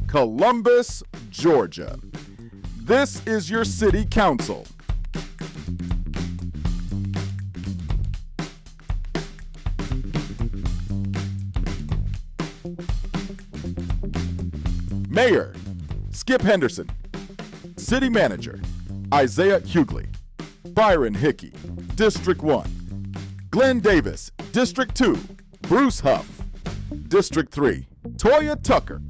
Columbus, Georgia. This is your city council. Mayor, Skip Henderson. City Manager, Isaiah Hughley. Byron Hickey, District 1. Glenn Davis, District 2. Bruce Huff. District 3, Toya Tucker.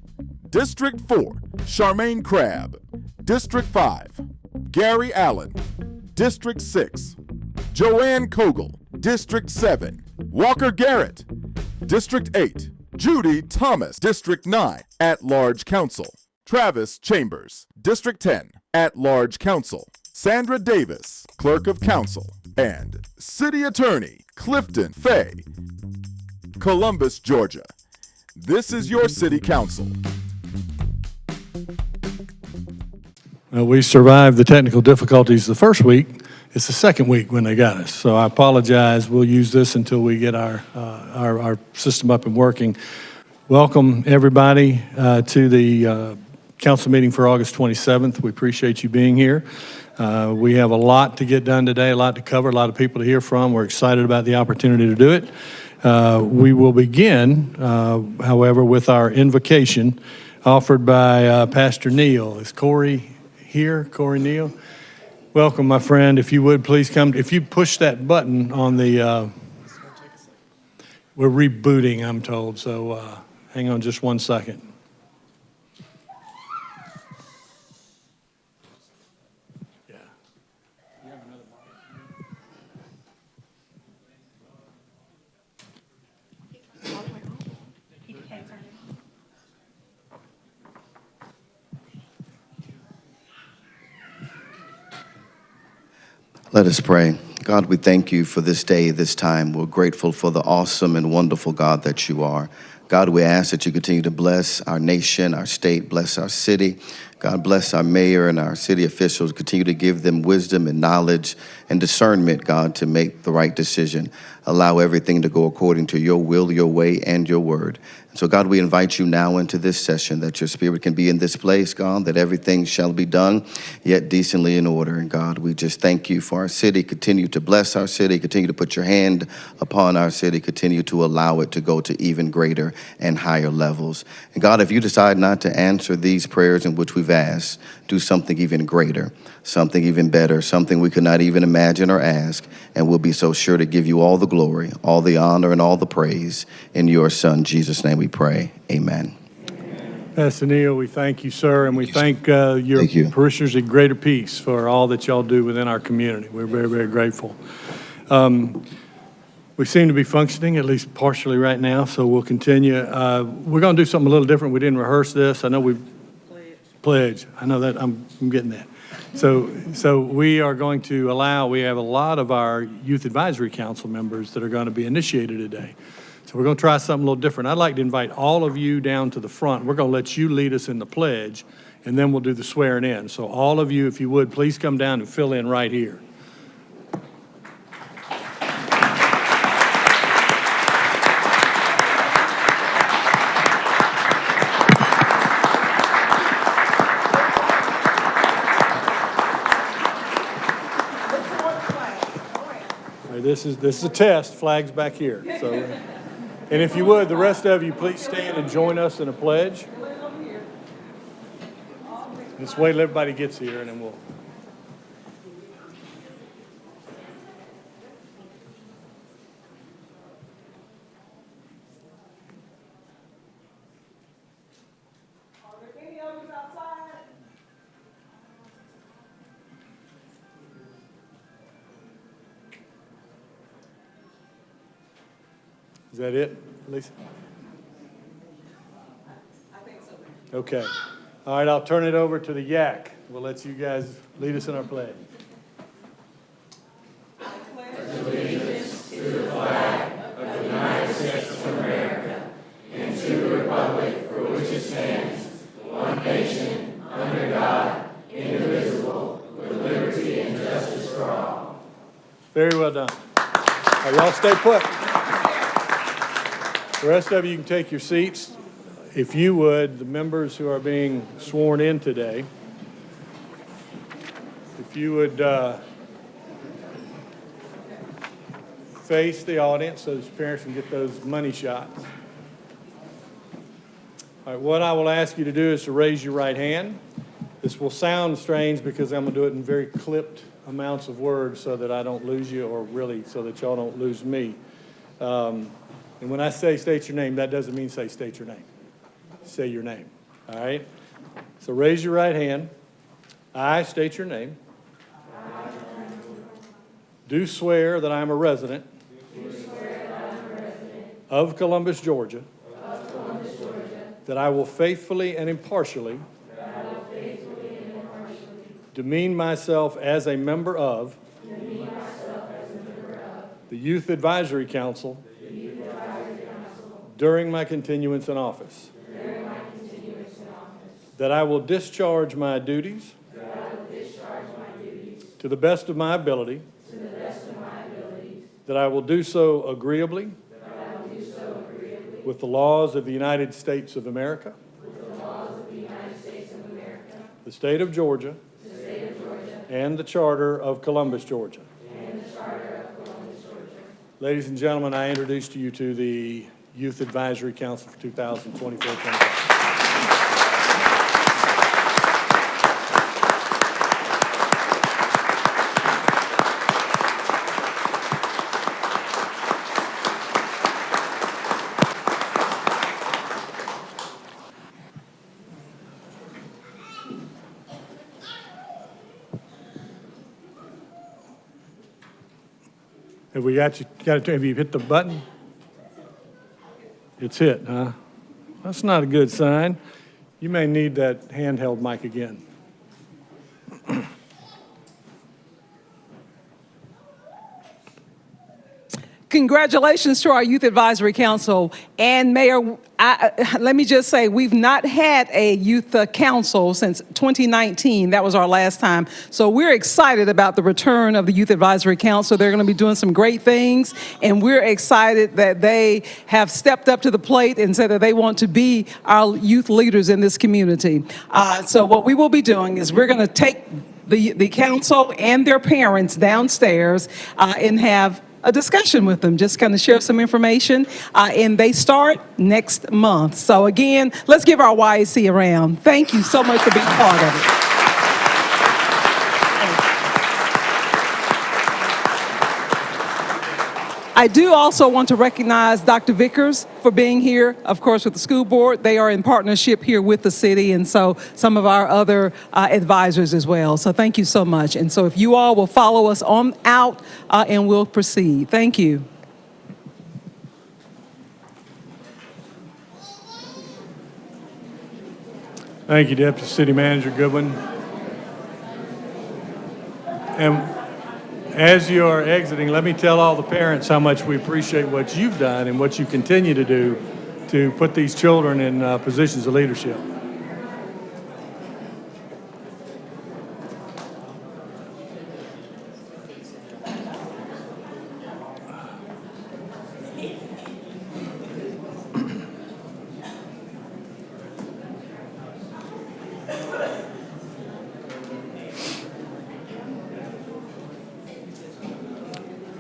District 4, Charmaine Crabb. District 5, Gary Allen. District 6, Joanne Kogel. District 7, Walker Garrett. District 8, Judy Thomas. District 9, At-Large Council, Travis Chambers. District 10, At-Large Council, Sandra Davis, Clerk of Council. And City Attorney, Clifton Fay. Columbus, Georgia. This is your city council. We survived the technical difficulties the first week. It's the second week when they got us. So I apologize. We'll use this until we get our system up and working. Welcome, everybody, to the council meeting for August 27th. We appreciate you being here. We have a lot to get done today, a lot to cover, a lot of people to hear from. We're excited about the opportunity to do it. We will begin, however, with our invocation offered by Pastor Neal. Is Corey here? Corey Neal? Welcome, my friend. If you would, please come. If you push that button on the, we're rebooting, I'm told, so hang on just 1 second. Let us pray. God, we thank you for this day, this time. We're grateful for the awesome and wonderful God that you are. God, we ask that you continue to bless our nation, our state, bless our city. God, bless our mayor and our city officials. Continue to give them wisdom and knowledge and discernment, God, to make the right decision. Allow everything to go according to your will, your way, and your word. So, God, we invite you now into this session, that your spirit can be in this place, God, that everything shall be done, yet decently in order. And, God, we just thank you for our city. Continue to bless our city. Continue to put your hand upon our city. Continue to allow it to go to even greater and higher levels. And, God, if you decide not to answer these prayers in which we've asked, do something even greater, something even better, something we could not even imagine or ask, and we'll be so sure to give you all the glory, all the honor, and all the praise. In your Son, Jesus' name we pray. Amen. Pastor Neal, we thank you, sir, and we thank your parishioners at Greater Peace for all that y'all do within our community. We're very, very grateful. We seem to be functioning, at least partially right now, so we'll continue. We're going to do something a little different. We didn't rehearse this. I know we've pledge. I know that I'm getting that. So we are going to we have a lot of our Youth Advisory Council members that are going to be initiated today. So we're going to try something a little different. I'd like to invite all of you down to the front. We're going to let you lead us in the pledge, and then we'll do the swearing in. So all of you, if you would, please come down and fill in right here. This is a test. Flag's back here. So, and if you would, the rest of you, please stand and join us in a pledge. Just wait till everybody gets here, and then we'll. Is that it, Lisa? I think so. Okay. All right, I'll turn it over to the yak. We'll let you guys lead us in our pledge. I pledge allegiance to the flag of the United States of America and to the republic for which it stands, one nation, under God, indivisible, with liberty and justice for all. Very well done. All right, y'all stay put. The rest of you can take your seats. If you would, the members who are being sworn in today, if you would face the audience so that your parents can get those money shots. All right, what I will ask you to do is to raise your right hand. This will sound strange because I'm going to do it in very clipped amounts of words so that I don't lose you, or really so that y'all don't lose me. And when I say state your name, that doesn't mean say state your name. Say your name, all right? So raise your right hand. I state your name. Do swear that I am a resident of Columbus, Georgia. That I will faithfully and impartially demean myself as a member of the Youth Advisory Council during my continuance in office. That I will discharge my duties to the best of my ability. That I will do so agreeably with the laws of the United States of America. The state of Georgia. And the Charter of Columbus, Georgia. Ladies and gentlemen, I introduce to you to the Youth Advisory Council for 2024-25. Have we got you? Have you hit the button? It's hit, huh? That's not a good sign. You may need that handheld mic again. Congratulations to our Youth Advisory Council. And Mayor, let me just say, we've not had a Youth Council since 2019. That was our last time. So we're excited about the return of the Youth Advisory Council. They're going to be doing some great things. And we're excited that they have stepped up to the plate and said that they want to be our youth leaders in this community. So what we will be doing is we're going to take the council and their parents downstairs and have a discussion with them, just kind of share some information, and they start next month. So again, let's give our YAC a round. Thank you so much for being part of it. I do also want to recognize Dr. Vickers for being here, of course, with the school board. They are in partnership here with the city, and so some of our other advisors as well. So thank you so much. And so if you all will follow us on out, and we'll proceed. Thank you. Thank you, Deputy City Manager Goodwin. And as you are exiting, let me tell all the parents how much we appreciate what you've done and what you continue to do to put these children in positions of leadership.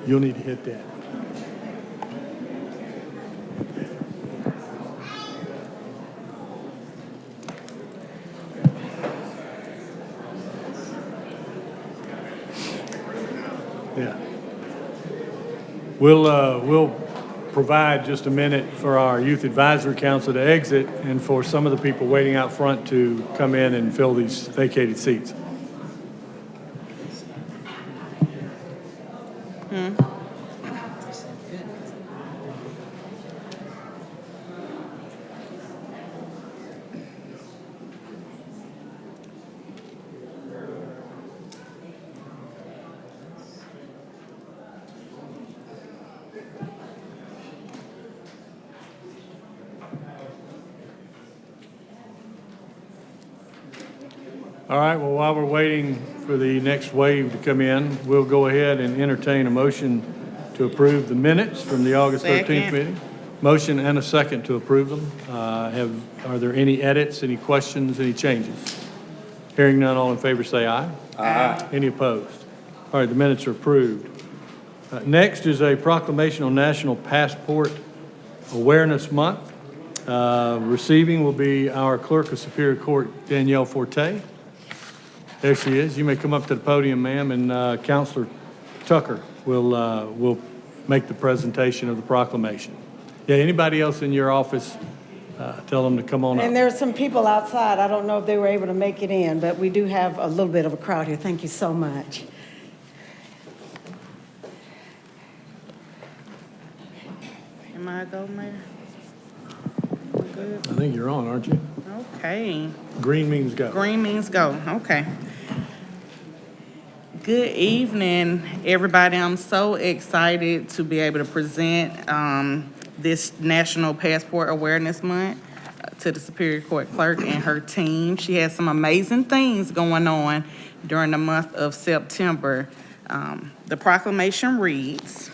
You'll need to hit that. Yeah. We'll provide just a minute for our Youth Advisory Council to exit and for some of the people waiting out front to come in and fill these vacated seats. All right, well, while we're waiting for the next wave to come in, we'll go ahead and entertain a motion to approve the minutes from the August 13th meeting. Motion and a second to approve them. Are there any edits, any questions, any changes? Hearing none, all in favor say aye. Aye. Any opposed? All right, the minutes are approved. Next is a proclamation on National Passport Awareness Month. Receiving will be our Clerk of Superior Court, Danielle Forte. There she is. You may come up to the podium, ma'am, and Counselor Tucker will make the presentation of the proclamation. Yeah, anybody else in your office, tell them to come on up. And there's some people outside. I don't know if they were able to make it in, but we do have a little bit of a crowd here. Thank you so much. Am I go, Mayor? Good. I think you're on, aren't you? Okay. Green means go. Green means go. Okay. Good evening, everybody. I'm so excited to be able to present this National Passport Awareness Month to the Superior Court Clerk and her team. She has some amazing things going on during the month of September. The proclamation reads,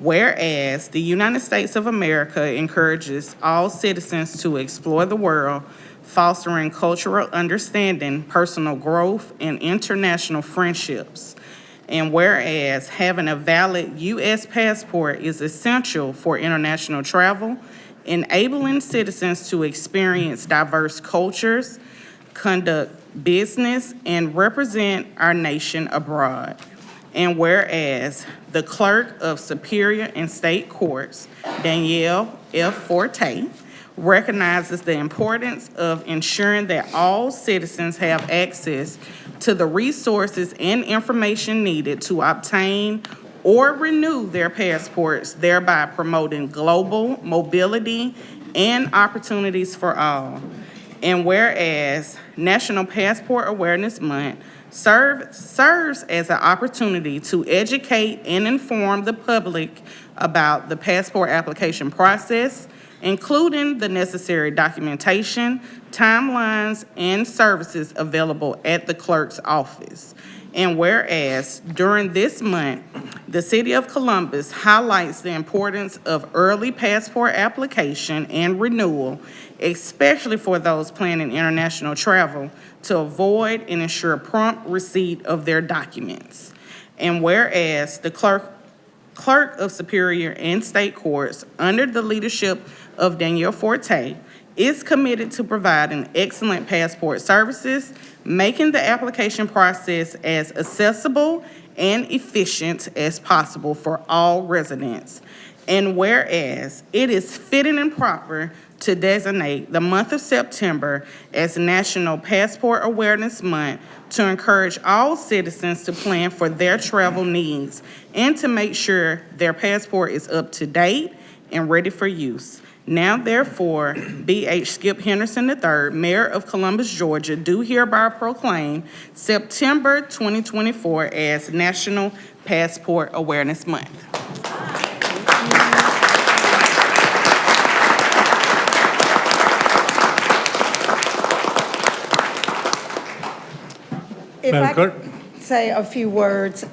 whereas the United States of America encourages all citizens to explore the world, fostering cultural understanding, personal growth, and international friendships. And whereas having a valid U.S. passport is essential for international travel, enabling citizens to experience diverse cultures, conduct business, and represent our nation abroad. And whereas the Clerk of Superior and State Courts, Danielle F. Forte, recognizes the importance of ensuring that all citizens have access to the resources and information needed to obtain or renew their passports, thereby promoting global mobility and opportunities for all. And whereas National Passport Awareness Month serves as an opportunity to educate and inform the public about the passport application process, including the necessary documentation, timelines, and services available at the clerk's office. And whereas during this month, the City of Columbus highlights the importance of early passport application and renewal, especially for those planning international travel, to avoid and ensure prompt receipt of their documents. And whereas the Clerk of Superior and State Courts, under the leadership of Danielle Forte, is committed to providing excellent passport services, making the application process as accessible and efficient as possible for all residents. And whereas it is fitting and proper to designate the month of September as National Passport Awareness Month to encourage all citizens to plan for their travel needs and to make sure their passport is up to date and ready for use. Now, therefore, B.H. Skip Henderson III, Mayor of Columbus, Georgia, do hereby proclaim September 2024 as National Passport Awareness Month. If Madam I Clerk? could say a few words.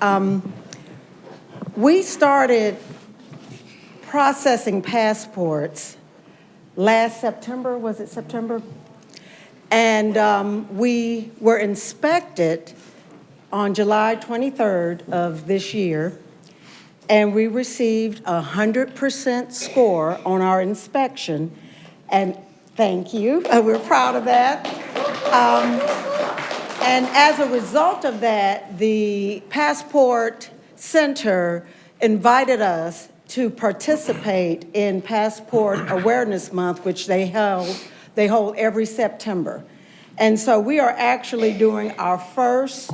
We started processing passports last September, was it September? And we were inspected on July 23rd of this year, and we received a 100% score on our inspection, and thank you, we're proud of that. And as a result of that, the Passport Center invited us to participate in Passport Awareness Month, which they hold every September. And so we are actually doing our first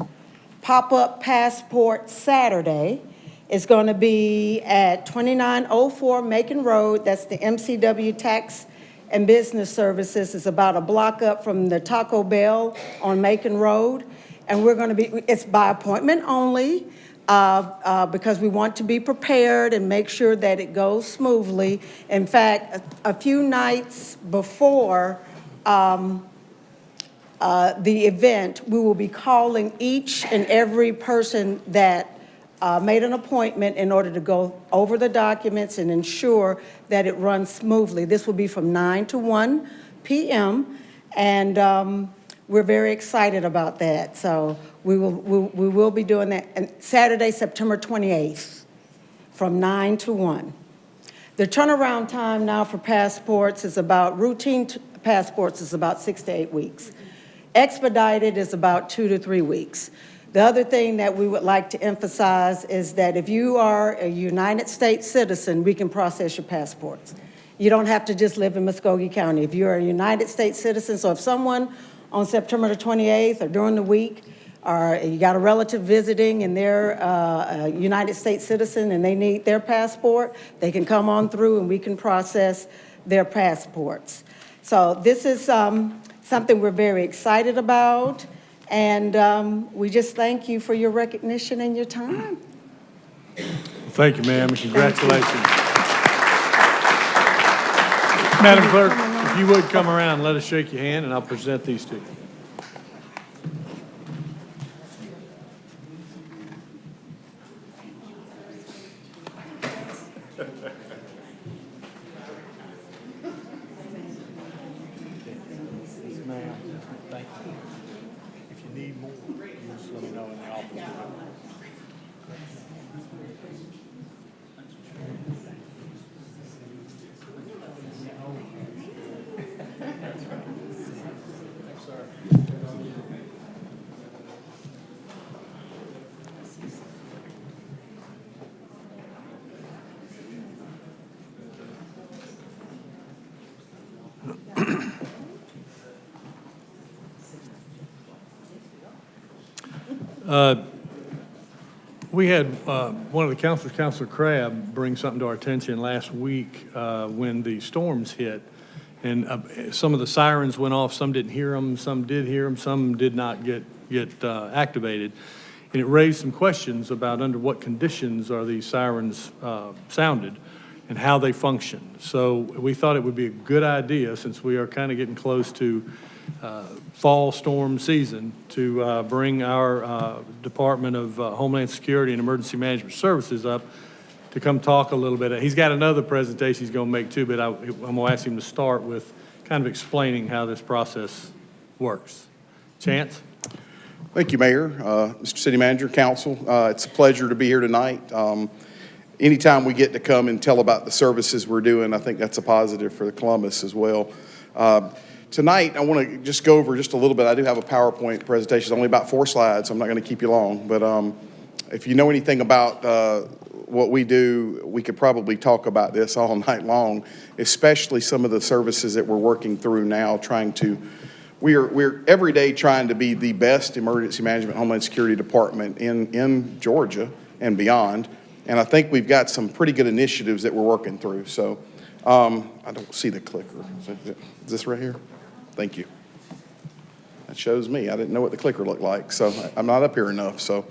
pop-up passport Saturday. It's going to be at 2904 Macon Road. That's the MCW Tax and Business Services. Is about a block up from the Taco Bell on Macon Road. And we're going to be, it's by appointment only because we want to be prepared and make sure that it goes smoothly. In fact, a few nights before the event, we will be calling each and every person that made an appointment in order to go over the documents and ensure that it runs smoothly. This will be from 9 to 1 p.m., and we're very excited about that. So we will be doing that on Saturday, September 28th, from 9 to 1. The turnaround time now for passports is about, routine passports is about 6 to 8 weeks. Expedited is about 2 to 3 weeks. The other thing that we would like to emphasize is that if you are a United States citizen, we can process your passports. You don't have to just live in Muskogee County. If you're a United States citizen, so if someone on September the 28th or during the week, or you got a relative visiting and they're a United States citizen and they need their passport, they can come on through and we can process their passports. So this is something we're very excited about, and we just thank you for your recognition and your time. Thank you, ma'am, and congratulations. Madam Clerk, if you would come around, let us shake your hand, and I'll present these to you. Thank you. If you need more, just let me know in the office. We had one of the counselors, Counselor Crabb, bring something to our attention last week when the storms hit. And some of the sirens went off, some didn't hear them, some did hear them, some did not get activated. And it raised some questions about under what conditions are these sirens sounded and how they function. So we thought it would be a good idea, since we are kind of getting close to fall storm season, to bring our Department of Homeland Security and Emergency Management Services up to come talk a little bit. He's got another presentation he's going to make too, but I'm going to ask him to start with kind of explaining how this process works. Chance? Thank you, Mayor, Mr. City Manager, Council. It's a pleasure to be here tonight. Anytime we get to come and tell about the services we're doing, I think that's a positive for the Columbus as well. Tonight, I want to just go over just a little bit. I do have a PowerPoint presentation. It's only about 4 slides, so I'm not going to keep you long. But if you know anything about what we do, we could probably talk about this all night long, especially some of the services that we're working through now, we're every day trying to be the best emergency management Homeland Security department in Georgia and beyond. And I think we've got some pretty good initiatives that we're working through. So I don't see the clicker. Is this right here? Thank you. That shows me. I didn't know what the clicker looked like, so I'm not up here enough. So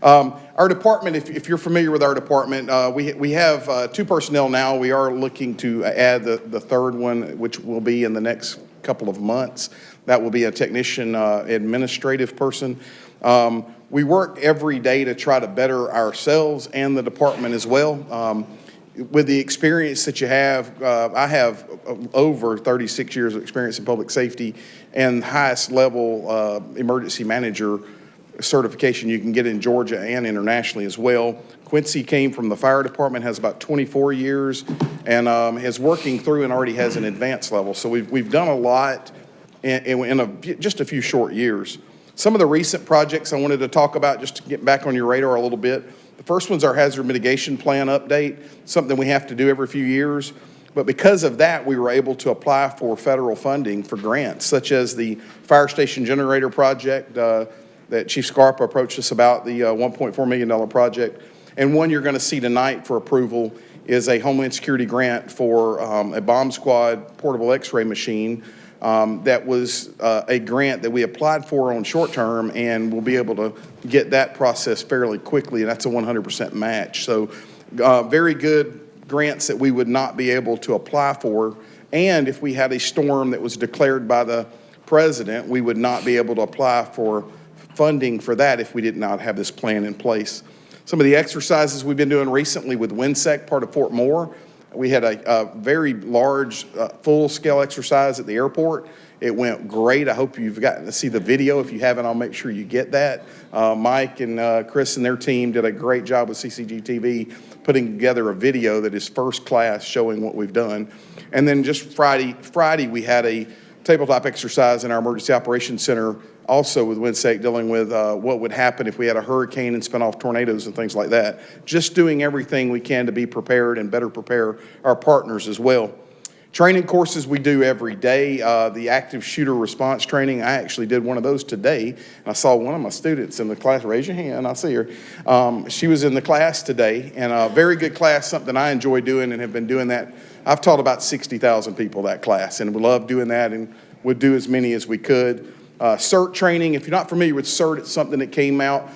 our department, if you're familiar with our department, we have 2 personnel now. We are looking to add the third one, which will be in the next couple of months. That will be a technician administrative person. We work every day to try to better ourselves and the department as well. With the experience that you have, I have over 36 years of experience in public safety and highest level emergency manager certification you can get in Georgia and internationally as well. Quincy came from the fire department, has about 24 years, and is working through and already has an advanced level. So we've done a lot in just a few short years. Some of the recent projects I wanted to talk about, just to get back on your radar a little bit. The first one's our hazard mitigation plan update, something we have to do every few years. But because of that, we were able to apply for federal funding for grants, such as the fire station generator project that Chief Scarpa approached us about, the $1.4 million project. And one you're going to see tonight for approval is a Homeland Security grant for a bomb squad portable x-ray machine. That was a grant that we applied for on short term, and we'll be able to get that process fairly quickly, and that's a 100% match. So very good grants that we would not be able to apply for, and if we had a storm that was declared by the president, we would not be able to apply for funding for that if we did not have this plan in place. Some of the exercises we've been doing recently with WINSEC, part of Fort Moore, we had a very large, full-scale exercise at the airport. It went great. I hope you've gotten to see the video. If you haven't, I'll make sure you get that. Mike and Chris and their team did a great job with CCG TV putting together a video that is first class showing what we've done. And then just Friday we had a tabletop exercise in our Emergency Operations Center also with WINSEC dealing with what would happen if we had a hurricane and spin off tornadoes and things like that. Just doing everything we can to be prepared and better prepare our partners as well. Training courses we do every day. The active shooter response training, I actually did one of those today. And I saw one of my students in the class, raise your hand, I see her. She was in the class today, and a very good class, something I enjoy doing and have been doing that. I've taught about 60,000 people that class, and we love doing that and would do as many as we could. CERT training, if you're not familiar with CERT, it's something that came about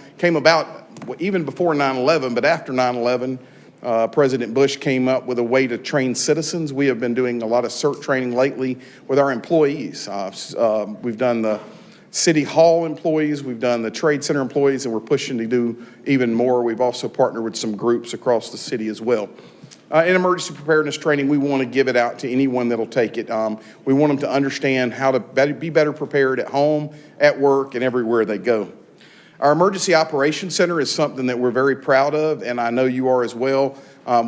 even before 9/11, but after 9/11, President Bush came up with a way to train citizens. We have been doing a lot of CERT training lately with our employees. We've done the City Hall employees, we've done the Trade Center employees, and we're pushing to do even more. We've also partnered with some groups across the city as well. In emergency preparedness training, we want to give it out to anyone that'll take it. We want them to understand how to be better prepared at home, at work, and everywhere they go. Our Emergency Operations Center is something that we're very proud of, and I know you are as well.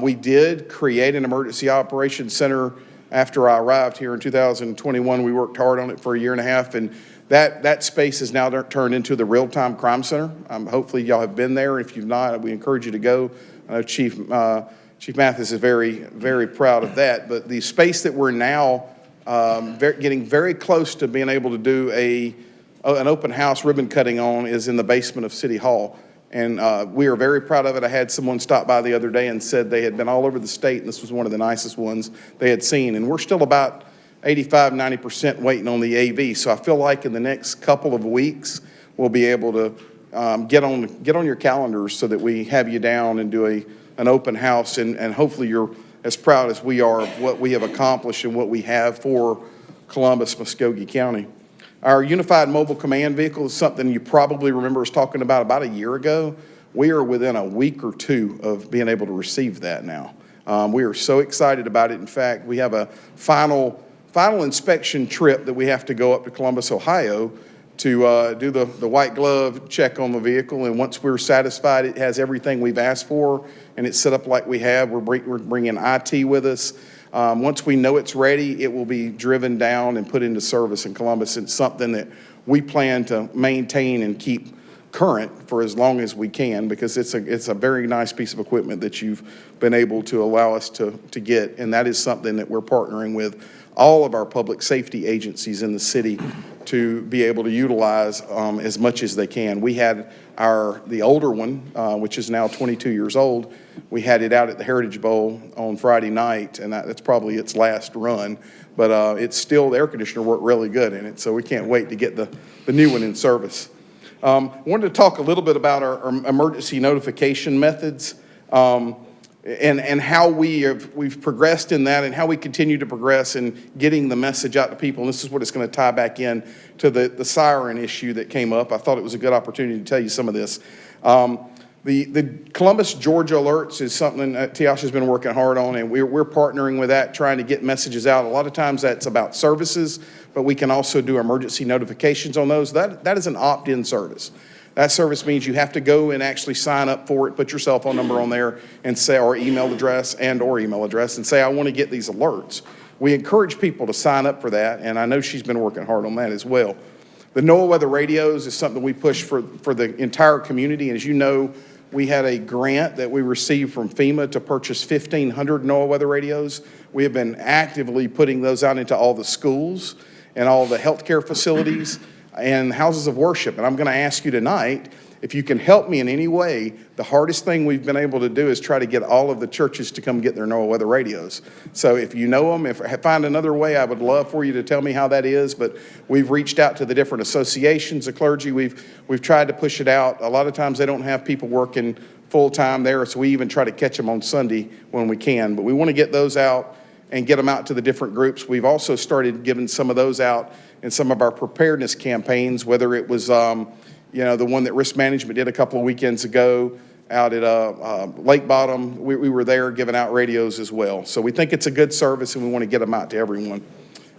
We did create an Emergency Operations Center after I arrived here in 2021. We worked hard on it for a year and a half, and that space is now turned into the Real-Time Crime Center. Hopefully y'all have been there. If you've not, we encourage you to go. I know Chief Mathis is very, very proud of that. But the space that we're now getting very close to being able to do an open house ribbon cutting on is in the basement of City Hall. And we are very proud of it. I had someone stop by the other day and said they had been all over the state, and this was one of the nicest ones they had seen. And we're still about 85, 90% waiting on the AV. So I feel like in the next couple of weeks, we'll be able to get on your calendars so that we have you down and do an open house. And hopefully you're as proud as we are of what we have accomplished and what we have for Columbus, Muskogee County. Our Unified Mobile Command Vehicle is something you probably remember us talking about a year ago. We are within a week or two of being able to receive that now. We are so excited about it. In fact, we have a final inspection trip that we have to go up to Columbus, Ohio to do the white glove check on the vehicle. And once we're satisfied it has everything we've asked for and it's set up like we have, we're bringing IT with us. Once we know it's ready, it will be driven down and put into service in Columbus. It's something that we plan to maintain and keep current for as long as we can, because it's a very nice piece of equipment that you've been able to allow us to get. And that is something that we're partnering with all of our public safety agencies in the city to be able to utilize as much as they can. We had the older one, which is now 22 years old. We had it out at the Heritage Bowl on Friday night, and that's probably its last run. But it's still, the air conditioner worked really good in it, so we can't wait to get the new one in service. Wanted to talk a little bit about our emergency notification methods and how we've progressed in that and how we continue to progress in getting the message out to people. And this is what it's going to tie back in to the siren issue that came up. I thought it was a good opportunity to tell you some of this. The Columbus, Georgia alerts is something that Tiasha's been working hard on, and we're partnering with that, trying to get messages out. A lot of times that's about services, but we can also do emergency notifications on those. That is an opt-in service. That service means you have to go and actually sign up for it, put your cell phone number on there and say, or email address and say, I want to get these alerts. We encourage people to sign up for that, and I know she's been working hard on that as well. The NOAA weather radios is something we push for the entire community. And as you know, we had a grant that we received from FEMA to purchase 1,500 NOAA weather radios. We have been actively putting those out into all the schools and all the healthcare facilities and houses of worship. And I'm going to ask you tonight, if you can help me in any way. The hardest thing we've been able to do is try to get all of the churches to come get their NOAA weather radios. So if you know them, if I find another way, I would love for you to tell me how that is. But we've reached out to the different associations of clergy. We've tried to push it out. A lot of times they don't have people working full-time there, so we even try to catch them on Sunday when we can. But we want to get those out and get them out to the different groups. We've also started giving some of those out in some of our preparedness campaigns, whether it was the one that Risk Management did a couple of weekends ago, out at Lake Bottom. We were there giving out radios as well. So we think it's a good service, and we want to get them out to everyone.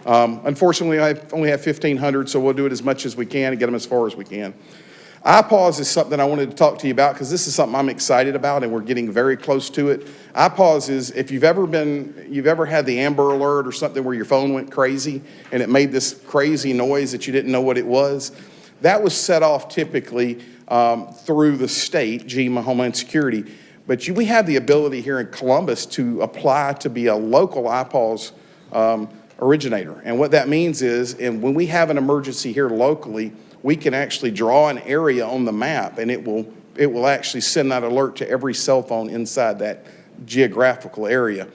Unfortunately, I only have 1,500, so we'll do it as much as we can and get them as far as we can. iPause is something I wanted to talk to you about because this is something I'm excited about, and we're getting very close to it. iPause is, if you've ever had the Amber Alert or something where your phone went crazy and it made this crazy noise that you didn't know what it was, that was set off typically through the state, GEMA, Homeland Security. But we have the ability here in Columbus to apply to be a local iPause originator. And what that means is, and when we have an emergency here locally, we can actually draw an area on the map, and it will actually send that alert to every cell phone inside that geographical area.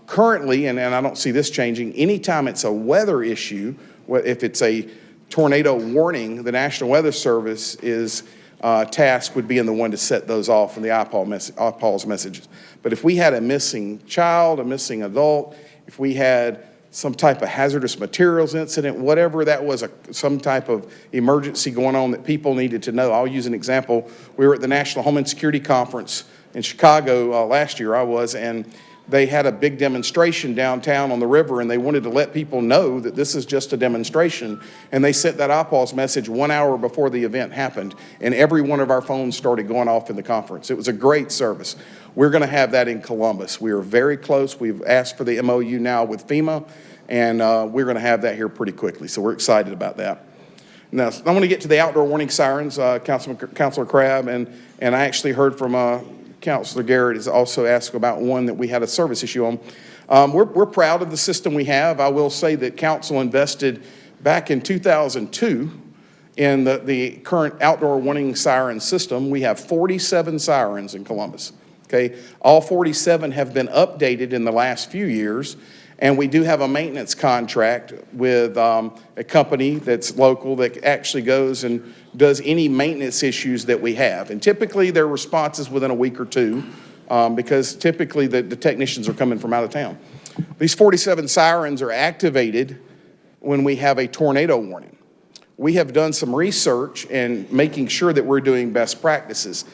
Currently, and I don't see this changing, anytime it's a weather issue, if it's a tornado warning, the National Weather Service is tasked with being the one to set those off in the iPause messages. But if we had a missing child, a missing adult, if we had some type of hazardous materials incident, whatever that was, some type of emergency going on that people needed to know. I'll use an example. We were at the National Homeland Security Conference in Chicago last year, and they had a big demonstration downtown on the river, and they wanted to let people know that this is just a demonstration. And they sent that iPause message 1 hour before the event happened, and every one of our phones started going off in the conference. It was a great service. We're going to have that in Columbus. We are very close. We've asked for the MOU now with FEMA, and we're going to have that here pretty quickly. So we're excited about that. Now, I want to get to the outdoor warning sirens, Councilor Crabb, and I actually heard from Councilor Garrett has also asked about one that we had a service issue on. We're proud of the system we have. I will say that Council invested back in 2002 in the current outdoor warning siren system. We have 47 sirens in Columbus. Okay, all 47 have been updated in the last few years, and we do have a maintenance contract with a company that's local that actually goes and does any maintenance issues that we have. And typically their response is within a week or two because typically the technicians are coming from out of town. These 47 sirens are activated when we have a tornado warning. We have done some research and making sure that we're doing best practices.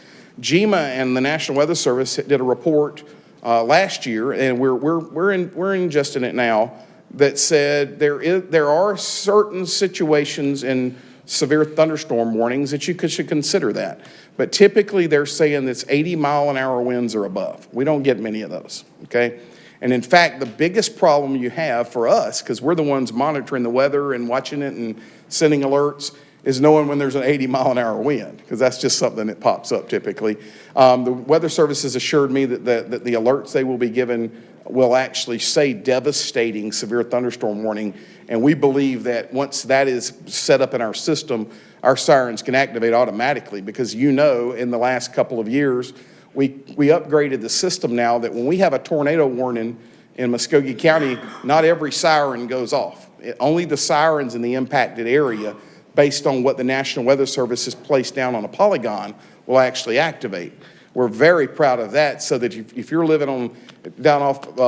GEMA and the National Weather Service did a report last year, and we're ingesting it now, that said there are certain situations in severe thunderstorm warnings that you should consider that. But typically they're saying it's 80-mile-an-hour winds or above. We don't get many of those, okay? And in fact, the biggest problem you have for us, because we're the ones monitoring the weather and watching it and sending alerts, is knowing when there's an 80-mile-an-hour wind, because that's just something that pops up typically. The Weather Service has assured me that the alerts they will be given will actually say devastating severe thunderstorm warning, and we believe that once that is set up in our system, our sirens can activate automatically, because in the last couple of years, we upgraded the system now that when we have a tornado warning in Muskogee County, not every siren goes off. Only the sirens in the impacted area, based on what the National Weather Service has placed down on a polygon, will actually activate. We're very proud of that, so that if you're living down off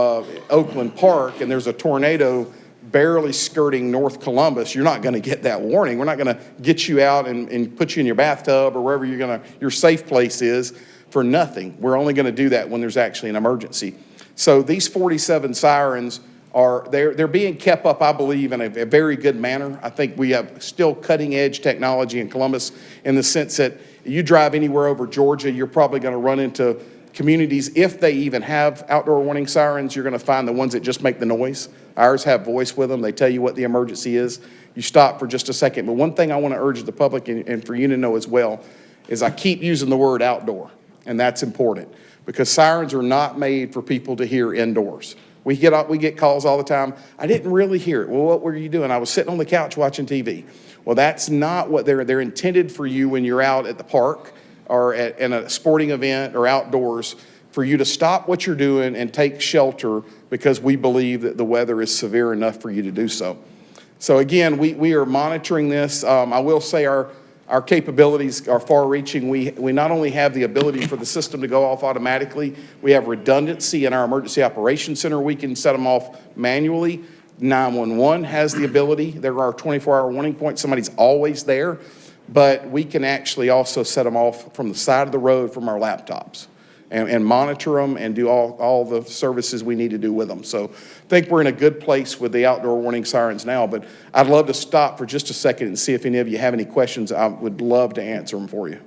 Oakland Park and there's a tornado barely skirting North Columbus, you're not going to get that warning. We're not going to get you out and put you in your bathtub or wherever your safe place is for nothing. We're only going to do that when there's actually an emergency. So these 47 sirens they're being kept up, I believe, in a very good manner. I think we have still cutting-edge technology in Columbus in the sense that you drive anywhere over Georgia, you're probably going to run into communities, if they even have outdoor warning sirens, you're going to find the ones that just make the noise. Ours have voice with them. They tell you what the emergency is. You stop for just a second. But one thing I want to urge the public and for you to know as well is I keep using the word outdoor, and that's important because sirens are not made for people to hear indoors. We get calls all the time. I didn't really hear it. Well, what were you doing? I was sitting on the couch watching TV. Well, that's not what they're intended for you when you're out at the park or in a sporting event or outdoors, for you to stop what you're doing and take shelter because we believe that the weather is severe enough for you to do so. So again, we are monitoring this. I will say our capabilities are far-reaching. We not only have the ability for the system to go off automatically, we have redundancy in our Emergency Operations Center. We can set them off manually. 911 has the ability. There are 24-hour warning points. Somebody's always there. but we can actually also set them off from the side of the road from our laptops and monitor them and do all the services we need to do with them. So I think we're in a good place with the outdoor warning sirens now, but I'd love to stop for just a second and see if any of you have any questions. I would love to answer them for you.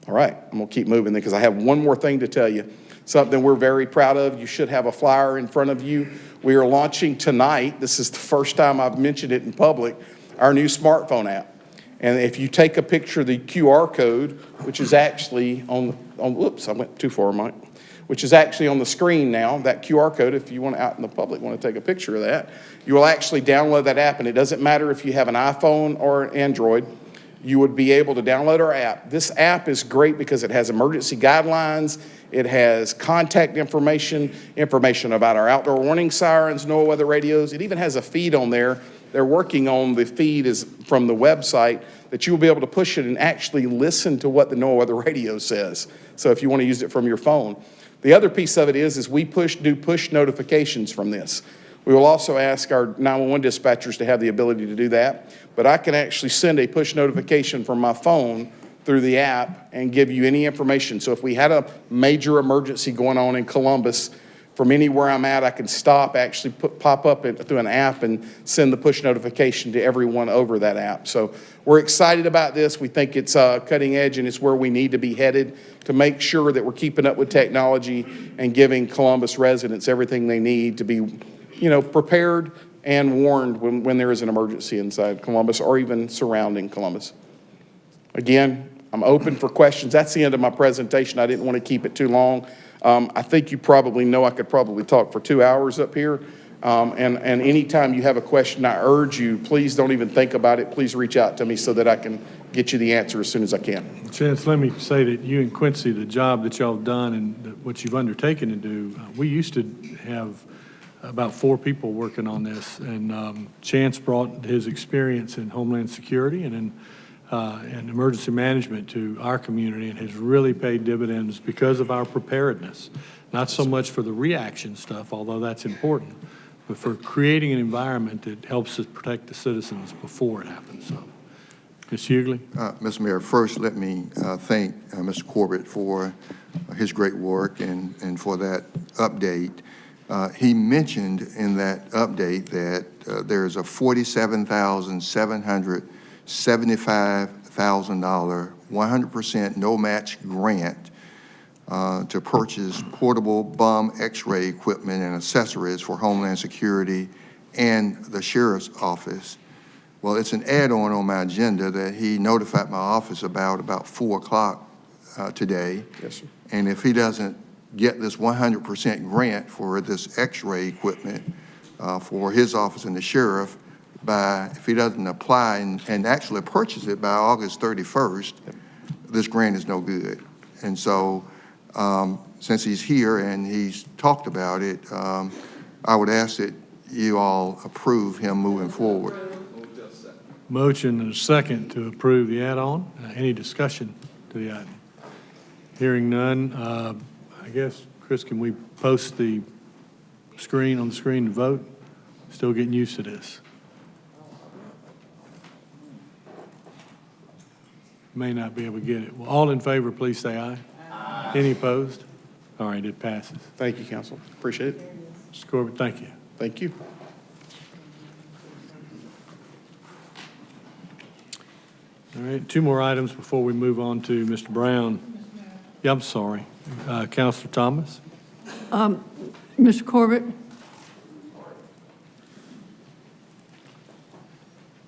All right, I'm gonna keep moving then because I have one more thing to tell you. Something we're very proud of. You should have a flyer in front of you. We are launching tonight, this is the first time I've mentioned it in public, our new smartphone app. And if you take a picture of the QR code, which is actually whoops, I went too far, Mike, which is actually on the screen now, that QR code, if you want out in the public, want to take a picture of that, you will actually download that app, and it doesn't matter if you have an iPhone or an Android, you would be able to download our app. This app is great because it has emergency guidelines, it has contact information, information about our outdoor warning sirens, NOAA weather radios, it even has a feed on there. They're working on the feed is from the website that you will be able to push it and actually listen to what the NOAA weather radio says. So if you want to use it from your phone. The other piece of it is we do push notifications from this. We will also ask our 911 dispatchers to have the ability to do that, but I can actually send a push notification from my phone through the app and give you any information. So if we had a major emergency going on in Columbus, from anywhere I'm at, I can stop, actually pop up through an app and send the push notification to everyone over that app. So we're excited about this. We think it's cutting edge and it's where we need to be headed to make sure that we're keeping up with technology and giving Columbus residents everything they need to be, prepared and warned when there is an emergency inside Columbus or even surrounding Columbus. Again, I'm open for questions. That's the end of my presentation. I didn't want to keep it too long. I think you probably know I could probably talk for 2 hours up here. And anytime you have a question, I urge you, please don't even think about it. Please reach out to me so that I can get you the answer as soon as I can. Chance, let me say that you and Quincy, the job that y'all have done and what you've undertaken to do, we used to have about 4 people working on this. And Chance brought his experience in Homeland Security and in emergency management to our community and has really paid dividends because of our preparedness. Not so much for the reaction stuff, although that's important, but for creating an environment that helps us protect the citizens before it happens. So, Ms. Hughley? Mr. Mayor, first let me thank Mr. Corbett for his great work and for that update. He mentioned in that update that there's a $47,775,000 100% no-match grant to purchase portable bomb X-ray equipment and accessories for Homeland Security and the Sheriff's Office. Well, it's an add-on on my agenda that he notified my office about 4 o'clock today. Yes, sir. And if he doesn't get this 100% grant for this X-ray equipment for his office and the sheriff, if he doesn't apply and actually purchase it by August 31st, this grant is no good. And so since he's here and he's talked about it, I would ask that you all approve him moving forward. Motion and a second to approve the add-on. Any discussion to the item? Hearing none, I guess, Chris, can we post the screen on the screen to vote? Still getting used to this. May not be able to get it. Well, all in favor, please say aye. Aye. Any opposed? All right, it passes. Thank you, Council. Appreciate it. Mr. Corbett, thank you. Thank you. All right, 2 more items before we move on to Mr. Brown. Yeah, I'm sorry. Councilor Thomas? Mr. Corbett,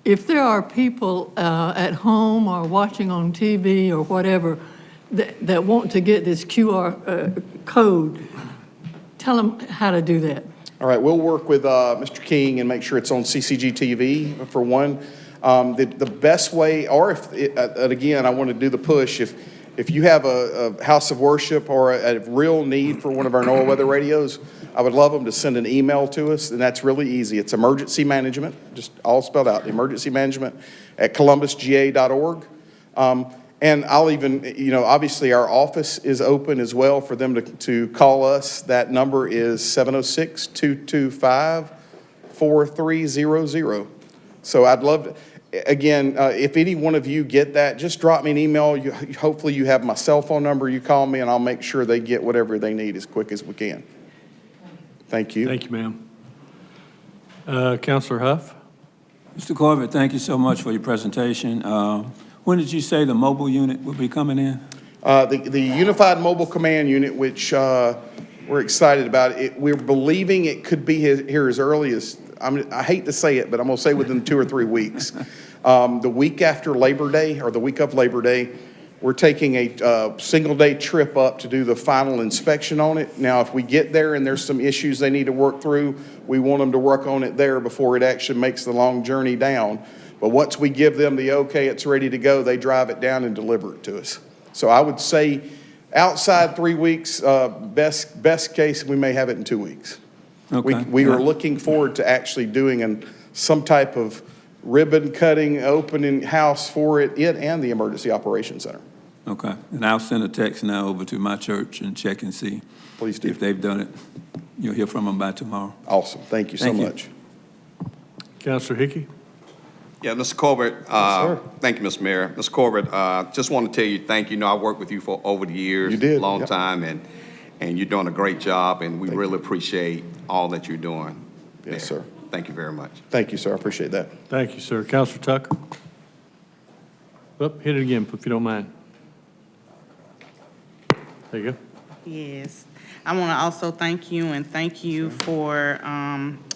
if there are people at home or watching on TV or whatever that want to get this QR code, tell them how to do that. All right, we'll work with Mr. King and make sure it's on CCG TV for one. The best way, or again, I want to do the push, if you have a house of worship or a real need for one of our NOAA weather radios, I would love them to send an email to us, and that's really easy. It's emergency management, just all spelled out, emergency management at columbusga.org. And I'll even, obviously our office is open as well for them to call us. That number is 706-225-4300. So I'd love to, Again, if any one of you get that, just drop me an email. Hopefully you have my cell phone number. You call me, and I'll make sure they get whatever they need as quick as we can. Thank you. Thank you, ma'am. Councilor Huff? Mr. Corbett, thank you so much for your presentation. When did you say the mobile unit will be coming in? The Unified Mobile Command Unit, which we're excited about, we're believing it could be here as early as, I hate to say it, but I'm going to say within 2 or 3 weeks. The week after Labor Day, or the week of Labor Day, we're taking a single-day trip up to do the final inspection on it. Now, if we get there and there's some issues they need to work through, we want them to work on it there before it actually makes the long journey down. But once we give them the okay, it's ready to go, they drive it down and deliver it to us. So I would say outside 3 weeks, best case, we may have it in 2 weeks. Okay. We are looking forward to actually doing some type of ribbon cutting, opening house for it and the Emergency Operations Center. Okay, and I'll send a text now over to my church and check and see. Please do. If they've done it. You'll hear from them by tomorrow. Awesome. Thank you so much. Councilor Hickey? Yeah, Mr. Corbett, thank you, Mr. Mayor. Mr. Corbett, just want to tell you thank you. You know, I worked with you for over the years. You did. Long time, and you're doing a great job, and we really appreciate all that you're doing. Yes, sir. Thank you very much. Thank you, sir. I appreciate that. Thank you, sir. Councilor Tucker? Hit it again, if you don't mind. There you go. Yes. I want to also thank you for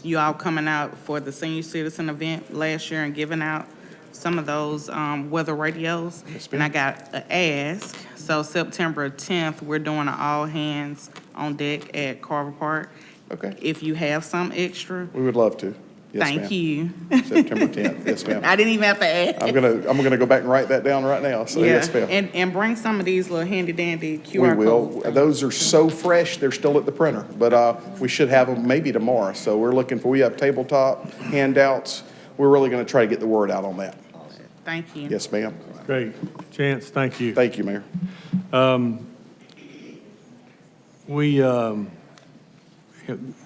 you all coming out for the senior citizen event last year and giving out some of those weather radios. Yes, and I got an ask. So September 10th, we're doing an all hands on deck at Carver Park. Okay. If you have some extra, We would love to. Yes, thank ma'am. you. September 10th. Yes, ma'am. I didn't even have to ask. I'm gonna go back and write that down right now. So yes, ma'am. And bring some of these little handy dandy We QR will. codes. Those are so fresh, they're still at the printer, but we should have them maybe tomorrow. So we have tabletop handouts. We're really gonna try to get the word out on that. Thank you. Yes, ma'am. Great. Chance, thank you. Thank you, Mayor.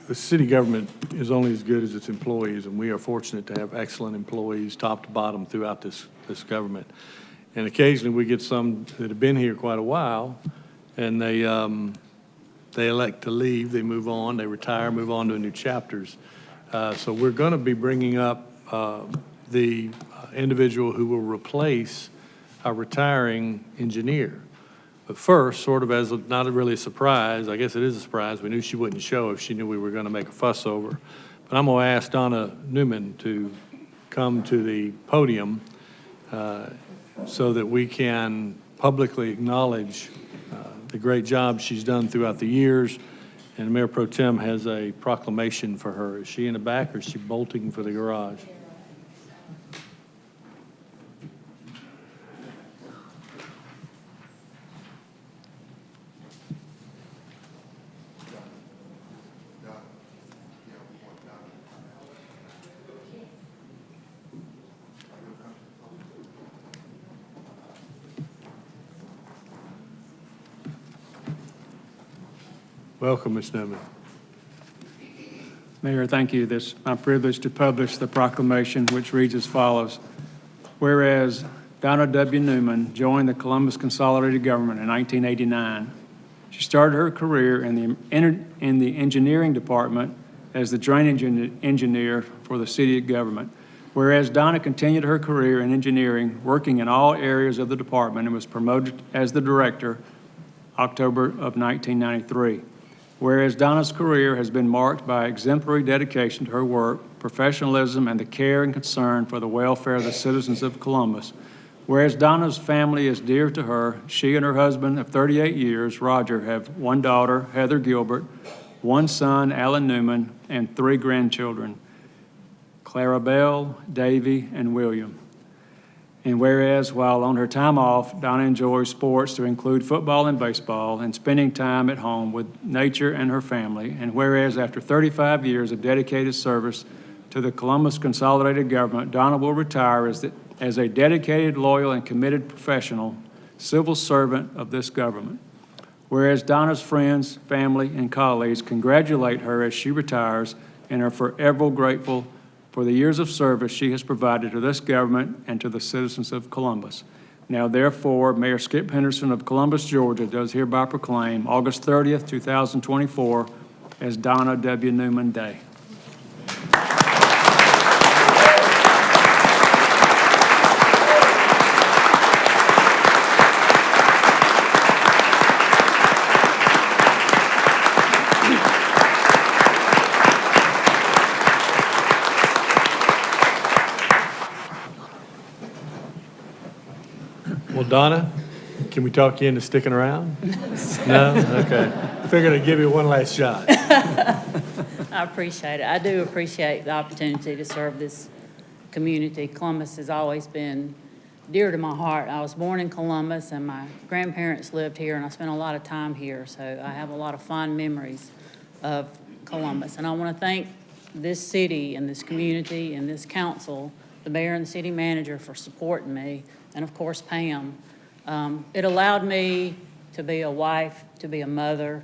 The city government is only as good as its employees, and we are fortunate to have excellent employees, top to bottom, throughout this government. And occasionally, we get some that have been here quite a while, and they elect to leave, they move on, they retire, move on to new chapters. So we're going to be bringing up the individual who will replace our retiring engineer. But first, sort of as not really a surprise, I guess it is a surprise, we knew she wouldn't show if she knew we were going to make a fuss over. But I'm going to ask Donna Newman to come to the podium so that we can publicly acknowledge the great job she's done throughout the years. And Mayor Pro Tem has a proclamation for her. Is she in the back, or is she bolting for the garage? Welcome, Ms. Newman. Mayor, thank you. It's my privilege to publish the proclamation, which reads as follows. Whereas Donna W. Newman joined the Columbus Consolidated Government in 1989, she started her career in the engineering department as the drainage engineer for the city government. Whereas Donna continued her career in engineering, working in all areas of the department, and was promoted as the director October of 1993. Whereas Donna's career has been marked by exemplary dedication to her work, professionalism, and the care and concern for the welfare of the citizens of Columbus. Whereas Donna's family is dear to her, she and her husband of 38 years, Roger, have one daughter, Heather Gilbert, one son, Alan Newman, and 3 grandchildren, Clarabelle, Davy, and William. And whereas, while on her time off, Donna enjoys sports to include football and baseball and spending time at home with nature and her family. And whereas, after 35 years of dedicated service to the Columbus Consolidated Government, Donna will retire as a dedicated, loyal, and committed professional civil servant of this government. Whereas Donna's friends, family, and colleagues congratulate her as she retires and are forever grateful for the years of service she has provided to this government and to the citizens of Columbus. Now therefore, Mayor Skip Henderson of Columbus, Georgia, does hereby proclaim August 30th, 2024 as Donna W. Newman Day. Well, Donna, can we talk you into sticking around? No? Okay. Figured I'd give you one last shot. I appreciate it. I do appreciate the opportunity to serve this community. Columbus has always been dear to my heart. I was born in Columbus, and my grandparents lived here, and I spent a lot of time here, so I have a lot of fond memories of Columbus. And I want to thank this city and this community and this council, the mayor and the city manager, for supporting me, and of course Pam. It allowed me to be a wife, to be a mother,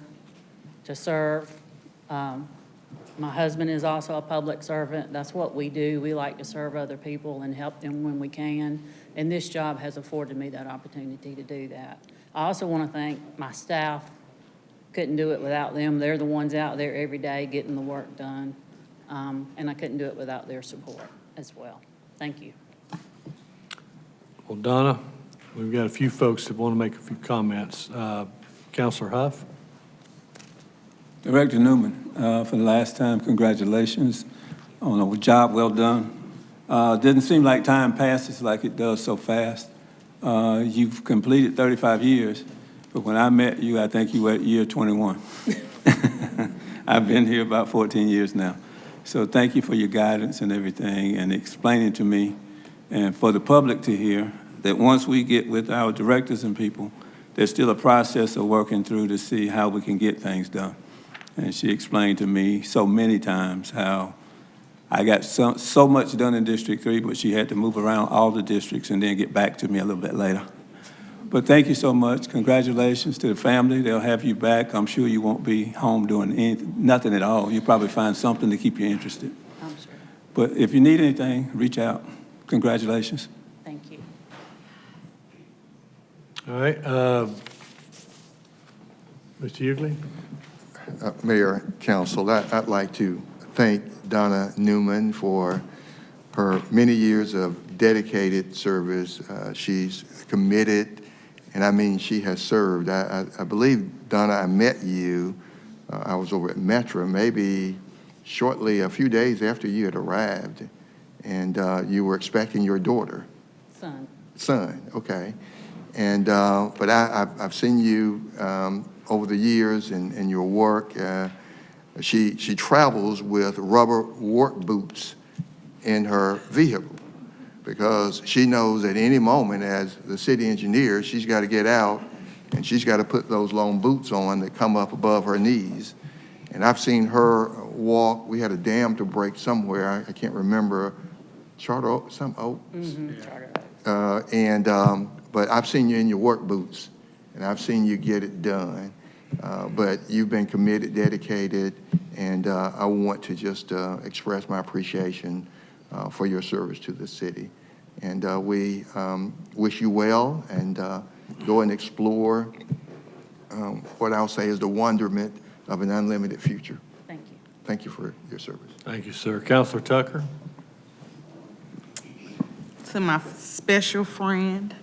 to serve. My husband is also a public servant. That's what we do. We like to serve other people and help them when we can. And this job has afforded me that opportunity to do that. I also want to thank my staff. Couldn't do it without them. They're the ones out there every day getting the work done. And I couldn't do it without their support as well. Thank you. Well, Donna, we've got a few folks that want to make a few comments. Councilor Huff? Director Newman, for the last time, congratulations on a job well done. Didn't seem like time passes like it does so fast. You've completed 35 years, but when I met you, I think you were at year 21. I've been here about 14 years now. So thank you for your guidance and everything and explaining to me and for the public to hear that once we get with our directors and people, there's still a process of working through to see how we can get things done. And she explained to me so many times how I got so much done in District 3, but she had to move around all the districts and then get back to me a little bit later. But thank you so much. Congratulations to the family. They'll have you back. I'm sure you won't be home doing nothing at all. You'll probably find something to keep you interested. I'm sure. But if you need anything, reach out. Congratulations. Thank you. All right. Mr. Hughley? Mayor, Council, I'd like to thank Donna Newman for her many years of dedicated service. She's committed, and I mean she has served. I believe, Donna, I met you. I was over at Metro, maybe shortly, a few days after you had arrived, and you were expecting your daughter. Son, okay. And but I've seen you over the years in your work. She travels with rubber work boots in her vehicle because she knows at any moment as the city engineer, she's got to get out and she's got to put those long boots on that come up above her knees. And I've seen her walk. We had a dam to break somewhere. I can't remember. Charter Oak, some Oaks. Mm-hmm. Charter Oaks. But I've seen you in your work boots, and I've seen you get it done. But you've been committed, dedicated, and I want to just express my appreciation for your service to the city. And we wish you well, and go and explore what I'll say is the wonderment of an unlimited future. Thank you. Thank you for your service. Thank you, sir. Councilor Tucker? To my special friend,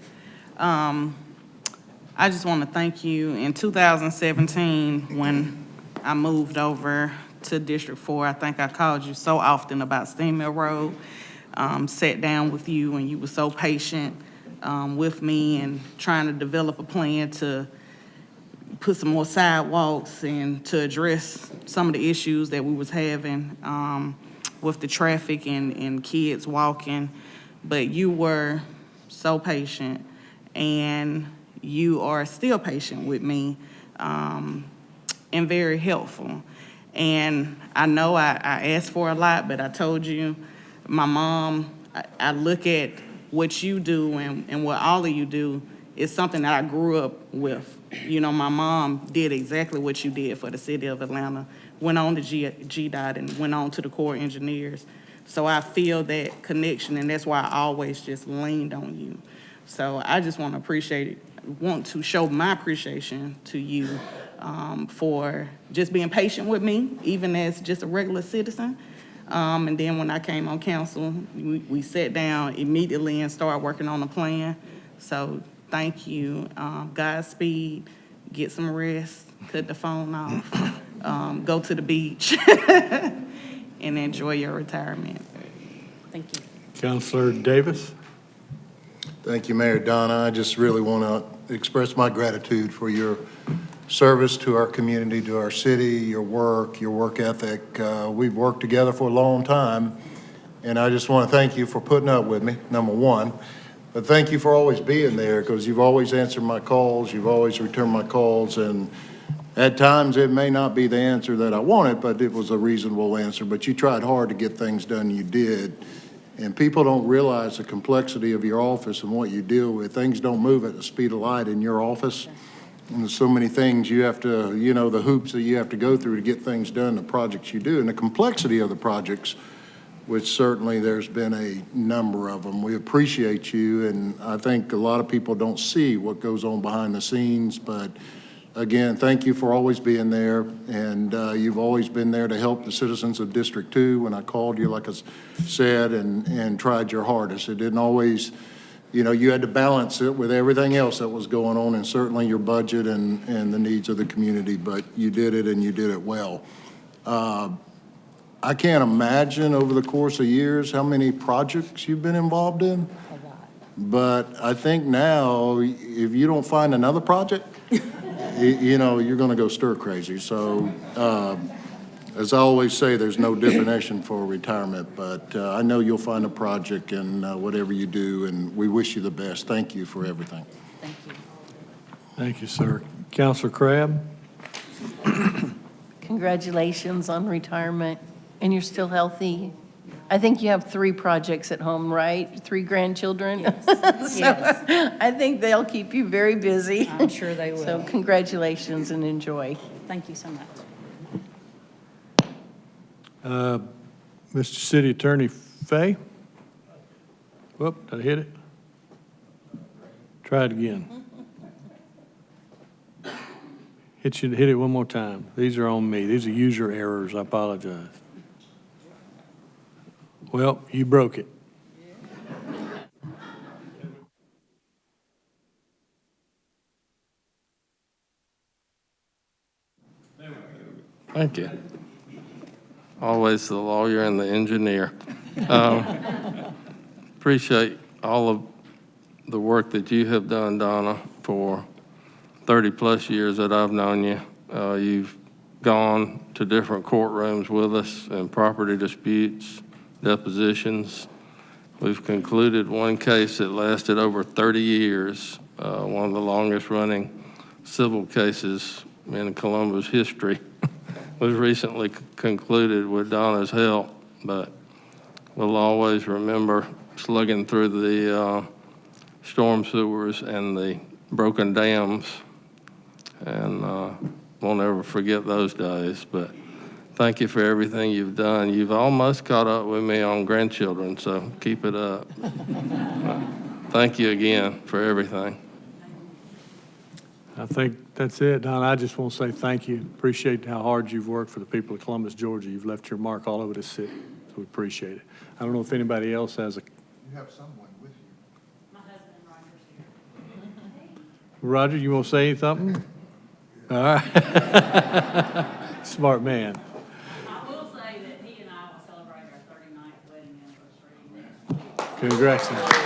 I just want to thank you. In 2017, when I moved over to District 4, I think I called you so often about Steam Mill Road, sat down with you, and you were so patient with me and trying to develop a plan to put some more sidewalks and to address some of the issues that we was having with the traffic and kids walking. But you were so patient, and you are still patient with me and very helpful. And I know I asked for a lot, but I told you, my mom, I look at what you do and what all of you do is something that I grew up with. You know, my mom did exactly what you did for the city of Atlanta, went on to GDOT and went on to the Corps of Engineers. So I feel that connection, and that's why I always just leaned on you. So I just want to show my appreciation to you for just being patient with me, even as just a regular citizen. And then when I came on council, we sat down immediately and started working on a plan. So thank you. Godspeed. Get some rest. Cut the phone off. Go to the beach and enjoy your retirement. Thank you. Councilor Davis? Thank you, Mayor Donna. I just really want to express my gratitude for your service to our community, to our city, your work ethic. We've worked together for a long time, and I just want to thank you for putting up with me, number one. But thank you for always being there, because you've always answered my calls, you've always returned my calls, and at times it may not be the answer that I wanted, but it was a reasonable answer. But you tried hard to get things done, you did. And people don't realize the complexity of your office and what you deal with. Things don't move at the speed of light in your office. And there's so many things you have to, the hoops that you have to go through to get things done, the projects you do, and the complexity of the projects, which certainly there's been a number of them. We appreciate you, and I think a lot of people don't see what goes on behind the scenes, but again, thank you for always being there, and you've always been there to help the citizens of District 2 when I called you, like I said, and tried your hardest. It didn't always, you had to balance it with everything else that was going on, and certainly your budget and the needs of the community, but you did it, and you did it well. I can't imagine over the course of years how many projects you've been involved in, but I think now, if you don't find another project, you're going to go stir crazy. So, as I always say, there's no definition for retirement, but I know you'll find a project in whatever you do, and we wish you the best. Thank you for everything. Thank you. Thank you, sir. Councilor Crabb? Congratulations on retirement, and you're still healthy. I think you have 3 projects at home, right? 3 grandchildren? Yes. So Yes. I think they'll keep you very busy. I'm sure they will. So congratulations and enjoy. Thank you so much. Mr. City Attorney Fay? Whoop, did I hit it? Try it again. Hit it one more time. These are on me. These are user errors. I apologize. Well, you broke it. Thank you. Always the lawyer and the engineer. Appreciate all of the work that you have done, Donna, for 30-plus years that I've known you. You've gone to different courtrooms with us in property disputes, depositions. We've concluded one case that lasted over 30 years, one of the longest-running civil cases in Columbus history. Was recently concluded with Donna's help, but we'll always remember slugging through the storm sewers and the broken dams, and won't ever forget those days. But thank you for everything you've done. You've almost caught up with me on grandchildren, so keep it up. Thank you again for everything. I think that's it, Don. I just want to say thank you. Appreciate how hard you've worked for the people of Columbus, Georgia. You've left your mark all over this city, so we appreciate it. I don't know if anybody else has a... You have someone with you. My husband Roger's here. Roger, you want to say something? All right. Smart man. I will say that he and I will celebrate our 39th wedding anniversary next week. Congratulations.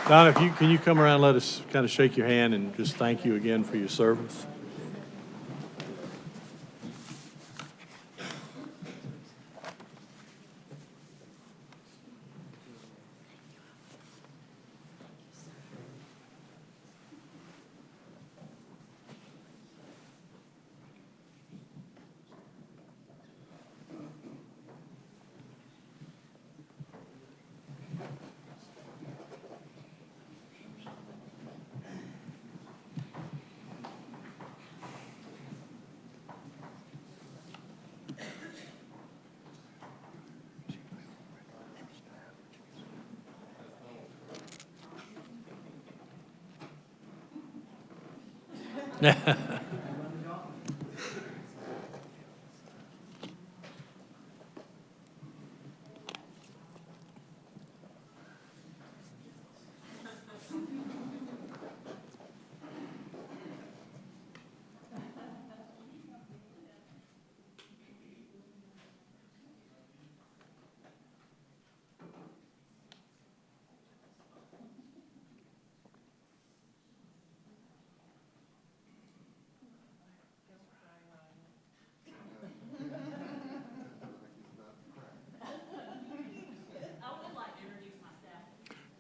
Don, can you come around and let us kind of shake your hand and just thank you again for your service?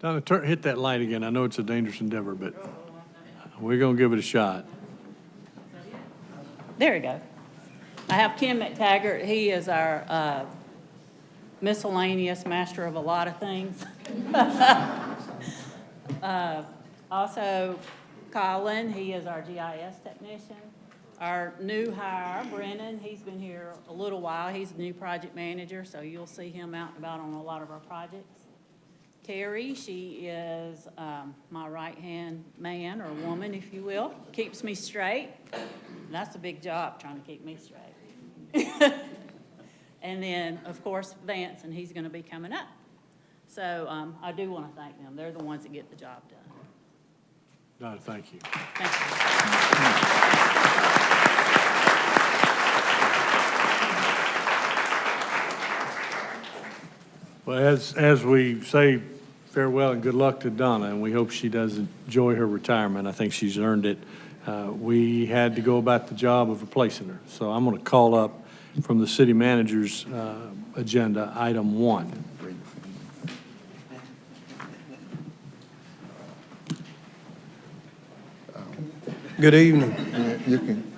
Donna, hit that light again. I know it's a dangerous endeavor, but we're going to give it a shot. There we go. I have Ken McTaggart. He is our miscellaneous master of a lot of things. Also, Colin, he is our GIS technician. Our new hire, Brennan, he's been here a little while. He's the new project manager, so you'll see him out and about on a lot of our projects. Terry, she is my right-hand man or woman, if you will, keeps me straight. And that's a big job, trying to keep me straight. And then, of course, Vance, and he's going to be coming up. So I do want to thank them. They're the ones that get the job done. Donna, thank you. Thank you. Well, as we say farewell and good luck to Donna, and we hope she does enjoy her retirement. I think she's earned it. We had to go about the job of replacing her. So I'm going to call up from the city manager's agenda, item 1. Good evening. You can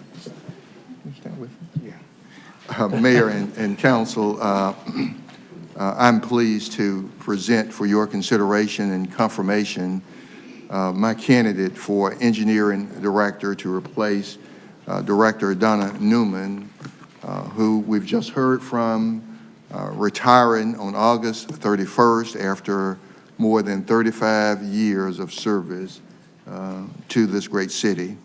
stand with me. Yeah. Mayor and council, I'm pleased to present for your consideration and confirmation my candidate for engineering director to replace Director Donna Newman, who we've just heard from, retiring on August 31st after more than 35 years of service to this great city.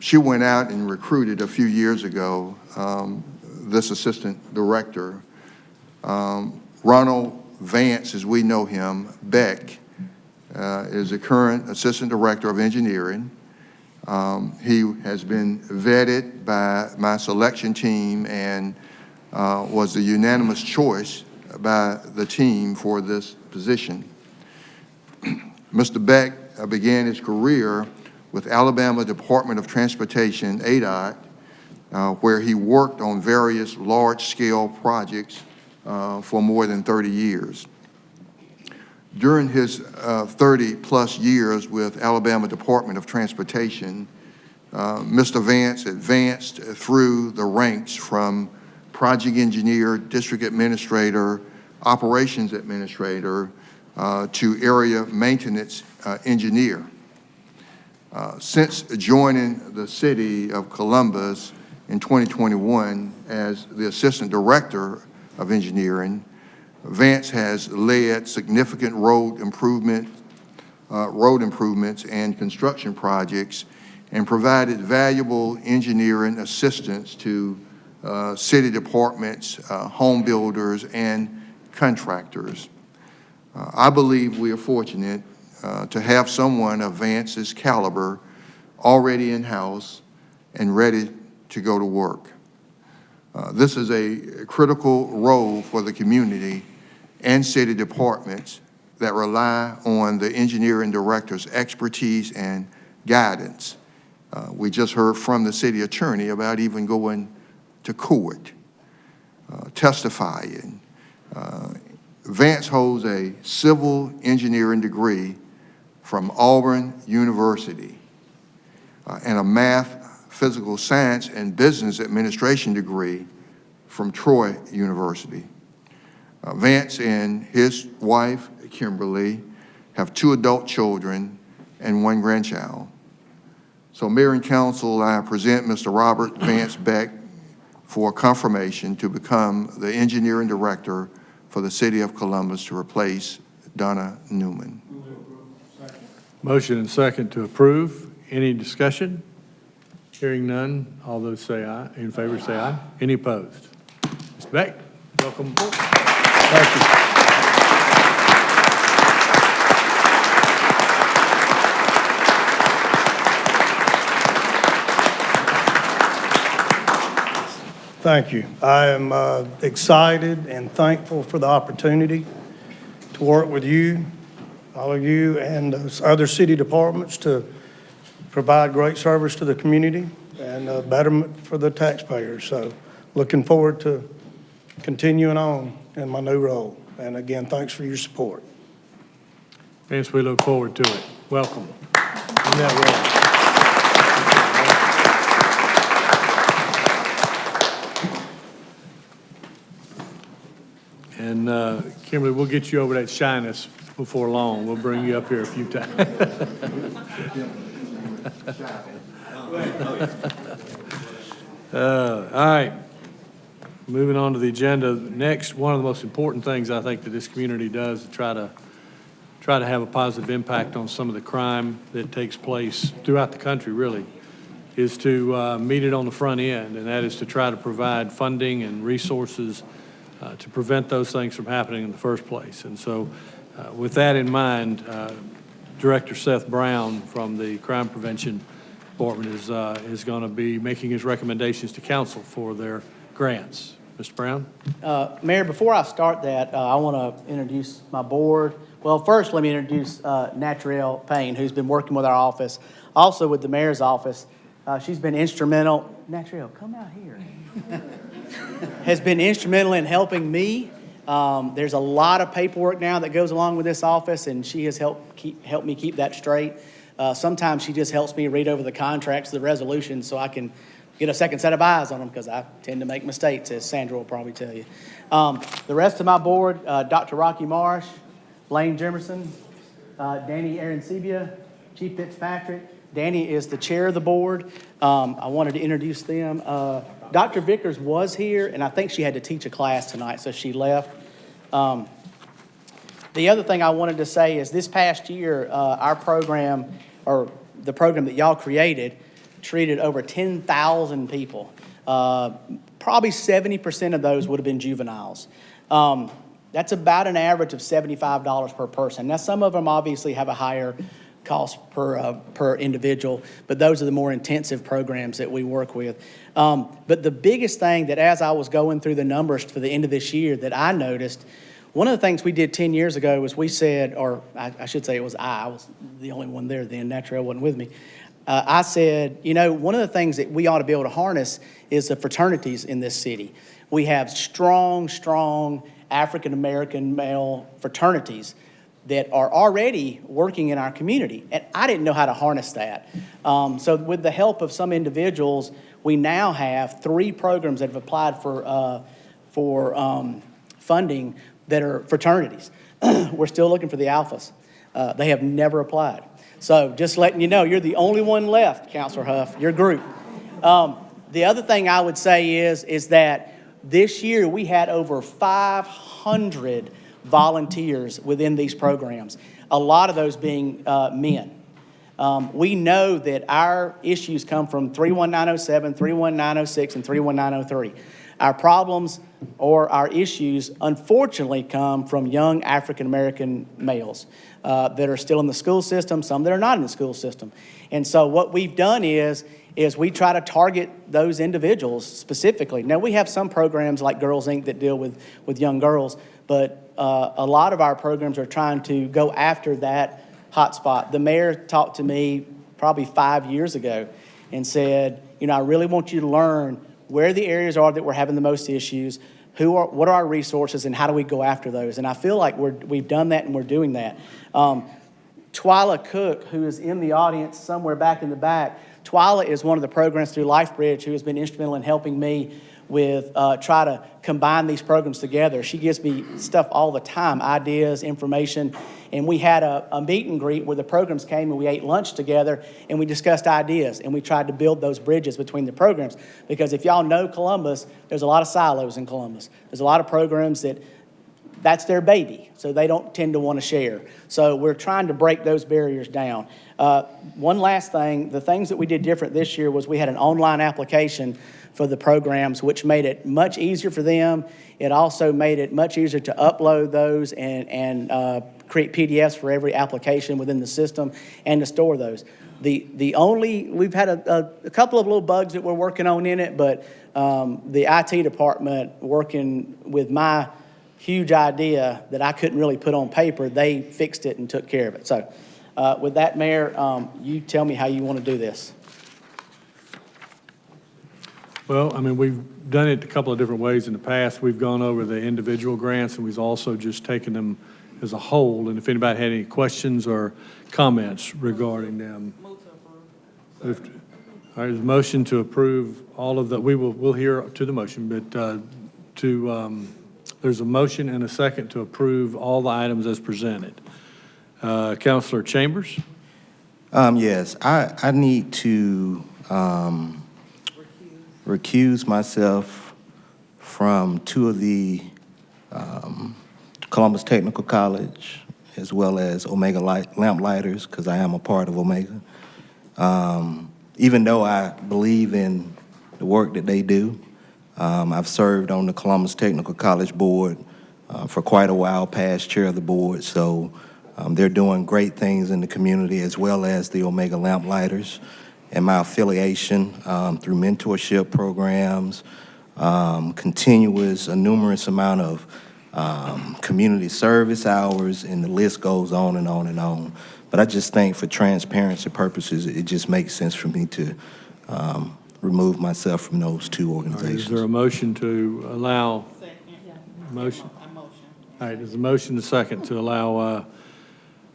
She went out and recruited a few years ago this assistant director. Ronald Vance, as we know him, Beck, is the current assistant director of engineering. He has been vetted by my selection team and was the unanimous choice by the team for this position. Mr. Beck began his career with Alabama Department of Transportation, ADOT, where he worked on various large-scale projects for more than 30 years. During his 30-plus years with Alabama Department of Transportation, Mr. Vance advanced through the ranks from project engineer, district administrator, operations administrator, to area maintenance engineer. Since joining the city of Columbus in 2021 as the assistant director of engineering, Vance has led significant road improvements and construction projects and provided valuable engineering assistance to city departments, home builders, and contractors. I believe we are fortunate to have someone of Vance's caliber already in-house and ready to go to work. This is a critical role for the community and city departments that rely on the engineering director's expertise and guidance. We just heard from the city attorney about even going to court, testifying. Vance holds a civil engineering degree from Auburn University and a math, physical science, and business administration degree from Troy University. Vance and his wife, Kimberly, have 2 adult children and 1 grandchild. So, Mayor and Council, I present Mr. Robert Vance Beck for confirmation to become the engineering director for the city of Columbus to replace Donna Newman. Motion and second to approve. Any discussion? Hearing none, all those say aye. In favor, say aye. Any opposed? Ms. Beck, welcome aboard. Thank you. Thank you. I am excited and thankful for the opportunity to work with you, all of you, and those other city departments to provide great service to the community and betterment for the taxpayers. So looking forward to continuing on in my new role. And again, thanks for your support. Vince, we look forward to it. Welcome. In that role. And Kimberly, we'll get you over that shyness before long. We'll bring you up here a few times. All right. Moving on to the agenda. Next, one of the most important things I think that this community does to try to have a positive impact on some of the crime that takes place throughout the country, really, is to meet it on the front end, and that is to try to provide funding and resources to prevent those things from happening in the first place. And so with that in mind, Director Seth Brown from the Crime Prevention Department is going to be making his recommendations to council for their grants. Mr. Brown? Mayor, before I start that, I want to introduce my board. Well, first, let me introduce Natrielle Payne, who's been working with our office, also with the mayor's office. She's been instrumental. Natrielle, come out here. Has been instrumental in helping me. There's a lot of paperwork now that goes along with this office, and she has helped me keep that straight. Sometimes she just helps me read over the contracts, the resolutions, so I can get a second set of eyes on them, because I tend to make mistakes, as Sandra will probably tell you. The rest of my board, Dr. Rocky Marsh, Lane Jimerson, Danny Arancibia, Chief Fitzpatrick. Danny is the chair of the board. I wanted to introduce them. Dr. Vickers was here, and I think she had to teach a class tonight, so she left. The other thing I wanted to say is this past year, our program, or the program that y'all created, treated over 10,000 people. Probably 70% of those would have been juveniles. That's about an average of $75 per person. Now, some of them obviously have a higher cost per individual, but those are the more intensive programs that we work with. But the biggest thing that, as I was going through the numbers for the end of this year, that I noticed, one of the things we did 10 years ago was we said, or I should say it was I was the only one there then, Natrielle wasn't with me. I said, you know, one of the things that we ought to be able to harness is the fraternities in this city. We have strong African-American male fraternities that are already working in our community. And I didn't know how to harness that. So with the help of some individuals, we now have 3 programs that have applied for funding that are fraternities. We're still looking for the alphas. They have never applied. So just letting you know, you're the only one left, Councilor Huff, your group. The other thing I would say is that this year we had over 500 volunteers within these programs, a lot of those being men. We know that our issues come from 31907, 31906, and 31903. Our problems or our issues, unfortunately, come from young African-American males that are still in the school system, some that are not in the school system. And so what we've done is we try to target those individuals specifically. Now, we have some programs like Girls Inc. that deal with young girls, but a lot of our programs are trying to go after that hotspot. The mayor talked to me probably 5 years ago and said, you know, I really want you to learn where the areas are that we're having the most issues, what are our resources, and how do we go after those? And I feel like we've done that and we're doing that. Twyla Cook, who is in the audience somewhere back in the back, Twyla is one of the programs through LifeBridge who has been instrumental in helping me with try to combine these programs together. She gives me stuff all the time, ideas, information. And we had a meet and greet where the programs came and we ate lunch together and we discussed ideas and we tried to build those bridges between the programs. Because if y'all know Columbus, there's a lot of silos in Columbus. There's a lot of programs that that's their baby, so they don't tend to want to share. So we're trying to break those barriers down. One last thing, the things that we did different this year was we had an online application for the programs, which made it much easier for them. It also made it much easier to upload those and create PDFs for every application within the system and to store those. We've had a couple of little bugs that we're working on in it, but the IT department, working with my huge idea that I couldn't really put on paper, they fixed it and took care of it. So with that, Mayor, you tell me how you want to do this. Well, I mean, we've done it a couple of different ways in the past. We've gone over the individual grants, and we've also just taken them as a whole. And if anybody had any questions or comments regarding them. All right, there's a motion to approve all of the, we'll hear to the motion, but there's a motion and a second to approve all the items as presented. Councilor Chambers? Yes, I need to recuse myself from two of the Columbus Technical College as well as Omega Lamp Lighters, because I am a part of Omega. Even though I believe in the work that they do, I've served on the Columbus Technical College board for quite a while, past chair of the board, so they're doing great things in the community as well as the Omega Lamp Lighters. And my affiliation through mentorship programs, a numerous amount of community service hours, and the list goes on and on and on. But I just think for transparency purposes, it just makes sense for me to remove myself from those two organizations. Is there a motion to allow? Motion? All right, there's a motion and a second to allow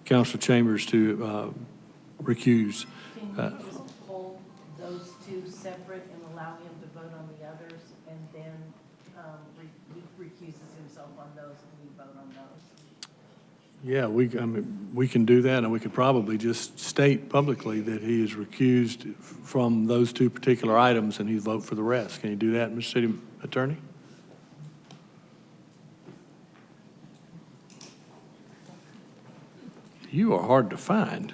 Councilor Chambers to recuse. Can you hold those two separate and allow him to vote on the others, and then he recuses himself on those and we vote on those? Yeah, we can do that, and we could probably just state publicly that he is recused from those two particular items and he vote for the rest. Can you do that, Mr. City Attorney? You are hard to find.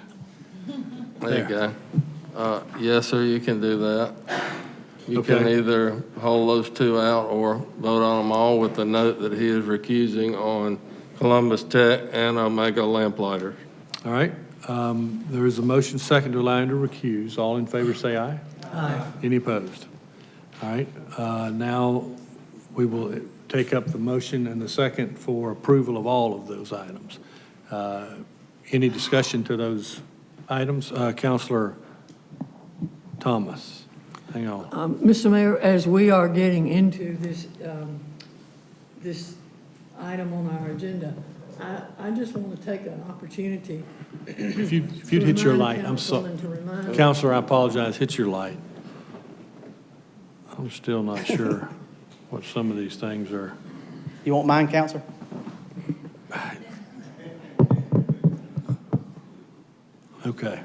There you go. Yes, sir, you can do that. You can either hold those two out or vote on them all with the note that he is recusing on Columbus Tech and Omega Lamplighter. All right. There is a motion second to allow him to recuse. All in favor say aye. Aye. Any opposed? All right. Now we will take up the motion and the second for approval of all of those items. Any discussion to those items? Councilor Thomas, hang on. Mr. Mayor, as we are getting into this, this item on our agenda, I just want to take an opportunity. If you'd hit your light, I'm sorry. Councilor, I apologize, hit your light. I'm still not sure what some of these things are. You want mine, Counselor? Okay.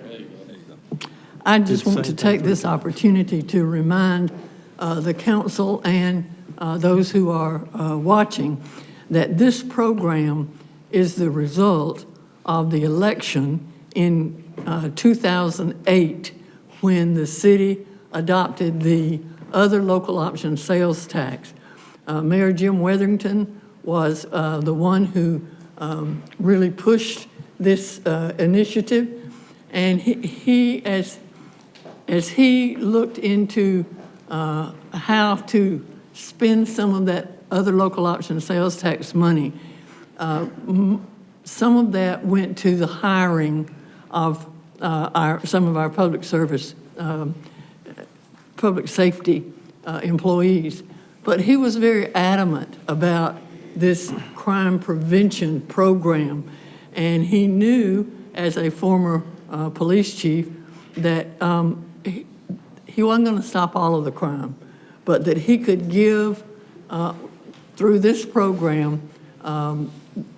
I just want to take this opportunity to remind the council and those who are watching that this program is the result of the election in 2008 when the city adopted the other local option sales tax. Mayor Jim Weatherington was the one who really pushed this initiative. And he as he looked into how to spend some of that other local option sales tax money, some of that went to the hiring of some of our public service, public safety employees. But he was very adamant about this crime prevention program. And he knew, as a former police chief, that he wasn't going to stop all of the crime, but that he could give, through this program,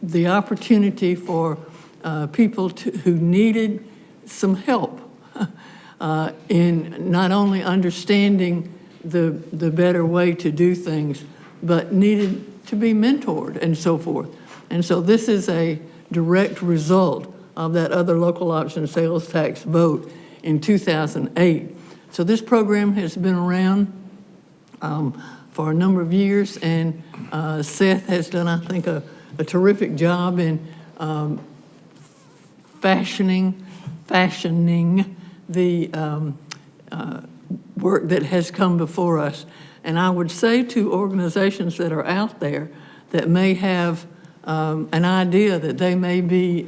the opportunity for people who needed some help in not only understanding the better way to do things, but needed to be mentored and so forth. And so this is a direct result of that other local option sales tax vote in 2008. So this program has been around for a number of years, and Seth has done, I think, a terrific job in fashioning the work that has come before us. And I would say to organizations that are out there that may have an idea that they may be,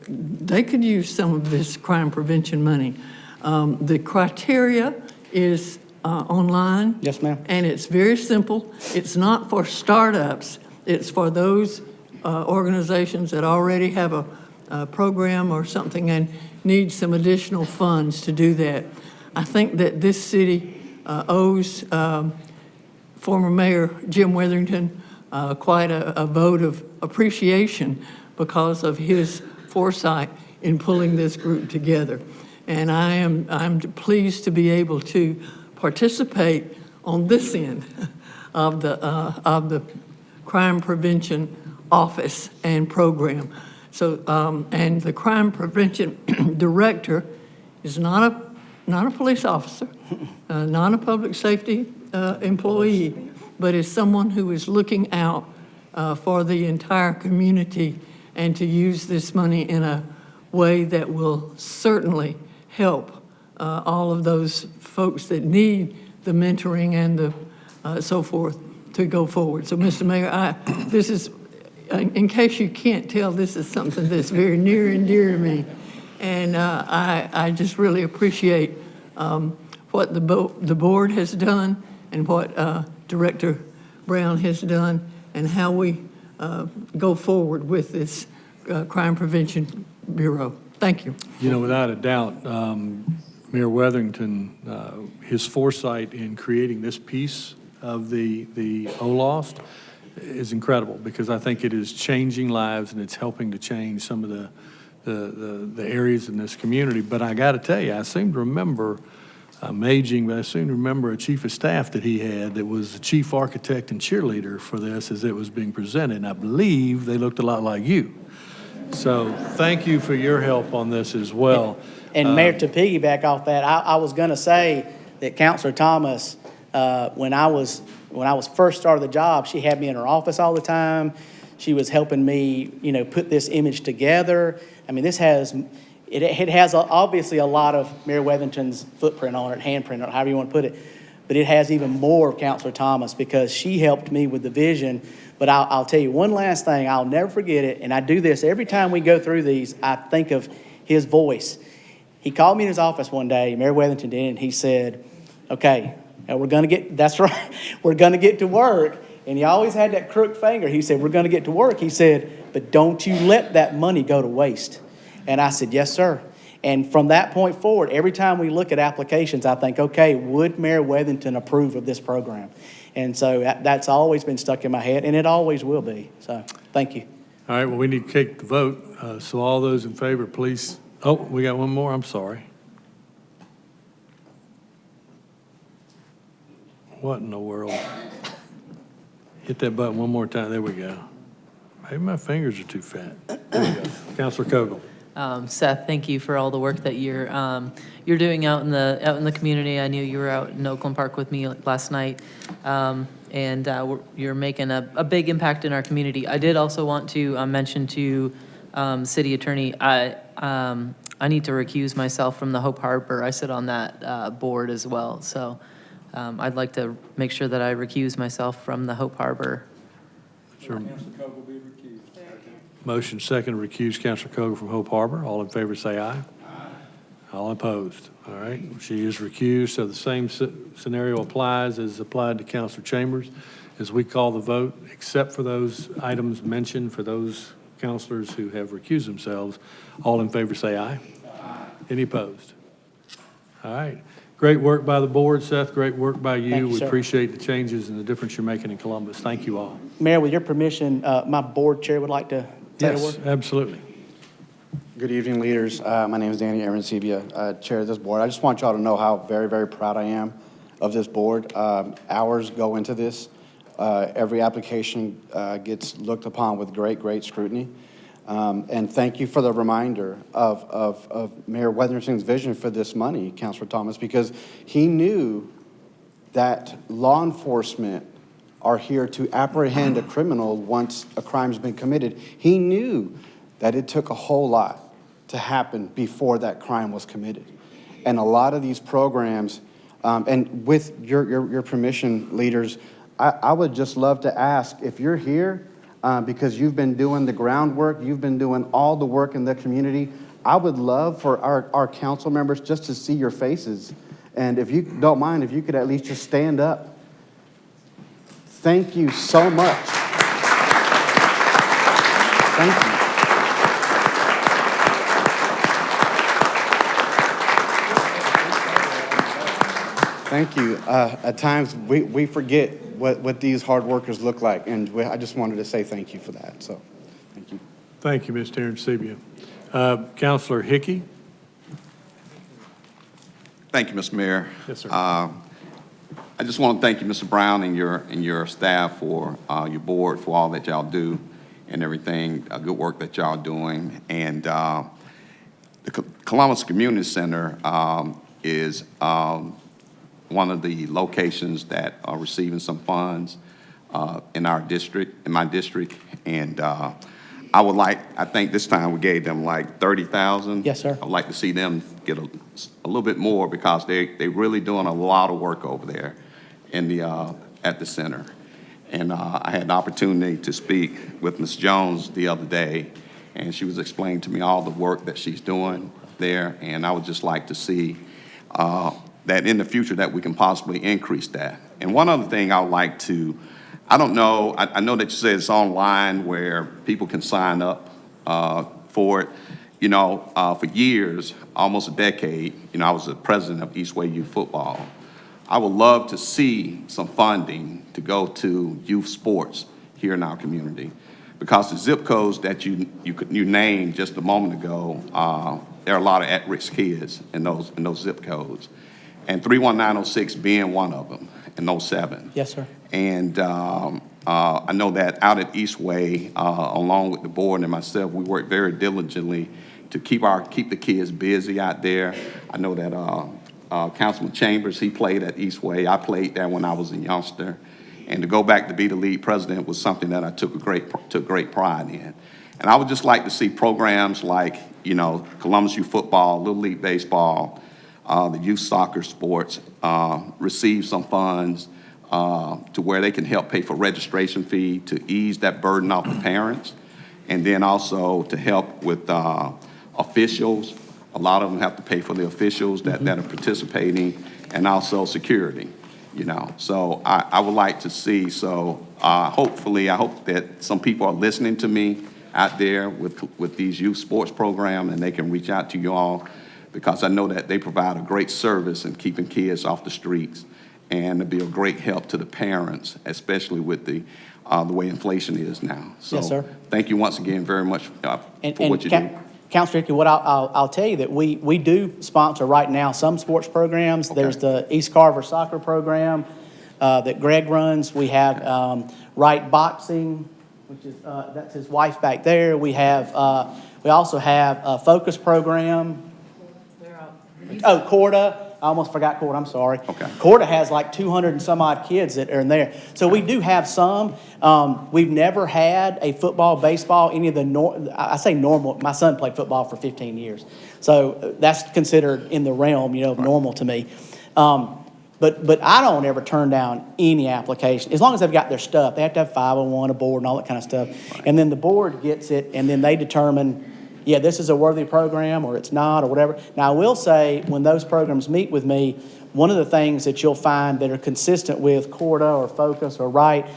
they could use some of this crime prevention money. The criteria is online. Yes, ma'am. And it's very simple. It's not for startups. It's for those organizations that already have a program or something and need some additional funds to do that. I think that this city owes former Mayor Jim Weatherington quite a vote of appreciation because of his foresight in pulling this group together. And I'm pleased to be able to participate on this end of the crime prevention office and program. So, and the crime prevention director is not a police officer, not a public safety employee, but is someone who is looking out for the entire community and to use this money in a way that will certainly help all of those folks that need the mentoring and the so forth to go forward. So, Mr. Mayor, this is, in case you can't tell, this is something that's very near and dear to me. And I just really appreciate what the board has done and what Director Brown has done and how we go forward with this Crime Prevention Bureau. Thank you. You know, without a doubt, Mayor Weatherington, his foresight in creating this piece of the OLOST is incredible, because I think it is changing lives and it's helping to change some of the areas in this community. But I got to tell you, I seem to remember, I'm aging, but I seem to remember a chief of staff that he had that was the chief architect and cheerleader for this as it was being presented. And I believe they looked a lot like you. So thank you for your help on this as well. And Mayor, to piggyback off that, I was going to say that Councilor Thomas, when I was first started the job, she had me in her office all the time. She was helping me, put this image together. I mean, this has, it has obviously a lot of Mayor Weatherington's footprint on it, handprint on it, however you want to put it. But it has even more of Councilor Thomas, because she helped me with the vision. But I'll tell you one last thing, I'll never forget it, and I do this every time we go through these, I think of his voice. He called me in his office one day, Mayor Weatherington did, and he said, okay, now we're gonna get, that's right, we're gonna get to work. And he always had that crooked finger. He said, we're gonna get to work. He said, but don't you let that money go to waste. And I said, yes, sir. And from that point forward, every time we look at applications, I think, okay, would Mayor Weatherington approve of this program? And so that's always been stuck in my head, and it always will be. So thank you. All right, well, we need to take the vote. So all those in favor, please. Oh, we got one more. I'm sorry. What in the world? Hit that button one more time. There we go. Maybe my fingers are too fat. There we go. Councilor Kogel. Seth, thank you for all the work that you're doing out in the community. I knew you were out in Oakland Park with me last night, and you're making a big impact in our community. I did also want to mention to City Attorney, I need to recuse myself from the Hope Harbor. I sit on that board as well, so I'd like to make sure that I recuse myself from the Hope Harbor. Sure. Motion second to recuse Councilor Kogel from Hope Harbor. All in favor say aye. Aye. All opposed. All right, she is recused, so the same scenario applies as applied to Councilor Chambers. As we call the vote, except for those items mentioned for those councilors who have recused themselves, all in favor say aye. Aye. Any opposed? All right. Great work by the board, Seth. Great work by you. Thank you, we sir. appreciate the changes and the difference you're making in Columbus. Thank you all. Mayor, with your permission, my board chair would like to say a word. Yes, absolutely. Good evening, leaders. My name is Danny Arancibia, chair of this board. I just want y'all to know how very, very proud I am of this board. Hours go into this. Every application gets looked upon with great scrutiny. And thank you for the reminder of Mayor Weatherson's vision for this money, Councilor Thomas, because he knew that law enforcement are here to apprehend a criminal once a crime's been committed. He knew that it took a whole lot to happen before that crime was committed. And a lot of these programs, and with your permission, leaders, I would just love to ask, if you're here because you've been doing the groundwork, you've been doing all the work in the community, I would love for our council members just to see your faces. And if you don't mind, if you could at least just stand up. Thank you so much. Thank you. Thank you. At times, we forget what these hard workers look like, and I just wanted to say thank you for that. So, thank you. Thank you, Mr. Arancibia. Councilor Hickey? Thank you, Mr. Mayor. Yes, sir. I just want to thank you, Mr. Brown, and your staff for your board for all that y'all do and everything, good work that y'all doing. And the Columbus Community Center is one of the locations that are receiving some funds in our district, in my district. And I think this time we gave them like 30,000. Yes, sir. I'd like to see them get a little bit more because they really doing a lot of work over there in at the center. And I had the opportunity to speak with Ms. Jones the other day, and she was explaining to me all the work that she's doing there. And I would just like to see that in the future that we can possibly increase that. And one other thing I would like to, I don't know, I know that you said it's online where people can sign up for it. You know, for years, almost a decade, you know, I was the president of Eastway Youth Football. I would love to see some funding to go to youth sports here in our community, because the zip codes that you named just a moment ago, there are a lot of at-risk kids in those zip codes, and 31906 being one of them, and 07. Yes, sir. And I know that out at Eastway, along with the board and myself, we work very diligently to keep the kids busy out there. I know that Councilman Chambers, he played at Eastway. I played there when I was a youngster. And to go back to be the league president was something that I took great pride in. And I would just like to see programs like, you know, Columbus Youth Football, Little League Baseball, the youth soccer sports receive some funds to where they can help pay for registration fee to ease that burden off the parents, and then also to help with officials. A lot of them have to pay for the officials that are participating, and also security, you know. So I would like to see, so hopefully, I hope that some people are listening to me out there with these youth sports programs, and they can reach out to you all, because I know that they provide a great service in keeping kids off the streets, and it'll be a great help to the parents, especially with the way inflation is now. So, yes, sir. Thank you once again very much for what you do. Councilor Hickey, what I'll tell you that we do sponsor right now some sports programs. Okay. There's the East Carver soccer program that Greg runs. We have Wright Boxing, which is that's his wife back there. We also have a Focus program. Oh, Corda. I almost forgot Corda, I'm sorry. Okay. Corda has like 200 and some odd kids that are in there. So we do have some. We've never had a football, baseball, any of the, I say normal, my son played football for 15 years. So that's considered in the realm, you know, of normal to me. But I don't ever turn down any application, as long as they've got their stuff. They have to have 501, a board, and all that kind of stuff. Right. And then the board gets it, and then they determine, yeah, this is a worthy program, or it's not, or whatever. Now, I will say, when those programs meet with me, one of the things that you'll find that are consistent with Corda or Focus or Wright,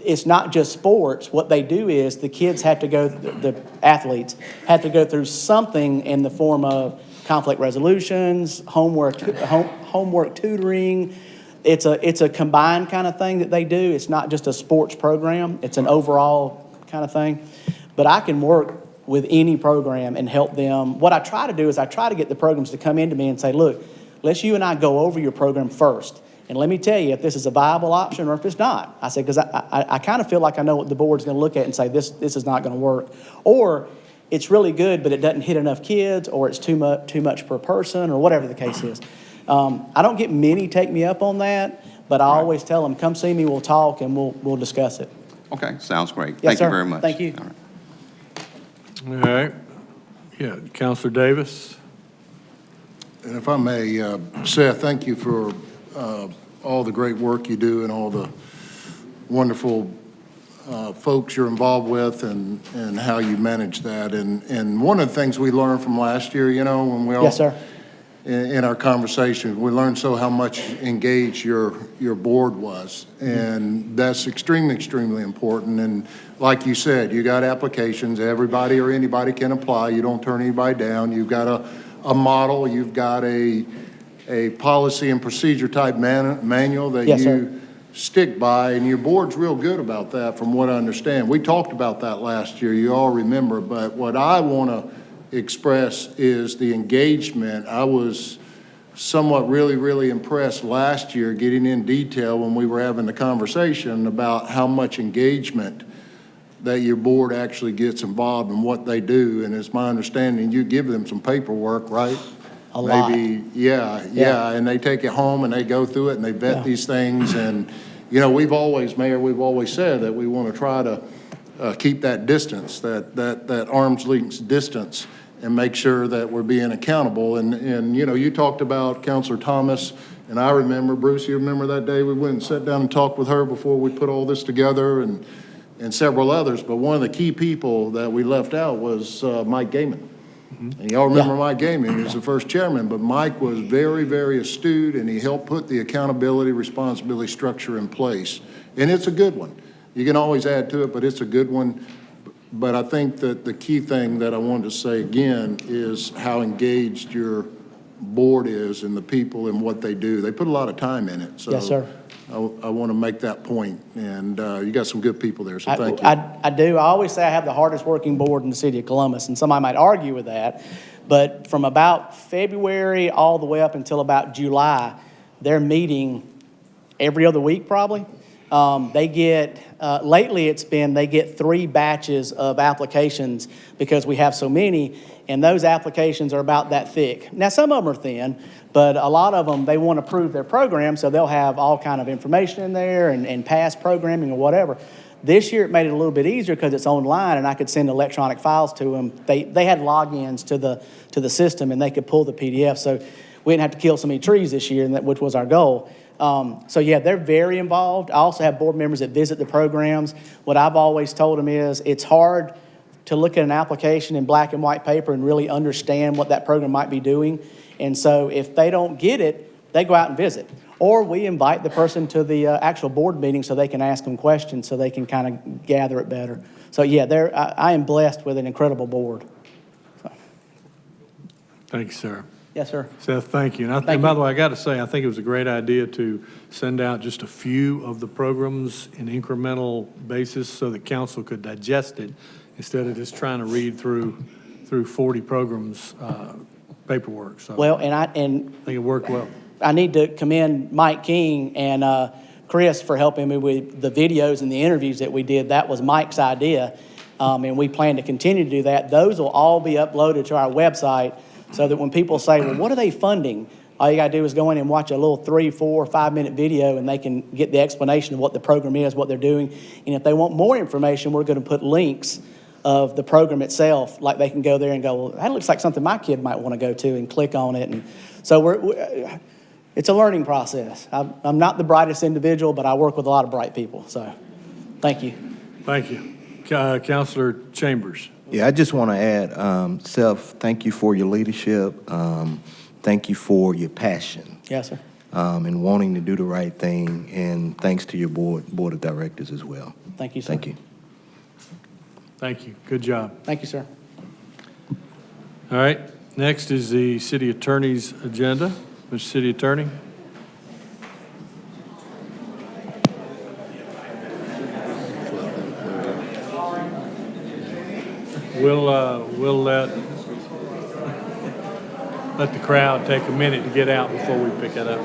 it's not just sports. What they do is the kids have to go, the athletes have to go through something in the form of conflict resolutions, homework tutoring. It's a combined kind of thing that they do. It's not just a sports program. It's an overall kind of thing. But I can work with any program and help them. What I try to do is I try to get the programs to come into me and say, look, let's you and I go over your program first. And let me tell you if this is a viable option or if it's not. I said, because I kind of feel like I know what the board's going to look at and say, this is not going to work. Or it's really good, but it doesn't hit enough kids, or it's too much per person, or whatever the case is. I don't get many take me up on that, but I always tell them, come see me, we'll talk, and we'll discuss it. Okay, sounds great. Yes, Thank sir. you very much. Thank you. All right. All right. Yeah, Counselor Davis. And if I may, Seth, thank you for all the great work you do and all the wonderful folks you're involved with and how you manage that. And one of the things we learned from last year, you know, when we all. Yes, sir. In our conversation, we learned how much engaged your board was. And that's extremely, extremely important. And like you said, you got applications, everybody or anybody can apply. You don't turn anybody down. You've got a model, you've got a policy and procedure type manual that Yes, you sir. stick by, and your board's real good about that from what I understand. We talked about that last year, you all remember, but what I want to express is the engagement. I was somewhat really impressed last year getting in detail when we were having the conversation about how much engagement that your board actually gets involved in what they do. And it's my understanding you give them some paperwork, right? A lot. Maybe, yeah, and they take it home and they go through it and they vet these things. And, you know, Mayor, we've always said that we want to try to keep that distance, that arm's length distance, and make sure that we're being accountable. And you know, you talked about Counselor Thomas, and I remember, Bruce, you remember that day we went and sat down and talked with her before we put all this together, and several others. But one of the key people that we left out was Mike Gaiman. And y'all remember Mike Gaiman, he was the first chairman, but Mike was very astute, and he helped put the accountability, responsibility structure in place. And it's a good one. You can always add to it, but it's a good one. But I think that the key thing that I wanted to say again is how engaged your board is and the people and what they do. They put a lot of time in it. So Yes, sir. I want to make that point. And you got some good people there, so thank you. I do. I always say I have the hardest working board in the city of Columbus, and somebody might argue with that. But from about February all the way up until about July, they're meeting every other week probably. They get, lately it's been, they get 3 batches of applications because we have so many, and those applications are about that thick. Now, some of them are thin, but a lot of them, they want to prove their program, so they'll have all kind of information in there and past programming or whatever. This year, it made it a little bit easier because it's online, and I could send electronic files to them. They had logins to the system, and they could pull the PDF, so we didn't have to kill so many trees this year, which was our goal. So yeah, they're very involved. I also have board members that visit the programs. What I've always told them is it's hard to look at an application in black and white paper and really understand what that program might be doing. And so if they don't get it, they go out and visit. Or we invite the person to the actual board meeting so they can ask them questions so they can kind of gather it better. So yeah, I am blessed with an incredible board. So. Thank you, sir. Yes, sir. Seth, thank you. And by the way, I got to say, I think it was a great idea to send out just a few of the programs in incremental basis so that council could digest it instead of just trying to read through 40 programs paperwork. So Well, and I think it worked well. I need to commend Mike King and Chris for helping me with the videos and the interviews that we did. That was Mike's idea, and we plan to continue to do that. Those will all be uploaded to our website so that when people say, well, what are they funding? All you got to do is go in and watch a little 3, 4, 5-minute video, and they can get the explanation of what the program is, what they're doing. And if they want more information, we're going to put links of the program itself. Like they can go there and go, well, that looks like something my kid might want to go to, and click on it. And so it's a learning process. I'm not the brightest individual, but I work with a lot of bright people. So thank you. Thank you. Councilor Chambers. Yeah, I just want to add, Seth, thank you for your leadership. Thank you for your passion. Yes, sir. And wanting to do the right thing. And thanks to your board of directors as well. Thank you, sir. Thank you. Thank you. Good job. Thank you, sir. All right. Next is the city attorney's agenda. Mr. City Attorney. We'll let the crowd take a minute to get out before we pick it up.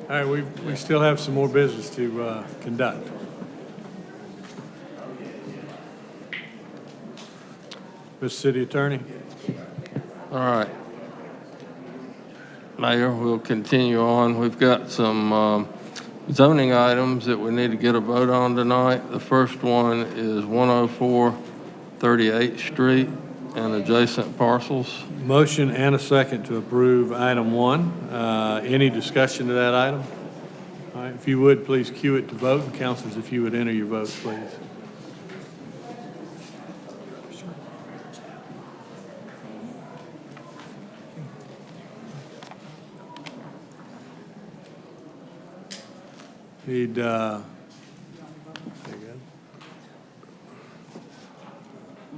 All right, we still have some more business to conduct. Mr. City Attorney? All right. Mayor, we'll continue on. We've got some zoning items that we need to get a vote on tonight. The first one is 104 38th Street and adjacent parcels. Motion and a second to approve item 1. Any discussion to that item? All right, if you would, please cue it to vote. And councilors, if you would enter your votes, please. Need, there you go.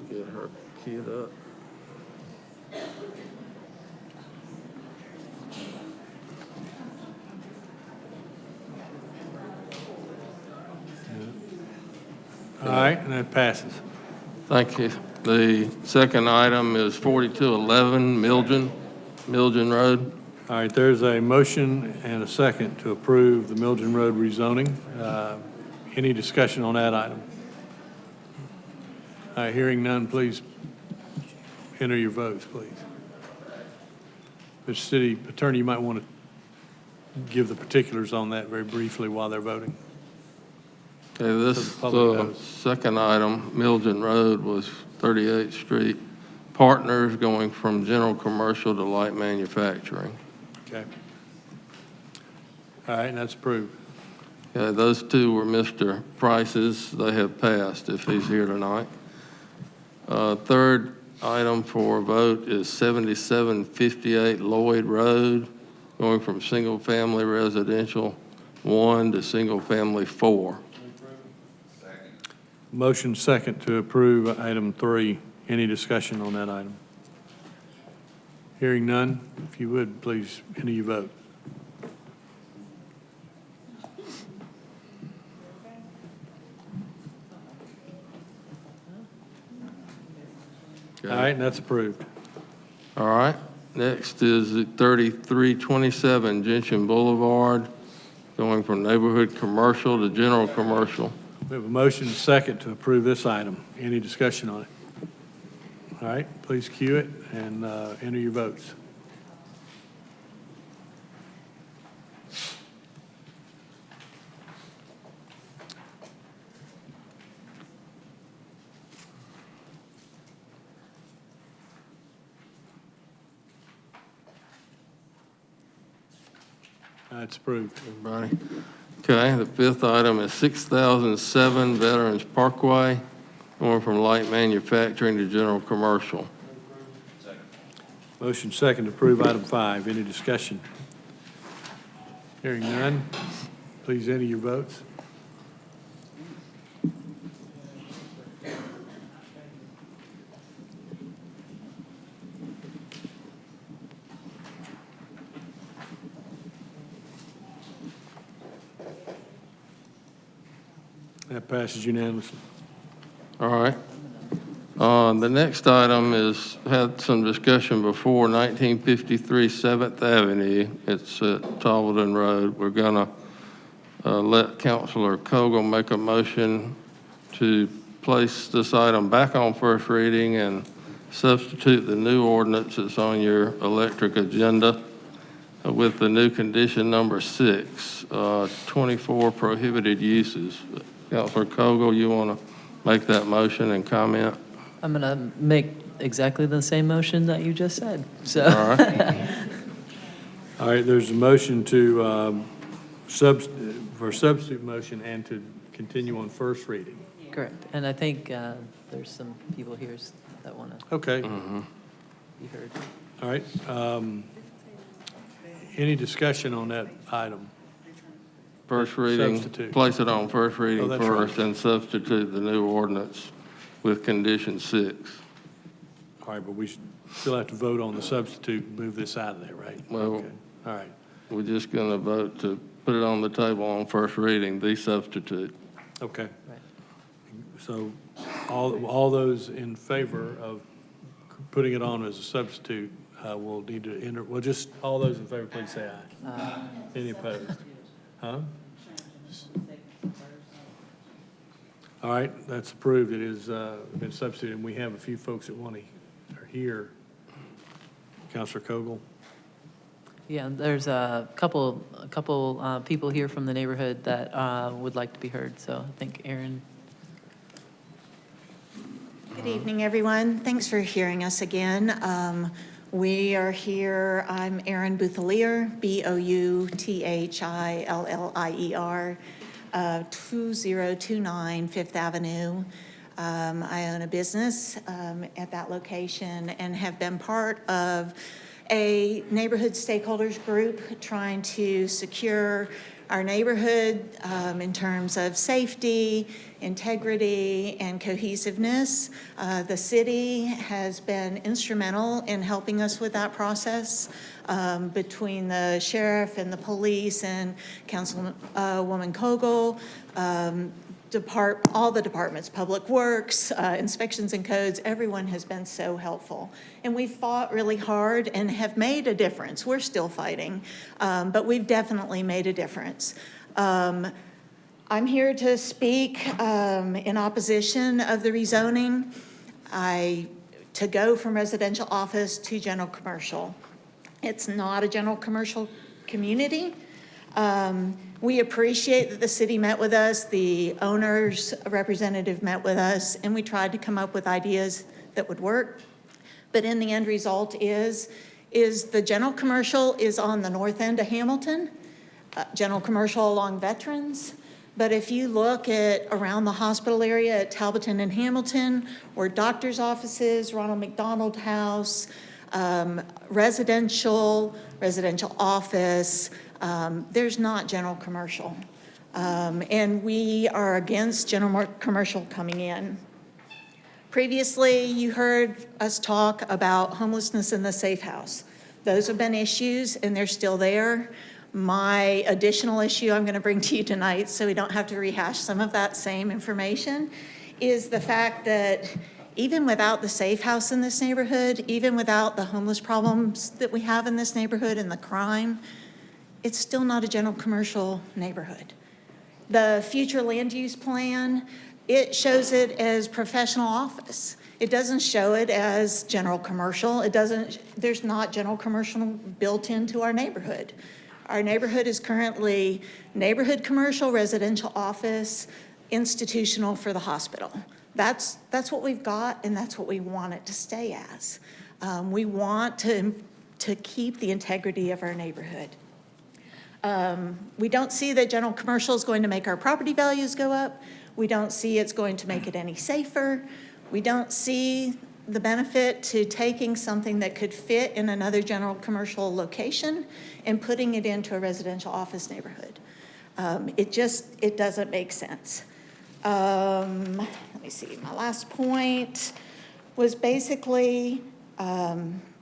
Get her queued up. All right, and that passes. Thank you. The second item is 4211 Milgen Road. All right, there's a motion and a second to approve the Milgen Road rezoning. Any discussion on that item? All right, hearing none, please enter your votes, please. Mr. City Attorney, you might want to give the particulars on that very briefly while they're voting. Okay, this second item, Milgen Road, was 38th Street. Partners going from general commercial to light manufacturing. Okay. All right, and that's approved. Okay, those two were Mr. Price's. They have passed if he's here tonight. Third item for vote is 7758 Lloyd Road, going from single-family residential 1 to single-family 4. Motion second to approve item 3. Any discussion on that item? Hearing none, if you would, please enter your vote. Okay. All right, and that's approved. All right, next is 3327 Gentian Boulevard, going from neighborhood commercial to general commercial. We have a motion and second to approve this item. Any discussion on it? All right, please cue it and enter your votes. That's approved. Everybody? Okay, the fifth item is 6007 Veterans Parkway, going from light manufacturing to general commercial. Motion second to approve item 5. Any discussion? Hearing none, please enter your votes. That passes unanimously. All right. The next item is, had some discussion before, 1953 7th Avenue. It's at Talbotton Road. We're gonna let Councilor Kogel make a motion to place this item back on first reading and substitute the new ordinance that's on your electric agenda with the new condition number 6, 24 prohibited uses. Councilor Kogel, you want to make that motion and comment? I'm going to make exactly the same motion that you just said, so. All right. All right, there's a motion to for substitute motion and to continue on first reading. Correct, and I think there's some people here that want to Okay. be heard. All right. Any discussion on that item? First reading, Substitute. place it on first reading that's first right. and substitute the new ordinance with condition 6. All right, but we still have to vote on the substitute and move this out of there, right? Well, Okay. All right. we're just going to vote to put it on the table on first reading, the substitute. Okay. Right. So all those in favor of putting it on as a substitute will need to enter, well, just all those in favor, please say aye. Any opposed? Huh? All right, that's approved. It has been substituted, and we have a few folks that are here. Counselor Kogel? Yeah, there's a couple people here from the neighborhood that would like to be heard, so I think Aaron. Good evening, everyone. Thanks for hearing us again. We are here, I'm Erin Bouthillier, Bouthillier, 2029 Fifth Avenue. I own a business at that location and have been part of a neighborhood stakeholders group trying to secure our neighborhood in terms of safety, integrity, and cohesiveness. The city has been instrumental in helping us with that process between the sheriff and the police and Councilwoman Kogel, all the departments, Public Works, Inspections and Codes, everyone has been so helpful. And we've fought really hard and have made a difference. We're still fighting, but we've definitely made a difference. I'm here to speak in opposition of the rezoning, to go from residential office to general commercial. It's not a general commercial community. We appreciate that the city met with us, the owner's representative met with us, and we tried to come up with ideas that would work. But in the end result is the general commercial is on the north end of Hamilton, general commercial along Veterans. But if you look at around the hospital area at Talbotton and Hamilton, or doctor's offices, Ronald McDonald House, residential office, there's not general commercial. And we are against general commercial coming in. Previously, you heard us talk about homelessness in the safe house. Those have been issues and they're still there. My additional issue I'm going to bring to you tonight, so we don't have to rehash some of that same information, is the fact that even without the safe house in this neighborhood, even without the homeless problems that we have in this neighborhood and the crime, it's still not a general commercial neighborhood. The future land use plan, it shows it as professional office. It doesn't show it as general commercial. There's not general commercial built into our neighborhood. Our neighborhood is currently neighborhood commercial, residential office, institutional for the hospital. That's what we've got, and that's what we want it to stay as. We want to keep the integrity of our neighborhood. We don't see that general commercial is going to make our property values go up. We don't see it's going to make it any safer. We don't see the benefit to taking something that could fit in another general commercial location and putting it into a residential office neighborhood. It doesn't make sense. Let me see, my last point was basically,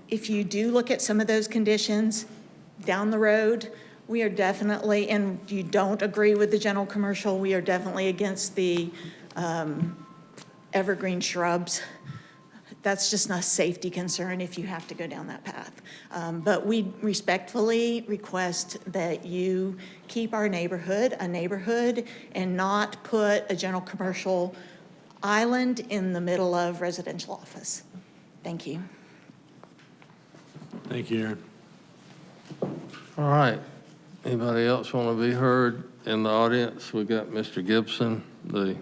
if you do look at some of those conditions down the road, we are definitely, and you don't agree with the general commercial, we are definitely against the evergreen shrubs. That's just not a safety concern if you have to go down that path. But we respectfully request that you keep our neighborhood a neighborhood and not put a general commercial island in the middle of residential office. Thank you. Thank you, Aaron. All right. Anybody else want to be heard in the audience? We got Mr. Gibson, the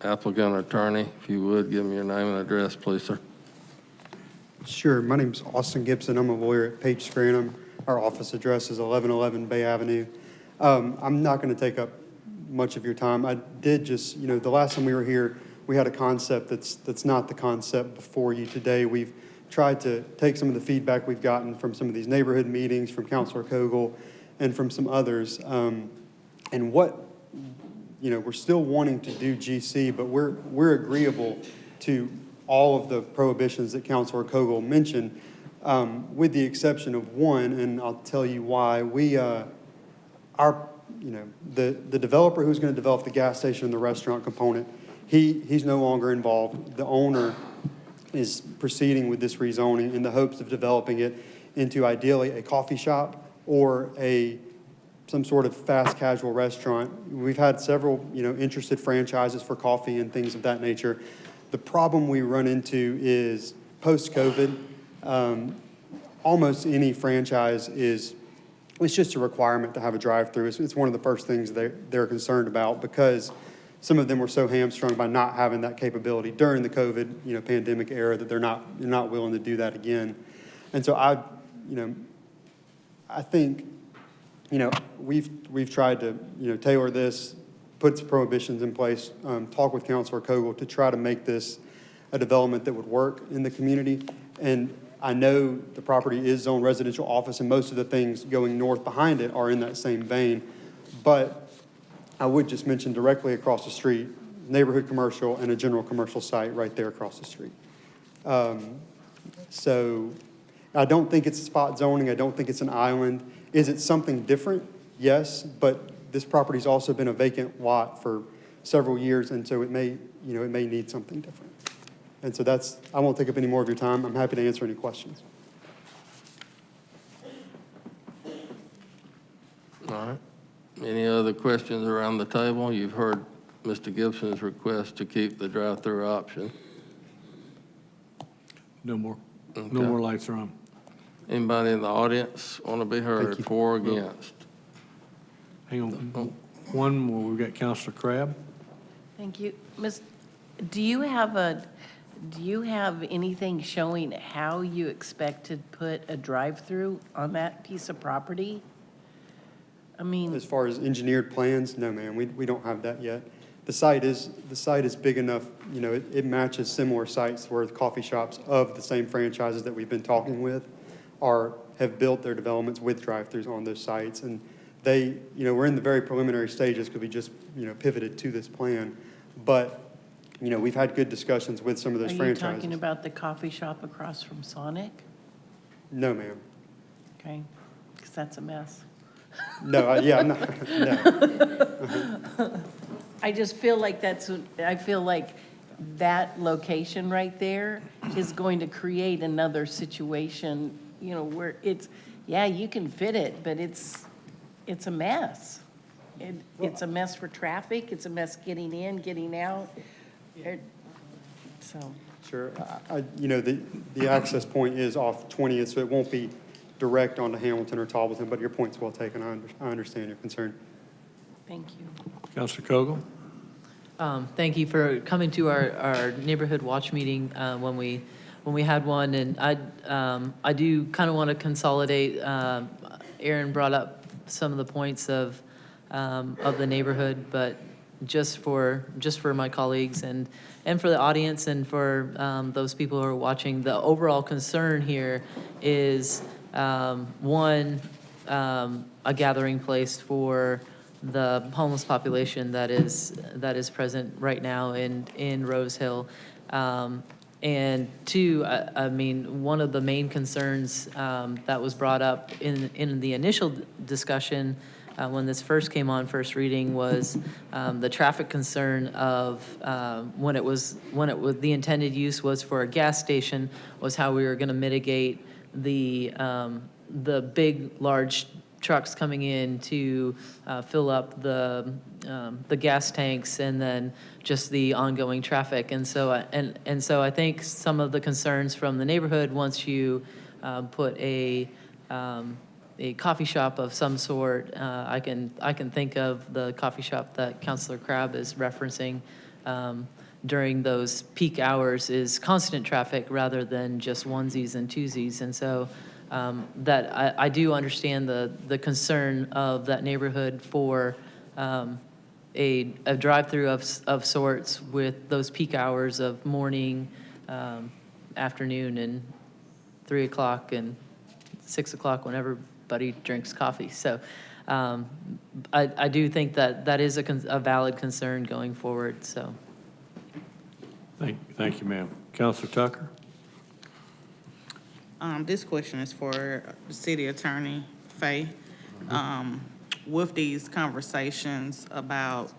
applicant attorney. If you would, give me your name and address, please, sir. Sure. My name's Austin Gibson. I'm a lawyer at Page Scranum. Our office address is 1111 Bay Avenue. I'm not going to take up much of your time. I did just, the last time we were here, we had a concept that's not the concept before you today. We've tried to take some of the feedback we've gotten from some of these neighborhood meetings, from Councilor Kogel, and from some others. And what, we're still wanting to do GC, but we're agreeable to all of the prohibitions that Councilor Kogel mentioned, with the exception of one, and I'll tell you why. The developer who's going to develop the gas station and the restaurant component, he's no longer involved. The owner is proceeding with this rezoning in the hopes of developing it into ideally a coffee shop or a some sort of fast casual restaurant. We've had several, interested franchises for coffee and things of that nature. The problem we run into is post-COVID, almost any franchise it's just a requirement to have a drive-through. It's one of the first things they're concerned about because some of them were so hamstrung by not having that capability during the COVID, pandemic era that they're not willing to do that again. And so I think, we've tried to, tailor this, put some prohibitions in place, talk with Councilor Kogel to try to make this a development that would work in the community. And I know the property is zoned residential office, and most of the things going north behind it are in that same vein. But I would just mention directly across the street, neighborhood commercial and a general commercial site right there across the street. So I don't think it's spot zoning. I don't think it's an island. Is it something different? Yes, but this property's also been a vacant lot for several years, and so it may need something different. And so I won't take up any more of your time. I'm happy to answer any questions. All right. Any other questions around the table? You've heard Mr. Gibson's request to keep the drive-through option. No more lights are on. Anybody in the audience want to be heard, for or against? Hang on. One more. We've got Councilor Crabb. Thank you. Do you have anything showing how you expect to put a drive-through on that piece of property? I mean, As far as engineered plans, no, ma'am, we don't have that yet. The site is big enough, it matches similar sites where the coffee shops of the same franchises that we've been talking with have built their developments with drive-throughs on those sites. And they, we're in the very preliminary stages because we just, pivoted to this plan. But, we've had good discussions with some of those franchises. Are you talking about the coffee shop across from Sonic? No, ma'am. Okay, because that's a mess. No, I'm not, no. I just feel like that location right there is going to create another situation, where you can fit it, but it's a mess. It's a mess for traffic, it's a mess getting in, getting out. So. Sure. The access point is off 20th, so it won't be direct onto Hamilton or Tobleton, but your point's well taken. I understand your concern. Thank you. Councilor Kogel. Thank you for coming to our neighborhood watch meeting when we had one, and I do kind of want to consolidate. Aaron brought up some of the points of the neighborhood, but just for my colleagues and for the audience and for those people who are watching, the overall concern here is one, a gathering place for the homeless population that is present right now in Rose Hill. And two, I mean, one of the main concerns that was brought up in the initial discussion when this first came on first reading was the traffic concern of when it was the intended use was for a gas station, was how we were going to mitigate the big large trucks coming in to fill up the gas tanks, and then just the ongoing traffic. And so I think some of the concerns from the neighborhood, once you put a coffee shop of some sort, I can think of the coffee shop that Councilor Crabb is referencing during those peak hours is constant traffic rather than just onesies and twosies. And so that I do understand the concern of that neighborhood for a drive-through of sorts with those peak hours of morning, afternoon, and 3 o'clock and 6 o'clock when everybody drinks coffee. So I do think that is a valid concern going forward. So thank you, ma'am. Councilor Tucker. This question is for City Attorney Faye. With these conversations about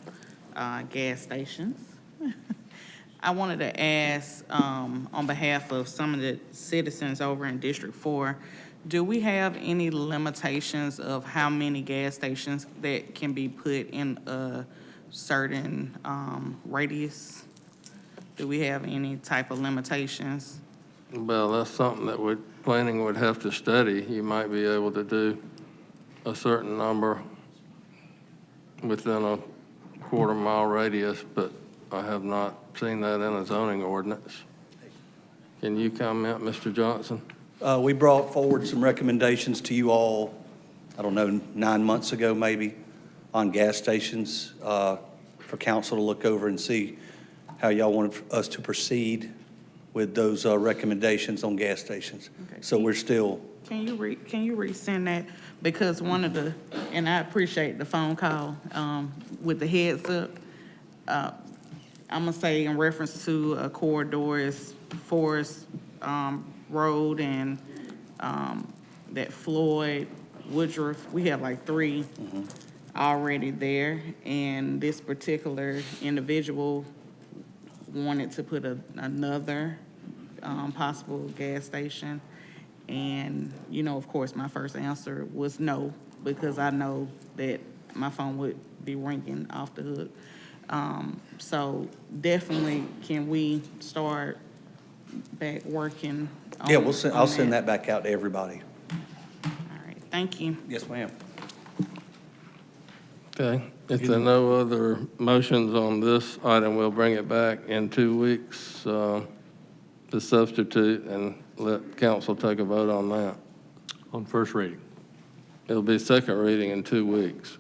gas stations, I wanted to ask on behalf of some of the citizens over in District 4, Do we have any limitations of how many gas stations that can be put in a certain radius? Do we have any type of limitations? Well, that's something that planning would have to study. You might be able to do a certain number within a quarter-mile radius, but I have not seen that in a zoning ordinance. Can you comment, Mr. Johnson? We brought forward some recommendations to you all, I don't know, 9 months ago maybe, on gas stations for council to look over and see how y'all wanted us to proceed with those recommendations on gas stations. Okay. So we're still, Can you resend that? Because one of the, and I appreciate the phone call with the heads up. I'm gonna say in reference to a corridor is Forest Road and that Floyd, Woodruff. We have like 3 already there, and this particular individual wanted to put another possible gas station. And, you know, of course, my first answer was no, because I know that my phone would be ringing off the hook. So definitely, can we start back working on yeah, I'll on send that back out to everybody. All right, thank you. Yes, ma'am. Okay, if there are no other motions on this item, we'll bring it back in 2 weeks to substitute and let council take a vote on that. On first reading. It'll be second reading in 2 weeks.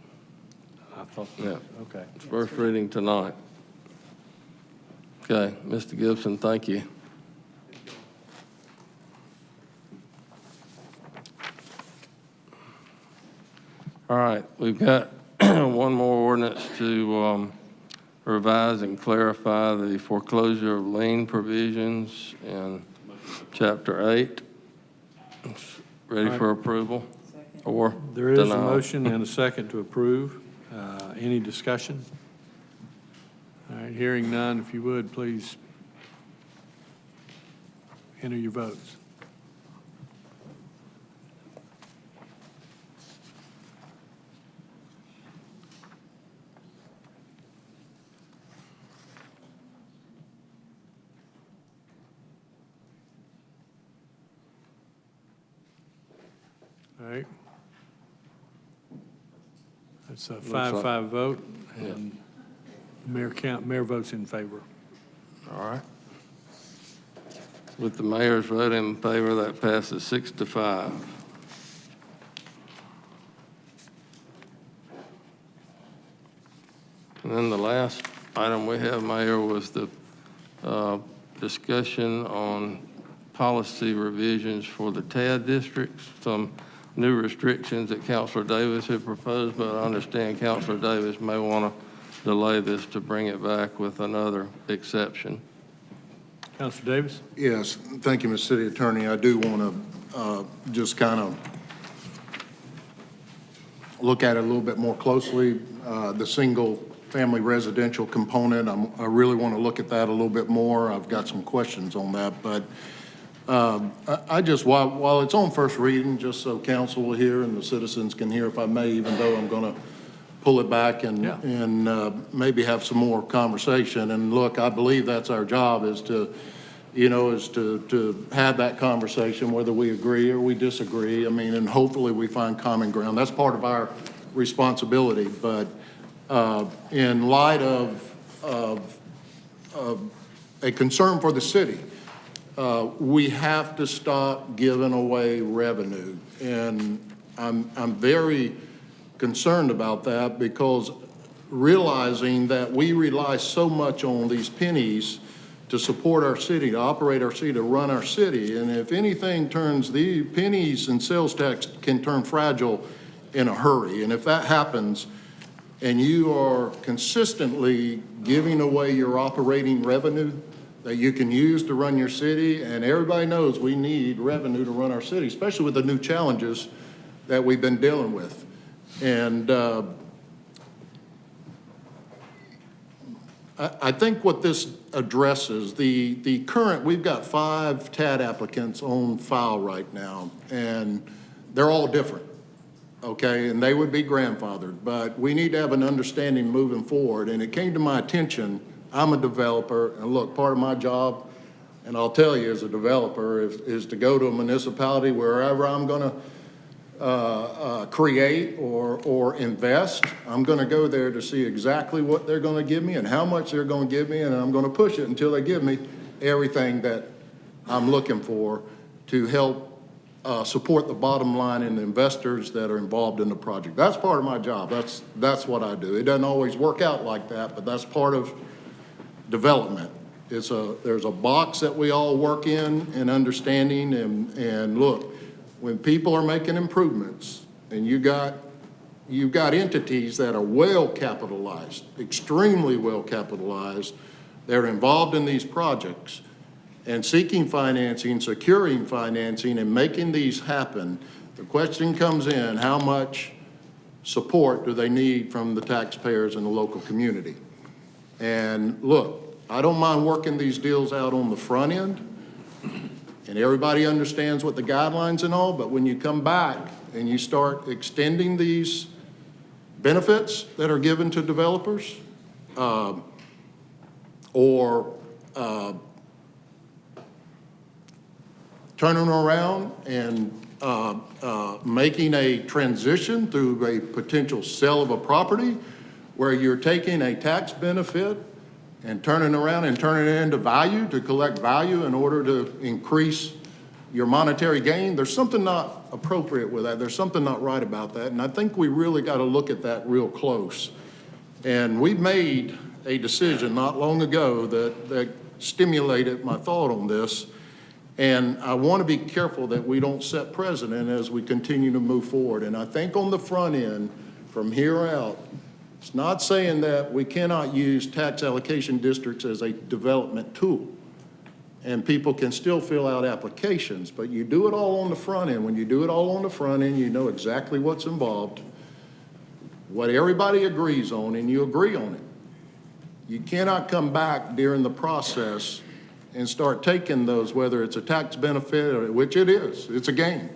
I thought, Yeah. okay. It's first reading tonight. Okay, Mr. Gibson, thank you. All right, we've got one more ordinance to revise and clarify the foreclosure of lien provisions in Chapter 8. Ready for approval or There is a denial? motion and a second to approve. Any discussion? All right, hearing none, if you would, please enter your votes. All right. That's a 5-5 vote, and mayor votes in favor. All right. With the mayor's vote in favor, that passes 6-5. And then the last item we have, Mayor, was the discussion on policy revisions for the TAD districts, some new restrictions that Councilor Davis had proposed, but I understand Councilor Davis may want to delay this to bring it back with another exception. Councilor Davis? Yes, thank you, Mr. City Attorney. I do want to just kind of look at it a little bit more closely. The single-family residential component, I really want to look at that a little bit more. I've got some questions on that, but I just, while it's on first reading, just so council will hear and the citizens can hear, if I may, even though I'm going to pull it back and maybe have some more conversation. And look, I believe that's our job, is to, you know, is to have that conversation, whether we agree or we disagree. I mean, and hopefully we find common ground. That's part of our responsibility. But in light of a concern for the city, we have to stop giving away revenue. And I'm very concerned about that, because realizing that we rely so much on these pennies to support our city, to operate our city, to run our city. And if anything turns, the pennies and sales tax can turn fragile in a hurry. And if that happens, and you are consistently giving away your operating revenue that you can use to run your city, and everybody knows we need revenue to run our city, especially with the new challenges that we've been dealing with. And I think what this addresses, the current, we've got 5 TAD applicants on file right now, and they're all different, okay? And they would be grandfathered, but we need to have an understanding moving forward. And it came to my attention, I'm a developer, and look, part of my job, and I'll tell you as a developer, is to go to a municipality wherever I'm gonna create or invest. I'm gonna go there to see exactly what they're gonna give me and how much they're gonna give me, and I'm gonna push it until they give me everything that I'm looking for to help support the bottom line and the investors that are involved in the project. That's part of my job. That's what I do. It doesn't always work out like that, but that's part of development. There's a box that we all work in understanding, and look, when people are making improvements and you've got entities that are well capitalized, extremely well capitalized, they're involved in these projects and seeking financing, securing financing, and making these happen, the question comes in, how much support do they need from the taxpayers in the local community? And look, I don't mind working these deals out on the front end, and everybody understands what the guidelines and all, but when you come back and you start extending these benefits that are given to developers, or turning around and making a transition through a potential sale of a property where you're taking a tax benefit and turning around and turning it into value to collect value in order to increase your monetary gain, there's something not appropriate with that. There's something not right about that. And I think we really got to look at that real close. And we made a decision not long ago that stimulated my thought on this. And I want to be careful that we don't set precedent as we continue to move forward. And I think on the front end, from here out, it's not saying that we cannot use tax allocation districts as a development tool. And people can still fill out applications, but you do it all on the front end. When you do it all on the front end, you know exactly what's involved, what everybody agrees on, and you agree on it. You cannot come back during the process and start taking those, whether it's a tax benefit, or, which it is, it's a gain,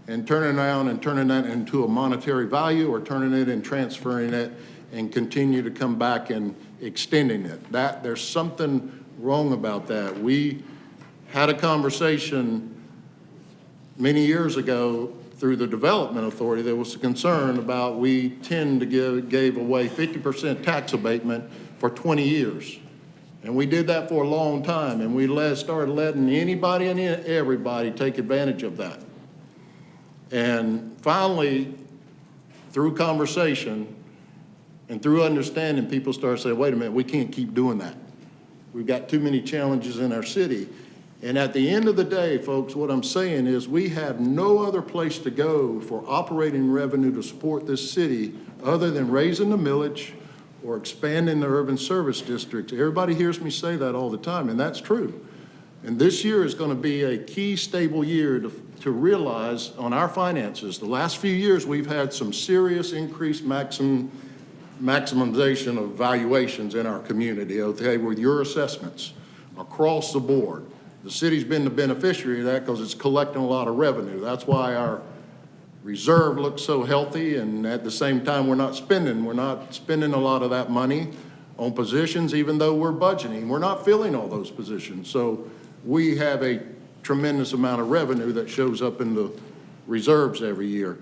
and turning around and turning that into a monetary value, or turning it and transferring it and continue to come back and extending it. There's something wrong about that. We had a conversation many years ago through the Development Authority. There was a concern about we tend to gave away 50% tax abatement for 20 years. And we did that for a long time, and we started letting anybody and everybody take advantage of that. And finally, through conversation and through understanding, people started saying, wait a minute, we can't keep doing that. We've got too many challenges in our city. And at the end of the day, folks, what I'm saying is we have no other place to go for operating revenue to support this city other than raising the millage or expanding the urban service districts. Everybody hears me say that all the time, and that's true. And this year is going to be a key stable year to realize on our finances. The last few years, we've had some serious increased maximization of valuations in our community, okay, with your assessments across the board. The city's been the beneficiary of that because it's collecting a lot of revenue. That's why our reserve looks so healthy, and at the same time, we're not spending a lot of that money on positions, even though we're budgeting. We're not filling all those positions. So we have a tremendous amount of revenue that shows up in the reserves every year.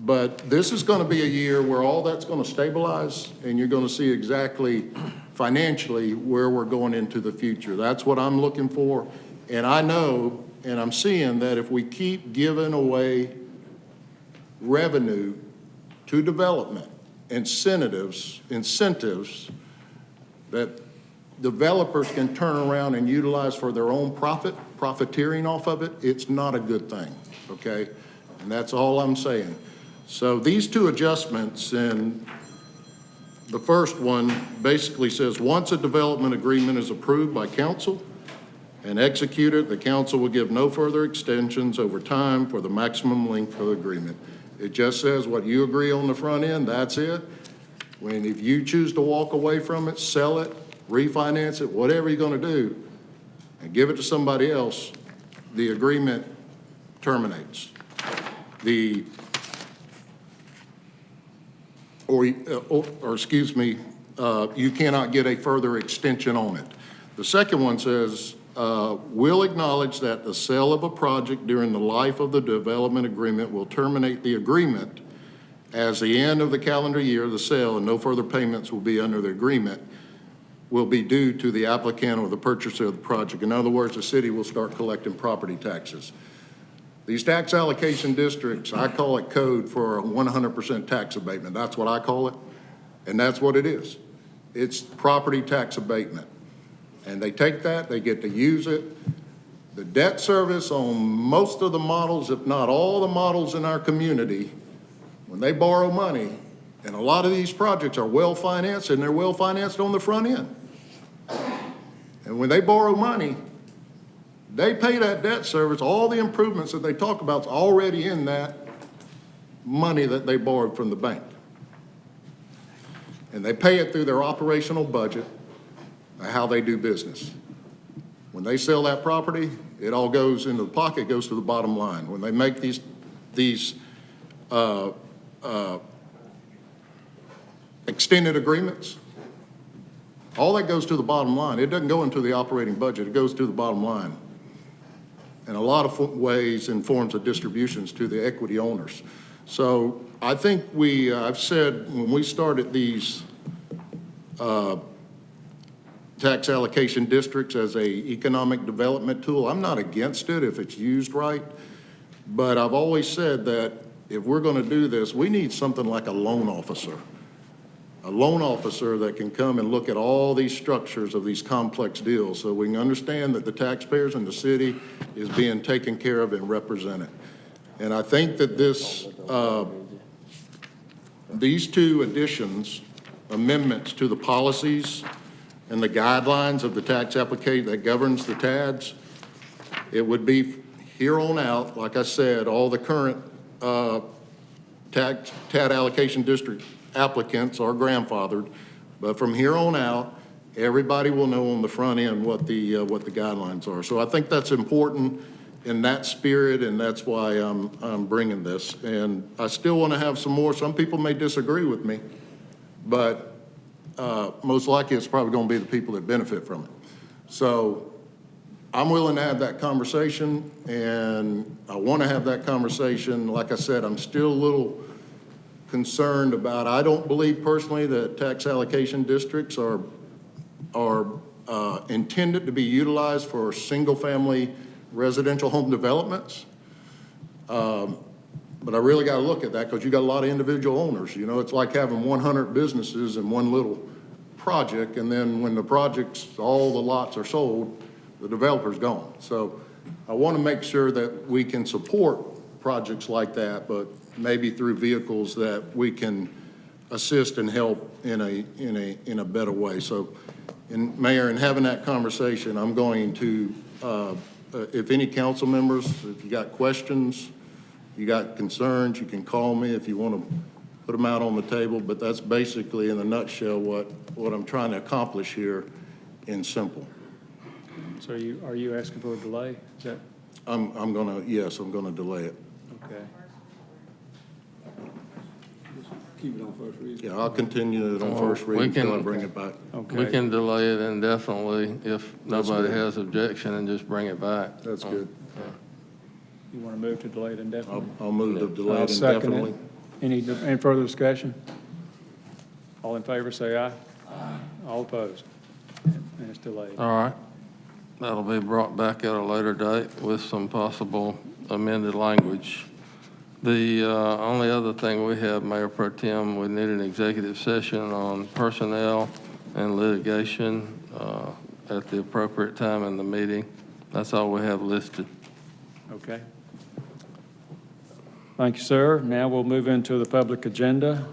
But this is going to be a year where all that's going to stabilize, and you're going to see exactly financially where we're going into the future. That's what I'm looking for. And I know, and I'm seeing that if we keep giving away revenue to development, incentives that developers can turn around and utilize for their own profiteering off of it, it's not a good thing, okay? And that's all I'm saying. So these two adjustments, and the first one basically says, once a development agreement is approved by council and executed, the council will give no further extensions over time for the maximum length of the agreement. It just says what you agree on the front end, that's it. If you choose to walk away from it, sell it, refinance it, whatever you're going to do, and give it to somebody else, the agreement terminates. Excuse me, you cannot get a further extension on it. The second one says, will acknowledge that the sale of a project during the life of the development agreement will terminate the agreement as the end of the calendar year of the sale, and no further payments will be under the agreement will be due to the applicant or the purchaser of the project. In other words, the city will start collecting property taxes. These tax allocation districts, I call it code for 100% tax abatement. That's what I call it, and that's what it is. It's property tax abatement. And they take that, they get to use it. The debt service on most of the models, if not all the models in our community, when they borrow money, and a lot of these projects are well-financed, and they're well-financed on the front end. And when they borrow money, they pay that debt service. All the improvements that they talk about is already in that money that they borrowed from the bank. And they pay it through their operational budget, how they do business. When they sell that property, it all goes into the pocket, goes to the bottom line. When they make these extended agreements, all that goes to the bottom line. It doesn't go into the operating budget, it goes to the bottom line. In a lot of ways in forms of distributions to the equity owners. So I think I've said when we started these tax allocation districts as a economic development tool, I'm not against it if it's used right, but I've always said that if we're going to do this, we need something like a loan officer. A loan officer that can come and look at all these structures of these complex deals so we can understand that the taxpayers in the city is being taken care of and represented. And I think that these two amendments to the policies and the guidelines of the tax application that governs the TADs, it would be here on out, like I said, all the current TAD allocation district applicants are grandfathered, but from here on out, everybody will know on the front end what the guidelines are. So I think that's important in that spirit, and that's why I'm bringing this. And I still want to have some more. Some people may disagree with me, but most likely it's probably going to be the people that benefit from it. So I'm willing to have that conversation, and I want to have that conversation. Like I said, I'm still a little concerned about, I don't believe personally that tax allocation districts are intended to be utilized for single-family residential home developments. But I really got to look at that because you got a lot of individual owners. You know, it's like having 100 businesses in one little project, and then when the projects, all the lots are sold, the developer's gone. So I want to make sure that we can support projects like that, but maybe through vehicles that we can assist and help in a better way. So, Mayor, in having that conversation, I'm going to, if any council members, if you got questions, you got concerns, you can call me if you want to put them out on the table, but that's basically in a nutshell what I'm trying to accomplish here in simple. So are you asking for a delay? Is that? I'm gonna delay it. Okay. Keep it on first reading. Yeah, I'll continue it on first reading until I bring it back. Okay. We can delay it indefinitely if nobody has objection and just bring it back. That's good. You want to move to delay it indefinitely? I'll move to delay I'll it second indefinitely. it. Any further discussion? All in favor, say aye. Aye. All opposed? And it's delayed. All right. That'll be brought back at a later date with some possible amended language. The only other thing we have, Mayor Pro Tem, we need an executive session on personnel and litigation at the appropriate time in the meeting. That's all we have listed. Okay. Thank you, sir. Now we'll move into the public agenda.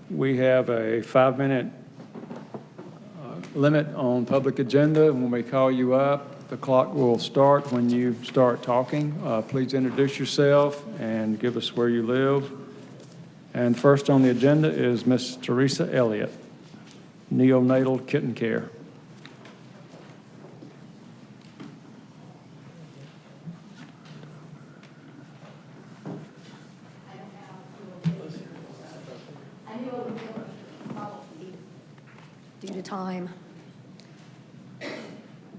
We have a 5-minute limit on public agenda. When we call you up, the clock will start when you start talking. Please introduce yourself and give us where you live And first on the agenda is Miss Teresa Elliott, neonatal kitten care. Due to time.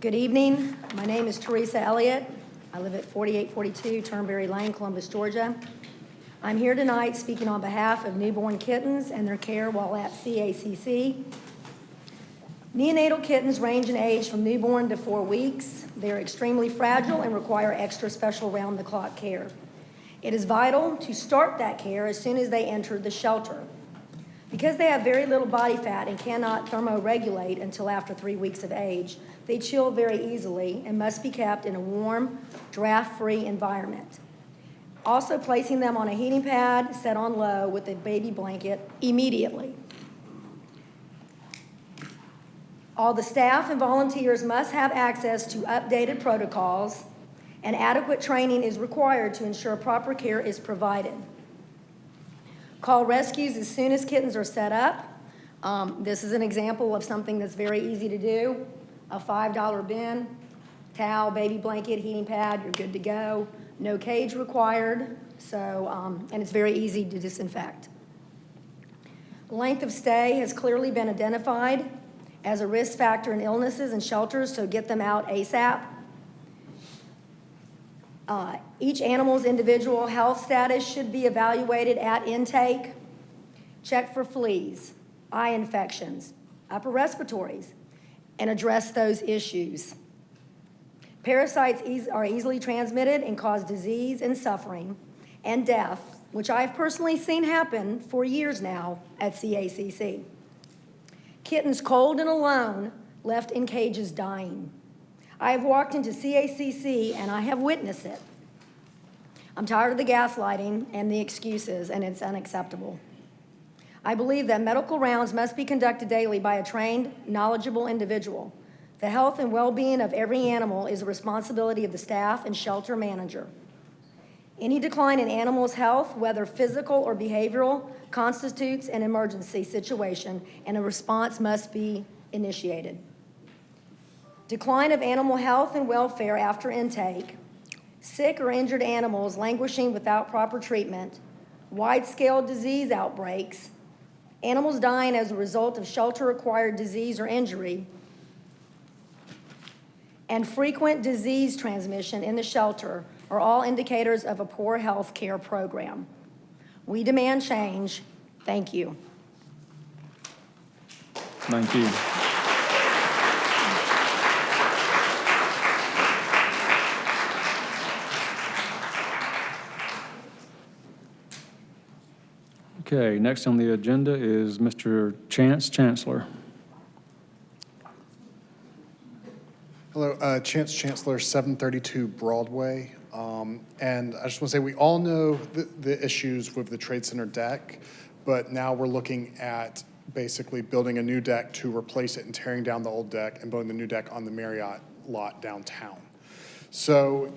Good evening. My name is Teresa Elliott. I live at 4842 Turnberry Lane, Columbus, Georgia. I'm here tonight speaking on behalf of newborn kittens and their care while at CACC. Neonatal kittens range in age from newborn to 4 weeks. They're extremely fragile and require extra special round-the-clock care. It is vital to start that care as soon as they enter the shelter. Because they have very little body fat and cannot thermoregulate until after 3 weeks of age, they chill very easily and must be kept in a warm, draft-free environment. Also placing them on a heating pad set on low with a baby blanket immediately. All the staff and volunteers must have access to updated protocols, and adequate training is required to ensure proper care is provided. Call rescues as soon as kittens are set up. This is an example of something that's very easy to do. A $5 bin, towel, baby blanket, heating pad, you're good to go. No cage required, and it's very easy to disinfect. Length of stay has clearly been identified as a risk factor in illnesses and shelters, so get them out ASAP. Each animal's individual health status should be evaluated at intake. Check for fleas, eye infections, upper respiratories, and address those issues. Parasites are easily transmitted and cause disease and suffering and death, which I've personally seen happen for years now at CACC. Kittens cold and alone, left in cages dying. I have walked into CACC and I have witnessed it. I'm tired of the gaslighting and the excuses, and it's unacceptable. I believe that medical rounds must be conducted daily by a trained, knowledgeable individual. The health and well-being of every animal is a responsibility of the staff and shelter manager. Any decline in animals' health, whether physical or behavioral, constitutes an emergency situation, and a response must be initiated. Decline of animal health and welfare after intake, sick or injured animals languishing without proper treatment, wide-scale disease outbreaks, animals dying as a result of shelter-acquired disease or injury, and frequent disease transmission in the shelter are all indicators of a poor health care program. We demand change. Thank you. Thank you. Okay, next on the agenda is Mr. Chance Chancellor. Hello, Chance Chancellor, 732 Broadway. And I just want to say, we all know the issues with the Trade Center deck, but now we're looking at basically building a new deck to replace it and tearing down the old deck and building the new deck on the Marriott lot downtown. So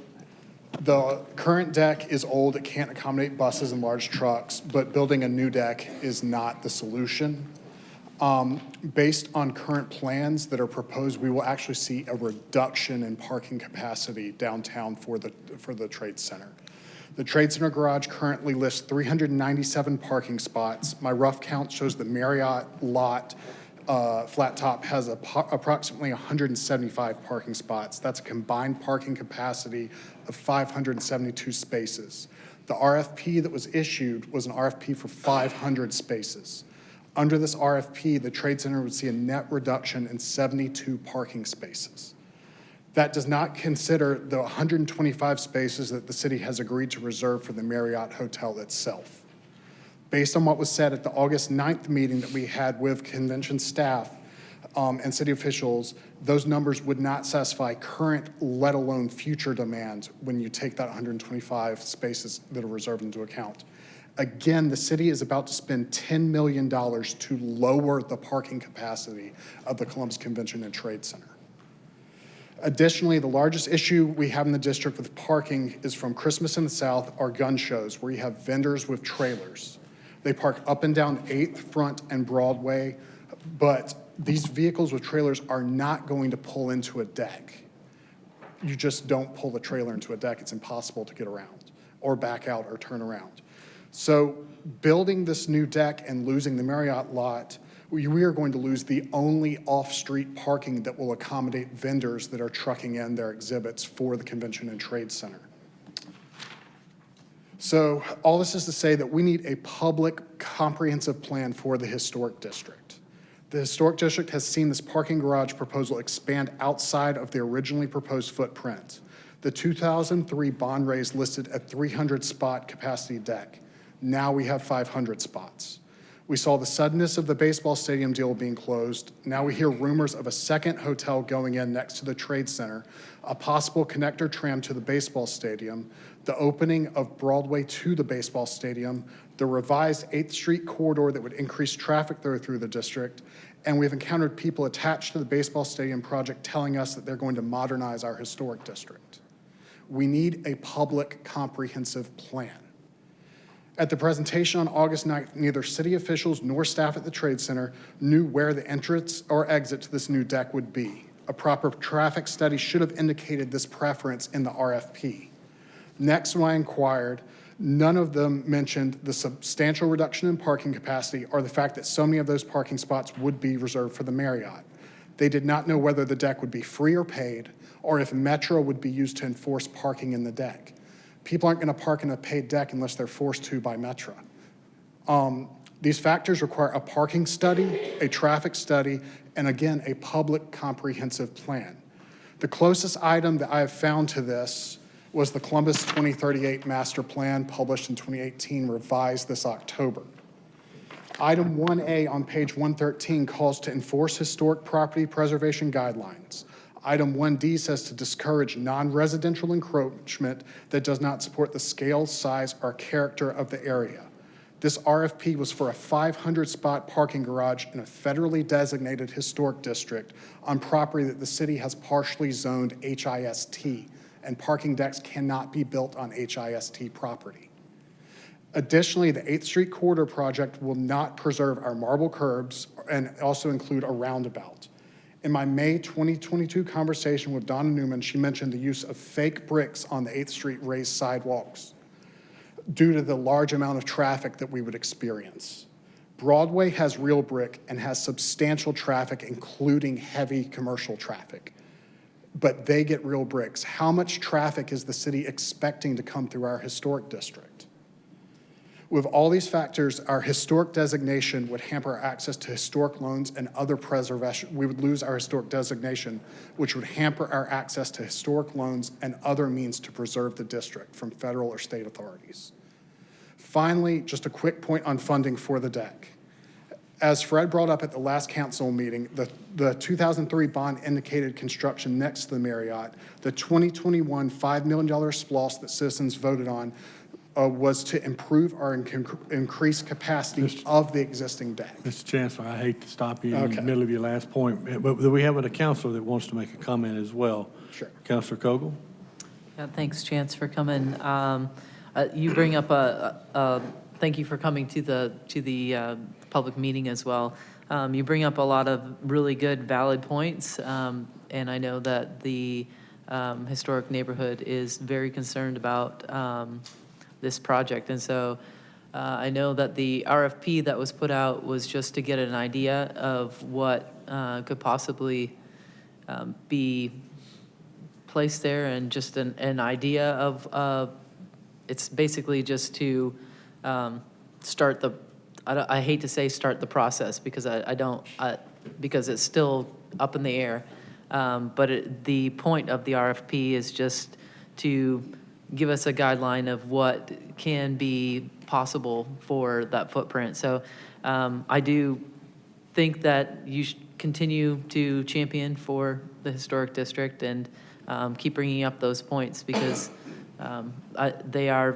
the current deck is old, it can't accommodate buses and large trucks, but building a new deck is not the solution. Based on current plans that are proposed, we will actually see a reduction in parking capacity downtown for the Trade Center. The Trade Center garage currently lists 397 parking spots. My rough count shows the Marriott lot flat top has approximately 175 parking spots. That's a combined parking capacity of 572 spaces. The RFP that was issued was an RFP for 500 spaces. Under this RFP, the Trade Center would see a net reduction in 72 parking spaces. That does not consider the 125 spaces that the city has agreed to reserve for the Marriott Hotel itself. Based on what was said at the August 9th meeting that we had with convention staff and city officials, those numbers would not satisfy current, let alone future demand when you take that 125 spaces that are reserved into account. Again, the city is about to spend $10 million to lower the parking capacity of the Columbus Convention and Trade Center. Additionally, the largest issue we have in the district with parking is from Christmas in the South, our gun shows, where you have vendors with trailers. They park up and down 8th, Front, and Broadway, but these vehicles with trailers are not going to pull into a deck. You just don't pull the trailer into a deck. It's impossible to get around or back out or turn around. So building this new deck and losing the Marriott lot, we are going to lose the only off-street parking that will accommodate vendors that are trucking in their exhibits for the Convention and Trade Center. So all this is to say that we need a public, comprehensive plan for the historic district. The historic district has seen this parking garage proposal expand outside of the originally proposed footprint. The 2003 bond raise listed a 300-spot capacity deck. Now we have 500 spots. We saw the suddenness of the baseball stadium deal being closed. Now we hear rumors of a second hotel going in next to the Trade Center, a possible connector tram to the baseball stadium, the opening of Broadway to the baseball stadium, the revised 8th Street corridor that would increase traffic through the district, and we've encountered people attached to the baseball stadium project telling us that they're going to modernize our historic district. We need a public, comprehensive plan. At the presentation on August 9th, neither city officials nor staff at the Trade Center knew where the entrance or exit to this new deck would be. A proper traffic study should have indicated this preference in the RFP. Next, when I inquired, none of them mentioned the substantial reduction in parking capacity or the fact that so many of those parking spots would be reserved for the Marriott. They did not know whether the deck would be free or paid, or if Metro would be used to enforce parking in the deck. People aren't going to park in a paid deck unless they're forced to by Metro. These factors require a parking study, a traffic study, and again, a public comprehensive plan. The closest item that I have found to this was the Columbus 2038 Master Plan, published in 2018, revised this October. Item 1A on page 113 calls to enforce historic property preservation guidelines. Item 1D says to discourage non-residential encroachment that does not support the scale, size, or character of the area. This RFP was for a 500-spot parking garage in a federally designated historic district on property that the city has partially zoned HIST, and parking decks cannot be built on HIST property. Additionally, the 8th Street Corridor project will not preserve our marble curbs and also include a roundabout. In my May 2022 conversation with Donna Newman, she mentioned the use of fake bricks on the 8th Street raised sidewalks due to the large amount of traffic that we would experience. Broadway has real brick and has substantial traffic, including heavy commercial traffic, but they get real bricks. How much traffic is the city expecting to come through our historic district? With all these factors, our historic designation would hamper our access to historic loans and other preservation. We would lose our historic designation, which would hamper our access to historic loans and other means to preserve the district from federal or state authorities. Finally, just a quick point on funding for the deck. As Fred brought up at the last council meeting, the 2003 bond indicated construction next to the Marriott. The 2021 $5 million SPLOST that citizens voted on was to improve or increase capacity of the existing deck. Mr. Chancellor, I hate to stop you in the middle of your last point, but we have a counselor that wants to make a comment as well. Sure. Councilor Kogel? Yeah, thanks, Chance, for coming. You bring up thank you for coming to the public meeting as well. You bring up a lot of really good, valid points, and I know that the historic neighborhood is very concerned about this project. And so I know that the RFP that was put out was just to get an idea of what could possibly be placed there, and just an idea of it's basically just to start the, I hate to say start the process, because because it's still up in the air. But the point of the RFP is just to give us a guideline of what can be possible for that footprint. So I do think that you should continue to champion for the historic district and keep bringing up those points, because they are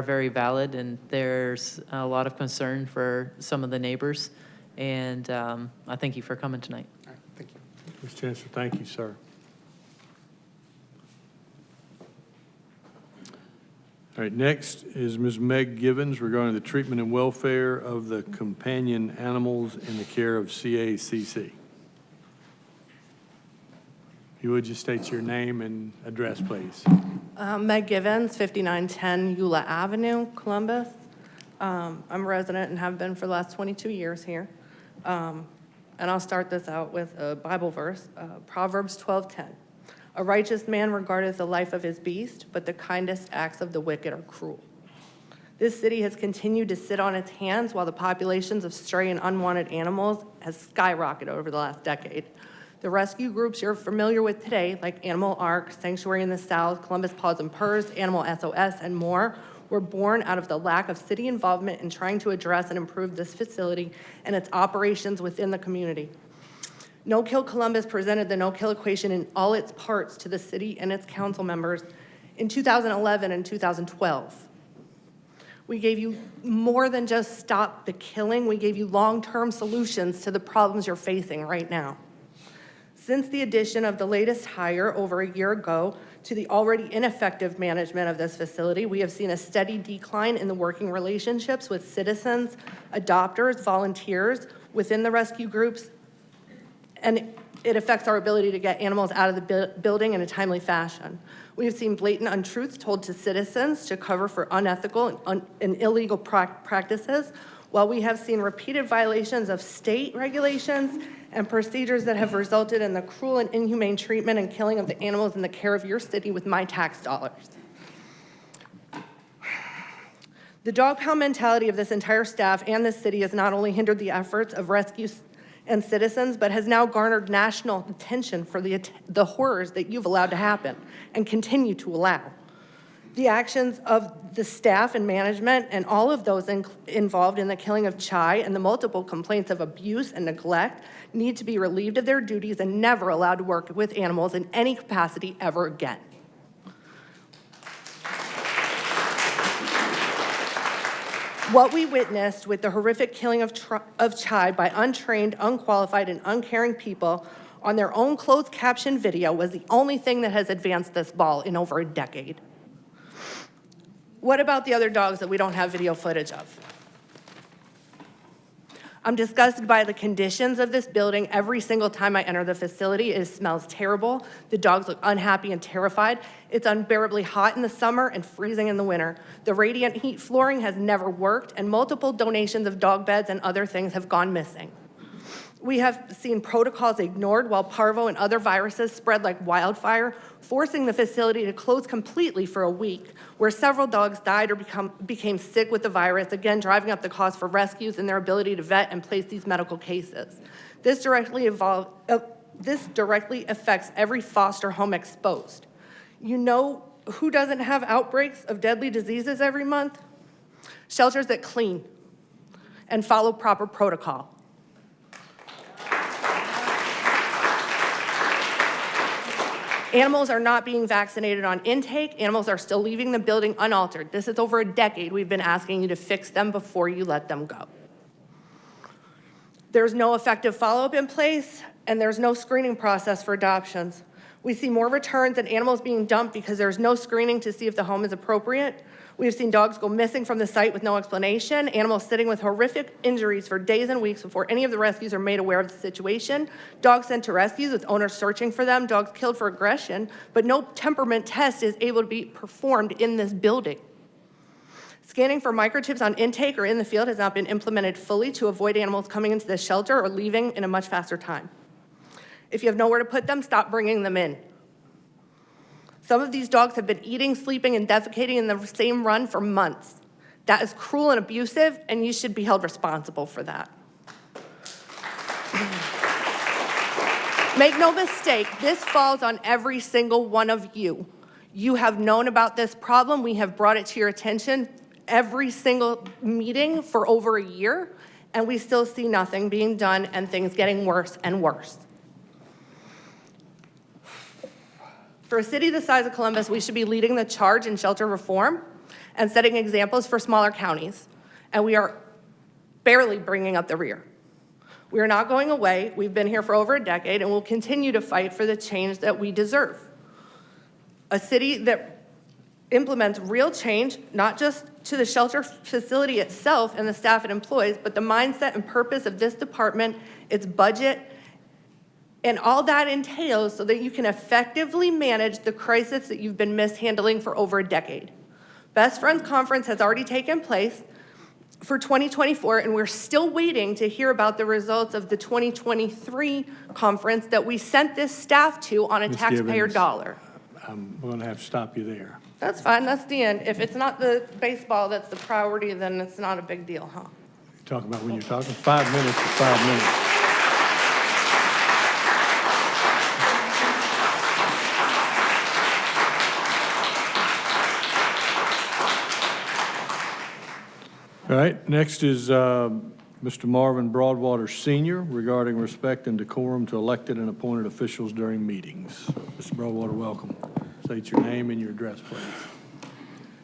very valid, and there's a lot of concern for some of the neighbors. And I thank you for coming tonight. All right, thank you. Mr. Chancellor, thank you, sir. All right, next is Ms. Meg Givens regarding the treatment and welfare of the companion animals in the care of CACC. If you would just state your name and address, please. Meg Givens, 5910 Eula Avenue, Columbus. I'm a resident and have been for the last 22 years here. And I'll start this out with a Bible verse, Proverbs 12:10. A righteous man regardeth the life of his beast, but the kindest acts of the wicked are cruel. This city has continued to sit on its hands while the populations of stray and unwanted animals has skyrocketed over the last decade. The rescue groups you're familiar with today, like Animal ARC, Sanctuary in the South, Columbus Paws and Purrs, Animal SOS, and more, were born out of the lack of city involvement in trying to address and improve this facility and its operations within the community. No Kill Columbus presented the no kill equation in all its parts to the city and its council members in 2011 and 2012. We gave you more than just stop the killing. We gave you long-term solutions to the problems you're facing right now. Since the addition of the latest hire over a year ago to the already ineffective management of this facility, we have seen a steady decline in the working relationships with citizens, adopters, volunteers within the rescue groups, and it affects our ability to get animals out of the building in a timely fashion. We have seen blatant untruths told to citizens to cover for unethical and illegal practices, while we have seen repeated violations of state regulations and procedures that have resulted in the cruel and inhumane treatment and killing of the animals in the care of your city with my tax dollars. The dog pound mentality of this entire staff and this city has not only hindered the efforts of rescue and citizens, but has now garnered national attention for the horrors that you've allowed to happen and continue to allow. The actions of the staff and management and all of those involved in the killing of Chai and the multiple complaints of abuse and neglect need to be relieved of their duties and never allowed to work with animals in any capacity ever again. What we witnessed with the horrific killing of Chai by untrained, unqualified, and uncaring people on their own closed caption video was the only thing that has advanced this ball in over a decade. What about the other dogs that we don't have video footage of? I'm disgusted by the conditions of this building. Every single time I enter the facility, it smells terrible. The dogs look unhappy and terrified. It's unbearably hot in the summer and freezing in the winter. The radiant heat flooring has never worked, and multiple donations of dog beds and other things have gone missing. We have seen protocols ignored while parvo and other viruses spread like wildfire, forcing the facility to close completely for a week, where several dogs died or became sick with the virus, again driving up the cost for rescues and their ability to vet and place these medical cases. This directly affects every foster home exposed. You know who doesn't have outbreaks of deadly diseases every month? Shelters that clean and follow proper protocol. Animals are not being vaccinated on intake. Animals are still leaving the building unaltered. This is over a decade we've been asking you to fix them before you let them go. There's no effective follow-up in place, and there's no screening process for adoptions. We see more returns and animals being dumped because there's no screening to see if the home is appropriate. We've seen dogs go missing from the site with no explanation, animals sitting with horrific injuries for days and weeks before any of the rescues are made aware of the situation, dogs sent to rescues with owners searching for them, dogs killed for aggression, but no temperament test is able to be performed in this building. Scanning for microchips on intake or in the field has not been implemented fully to avoid animals coming into the shelter or leaving in a much faster time. If you have nowhere to put them, stop bringing them in. Some of these dogs have been eating, sleeping, and defecating in the same run for months. That is cruel and abusive, and you should be held responsible for that. Make no mistake, this falls on every single one of you. You have known about this problem. We have brought it to your attention every single meeting for over a year, and we still see nothing being done and things getting worse and worse. For a city the size of Columbus, we should be leading the charge in shelter reform and setting examples for smaller counties, and we are barely bringing up the rear. We are not going away. We've been here for over a decade, and we'll continue to fight for the change that we deserve. A city that implements real change, not just to the shelter facility itself and the staff it employs, but the mindset and purpose of this department, its budget, and all that entails so that you can effectively manage the crisis that you've been mishandling for over a decade. Best Friends Conference has already taken place for 2024, and we're still waiting to hear about the results of the 2023 conference that we sent this staff to on a Ms. taxpayer Gibbons, dollar. I'm going to have to stop you there. That's fine, that's the end. If it's not the baseball that's the priority, then it's not a big deal, huh? Talk about when you're talking. 5 minutes is 5 minutes. All right, next is Mr. Marvin Broadwater Sr. regarding respect and decorum to elected and appointed officials during meetings. Mr. Broadwater, welcome. State your name and your address, please.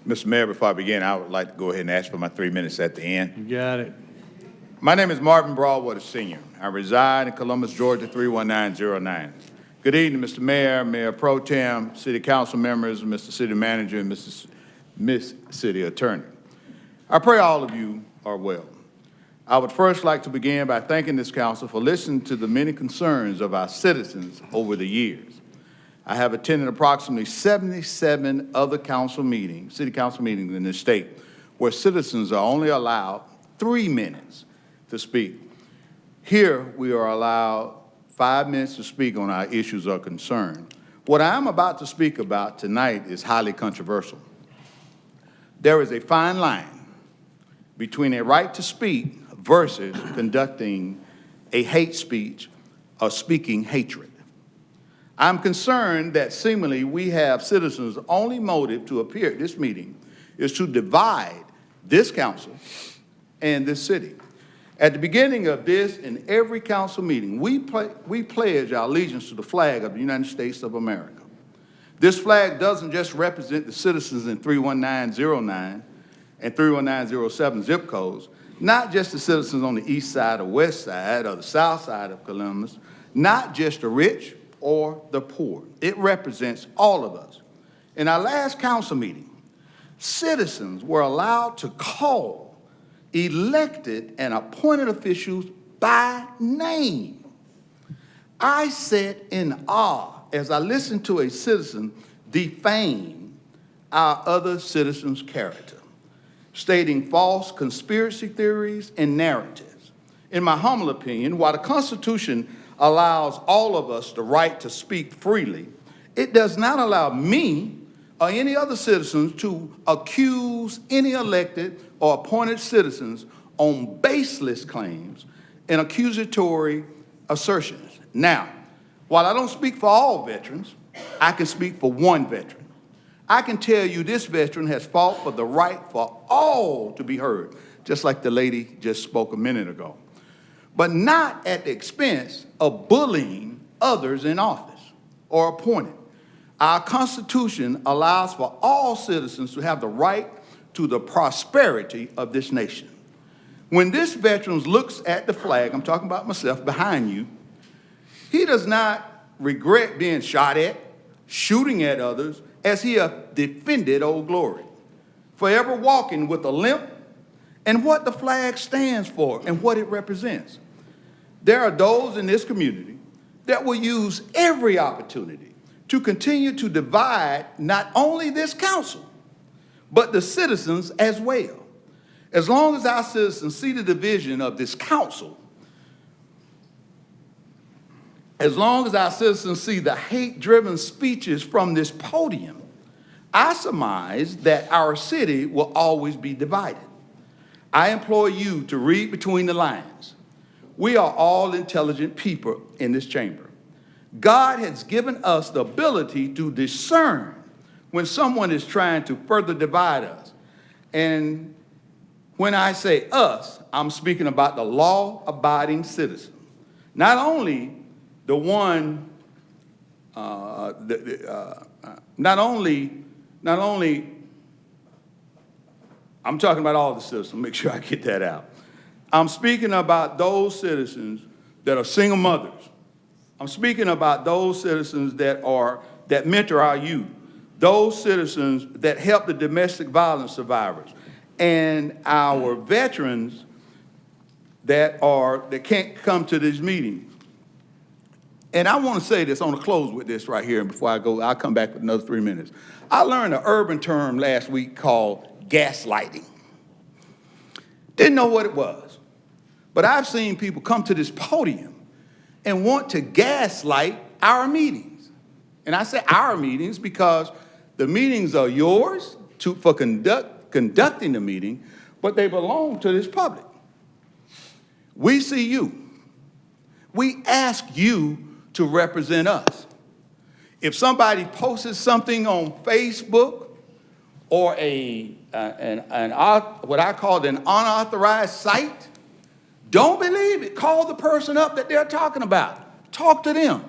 Mr. Mayor, before I begin, I would like to go ahead and ask for my 3 minutes at the end. You got it. My name is Marvin Broadwater Sr. I reside in Columbus, Georgia, 31909. Good evening, Mr. Mayor, Mayor Pro Tem, City Council members, Mr. City Manager, and Miss City Attorney. I pray all of you are well. I would first like to begin by thanking this council for listening to the many concerns of our citizens over the years. I have attended approximately 77 other council meetings, city council meetings in this state, where citizens are only allowed 3 minutes to speak. Here, we are allowed 5 minutes to speak on our issues of concern. What I'm about to speak about tonight is highly controversial. There is a fine line between a right to speak versus conducting a hate speech or speaking hatred. I'm concerned that seemingly we have citizens' only motive to appear at this meeting is to divide this council and this city. At the beginning of this and every council meeting, we pledge our allegiance to the flag of the United States of America. This flag doesn't just represent the citizens in 31909 and 31907 zip codes, not just the citizens on the east side or west side or the south side of Columbus, not just the rich or the poor. It represents all of us. In our last council meeting, citizens were allowed to call elected and appointed officials by name. I sat in awe as I listened to a citizen defame our other citizens' character, stating false conspiracy theories and narratives. In my humble opinion, while the Constitution allows all of us the right to speak freely, it does not allow me or any other citizens to accuse any elected or appointed citizens on baseless claims and accusatory assertions. Now, while I don't speak for all veterans, I can speak for one veteran. I can tell you this veteran has fought for the right for all to be heard, just like the lady just spoke a minute ago, but not at the expense of bullying others in office or appointed. Our Constitution allows for all citizens to have the right to the prosperity of this nation. When this veteran looks at the flag, I'm talking about myself behind you, he does not regret being shot at, shooting at others, as he hath defended Old Glory, forever walking with a limp and what the flag stands for and what it represents. There are those in this community that will use every opportunity to continue to divide not only this council, but the citizens as well. As long as our citizens see the division of this council, as long as our citizens see the hate-driven speeches from this podium, I surmise that our city will always be divided. I implore you to read between the lines. We are all intelligent people in this chamber. God has given us the ability to discern when someone is trying to further divide us. And when I say us, I'm speaking about the law-abiding citizen. Not only the one, not only, I'm talking about all the citizens, make sure I get that out. I'm speaking about those citizens that are single mothers. I'm speaking about those citizens that mentor our youth. those citizens that help the domestic violence survivors and our veterans that can't come to this meeting. And I want to say this, I want to close with this right here, and before I go, I'll come back with another 3 minutes. I learned an urban term last week called gaslighting. Didn't know what it was, but I've seen people come to this podium and want to gaslight our meetings. And I say our meetings because the meetings are yours for conducting the meeting, but they belong to this public. We see you. We ask you to represent us. If somebody posts something on Facebook or what I call an unauthorized site, don't believe it. Call the person up that they're talking about. Talk to them.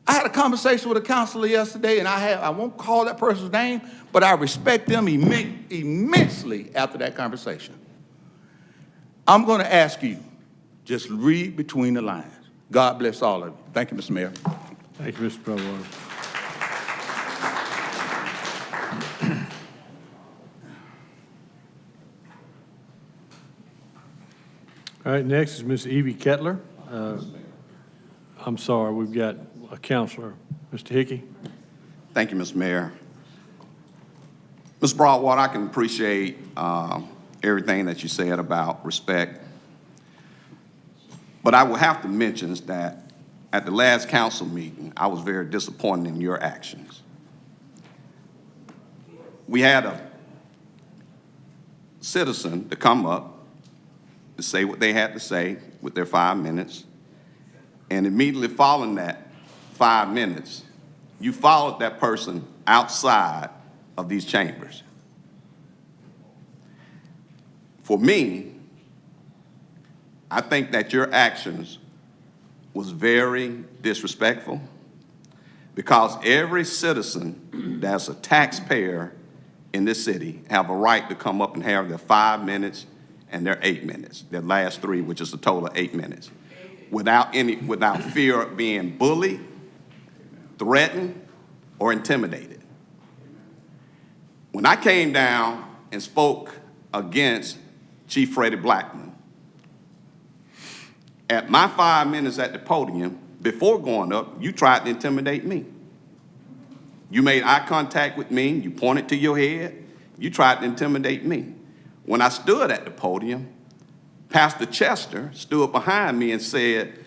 I had a conversation with a counselor yesterday, and I won't call that person's name, but I respect them immensely after that conversation. I'm going to ask you, just read between the lines. God bless all of you. Thank you, Mr. Mayor. Thank you, Mr. Broadwater. All right, next is Ms. Evie Kettler. I'm sorry, we've got a counselor. Mr. Hickey. Thank you, Mr. Mayor. Ms. Broadwater, I can appreciate everything that you said about respect. But I will have to mention that at the last council meeting, I was very disappointed in your actions. We had a citizen to come up to say what they had to say with their 5 minutes, and immediately following that 5 minutes, you followed that person outside of these chambers. For me, I think that your actions was very disrespectful because every citizen that's a taxpayer in this city have a right to come up and have their 5 minutes and their 8 minutes, their last 3, which is a total of 8 minutes, without fear of being bullied, threatened, or intimidated. When I came down and spoke against Chief Freddie Blackman, at my 5 minutes at the podium, before going up, you tried to intimidate me. You made eye contact with me, you pointed to your head, you tried to intimidate me. When I stood at the podium, Pastor Chester stood behind me and said,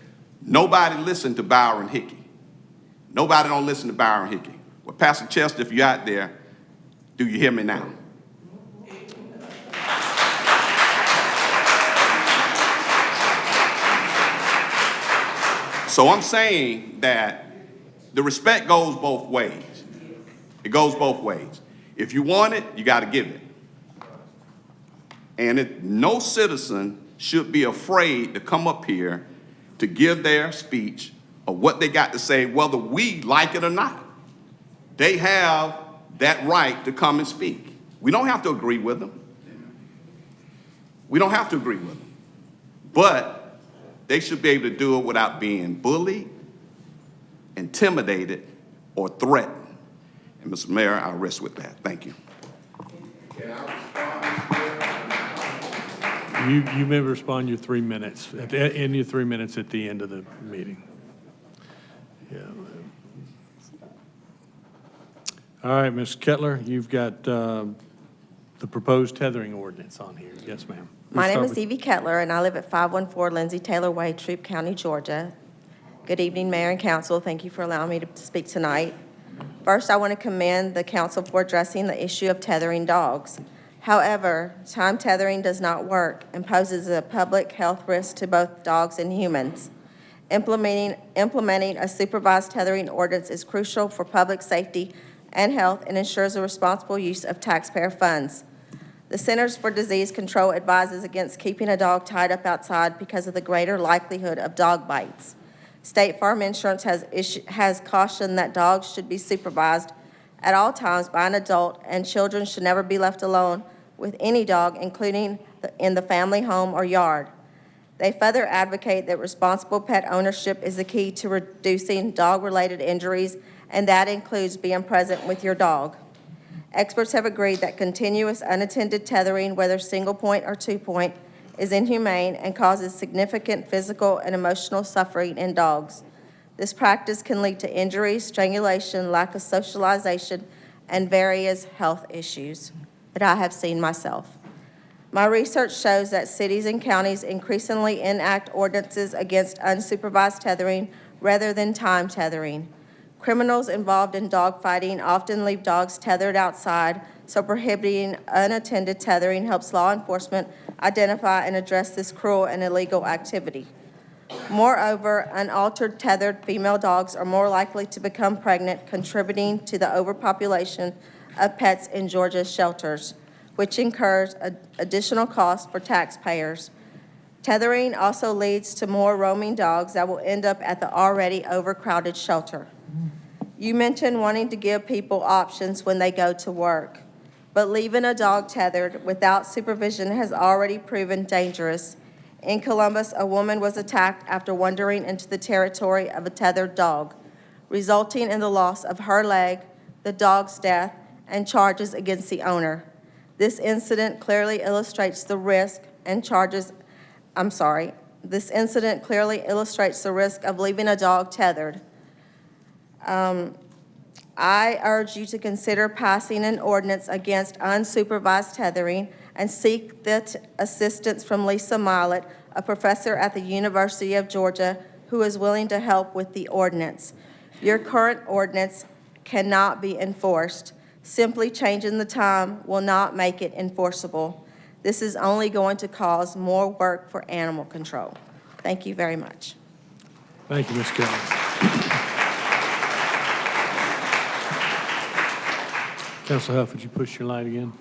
nobody listened to Byron Hickey. Nobody don't listen to Byron Hickey. Well, Pastor Chester, if you're out there, do you hear me now? So I'm saying that the respect goes both ways. It goes both ways. If you want it, you got to give it. And no citizen should be afraid to come up here to give their speech of what they got to say, whether we like it or not. They have that right to come and speak. We don't have to agree with them. We don't have to agree with them. But they should be able to do it without being bullied, intimidated, or threatened. And Mr. Mayor, I'll rest with that. Thank you. You may respond your 3 minutes, in your 3 minutes at the end of the meeting. Yeah. All right, Ms. Kettler, you've got the proposed tethering ordinance on here. Yes, ma'am. My name is Evie Kettler, and I live at 514 Lindsay Taylor Way, Troup County, Georgia. Good evening, Mayor and Council. Thank you for allowing me to speak tonight. First, I want to commend the Council for addressing the issue of tethering dogs. However, time tethering does not work and poses a public health risk to both dogs and humans. Implementing a supervised tethering ordinance is crucial for public safety and health and ensures a responsible use of taxpayer funds. The Centers for Disease Control advises against keeping a dog tied up outside because of the greater likelihood of dog bites. State Farm Insurance has cautioned that dogs should be supervised at all times by an adult, and children should never be left alone with any dog, including in the family home or yard. They further advocate that responsible pet ownership is the key to reducing dog-related injuries and that includes being present with your dog. Experts have agreed that continuous unattended tethering, whether single point or 2-point, is inhumane and causes significant physical and emotional suffering in dogs. This practice can lead to injuries, strangulation, lack of socialization, and various health issues that I have seen myself. My research shows that cities and counties increasingly enact ordinances against unsupervised tethering rather than time tethering. Criminals involved in dog fighting often leave dogs tethered outside, so prohibiting unattended tethering helps law enforcement identify and address this cruel and illegal activity. Moreover, unaltered tethered female dogs are more likely to become pregnant, contributing to the overpopulation of pets in Georgia's shelters, which incurs additional costs for taxpayers. Tethering also leads to more roaming dogs that will end up at the already overcrowded shelter. You mentioned wanting to give people options when they go to work, but leaving a dog tethered without supervision has already proven dangerous. In Columbus, a woman was attacked after wandering into the territory of a tethered dog, resulting in the loss of her leg, the dog's death, and charges against the owner. This incident clearly illustrates the risk of leaving a dog tethered. I urge you to consider passing an ordinance against unsupervised tethering and seek the assistance from Lisa Milet, a professor at the University of Georgia, who is willing to help with the ordinance. Your current ordinance cannot be enforced. Simply changing the time will not make it enforceable. This is only going to cause more work for animal control. Thank you very much. Thank you, Ms. Kelly. Councilor Huff, would you push your light again?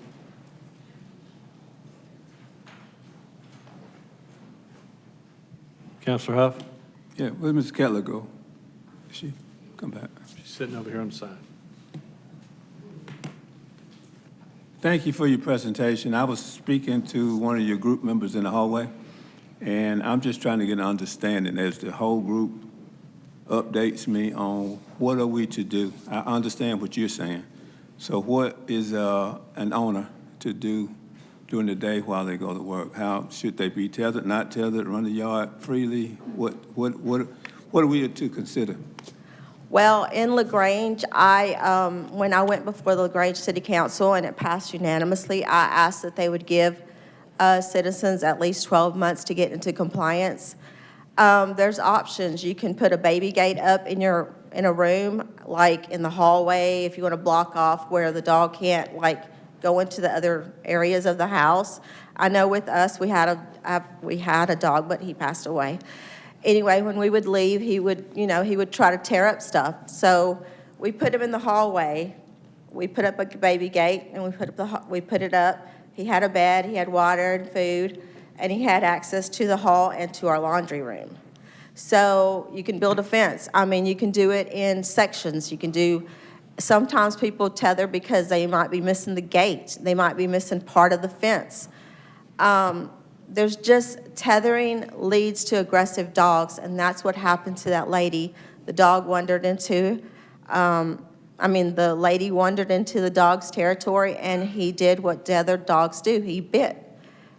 Councilor Huff? Yeah, where'd Ms. Kettler go? Did she come back? She's sitting over here on the side. Thank you for your presentation. I was speaking to one of your group members in the hallway, and I'm just trying to get an understanding as the whole group updates me on what are we to do. I understand what you're saying. So what is an owner to do during the day while they go to work? How should they be tethered, not tethered, run the yard freely? What are we to consider? Well, in LaGrange, when I went before the LaGrange City Council and it passed unanimously, I asked that they would give citizens at least 12 months to get into compliance. There's options. You can put a baby gate up in a room, like in the hallway, if you want to block off where the dog can't go into the other areas of the house. I know with us, we had a dog, but he passed away. Anyway, when we would leave, he would try to tear up stuff. So we put him in the hallway. We put up a baby gate, and we put it up. He had a bed, he had water and food, and he had access to the hall and to our laundry room. So you can build a fence. I mean, you can do it in sections. Sometimes people tether because they might be missing the gate. They might be missing part of the fence. There's just tethering leads to aggressive dogs, and that's what happened to that lady. The lady wandered into the dog's territory, and he did what tethered dogs do. He bit.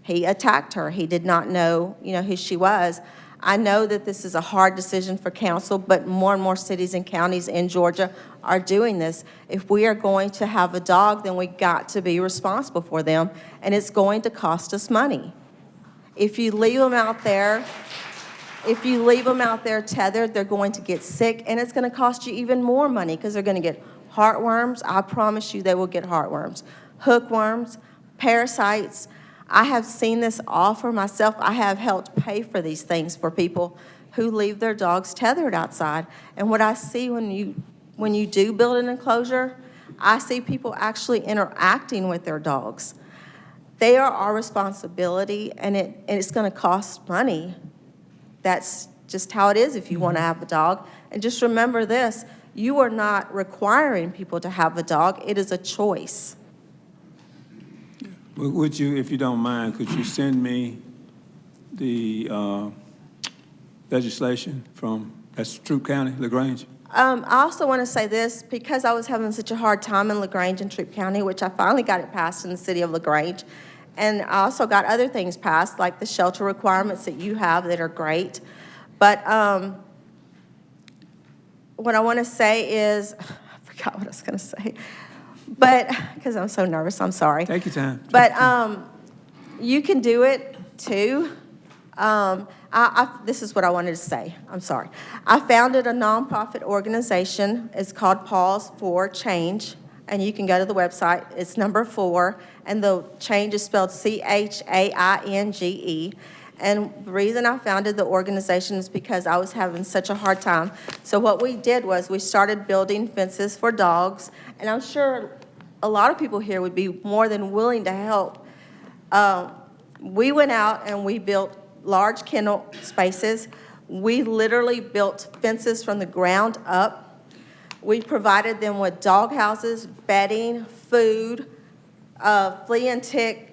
He attacked her. He did not know, who she was. I know that this is a hard decision for council, but more and more cities and counties in Georgia are doing this. If we are going to have a dog, then we got to be responsible for them, and it's going to cost us money. If you leave them out there tethered, they're going to get sick, and it's going to cost you even more money because they're going to get heartworms. I promise you they will get heartworms, hookworms, parasites. I have seen this all for myself. I have helped pay for these things for people who leave their dogs tethered outside. And what I see when you do build an enclosure, I see people actually interacting with their dogs. They are our responsibility, and it's going to cost money. That's just how it is if you want to have a dog. And just remember this, you are not requiring people to have a dog. It is a choice. Would you, if you don't mind, could you send me the legislation that's Troup County, LaGrange? I also want to say this, because I was having such a hard time in LaGrange and Troup County, which I finally got it passed in the city of LaGrange. And I also got other things passed, like the shelter requirements that you have that are great. But what I want to say is, I forgot what I was going to say, but, because I'm so nervous, I'm sorry. Take your time. But you can do it too. This is what I wanted to say. I'm sorry. I founded a nonprofit organization. It's called Pause for Change, and you can go to the website. It's number 4, and the change is spelled CHAINGE. And the reason I founded the organization is because I was having such a hard time. So what we did was we started building fences for dogs, and I'm sure a lot of people here would be more than willing to help. We went out and we built large kennel spaces. We literally built fences from the ground up. We provided them with dog houses, bedding, food, flea and tick,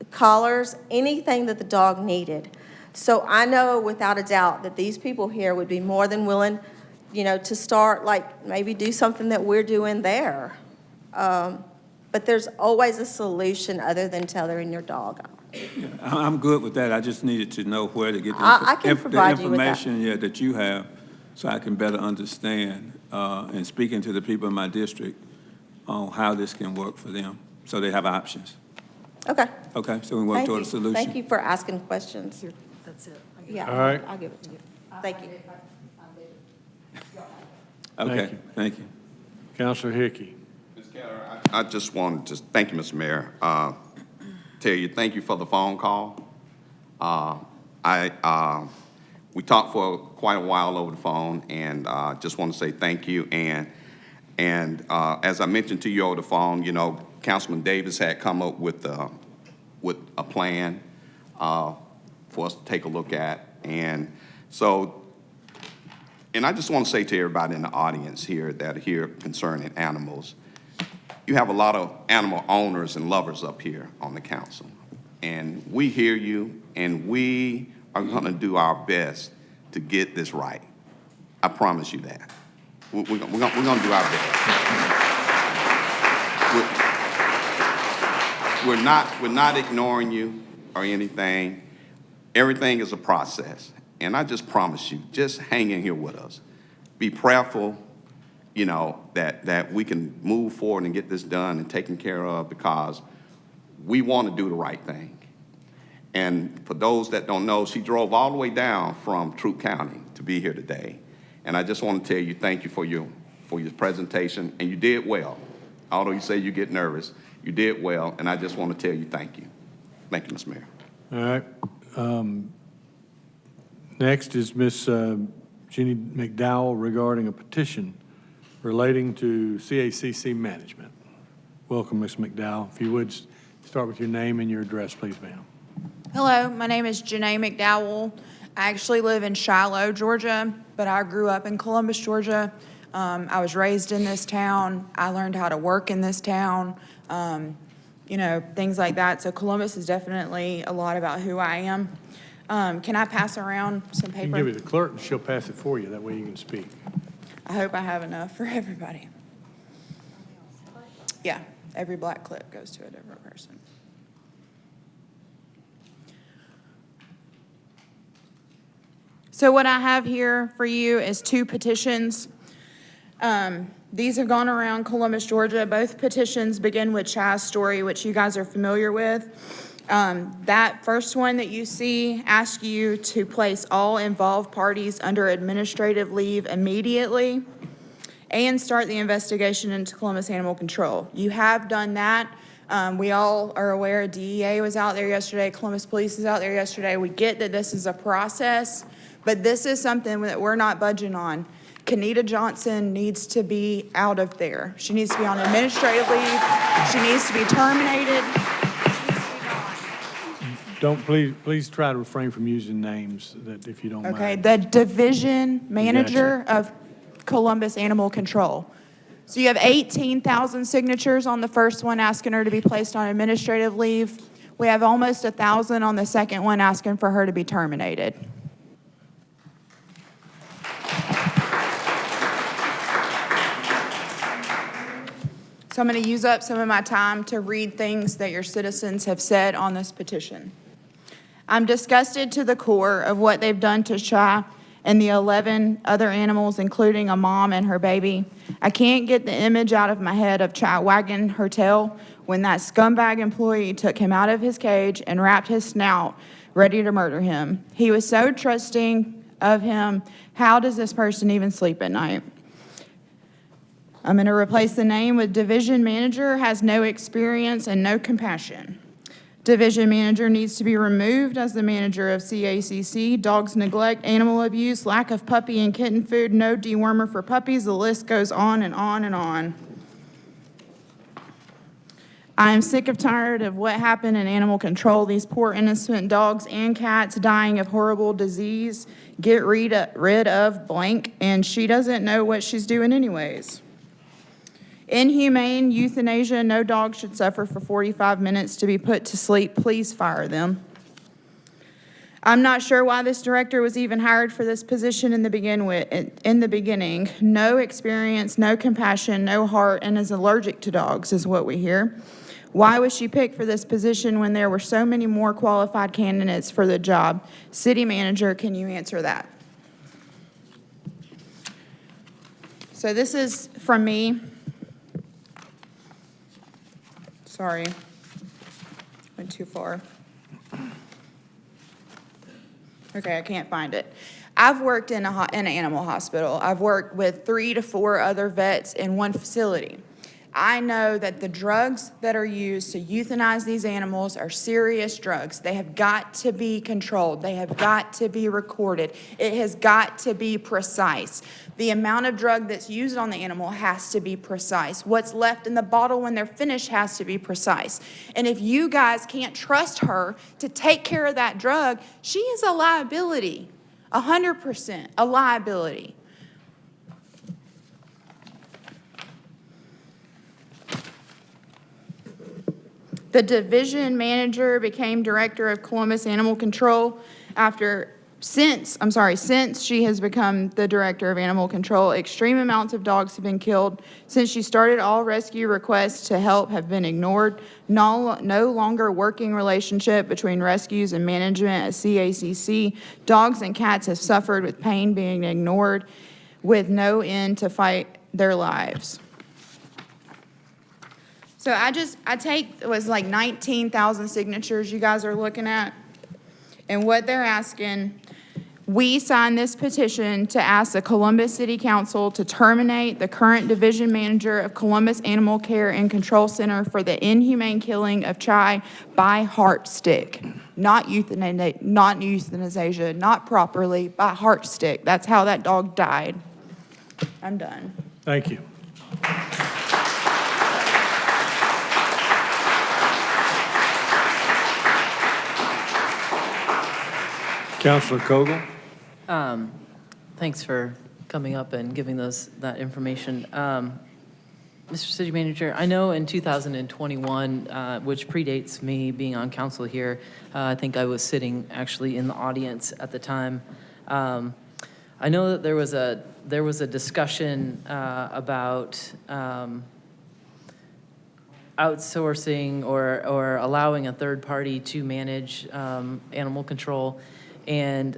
collars, anything that the dog needed. So I know without a doubt that these people here would be more than willing, to start, like, maybe do something that we're doing there. But there's always a solution other than tethering your dog. I'm good with that. I just needed to know where to get I can provide you with that. information that you have so I can better understand and speaking to the people in my district on how this can work for them so they have options. Okay. Okay, so we work Thank toward you. a solution. Thank you for asking questions. That's it. Yeah. All right. I'll give it to you. Thank you. Okay, thank you. Counselor Hickey. Ms. Keller, I just wanted to, thank you, Mr. Mayor. Tell you, thank you for the phone call. We talked for quite a while over the phone, and just want to say thank you. And as I mentioned to you over the phone, Councilman Davis had come up with a plan for us to take a look at. And I just want to say to everybody in the audience here that are here concerning animals, you have a lot of animal owners and lovers up here on the council. And we hear you, and we are going to do our best to get this right. I promise you that. We're going to do our best. We're not ignoring you or anything. Everything is a process. And I just promise you, just hang in here with us. Be prayerful, that we can move forward and get this done and taken care of, because we want to do the right thing. And for those that don't know, she drove all the way down from Troup County to be here today. And I just want to tell you thank you for your presentation, and you did well. Although you say you get nervous, you did well, and I just want to tell you thank you. Thank you, Mr. Mayor. All right. Next is Ms. Jenny McDowell regarding a petition relating to CACC management. Welcome, Ms. McDowell. If you would start with your name and your address, please, ma'am. Hello, my name is Janae McDowell. I actually live in Shiloh, Georgia, but I grew up in Columbus, Georgia. I was raised in this town. I learned how to work in this town, things like that. So Columbus is definitely a lot about who I am. Can I pass around some You paper? can give it to the clerk, and she'll pass it for you. That way you can speak. I hope I have enough for everybody. Yeah, every black clip goes to a different person. So what I have here for you is 2 petitions. These have gone around Columbus, Georgia. Both petitions begin with Chaz's story, which you guys are familiar with. That first one that you see asks you to place all involved parties under administrative leave immediately and start the investigation into Columbus Animal Control. You have done that. We all are aware DEA was out there yesterday, Columbus Police is out there yesterday. We get that this is a process, but this is something that we're not budging on. Kenita Johnson needs to be out of there. She needs to be on administrative leave. She needs to be terminated. Please try to refrain from using names that, if you don't mind. Okay, the division manager of Columbus Animal Control. So you have 18,000 signatures on the first one asking her to be placed on administrative leave. We have almost 1,000 on the second one asking for her to be terminated. So I'm going to use up some of my time to read things that your citizens have said on this petition. I'm disgusted to the core of what they've done to Shy and the 11 other animals, including a mom and her baby. I can't get the image out of my head of Shy wagging her tail when that scumbag employee took him out of his cage and wrapped his snout, ready to murder him. He was so trusting of him. How does this person even sleep at night? I'm going to replace the name with division manager, has no experience and no compassion. Division manager needs to be removed as the manager of CACC. Dogs neglect, animal abuse, lack of puppy and kitten food, no dewormer for puppies. The list goes on and on and on. I am sick of tired of what happened in animal control. These poor innocent dogs and cats dying of horrible disease. Get rid of blank, and she doesn't know what she's doing anyways. Inhumane, euthanasia, no dog should suffer for 45 minutes to be put to sleep. Please fire them. I'm not sure why this director was even hired for this position in the beginning. No experience, no compassion, no heart, and is allergic to dogs is what we hear. Why was she picked for this position when there were so many more qualified candidates for the job? City manager, can you answer that? So this is from me. Sorry, went too far. Okay, I can't find it. I've worked in an animal hospital. I've worked with 3 to 4 other vets in one facility. I know that the drugs that are used to euthanize these animals are serious drugs. They have got to be controlled. They have got to be recorded. It has got to be precise. The amount of drug that's used on the animal has to be precise. What's left in the bottle when they're finished has to be precise. And if you guys can't trust her to take care of that drug, she is a liability, 100% a liability. The division manager became director of Columbus Animal Control since she has become the director of animal control. Extreme amounts of dogs have been killed. Since she started, all rescue requests to help have been ignored. No longer working relationship between rescues and management at CACC. Dogs and cats have suffered with pain being ignored with no end to fight their lives. So it was like 19,000 signatures you guys are looking at. And what they're asking, we signed this petition to ask the Columbus City Council to terminate the current division manager of Columbus Animal Care and Control Center for the inhumane killing of Chai by heart stick. Not euthanasia, not properly, by heart stick. That's how that dog died. I'm done. Thank you. Councilor Kogel. Thanks for coming up and giving that information. Mr. City Manager, I know in 2021, which predates me being on council here, I think I was sitting actually in the audience at the time. I know that there was a discussion about outsourcing or allowing a third party to manage animal control. And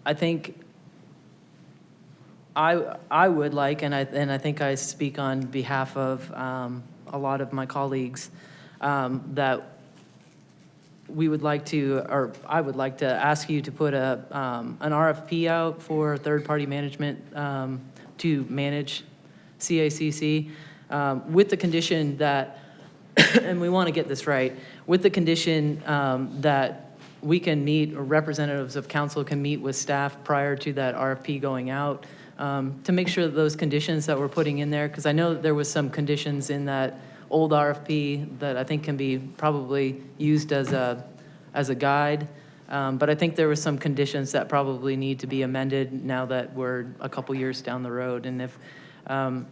I think I would like, and I think I speak on behalf of a lot of my colleagues, that we would like to, or I would like to ask you to put an RFP out for third-party management to manage CACC with the condition that, and we want to get this right, with the condition that we can meet, or representatives of council can meet with staff prior to that RFP going out to make sure that those conditions that we're putting in there, because I know that there was some conditions in that old RFP that I think can be probably used as a guide, but I think there were some conditions that probably need to be amended now that we're a couple years down the road. And and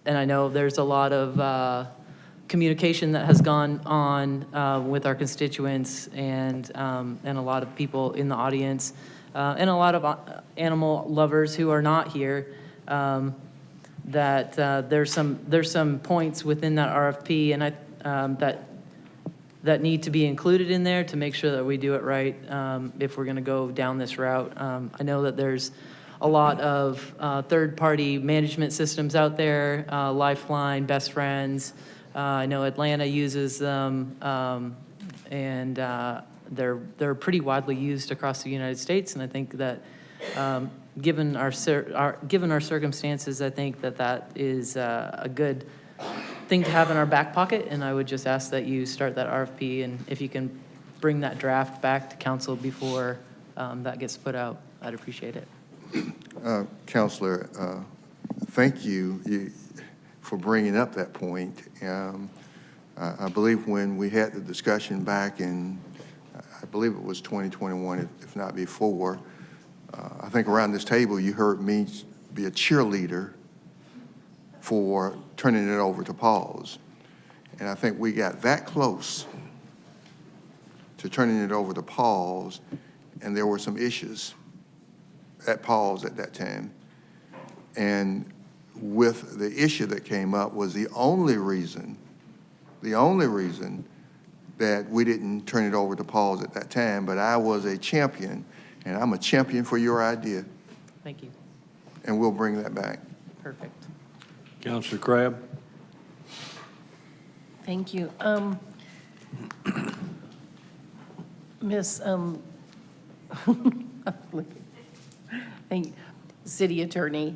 I know there's a lot of communication that has gone on with our constituents and a lot of people in the audience and a lot of animal lovers who are not here. there's some points within that RFP and that need to be included in there to make sure that we do it right if we're going to go down this route. I know that there's a lot of third-party management systems out there, Lifeline, Best Friends. I know Atlanta uses them, and they're pretty widely used across the United States. And I think that given our circumstances, I think that is a good thing to have in our back pocket. And I would just ask that you start that RFP, and if you can bring that draft back to council before that gets put out, I'd appreciate it. Counselor, thank you for bringing up that point. I believe when we had the discussion back in, I believe it was 2021, if not before, I think around this table you heard me be a cheerleader for turning it over to PAWS. And I think we got that close to turning it over to PAWS, and there were some issues at PAWS at that time. And with the issue that came up was the only reason that we didn't turn it over to PAWS at that time, but I was a champion, and I'm a champion for your idea. Thank you. And we'll bring that back. Perfect. Councilor Crabb? Thank you. Miss, thank you, City Attorney.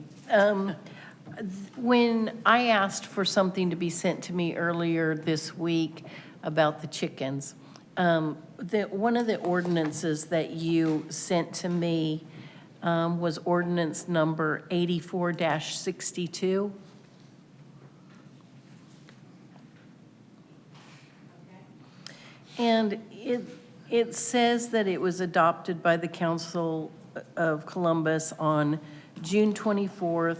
When I asked for something to be sent to me earlier this week about the chickens, one of the ordinances that you sent to me was ordinance number 84-62. And it says that it was adopted by the Council of Columbus on June 21st,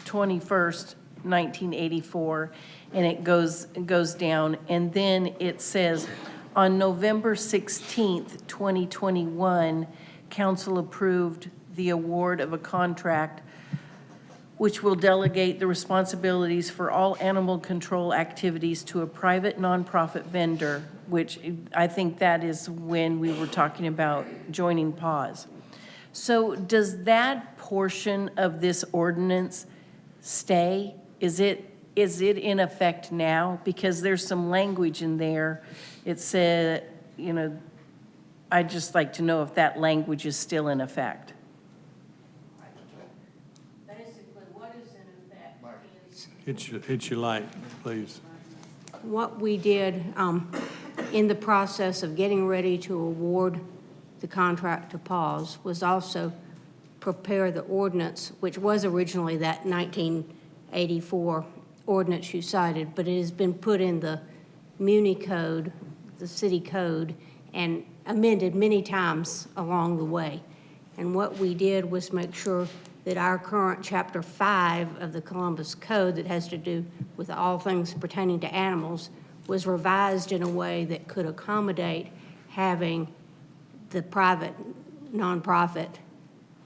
1984, and it goes down. And then it says, on November 16th, 2021, Council approved the award of a contract which will delegate the responsibilities for all animal control activities to a private nonprofit vendor, which I think that is when we were talking about joining PAWS. So does that portion of this ordinance stay? Is it in effect now? Because there's some language in there. It said, I'd just like to know if that language is still in effect. Basically, what is in effect is Hit your light, please. what we did in the process of getting ready to award the contract to PAWS was also prepare the ordinance, which was originally that 1984 ordinance you cited, but it has been put in the Muni Code, the city code, and amended many times along the way. And what we did was make sure that our current Chapter 5 of the Columbus Code that has to do with all things pertaining to animals was revised in a way that could accommodate having the private nonprofit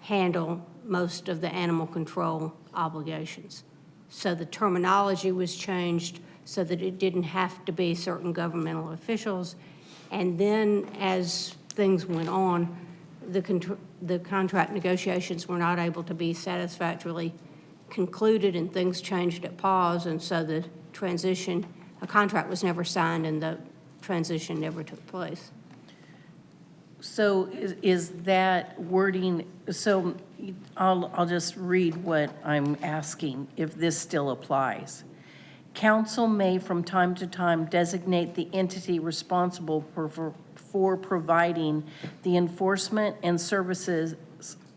handle most of the animal control obligations. So the terminology was changed so that it didn't have to be certain governmental officials. And then as things went on, the contract negotiations were not able to be satisfactorily concluded, and things changed at PAWS, and so the transition, a contract was never signed and the transition never took place. So is that wording, so I'll just read what I'm asking, if this still applies. Council may from time to time designate the entity responsible for providing the enforcement and services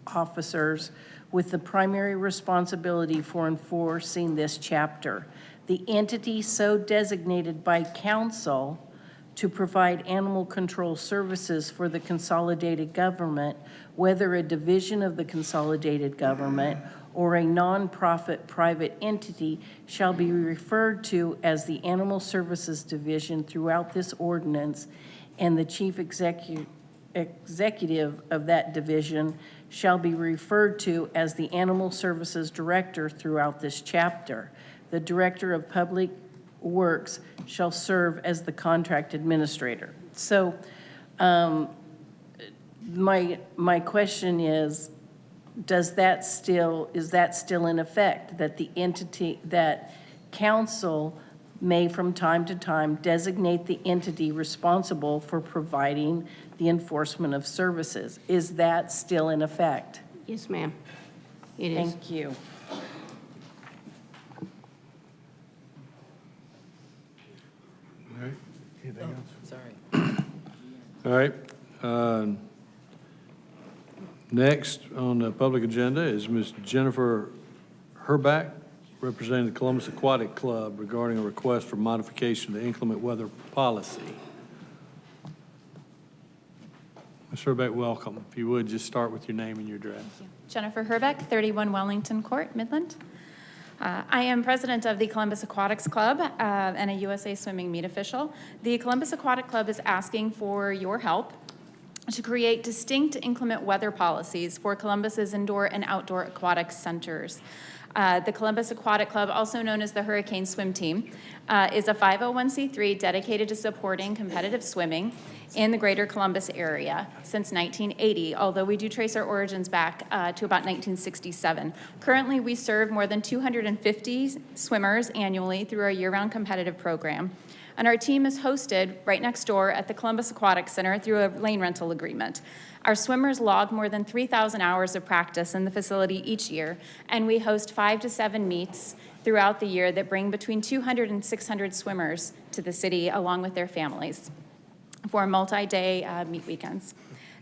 officers with the primary responsibility for enforcing this chapter. The entity so designated by council to provide animal control services for the consolidated government, whether a division of the consolidated government or a nonprofit private entity, shall be referred to as the Animal Services Division throughout this ordinance, and the chief executive executive of that division shall be referred to as the Animal Services Director throughout this chapter. The Director of Public Works shall serve as the contract administrator. So my question is that still in effect, that the entity, that council may from time to time designate the entity responsible for providing the enforcement of services? Is that still in effect? Yes, ma'am. It is. Thank you. All right, anything else? Sorry. All right. Next on the public agenda is Ms. Jennifer Herback, representing the Columbus Aquatic Club regarding a request for modification of the inclement weather policy. Ms. Herback, welcome. If you would, just start with your name and your address. Jennifer Herbeck, 31 Wellington Court, Midland. I am president of the Columbus Aquatics Club and a USA Swimming meet official. The Columbus Aquatic Club is asking for your help to create distinct inclement weather policies for Columbus's indoor and outdoor aquatic centers. The Columbus Aquatic Club, also known as the Hurricane Swim Team, is a 501c3 dedicated to supporting competitive swimming in the greater Columbus area since 1980, although we do trace our origins back to about 1967. Currently, we serve more than 250 swimmers annually through our year-round competitive program. And our team is hosted right next door at the Columbus Aquatic Center through a lane rental agreement. Our swimmers log more than 3,000 hours of practice in the facility each year, and we host 5 to 7 meets throughout the year that bring between 200 and 600 swimmers to the city along with their families for multi-day meet weekends.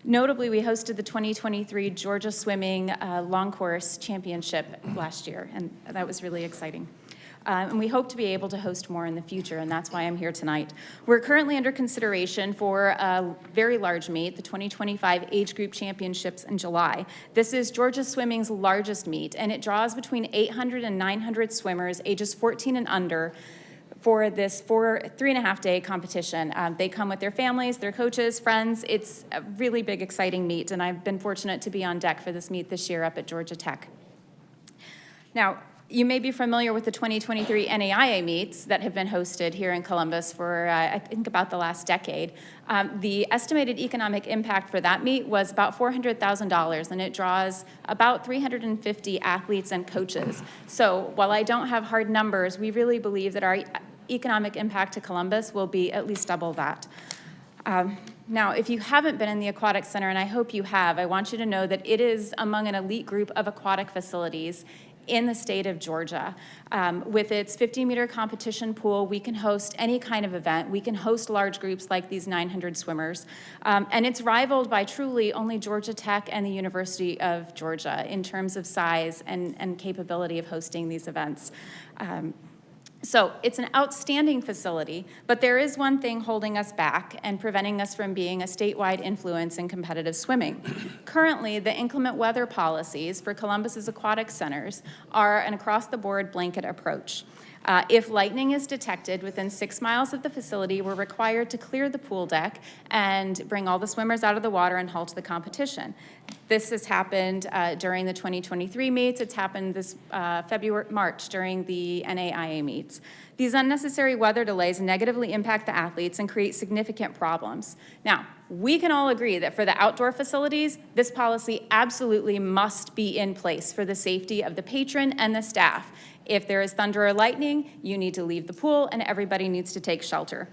Notably, we hosted the 2023 Georgia Swimming Long Course Championship last year, and that was really exciting. And we hope to be able to host more in the future, and that's why I'm here tonight. We're currently under consideration for a very large meet, the 2025 Age Group Championships in July. This is Georgia Swimming's largest meet, and it draws between 800 and 900 swimmers ages 14 and under for this 3.5-day competition. They come with their families, their coaches, friends. It's a really big, exciting meet, and I've been fortunate to be on deck for this meet this year up at Georgia Tech. Now, you may be familiar with the 2023 NAIA meets that have been hosted here in Columbus for, I think, about the last decade. The estimated economic impact for that meet was about $400,000, and it draws about 350 athletes and coaches. So while I don't have hard numbers, we really believe that our economic impact to Columbus will be at least double that. Now, if you haven't been in the Aquatic Center, and I hope you have, I want you to know that it is among an elite group of aquatic facilities in the state of Georgia. With its 50-meter competition pool, we can host any kind of event. We can host large groups like these 900 swimmers. And it's rivaled by truly only Georgia Tech and the University of Georgia in terms of size and capability of hosting these events. So it's an outstanding facility, but there is one thing holding us back and preventing us from being a statewide influence in competitive swimming. Currently, the inclement weather policies for Columbus's aquatic centers are an across-the-board blanket approach. If lightning is detected within 6 miles of the facility, we're required to clear the pool deck and bring all the swimmers out of the water and halt the competition. This has happened during the 2023 meets. It's happened this March during the NAIA meets. These unnecessary weather delays negatively impact the athletes and create significant problems. Now, we can all agree that for the outdoor facilities, this policy absolutely must be in place for the safety of the patron and the staff. If there is thunder or lightning, you need to leave the pool and everybody needs to take shelter.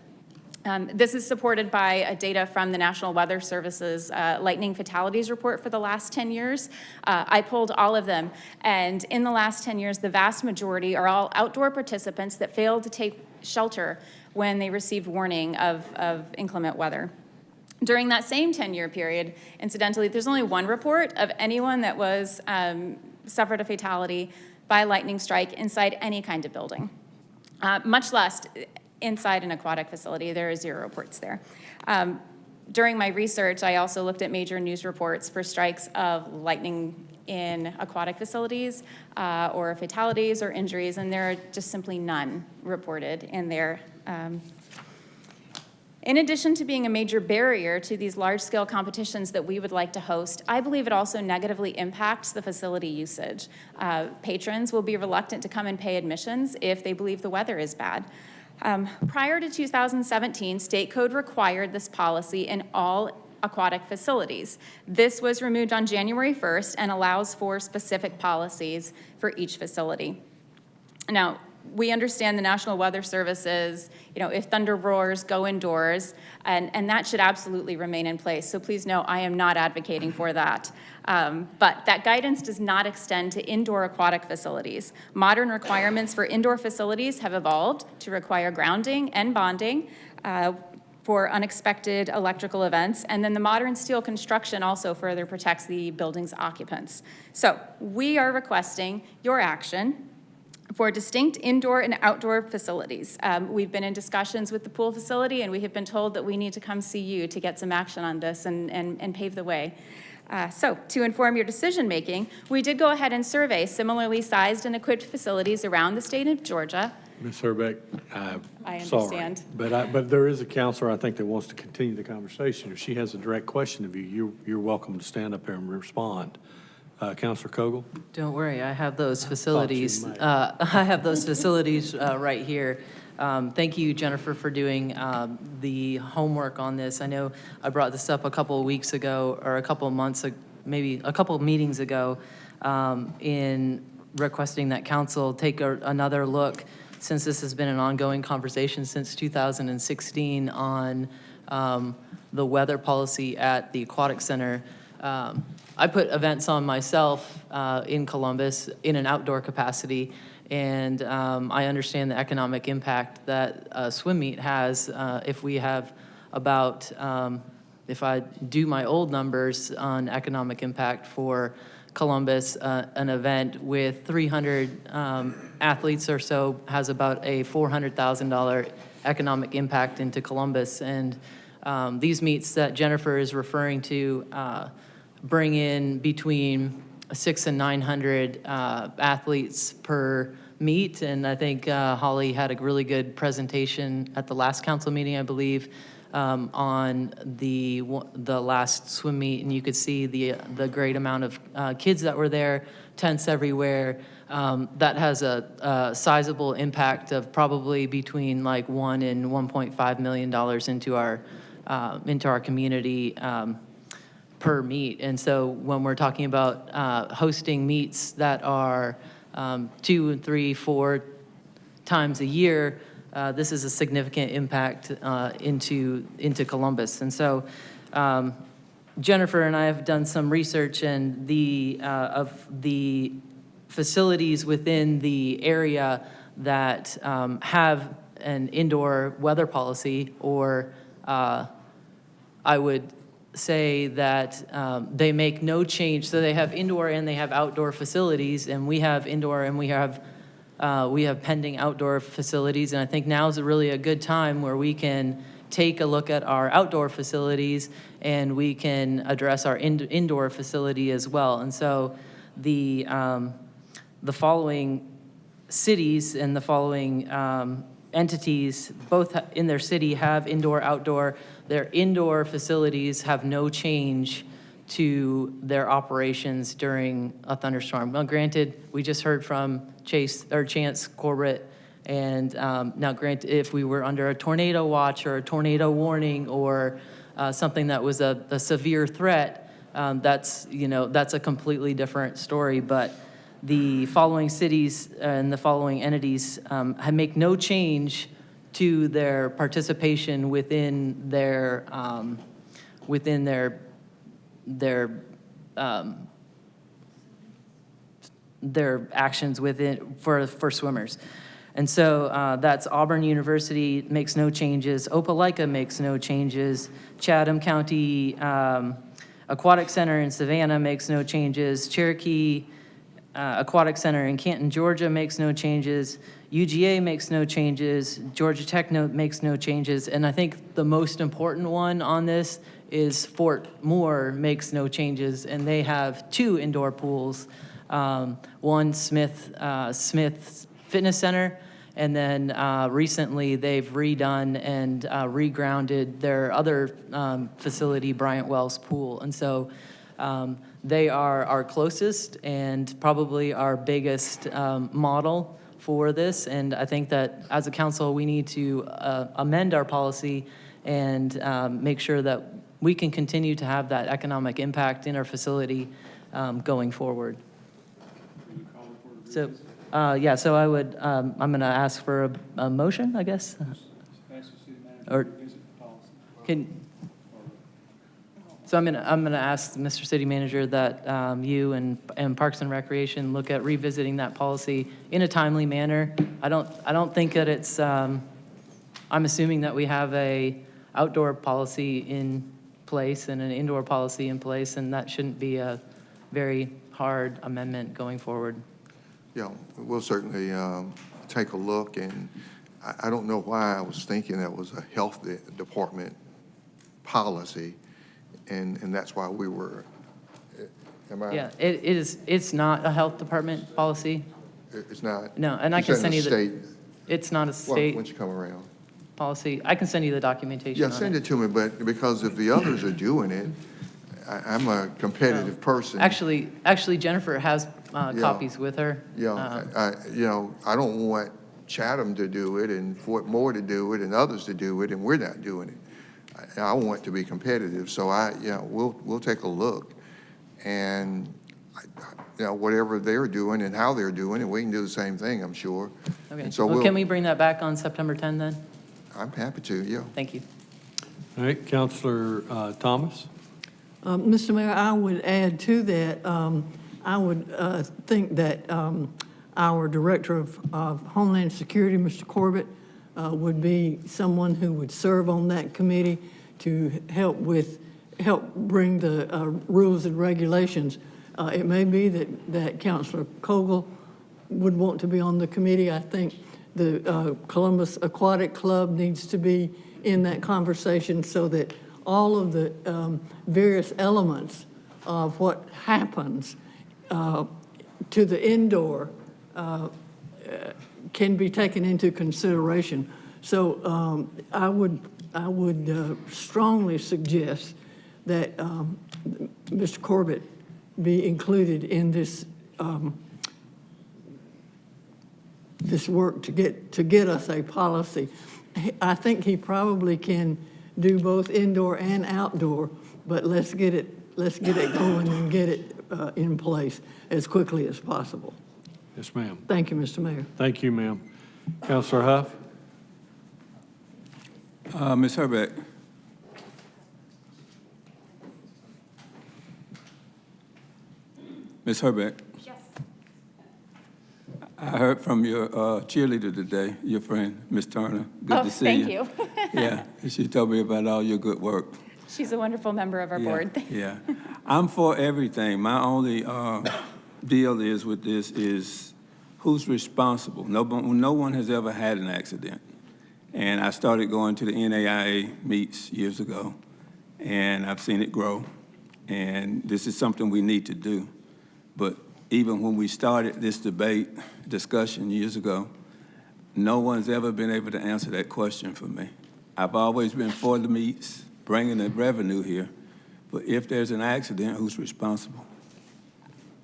This is supported by data from the National Weather Service's lightning fatalities report for the last 10 years. I pulled all of them, and in the last 10 years, the vast majority are all outdoor participants that failed to take shelter when they received warning of inclement weather. During that same 10-year period, incidentally, there's only one report of anyone that was suffered a fatality by a lightning strike inside any kind of building, much less inside an aquatic facility. There are 0 reports there. During my research, I also looked at major news reports for strikes of lightning in aquatic facilities or fatalities or injuries, and there are just simply none reported in there. In addition to being a major barrier to these large-scale competitions that we would like to host, I believe it also negatively impacts the facility usage. Patrons will be reluctant to come and pay admissions if they believe the weather is bad. Prior to 2017, state code required this policy in all aquatic facilities. This was removed on January 1st and allows for specific policies for each facility. Now, we understand the National Weather Service's, if thunder roars, go indoors, and that should absolutely remain in place. So please know, I am not advocating for that. But that guidance does not extend to indoor aquatic facilities. Modern requirements for indoor facilities have evolved to require grounding and bonding for unexpected electrical events, and then the modern steel construction also further protects the building's occupants. So we are requesting your action for distinct indoor and outdoor facilities. We've been in discussions with the pool facility, and we have been told that we need to come see you to get some action on this and pave the way. So to inform your decision-making, we did go ahead and survey similarly sized and equipped facilities around the state of Georgia. Ms. Herbeck, I sorry, understand. but there is a counselor, I think, that wants to continue the conversation. If she has a direct question of you, you're welcome to stand up here and respond. Counselor Kogel? Don't worry, I have those facilities. I have those facilities right here. Thank you, Jennifer, for doing the homework on this. I know I brought this up a couple of weeks ago, or a couple of months, maybe a couple of meetings ago, in requesting that council take another look, since this has been an ongoing conversation since 2016 on the weather policy at the Aquatic Center. I put events on myself in Columbus in an outdoor capacity, and I understand the economic impact that a swim meet has. If we have about, if I do my old numbers on economic impact for Columbus, an event with 300 athletes or so has about a $400,000 economic impact into Columbus. And these meets that Jennifer is referring to bring in between 600 and 900 athletes per meet. And I think Holly had a really good presentation at the last council meeting, I believe, on the last swim meet, and you could see the great amount of kids that were there, tents everywhere. That has a sizable impact of probably between like $1 and $1.5 million into our community per meet. And so when we're talking about hosting meets that are 2, 3, 4 times a year, this is a significant impact into Columbus. And so Jennifer and I have done some research, and of the facilities within the area that have an indoor weather policy, or I would say that they make no change. So they have indoor and they have outdoor facilities, and we have indoor and we have pending outdoor facilities. And I think now is really a good time where we can take a look at our outdoor facilities and we can address our indoor facility as well. And so the following cities and the following entities, both in their city, have indoor, outdoor. Their indoor facilities have no change to their operations during a thunderstorm. Well, granted, we just heard from Chance Corbett, and now granted, if we were under a tornado watch or a tornado warning or something that was a severe threat, that's a completely different story. But the following cities and the following entities make no change to their participation within their actions within for swimmers. And so that's Auburn University makes no changes. Opelika makes no changes. Chatham County Aquatic Center in Savannah makes no changes. Cherokee Aquatic Center in Canton, Georgia makes no changes. UGA makes no changes. Georgia Tech makes no changes. And I think the most important one on this is Fort Moore makes no changes, and they have 2 indoor pools. One Smith Fitness Center, And then recently, they've redone and regrounded their other facility, Bryant Wells Pool. And so they are our closest and probably our biggest model for this. And I think that as a council, we need to amend our policy and make sure that we can continue to have that economic impact in our facility going forward. So, yeah, so I would, I'm going to ask for a motion, I guess. Or so I'm going to ask Mr. City Manager that you and Parks and Recreation look at revisiting that policy in a timely manner. I don't think that it's, I'm assuming that we have a outdoor policy in place and an indoor policy in place, and that shouldn't be a very hard amendment going forward. Yeah, we'll certainly take a look, and I don't know why I was thinking that was a health department policy, and that's why we were, am I? Yeah, it's not a health department policy. It's not? No, and I can send you the. It's not a state Once you come around. policy. I can send you the documentation Yeah, on send it to me, but because if the others are doing it, I'm a competitive person. Actually, Jennifer has copies with her. Yeah, I don't want Chatham to do it and Fort Moore to do it and others to do it, and we're not doing it. I want to be competitive, so we'll take a look, and whatever they're doing and how they're doing it, we can do the same thing, I'm sure. Okay, And so well, can we bring that back on September 10 then? I'm happy to, yeah. Thank you. All right, Counselor Thomas? Mr. Mayor, I would add to that, I would think that our Director of Homeland Security, Mr. Corbett, would be someone who would serve on that committee to help bring the rules and regulations. It may be that Councilor Kogel would want to be on the committee. I think the Columbus Aquatic Club needs to be in that conversation so that all of the various elements of what happens to the indoor can be taken into consideration. So I would strongly suggest that Mr. Corbett be included in this this work to get us a policy. I think he probably can do both indoor and outdoor, but let's get it going and get it in place as quickly as possible. Yes, ma'am. Thank you, Mr. Mayor. Thank you, ma'am. Counselor Huff? Ms. Herbeck. Ms. Herbeck. Yes. I heard from your cheerleader today, your friend, Ms. Turner. Good to see you. Thank you. Yeah, she told me about all your good work. She's a wonderful member of our board. Yeah, I'm for everything. My only deal is with this is who's responsible. No one has ever had an accident. And I started going to the NAIA meets years ago, and I've seen it grow. And this is something we need to do. But even when we started this discussion years ago, no one's ever been able to answer that question for me. I've always been for the meets, bringing the revenue here, but if there's an accident, who's responsible?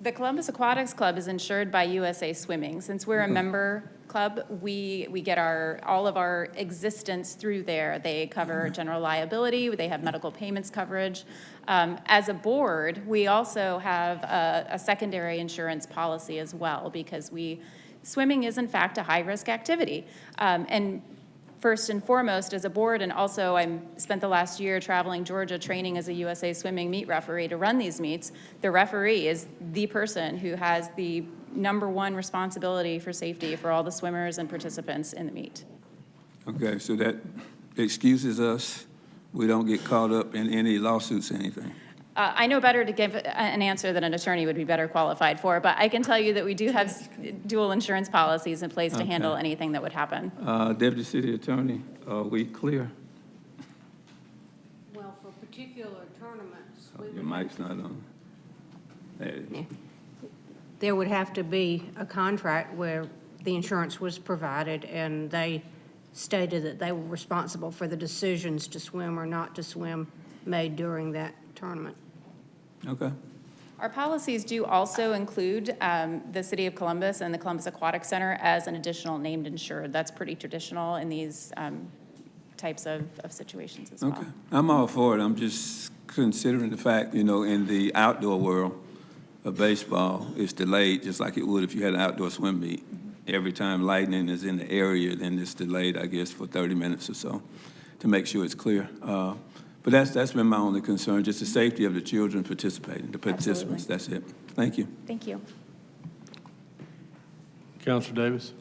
The Columbus Aquatics Club is insured by USA Swimming. Since we're a member club, we get all of our existence through there. They cover general liability, they have medical payments coverage. As a board, we also have a secondary insurance policy as well, because swimming is in fact a high-risk activity. And first and foremost, as a board, and also I spent the last year traveling Georgia training as a USA Swimming meet referee to run these meets. The referee is the person who has the #1 responsibility for safety for all the swimmers and participants in the meet. Okay, so that excuses us. We don't get caught up in any lawsuits or anything. I know better to give an answer that an attorney would be better qualified for, but I can tell you that we do have dual insurance policies in place to handle anything that would happen. Deputy City Attorney, are we clear? Well, for particular tournaments, Your mic's not on. There it is. there would have to be a contract where the insurance was provided, and they stated that they were responsible for the decisions to swim or not to swim made during that tournament. Okay. Our policies do also include the City of Columbus and the Columbus Aquatic Center as an additional named insured. That's pretty traditional in these types of situations as well. Okay. I'm all for it. I'm just considering the fact, you know, in the outdoor world of baseball, it's delayed just like it would if you had an outdoor swim meet. Every time lightning is in the area, then it's delayed, I guess, for 30 minutes or so to make sure it's clear. But that's been my only concern, just the safety of the children participating, the participants. That's it. Thank you. Thank you. Councilor Davis?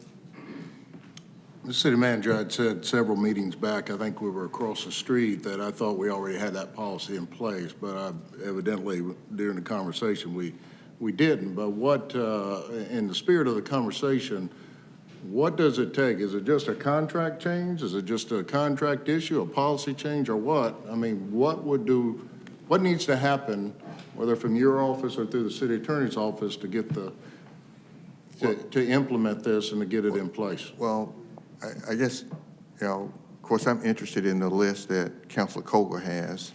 The city manager had said several meetings back, I think we were across the street, that I thought we already had that policy in place, but evidently during the conversation, we didn't. But what, in the spirit of the conversation, what does it take? Is it just a contract change? Is it just a contract issue, a policy change, or what? I mean, what needs to happen, whether from your office or through the city attorney's office, to get to implement this and to get it in place? Well, I guess, you know, of course, I'm interested in the list that Councilor Koger has,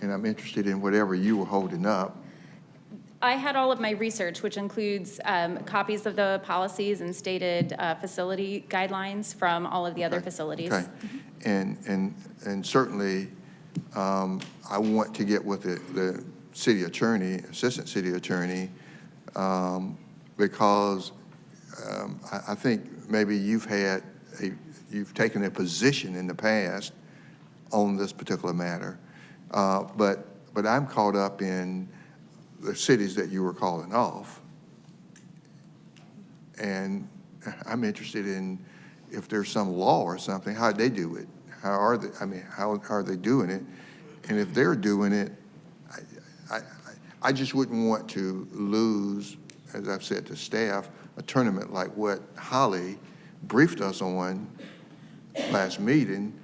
and I'm interested in whatever you were holding up. I had all of my research, which includes copies of the policies and stated facility guidelines from all of the other facilities. Okay, and certainly, I want to get with the city attorney, assistant city attorney, because I think maybe you've taken a position in the past on this particular matter, but I'm caught up in the cities that you were calling off, and I'm interested in if there's some law or something, how they do it, how are they doing it, and if they're doing it, I just wouldn't want to lose, as I've said to staff, a tournament like what Holly briefed us on last meeting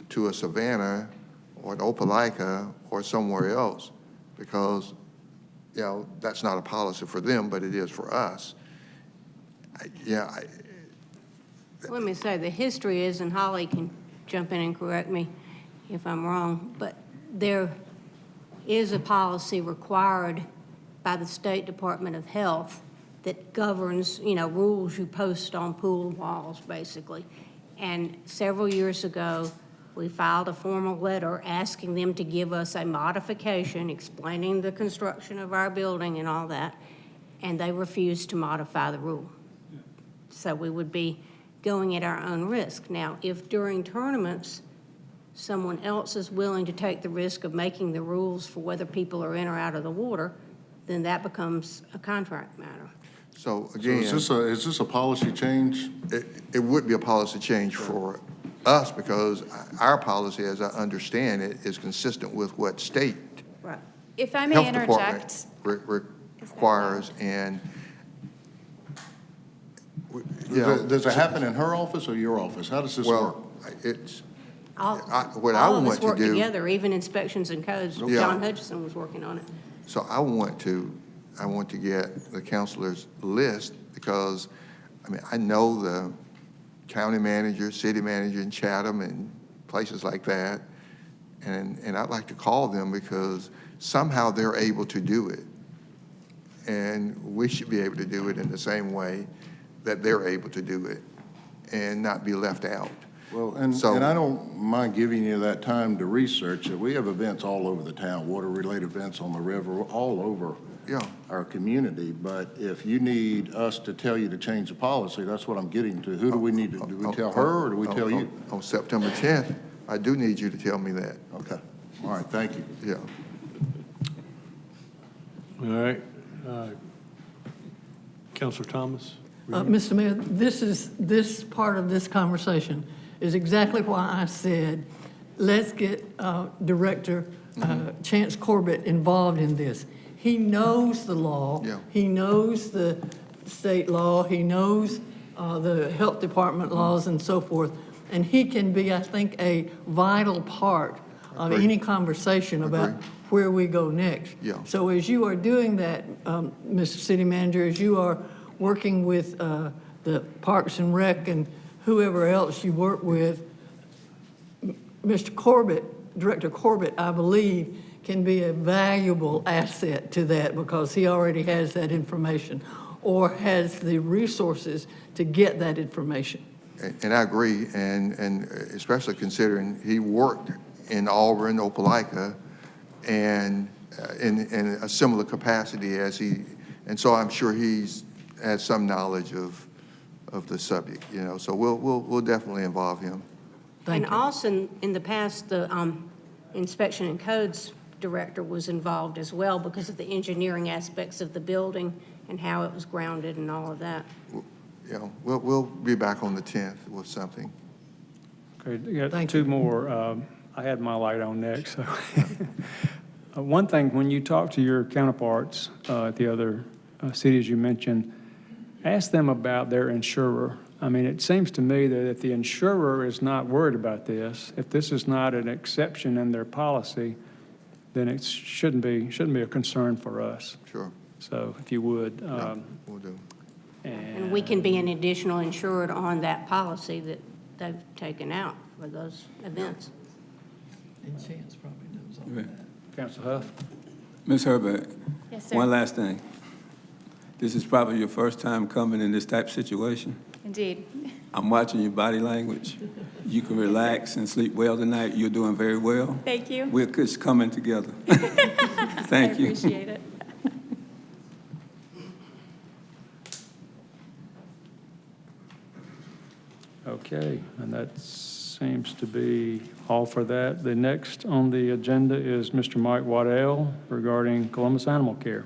to a Savannah or an Opelika or somewhere else, because, you know, that's not a policy for them, but it is for us. Let me say, the history is, and Holly can jump in and correct me if I'm wrong, but there is a policy required by the State Department of Health that governs, you know, rules you post on pool walls, basically. And several years ago, we filed a formal letter asking them to give us a modification explaining the construction of our building and all that, and they refused to modify the rule. So we would be going at our own risk. Now, if during tournaments, someone else is willing to take the risk of making the rules for whether people are in or out of the water, then that becomes a contract matter. So again, is this a policy change? It would be a policy change for us, because our policy, as I understand it, is consistent with what state Right. If I may health interject. department requires, and Does it happen in her office or your office? How does this work? well, it's, All what I of us want to work do. together, even inspections and codes. Yeah. John Hutchison was working on it. So I want to get the counselor's list, because, I mean, I know the county manager, city manager in Chatham and places like that, and I'd like to call them because somehow they're able to do it. And we should be able to do it in the same way that they're able to do it and not be left out. Well, and I don't mind giving you that time to research it. We have events all over the town, water-related events on the river, all over our community. But if you need us to tell you to change the policy, that's what I'm getting to. Who do we need to, do we tell her or do we tell you? On September 10th, I do need you to tell me that. Okay. All right, thank you. Yeah. All right. Councilor Thomas? Mr. Mayor, this part of this conversation is exactly why I said, let's get Director Chance Corbett involved in this. He knows the law. Yeah. He knows the state law. He knows the health department laws and so forth. And he can be, I think, a vital part of any conversation about where we go next. Yeah. So as you are doing that, Mr. City Manager, as you are working with the the Parks and Rec and whoever else you work with, Mr. Corbett, Director Corbett, I believe, can be a valuable asset to that because he already has that information or has the resources to get that information. And I agree, and especially considering he worked in Auburn, Opelika, and in a similar capacity as he, and so I'm sure he's has some knowledge of the subject, you know. So we'll definitely involve him. And also, in the past, the Inspection and Codes Director was involved as well because of the engineering aspects of the building and how it was grounded and all of that. You know, we'll be back on the 10th with something. Okay, you got two more. I had my light on next, so. One thing, when you talk to your counterparts at the other cities you mentioned, ask them about their insurer. I mean, it seems to me that if the insurer is not worried about this, if this is not an exception in their policy, then it shouldn't be a concern for us. Sure. So if you would. We'll do. And we can be an additional insured on that policy that they've taken out for those events. And Chance probably knows all Okay. Council Huff? Ms. Herbert? Yes, sir. One last thing. This is probably your first time coming in this type of situation. Indeed. I'm watching your body language. You can relax and sleep well tonight. You're doing very well. Thank you. We're just coming together. Thank you. I appreciate it. Okay, and that seems to be all for that. The next on the agenda is Mr. Mike Waddell regarding Columbus Animal Care.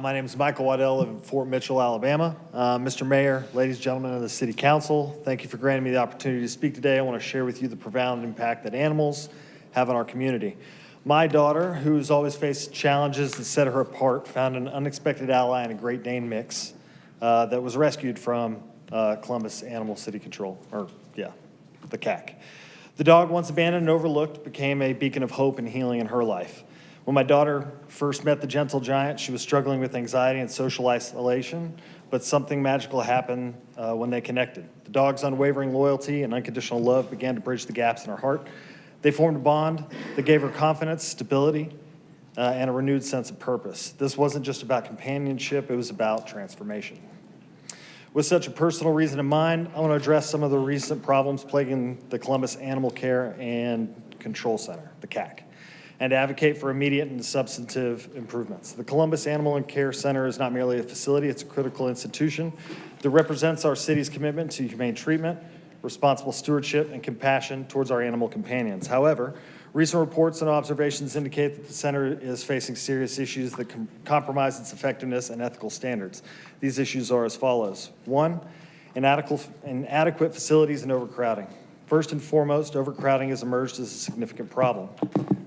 My name is Michael Waddell of Fort Mitchell, Alabama. Mr. Mayor, ladies and gentlemen of the City Council, thank you for granting me the opportunity to speak today. I want to share with you the profound impact that animals have on our community. My daughter, who's always faced challenges that set her apart, found an unexpected ally in a Great Dane mix that was rescued from Columbus Animal City Control, the CAC. The dog, once abandoned and overlooked, became a beacon of hope and healing in her life. When my daughter first met the gentle giant, she was struggling with anxiety and social isolation, but something magical happened when they connected. The dog's unwavering loyalty and unconditional love began to bridge the gaps in her heart. They formed a bond that gave her confidence, stability, and a renewed sense of purpose. This wasn't just about companionship, it was about transformation. With such a personal reason in mind, I want to address some of the recent problems plaguing the Columbus Animal Care and Control Center, the CAC, and advocate for immediate and substantive improvements. The Columbus Animal and Care Center is not merely a facility, it's a critical institution that represents our city's commitment to humane treatment, responsible stewardship, and compassion towards our animal companions. However, recent reports and observations indicate that the center is facing serious issues that compromise its effectiveness and ethical standards. These issues are as follows. 1, inadequate facilities and overcrowding. First and foremost, overcrowding has emerged as a significant problem.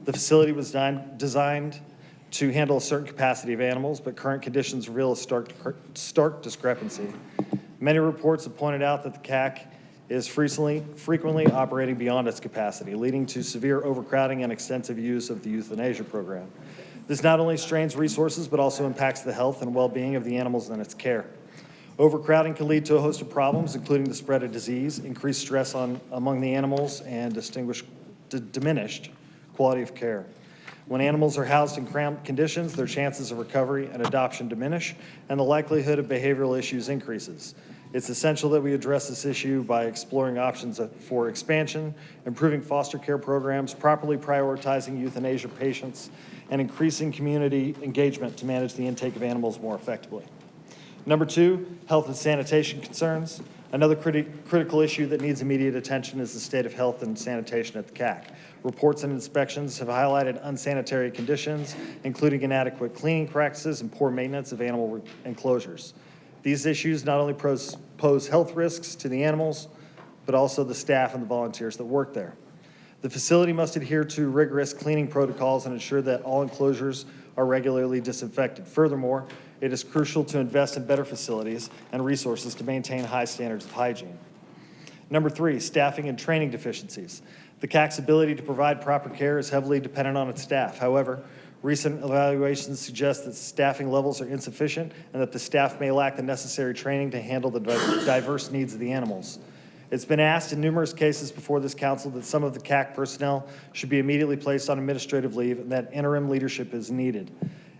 The facility was designed to handle a certain capacity of animals, but current conditions reveal a stark discrepancy. Many reports have pointed out that the CAC is frequently operating beyond its capacity, leading to severe overcrowding and extensive use of the euthanasia program. This not only strains resources, but also impacts the health and well-being of the animals in its care. Overcrowding can lead to a host of problems, including the spread of disease, increased stress among the animals, and diminished quality of care. When animals are housed in cramped conditions, their chances of recovery and adoption diminish, and the likelihood of behavioral issues increases. It's essential that we address this issue by exploring options for expansion, improving foster care programs, properly prioritizing euthanasia patients, and increasing community engagement to manage the intake of animals more effectively. Number 2, health and sanitation concerns. Another critical issue that needs immediate attention is the state of health and sanitation at the CAC. Reports and inspections have highlighted unsanitary conditions, including inadequate cleaning practices and poor maintenance of animal enclosures. These issues not only pose health risks to the animals, but also the staff and the volunteers that work there. The facility must adhere to rigorous cleaning protocols and ensure that all enclosures are regularly disinfected. Furthermore, it is crucial to invest in better facilities and resources to maintain high standards of hygiene. Number 3, staffing and training deficiencies. The CAC's ability to provide proper care is heavily dependent on its staff. However, recent evaluations suggest that staffing levels are insufficient and that the staff may lack the necessary training to handle the diverse needs of the animals. It's been asked in numerous cases before this council that some of the CAC personnel should be immediately placed on administrative leave and that interim leadership is needed.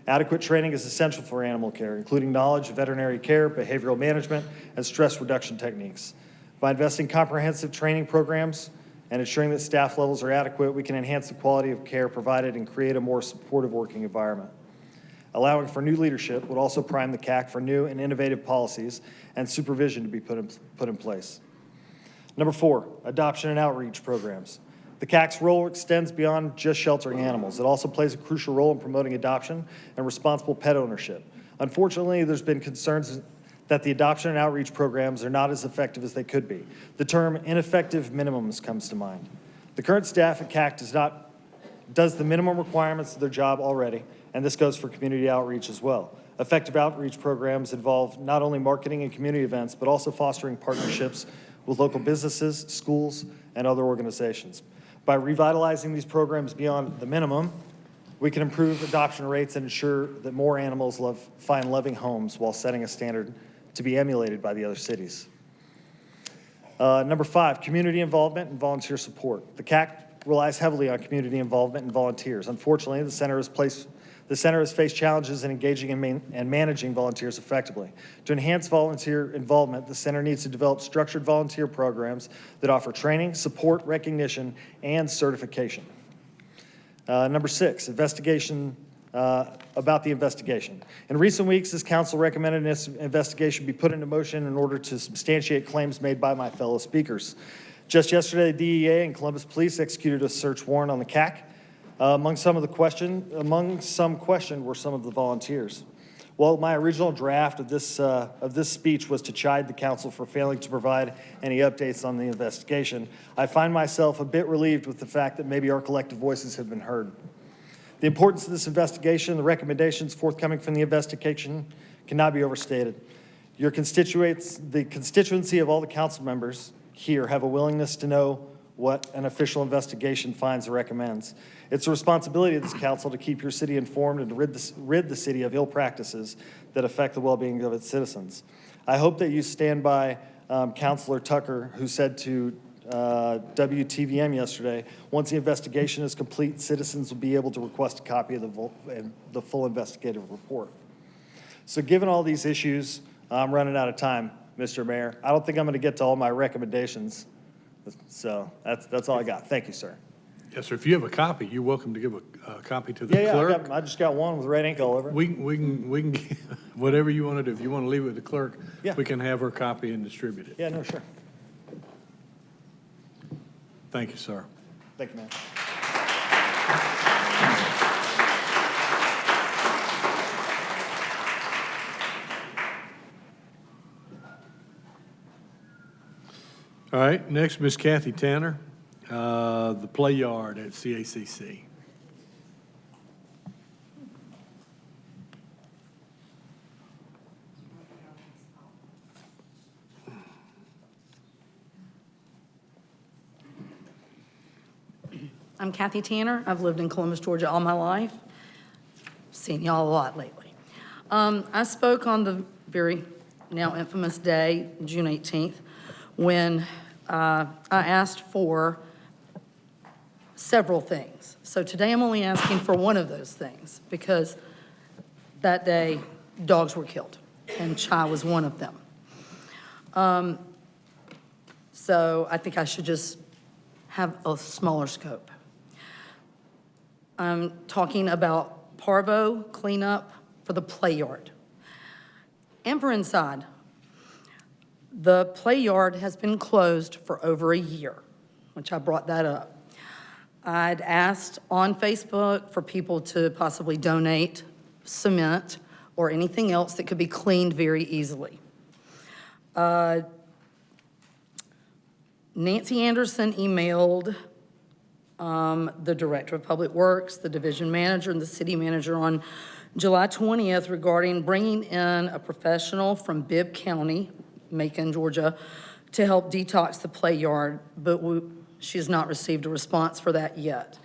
Adequate training is essential for animal care, including knowledge of veterinary care, behavioral management, and stress reduction techniques. By investing comprehensive training programs and ensuring that staff levels are adequate, we can enhance the quality of care provided and create a more supportive working environment. Allowing for new leadership would also prime the CAC for new and innovative policies and supervision to be put in place. Number 4, adoption and outreach programs. The CAC's role extends beyond just sheltering animals. It also plays a crucial role in promoting adoption and responsible pet ownership. Unfortunately, there's been concerns that the adoption and outreach programs are not as effective as they could be. The term ineffective minimums comes to mind. The current staff at CAC does the minimum requirements of their job already, and this goes for community outreach as well. Effective outreach programs involve not only marketing and community events, but also fostering partnerships with local businesses, schools, and other organizations. By revitalizing these programs beyond the minimum, we can improve adoption rates and ensure that more animals find loving homes while setting a standard to be emulated by the other cities. Number 5, community involvement and volunteer support. The CAC relies heavily on community involvement and volunteers. Unfortunately, the center has faced challenges in engaging and managing volunteers effectively. To enhance volunteer involvement, the center needs to develop structured volunteer programs that offer training, support, recognition, and certification. Number 6, investigation. About the investigation. In recent weeks, this council recommended this investigation be put into motion in order to substantiate claims made by my fellow speakers. Just yesterday, the DEA and Columbus Police executed a search warrant on the CAC. Among some questioned were some of the volunteers. Well, my original draft of this speech was to chide the council for failing to provide any updates on the investigation. I find myself a bit relieved with the fact that maybe our collective voices have been heard. The importance of this investigation, the recommendations forthcoming from the investigation cannot be overstated. The constituency of all the council members here have a willingness to know what an official investigation finds or recommends. It's the responsibility of this council to keep your city informed and to rid the city of ill practices that affect the well-being of its citizens. I hope that you stand by Councilor Tucker, who said to WTVM yesterday, once the investigation is complete, citizens will be able to request a copy of the full investigative report. So given all these issues, I'm running out of time, Mr. Mayor. I don't think I'm going to get to all my recommendations. So that's all I got. Thank you, sir. Yes, sir. If you have a copy, you're welcome to give a copy to the Yeah, clerk. I just got one with red ink all over it. We can whatever you want to do. If you want to leave it with the clerk, Yeah. we can have her copy and distribute it. Yeah, no, sure. Thank you, sir. Thank you, man. All right, next, Ms. Kathy Tanner, the play yard at CACC. I'm Kathy Tanner. I've lived in Columbus, Georgia all my life. Seen y'all a lot lately. I spoke on the very now infamous day, June 18th, when I asked for several things. So today I'm only asking for one of those things because that day dogs were killed and Chai was one of them. So I think I should just have a smaller scope. I'm talking about parvo cleanup for the play yard. And for inside, the play yard has been closed for over a year, which I brought that up. I'd asked on Facebook for people to possibly donate cement or anything else that could be cleaned very easily. Nancy Anderson emailed the Director of Public Works, the Division Manager, and the City Manager on July 20th regarding bringing in a professional from Bibb County, Macon, Georgia, to help detox the play yard, but She has not received a response for that yet.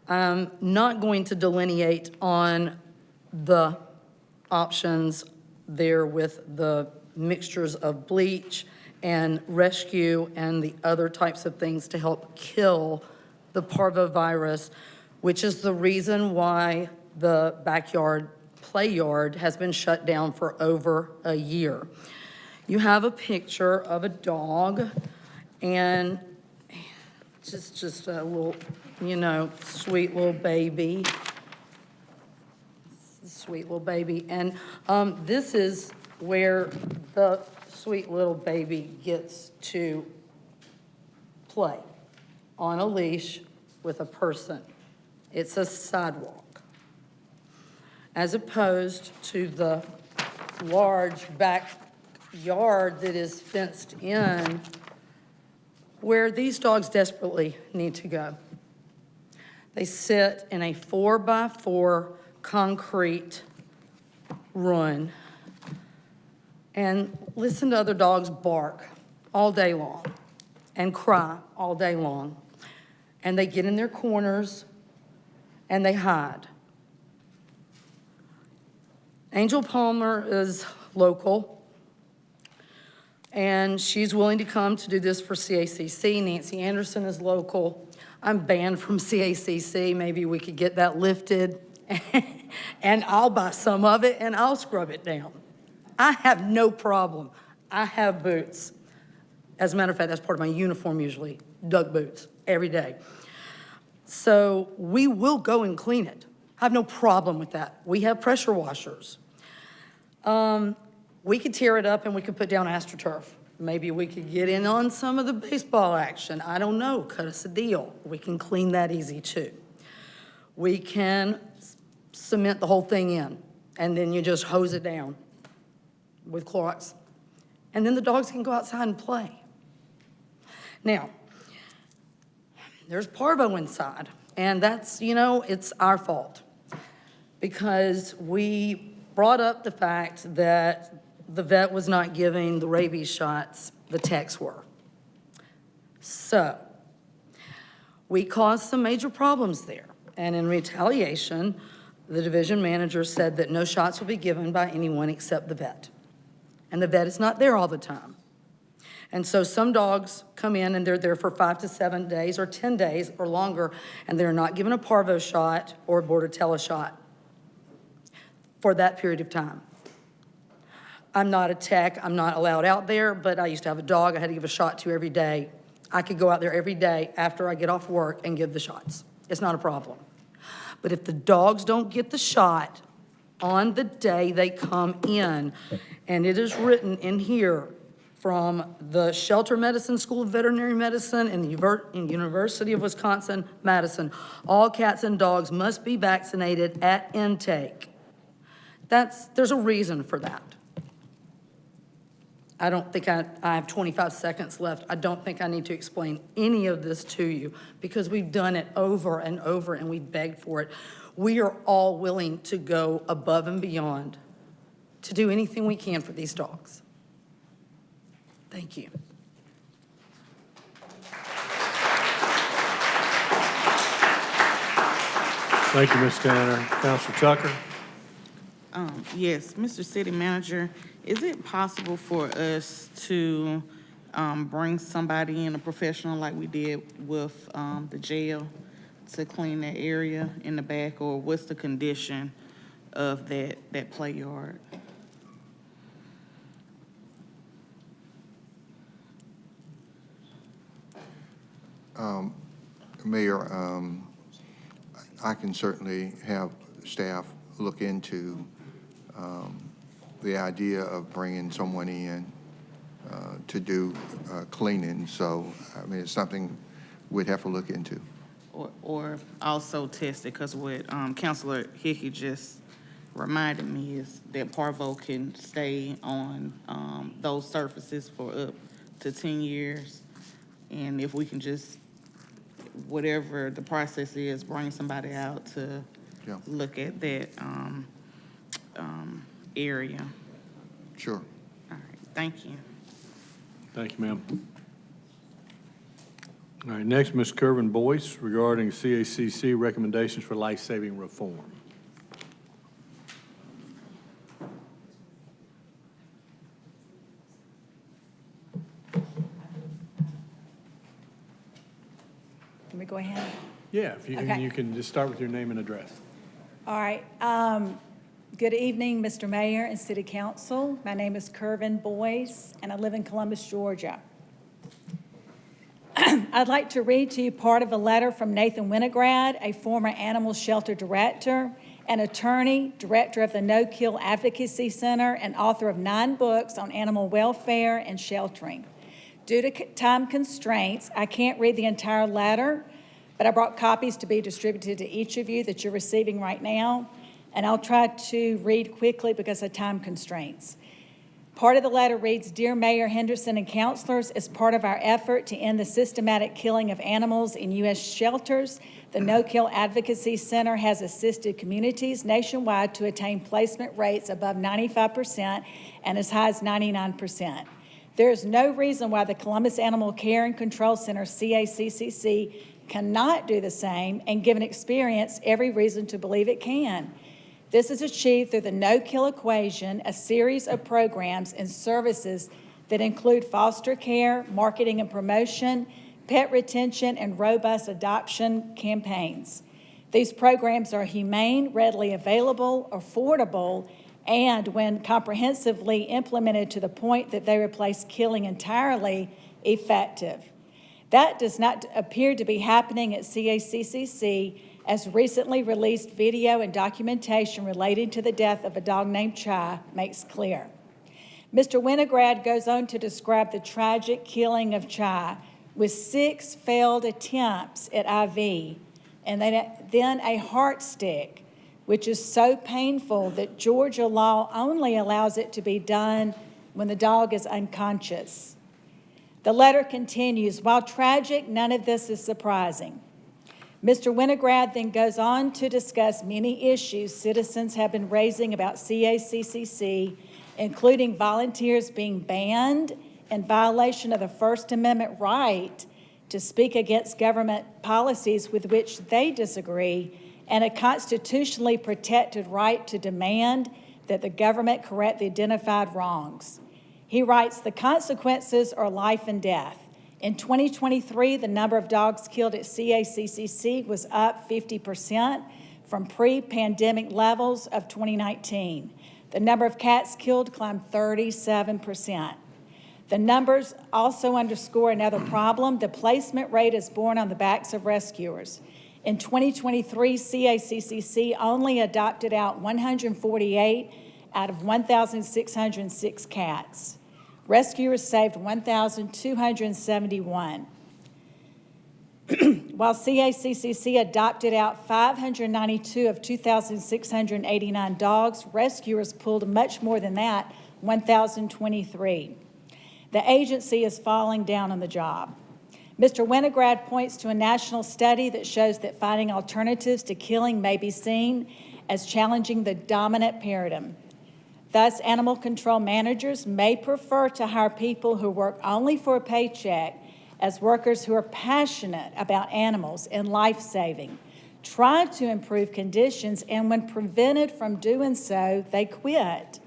I'm not going to delineate on the options there with the mixtures of bleach and rescue and the other types of things to help kill the parvovirus, which is the reason why the backyard play yard has been shut down for over a year. You have a picture of a dog, and just a little, sweet little baby. Sweet little baby. And this is where the sweet little baby gets to play on a leash with a person. It's a sidewalk, as opposed to the large backyard that is fenced in, where these dogs desperately need to go. They sit in a 4x4 concrete run and listen to other dogs bark all day long and cry all day long. And they get in their corners and they hide. Angel Palmer is local, and she's willing to come to do this for CACC. Nancy Anderson is local. I'm banned from CACC. Maybe we could get that lifted, and I'll buy some of it and I'll scrub it down. I have no problem. I have boots. As a matter of fact, that's part of my uniform usually, Doug boots, every day. So we will go and clean it. I have no problem with that. We have pressure washers. We could tear it up and we could put down AstroTurf. Maybe we could get in on some of the baseball action. I don't know, cut us a deal. We can clean that easy too. We can cement the whole thing in, and then you just hose it down with Clorox. And then the dogs can go outside and play. Now, there's parvo inside, and that's, it's our fault, because we brought up the fact that the vet was not giving the rabies shots, the techs were. So, we caused some major problems there, and in retaliation, the division manager said that no shots will be given by anyone except the vet. And the vet is not there all the time. And so some dogs come in and they're there for 5 to 7 days or 10 days or longer, and they're not given a parvo shot or a bordetella shot for that period of time. I'm not a tech, I'm not allowed out there, but I used to have a dog I had to give a shot to every day. I could go out there every day after I get off work and give the shots. It's not a problem. But if the dogs don't get the shot on the day they come in, and it is written in here from the Shelter Medicine School of Veterinary Medicine and the University of Wisconsin-Madison, all cats and dogs must be vaccinated at intake. There's a reason for that. I don't think I have 25 seconds left. I don't think I need to explain any of this to you, because we've done it over and over and we've begged for it. We are all willing to go above and beyond to do anything we can for these dogs. Thank you. Thank you, Ms. Tanner. Councilor Tucker? Yes, Mr. City Manager, is it possible for us to bring somebody in, a professional like we did with the jail, to clean that area in the back, or what's the condition of that play yard? Mayor, I can certainly have staff look into the idea of bringing someone in to do cleaning. So, I mean, it's something we'd have to look into. Or also test it, because what Councilor Hickey just reminded me is that parvo can stay on those surfaces for up to 10 years. And if we can just, whatever the process is, bring somebody out to look at that area. Sure. All right, thank you. Thank you, ma'am. All right, next, Ms. Kervin Boyce regarding CACC recommendations for life-saving reform. Can we go ahead? Yeah, if you Okay. you can just start with your name and address. All right. Good evening, Mr. Mayor and City Council. My name is Kervin Boyce, and I live in Columbus, Georgia. I'd like to read to you part of a letter from Nathan Winograd, a former animal shelter director, an attorney, director of the No Kill Advocacy Center, and author of 9 books on animal welfare and sheltering. Due to time constraints, I can't read the entire letter, but I brought copies to be distributed to each of you that you're receiving right now, and I'll try to read quickly because of time constraints. Part of the letter reads, Dear Mayor Henderson and councilors, as part of our effort to end the systematic killing of animals in U.S. shelters, the No Kill Advocacy Center has assisted communities nationwide to attain placement rates above 95% and as high as 99%. There is no reason why the Columbus Animal Care and Control Center, CACCC, cannot do the same, and given experience, every reason to believe it can. This is achieved through the no-kill equation, a series of programs and services that include foster care, marketing and promotion, pet retention, and robust adoption campaigns. These programs are humane, readily available, affordable, and when comprehensively implemented to the point that they replace killing entirely, effective. That does not appear to be happening at CACCC, as recently released video and documentation relating to the death of a dog named Chai makes clear. Mr. Winograd goes on to describe the tragic killing of Chai with 6 failed attempts at IV and then a heart stick, which is so painful that Georgia law only allows it to be done when the dog is unconscious. The letter continues, while tragic, none of this is surprising. Mr. Winograd then goes on to discuss many issues citizens have been raising about CACCC, including volunteers being banned in violation of the First Amendment right to speak against government policies with which they disagree, and a constitutionally protected right to demand that the government correct the identified wrongs. He writes, the consequences are life and death. In 2023, the number of dogs killed at CACCC was up 50% from pre-pandemic levels of 2019. The number of cats killed climbed 37%. The numbers also underscore another problem. The placement rate is borne on the backs of rescuers. In 2023, CACCC only adopted out 148 out of 1,606 cats. Rescuers saved 1,271. While CACCC adopted out 592 of 2,689 dogs, rescuers pulled much more than that, 1,023. The agency is falling down on the job. Mr. Winograd points to a national study that shows that finding alternatives to killing may be seen as challenging the dominant paradigm. Thus, animal control managers may prefer to hire people who work only for a paycheck as workers who are passionate about animals and life-saving, try to improve conditions, and when prevented from doing so, they quit.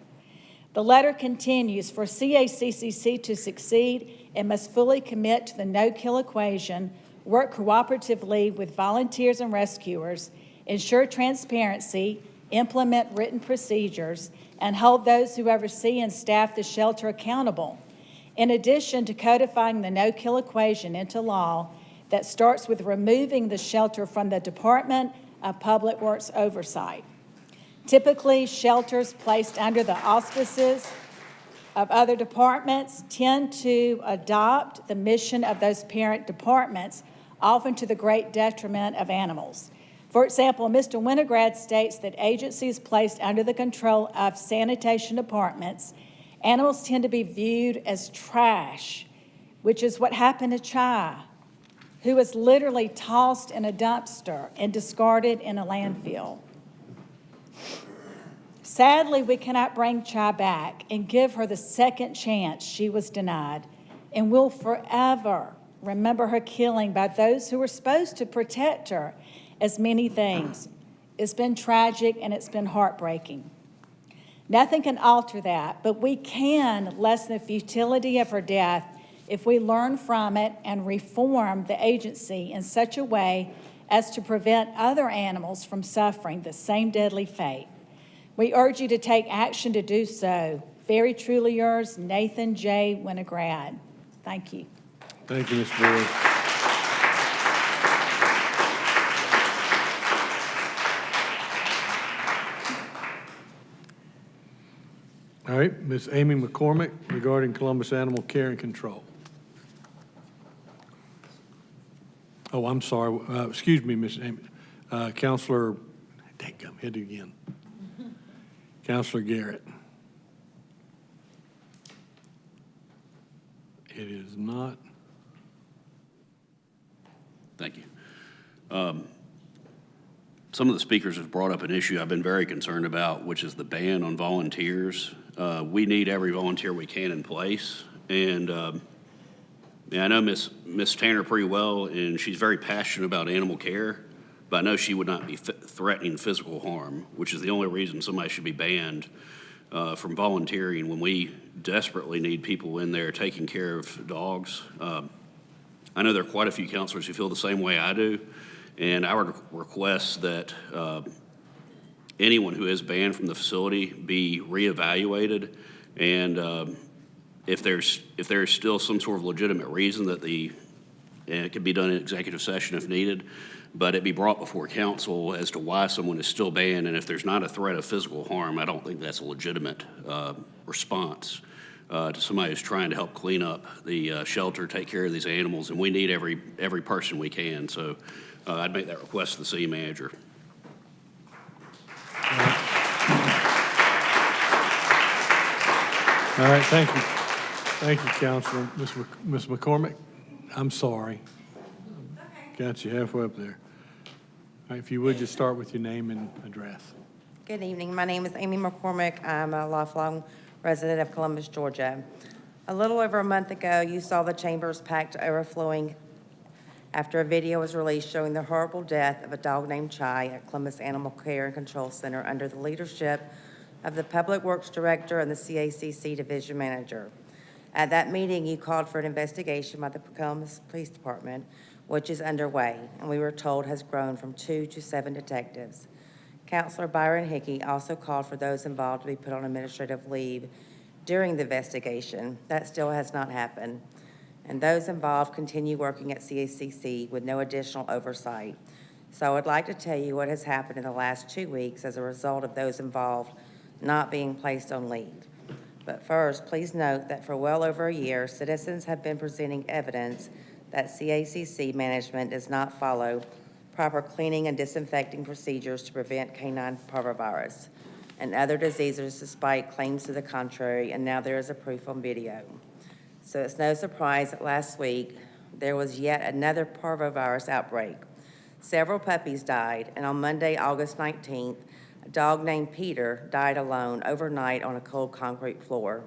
The letter continues, for CACCC to succeed, it must fully commit to the no-kill equation, work cooperatively with volunteers and rescuers, ensure transparency, implement written procedures, and hold those who oversee and staff the shelter accountable. In addition to codifying the no-kill equation into law that starts with removing the shelter from the Department of Public Works oversight. Typically, shelters placed under the auspices of other departments tend to adopt the mission of those parent departments, often to the great detriment of animals. For example, Mr. Winograd states that agencies placed under the control of sanitation departments, animals tend to be viewed as trash, which is what happened to Chai, who was literally tossed in a dumpster and discarded in a landfill. Sadly, we cannot bring Chai back and give her the second chance she was denied, and will forever remember her killing by those who were supposed to protect her, as many things. It's been tragic and it's been heartbreaking. Nothing can alter that, but we can lessen the futility of her death if we learn from it and reform the agency in such a way as to prevent other animals from suffering the same deadly fate. We urge you to take action to do so. Very truly yours, Nathan J. Winograd. Thank you. Thank you, Ms. Boyd. All right, Ms. Amy McCormick regarding Columbus Animal Care and Control. Oh, I'm sorry. Excuse me, Ms. Amy. Counselor, hit it again. Counselor Garrett. It is not. Thank you. Some of the speakers have brought up an issue I've been very concerned about, which is the ban on volunteers. We need every volunteer we can in place. And I know Miss Tanner pretty well, and she's very passionate about animal care, but I know she would not be threatening physical harm, which is the only reason somebody should be banned from volunteering when we desperately need people in there taking care of dogs. I know there are quite a few counselors who feel the same way I do, and I would request that anyone who is banned from the facility be reevaluated, and if there's still some sort of legitimate reason that and it can be done in executive session if needed, but it be brought before council as to why someone is still banned, and if there's not a threat of physical harm, I don't think that's a legitimate response to somebody who's trying to help clean up the shelter, take care of these animals, and we need every person we can. So I'd make that request to the city manager. All right, thank you. Thank you, Counselor. Ms. McCormick, I'm sorry. Got you halfway up there. All right, if you would just start with your name and address. Good evening. My name is Amy McCormick. I'm a lifelong resident of Columbus, Georgia. A little over a month ago, you saw the chambers packed to overflowing after a video was released showing the horrible death of a dog named Chai at Columbus Animal Care and Control Center under the leadership of the Public Works Director and the CACC Division Manager. At that meeting, you called for an investigation by the Columbus Police Department, which is underway, and we were told has grown from 2 to 7 detectives. Counselor Byron Hickey also called for those involved to be put on administrative leave during the investigation. That still has not happened. And those involved continue working at CACC with no additional oversight. So I would like to tell you what has happened in the last 2 weeks as a result of those involved not being placed on leave. But first, please note that for well over a year, citizens have been presenting evidence that CACC management does not follow proper cleaning and disinfecting procedures to prevent canine parvovirus and other diseases despite claims to the contrary, and now there is a proof on video. So it's no surprise that last week there was yet another parvovirus outbreak. Several puppies died, and on Monday, August 19th, a dog named Peter died alone overnight on a cold concrete floor.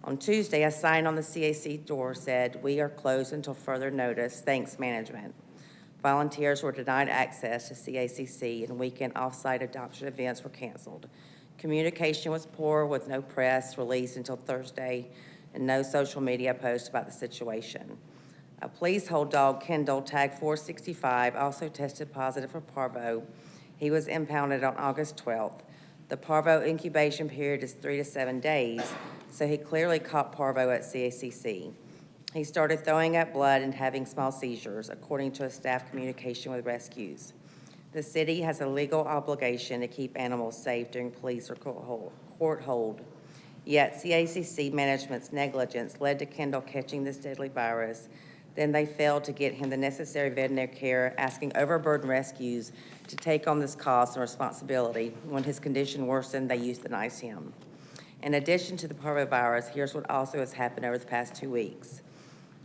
On Tuesday, a sign on the CAC door said, "We are closed until further notice, thanks management." Volunteers were denied access to CACC, and weekend off-site adoption events were canceled. Communication was poor with no press release until Thursday and no social media posts about the situation. A police-hold dog, Kendall, tag 465, also tested positive for parvo. He was impounded on August 12th. The parvo incubation period is 3 to 7 days, so he clearly caught parvo at CACC. He started throwing up blood and having small seizures, according to a staff communication with rescues. The city has a legal obligation to keep animals safe during police or court hold. Yet CACC management's negligence led to Kendall catching this deadly virus. Then they failed to get him the necessary veterinary care, asking overburdened rescues to take on this cost and responsibility. When his condition worsened, they euthanized him. In addition to the parvovirus, here's what also has happened over the past 2 weeks.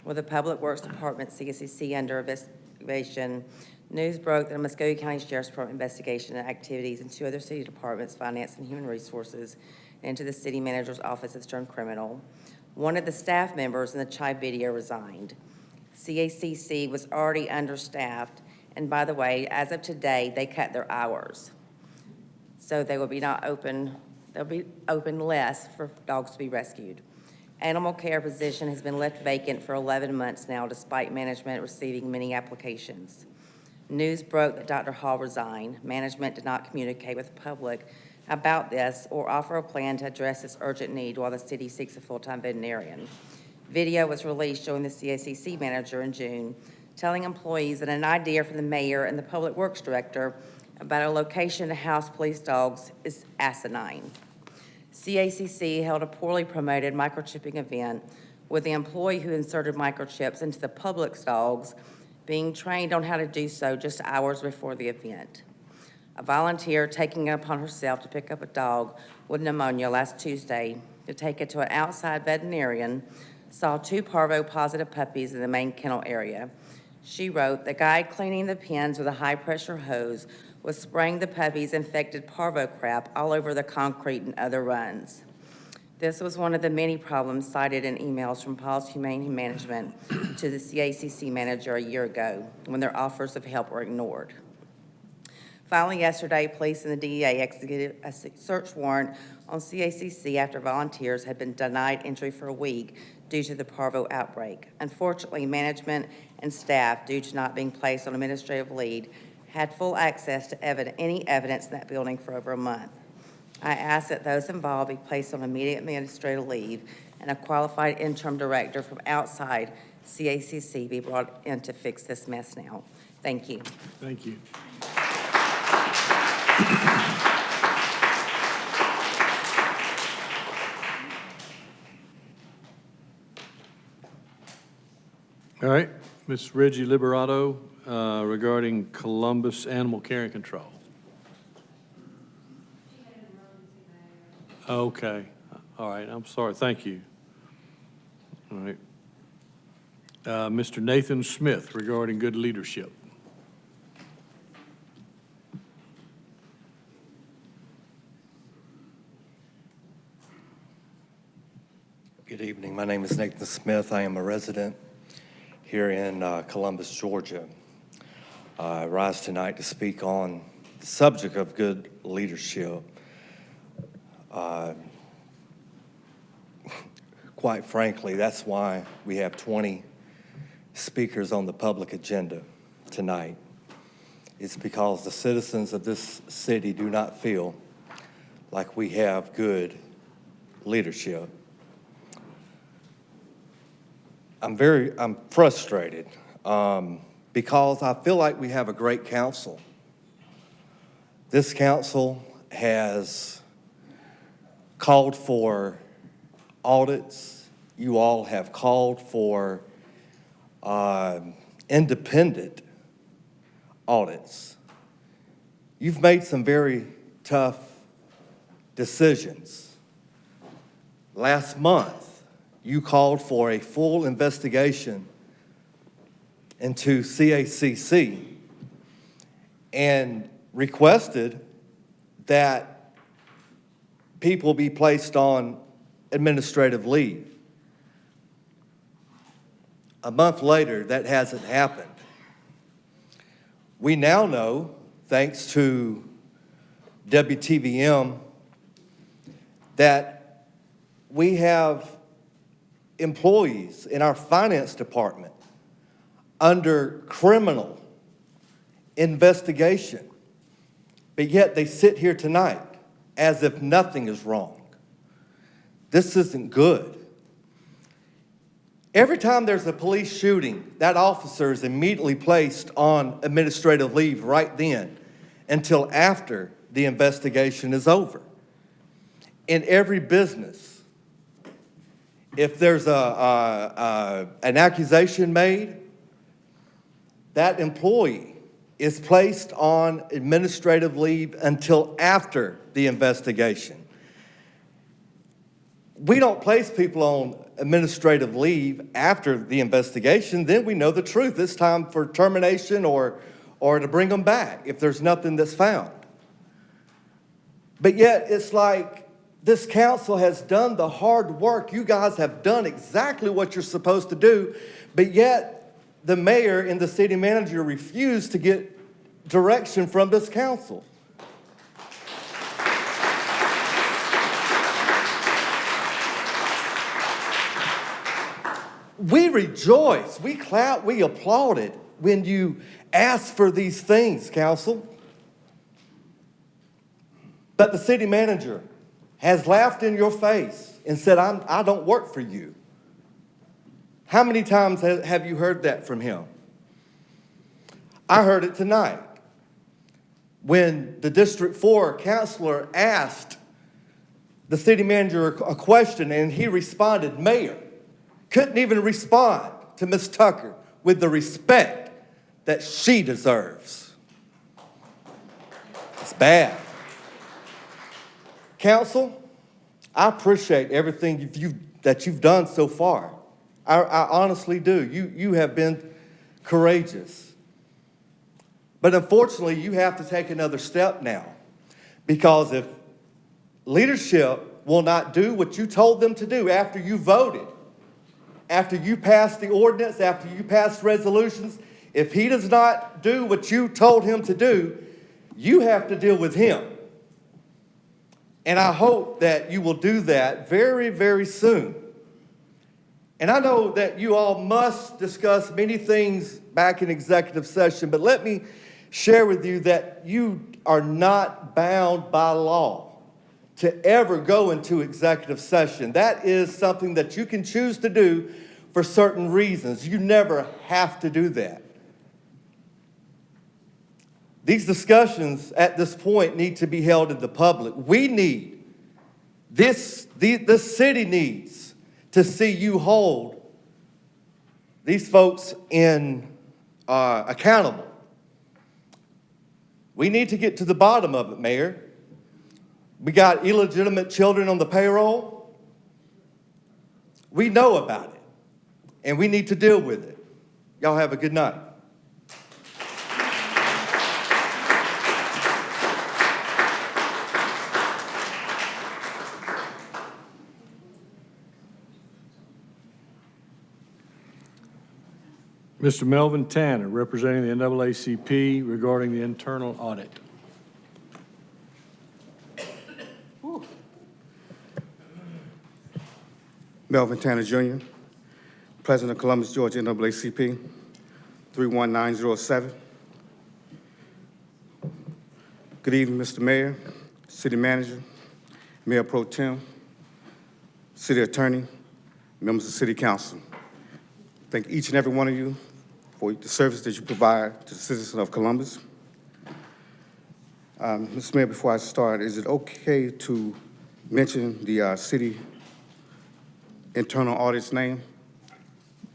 With the Public Works Department, CACC, under investigation, news broke that a Muskogee County Sheriff's Department investigation and activities in 2 other city departments, Finance and Human Resources, and into the city manager's office has turned criminal. One of the staff members in the Chai video resigned. CACC was already understaffed, and by the way, as of today, they cut their hours. So they will be not open, they'll be open less for dogs to be rescued. Animal care position has been left vacant for 11 months now, despite management receiving many applications. News broke that Dr. Hall resigned. Management did not communicate with the public about this or offer a plan to address this urgent need while the city seeks a full-time veterinarian. Video was released showing the CACC manager in June telling employees that an idea from the mayor and the public works director about a location to house police dogs is asinine. CACC held a poorly promoted microchipping event with the employee who inserted microchips into the public's dogs being trained on how to do so just hours before the event. A volunteer taking it upon herself to pick up a dog with pneumonia last Tuesday to take it to an outside veterinarian saw 2 parvo-positive puppies in the main kennel area. She wrote, "The guy cleaning the pens with a high-pressure hose was spraying the puppies' infected parvo crap all over the concrete and other runs." This was one of the many problems cited in emails from Paul's Humane Management to the CACC manager a year ago when their offers of help were ignored. Finally, yesterday, police and the DEA executed a search warrant on CACC after volunteers had been denied entry for a week due to the parvo outbreak. Unfortunately, management and staff, due to not being placed on administrative leave, had full access to any evidence in that building for over a month. I ask that those involved be placed on immediate administrative leave and a qualified interim director from outside CACC be brought in to fix this mess now. Thank you. Thank you. All right, Ms. Reggie Liberato, regarding Columbus Animal Care and Control. Okay, all right, I'm sorry, thank you. All right. Mr. Nathan Smith, regarding good leadership. Good evening. My name is Nathan Smith. I am a resident here in Columbus, Georgia. I rise tonight to speak on the subject of good leadership. Quite frankly, that's why we have 20 speakers on the public agenda tonight. It's because the citizens of this city do not feel like we have good leadership. I'm frustrated because I feel like we have a great council. This council has called for audits. You all have called for independent audits. You've made some very tough decisions. Last month, you called for a full investigation into CACC and requested that people be placed on administrative leave. A month later, that hasn't happened. We now know, thanks to WTVM, that we have employees in our finance department under criminal investigation, but yet they sit here tonight as if nothing is wrong. This isn't good. Every time there's a police shooting, that officer is immediately placed on administrative leave right then until after the investigation is over. In every business, if there's an accusation made, that employee is placed on administrative leave until after the investigation. We don't place people on administrative leave after the investigation, then we know the truth. It's time for termination or to bring them back if there's nothing that's found. But yet it's like this council has done the hard work. You guys have done exactly what you're supposed to do, but yet the mayor and the city manager refuse to get direction from this council. We rejoice, we clap, we applauded when you asked for these things, council. But the city manager has laughed in your face and said, I don't work for you. How many times have you heard that from him? I heard it tonight when the District 4 councilor asked the city manager a question and he responded, Mayor, couldn't even respond to Ms. Tucker with the respect that she deserves. It's bad. Council, I appreciate everything that you've done so far. I honestly do. You have been courageous. But unfortunately, you have to take another step now. Because if leadership will not do what you told them to do after you voted, after you passed the ordinance, after you passed resolutions, if he does not do what you told him to do, you have to deal with him. And I hope that you will do that very, very soon. And I know that you all must discuss many things back in executive session, but let me share with you that you are not bound by law to ever go into executive session. That is something that you can choose to do for certain reasons. You never have to do that. These discussions at this point need to be held in the public. We need, the city needs to see you hold these folks accountable. We need to get to the bottom of it, Mayor. We got illegitimate children on the payroll. We know about it, and we need to deal with it. Y'all have a good night. Mr. Melvin Tanner, representing the NAACP regarding the internal audit. Melvin Tanner Jr., President of Columbus, Georgia, NAACP, 31907. Good evening, Mr. Mayor, City Manager, Mayor Pro Tem, City Attorney, members of the City Council. Thank each and every one of you for the service that you provide to the citizens of Columbus. Mr. Mayor, before I start, is it okay to mention the city internal audit's name?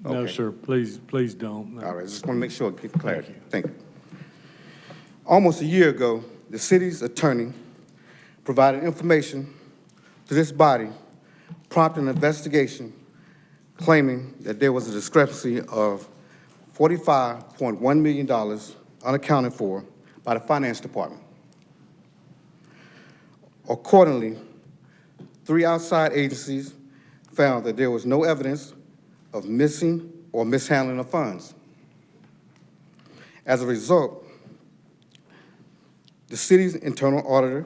No, Okay. sir, please don't. No. All right, just want to make sure, get clarity. Thank you. Almost a year ago, the city's attorney provided information to this body prompting an investigation claiming that there was a discrepancy of $45.1 million unaccounted for by the Finance Department. Accordingly, 3 outside agencies found that there was no evidence of missing or mishandling of funds. As a result, the city's internal auditor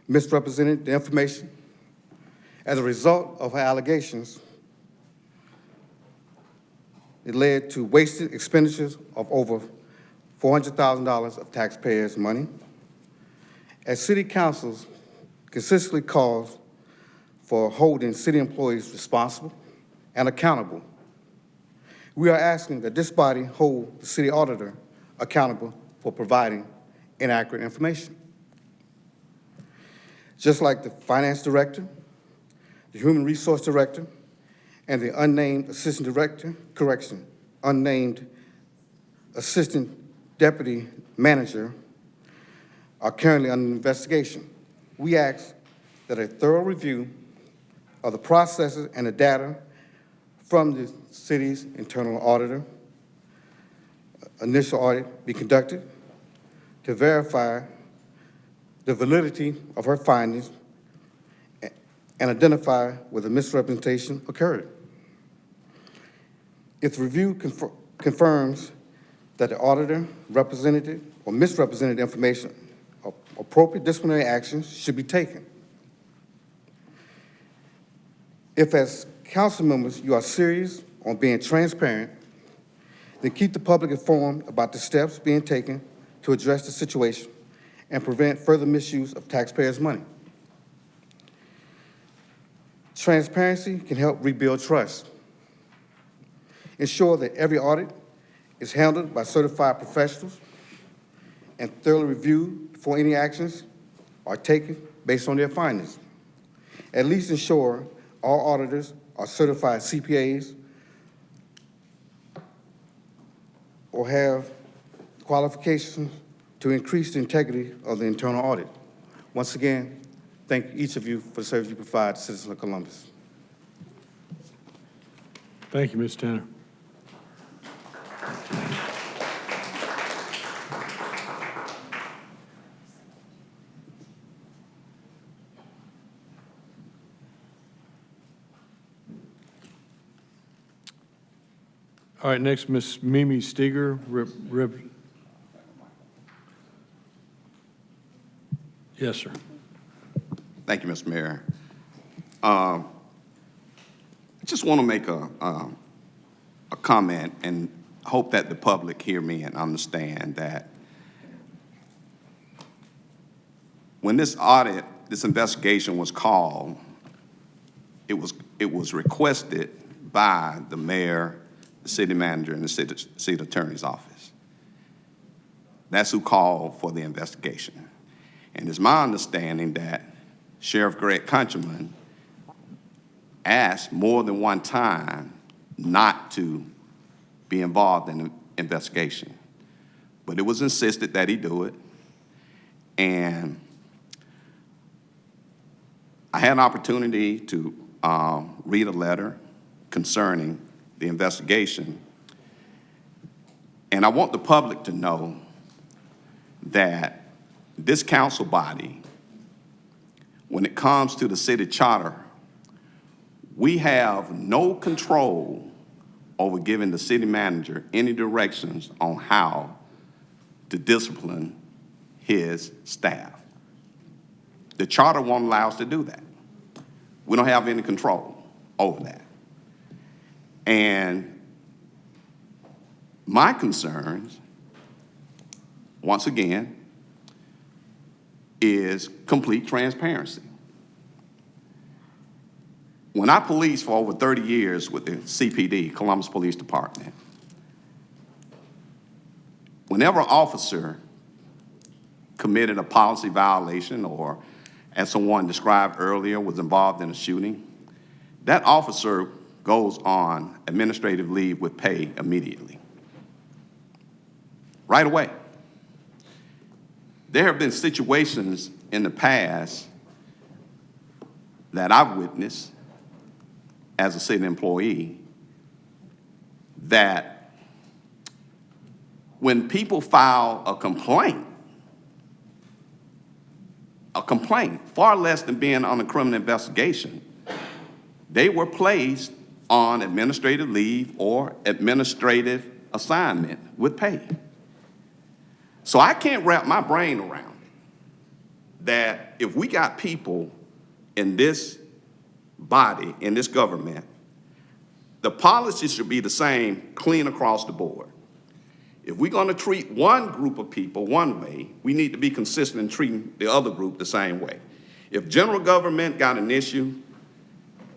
misrepresented the information. As a result of her allegations, it led to wasted expenditures of over $400,000 of taxpayers' money. As city councils consistently calls for holding city employees responsible and accountable, we are asking that this body hold the city auditor accountable for providing inaccurate information. Just like the finance director, the human resource director, and the unnamed assistant deputy manager are currently under investigation. We ask that a thorough review of the processes and the data from the city's internal auditor, initial audit, be conducted to verify the validity of her findings and identify where the misrepresentation occurred. If the review confirms that the auditor represented or misrepresented information. Appropriate disciplinary actions should be taken. If as council members you are serious on being transparent, then keep the public informed about the steps being taken to address the situation and prevent further misuse of taxpayers' money. Transparency can help rebuild trust. Ensure that every audit is handled by certified professionals and thoroughly reviewed before any actions are taken based on their findings. At least ensure all auditors are certified CPAs or have qualifications to increase the integrity of the internal audit. Once again, thank each of you for the service you provide to citizens of Columbus. Thank you, Mr. Tanner. All right, next, Ms. Mimi Steger. Yes, sir. Thank you, Mr. Mayor. I just want to make a comment and hope that the public hear me and understand that when this audit, this investigation was called, it was requested by the mayor, the city manager, and the city attorney's office. That's who called for the investigation. And it's my understanding that Sheriff Greg Countryman asked more than one time not to be involved in the investigation. But it was insisted that he do it. And I had an opportunity to read a letter concerning the investigation. And I want the public to know that this council body, when it comes to the city charter, we have no control over giving the city manager any directions on how to discipline his staff. The charter won't allow us to do that. We don't have any control over that. And my concerns, once again, is complete transparency. When I policed for over 30 years with the CPD, Columbus Police Department, whenever an officer committed a policy violation or, as someone described earlier, was involved in a shooting, that officer goes on administrative leave with pay immediately, right away. There have been situations in the past that I've witnessed as a city employee that when people file a complaint, far less than being on a criminal investigation, they were placed on administrative leave or administrative assignment with pay. So I can't wrap my brain around it, that if we got people in this body, in this government, the policy should be the same clean across the board. If we're going to treat one group of people one way, we need to be consistent in treating the other group the same way. If general government got an issue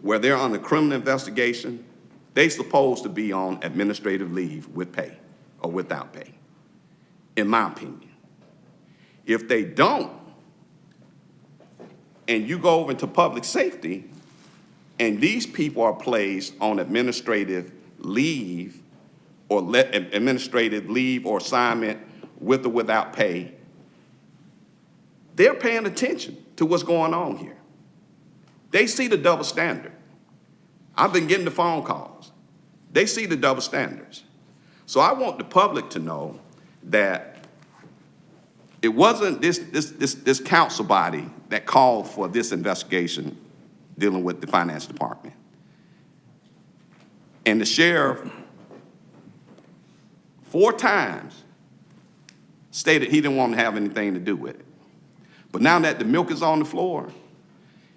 where they're on a criminal investigation, they're supposed to be on administrative leave with pay or without pay, in my opinion. If they don't, and you go over into public safety, and these people are placed on administrative leave or administrative leave or assignment with or without pay, they're paying attention to what's going on here. They see the double standard. I've been getting the phone calls. They see the double standards. So I want the public to know that it wasn't this council body that called for this investigation dealing with the finance department. And the sheriff 4 times stated he didn't want to have anything to do with it. But now that the milk is on the floor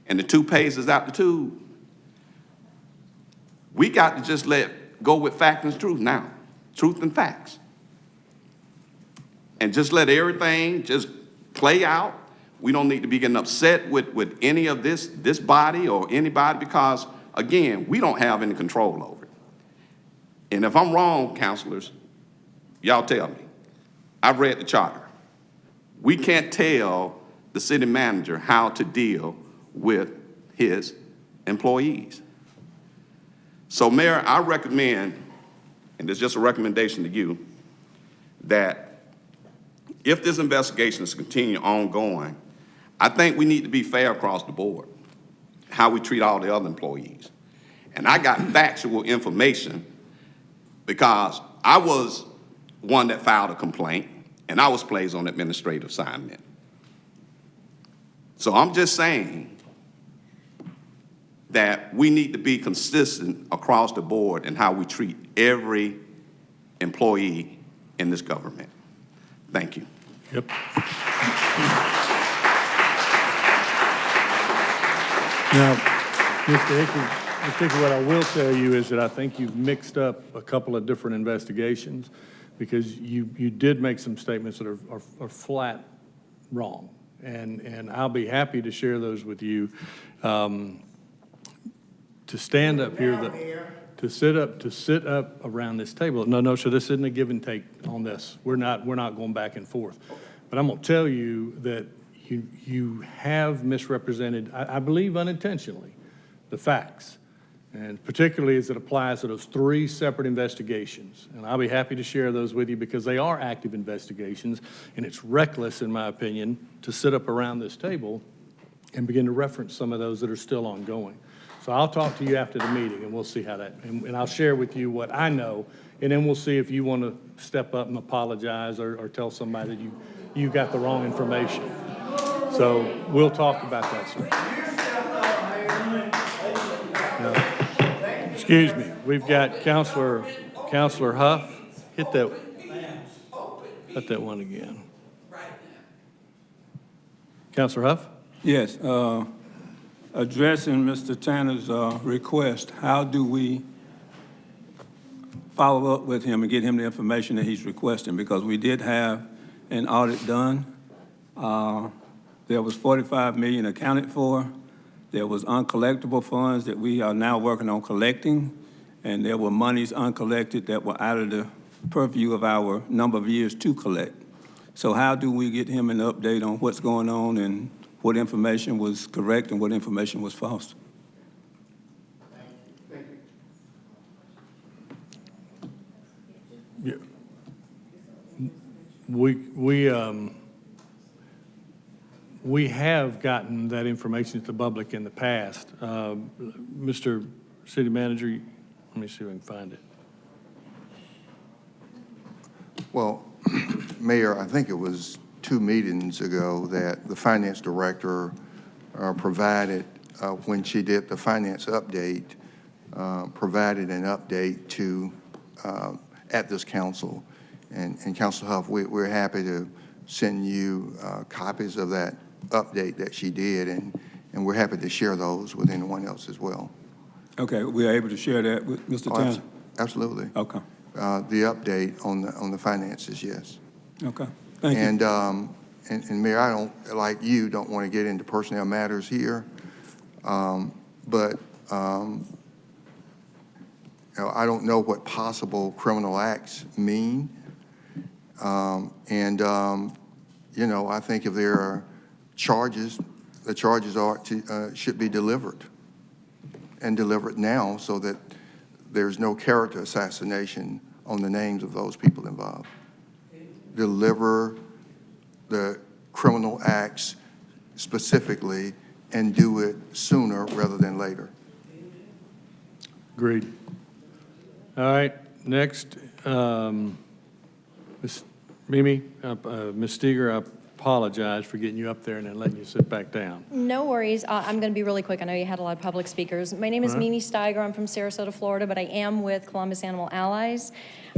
and the toothpaste is out the tube, we got to just go with fact and truth now, truth and facts. And just let everything just play out. We don't need to be getting upset with any of this body or anybody because, again, we don't have any control over it. And if I'm wrong, counselors, y'all tell me. I've read the charter. We can't tell the city manager how to deal with his employees. So, Mayor, I recommend, and it's just a recommendation to you, that if this investigation is continuing ongoing, I think we need to be fair across the board, how we treat all the other employees. And I got factual information because I was one that filed a complaint and I was placed on administrative assignment. So I'm just saying that we need to be consistent across the board in how we treat every employee in this government. Thank you. Yep. Now, Mr. Hickey, what I will tell you is that I think you've mixed up a couple of different investigations because you did make some statements that are flat wrong. And I'll be happy to share those with you. To stand up here, to sit up around this table. No, so this isn't a give and take on this. We're not going back and forth. But I'm going to tell you that you have misrepresented, I believe unintentionally, the facts. And particularly as it applies to those 3 separate investigations. And I'll be happy to share those with you because they are active investigations. And it's reckless, in my opinion, to sit up around this table and begin to reference some of those that are still ongoing. So I'll talk to you after the meeting, and we'll see how that, and I'll share with you what I know, and then we'll see if you want to step up and apologize or tell somebody that you got the wrong information. So we'll talk about that, sir. Now, excuse me, we've got Counselor Huff. Hit that one again. Counselor Huff? Yes, addressing Mr. Tanner's request, how do we follow up with him and get him the information that he's requesting? Because we did have an audit done. There was $45 million accounted for. There was uncollectible funds that we are now working on collecting, and there were monies uncollected that were out of the purview of our number of years to collect. So how do we get him an update on what's going on and what information was correct and what information was false? Yeah. We have gotten that information to the public in the past. Mr. City Manager, let me see if I can find it. Well, Mayor, I think it was 2 meetings ago that the finance director provided, when she did the finance update, provided an update to, at this council. And Council Huff, we're happy to send you copies of that update that she did, and we're happy to share those with anyone else as well. Okay, we are able to share that with Mr. Tanner? Absolutely. Okay. The update on the finances, yes. Okay, thank you. And Mayor, I don't, like you, don't want to get into personnel matters here, but you know, I don't know what possible criminal acts mean. You know, I think if there are charges, the charges should be delivered, and delivered now so that there's no character assassination on the names of those people involved. Deliver the criminal acts specifically and do it sooner rather than later. Agreed. All right, next, Ms. Mimi, Ms. Steger, apologize for getting you up there and then letting you sit back down. No worries. I'm going to be really quick. I know you had a lot of public speakers. My name is All right. Mimi Steiger. I'm from Sarasota, Florida, but I am with Columbus Animal Allies.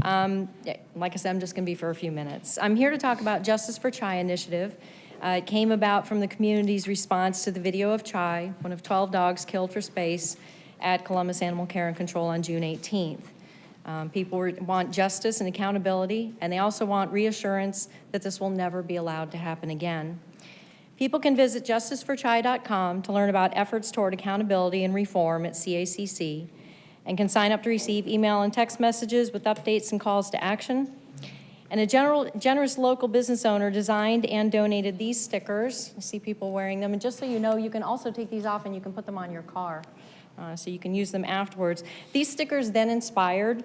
Like I said, I'm just going to be for a few minutes. I'm here to talk about Justice for Chai initiative. It came about from the community's response to the video of Chai, one of 12 dogs killed for space at Columbus Animal Care and Control on June 18th. People want justice and accountability, and they also want reassurance that this will never be allowed to happen again. People can visit justiceforchai.com to learn about efforts toward accountability and reform at CACC, and can sign up to receive email and text messages with updates and calls to action. And a generous local business owner designed and donated these stickers. You see people wearing them, and just so you know, you can also take these off and you can put them on your car. So you can use them afterwards. These stickers then inspired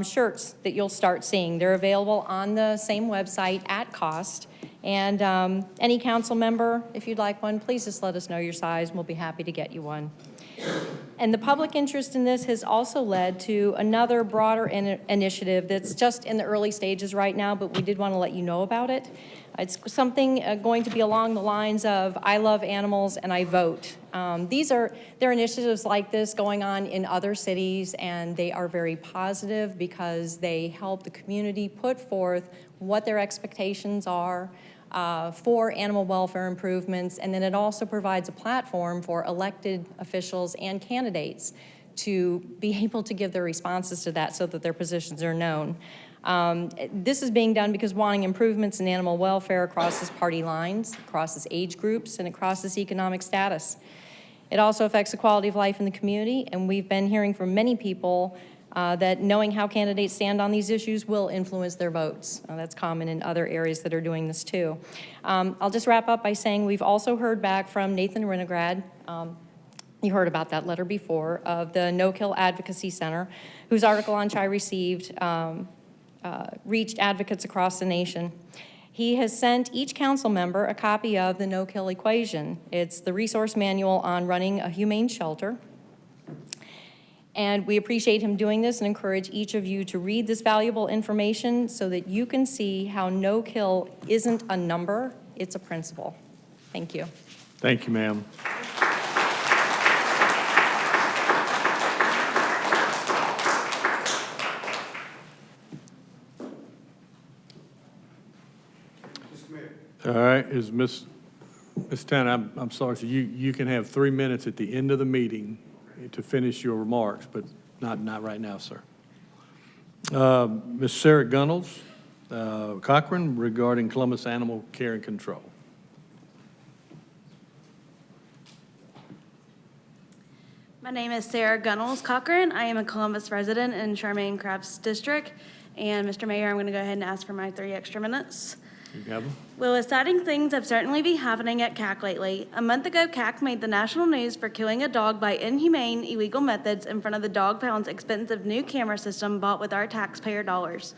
shirts that you'll start seeing. They're available on the same website at cost. And any council member, if you'd like one, please just let us know your size, and we'll be happy to get you one. And the public interest in this has also led to another broader initiative that's just in the early stages right now, but we did want to let you know about it. It's something going to be along the lines of I love animals and I vote. There are initiatives like this going on in other cities, and they are very positive because they help the community put forth what their expectations are for animal welfare improvements, and then it also provides a platform for elected officials and candidates to be able to give their responses to that so that their positions are known. This is being done because wanting improvements in animal welfare crosses party lines, crosses age groups, and it crosses economic status. It also affects the quality of life in the community, and we've been hearing from many people that knowing how candidates stand on these issues will influence their votes. That's common in other areas that are doing this too. I'll just wrap up by saying we've also heard back from Nathan Winograd. You heard about that letter before, of the No Kill Advocacy Center, whose article on Chai reached advocates across the nation. He has sent each council member a copy of the No Kill Equation. It's the resource manual on running a humane shelter. And we appreciate him doing this and encourage each of you to read this valuable information so that you can see how no kill isn't a number, it's a principle. Thank you. Thank you, ma'am. All right, is Ms. Tanner, I'm sorry, so you can have 3 minutes at the end of the meeting to finish your remarks, but not right now, sir. Ms. Sarah Gunnels, Cochran, regarding Columbus Animal Care and Control. My name is Sarah Gunnels Cochran. I am a Columbus resident in Charmaine Crafts District. And Mr. Mayor, I'm going to go ahead and ask for my 3 extra minutes. You have them? Well, exciting things have certainly been happening at CAC lately. A month ago, CAC made the national news for killing a dog by inhumane, illegal methods in front of the Dog Pound's expensive new camera system bought with our taxpayer dollars.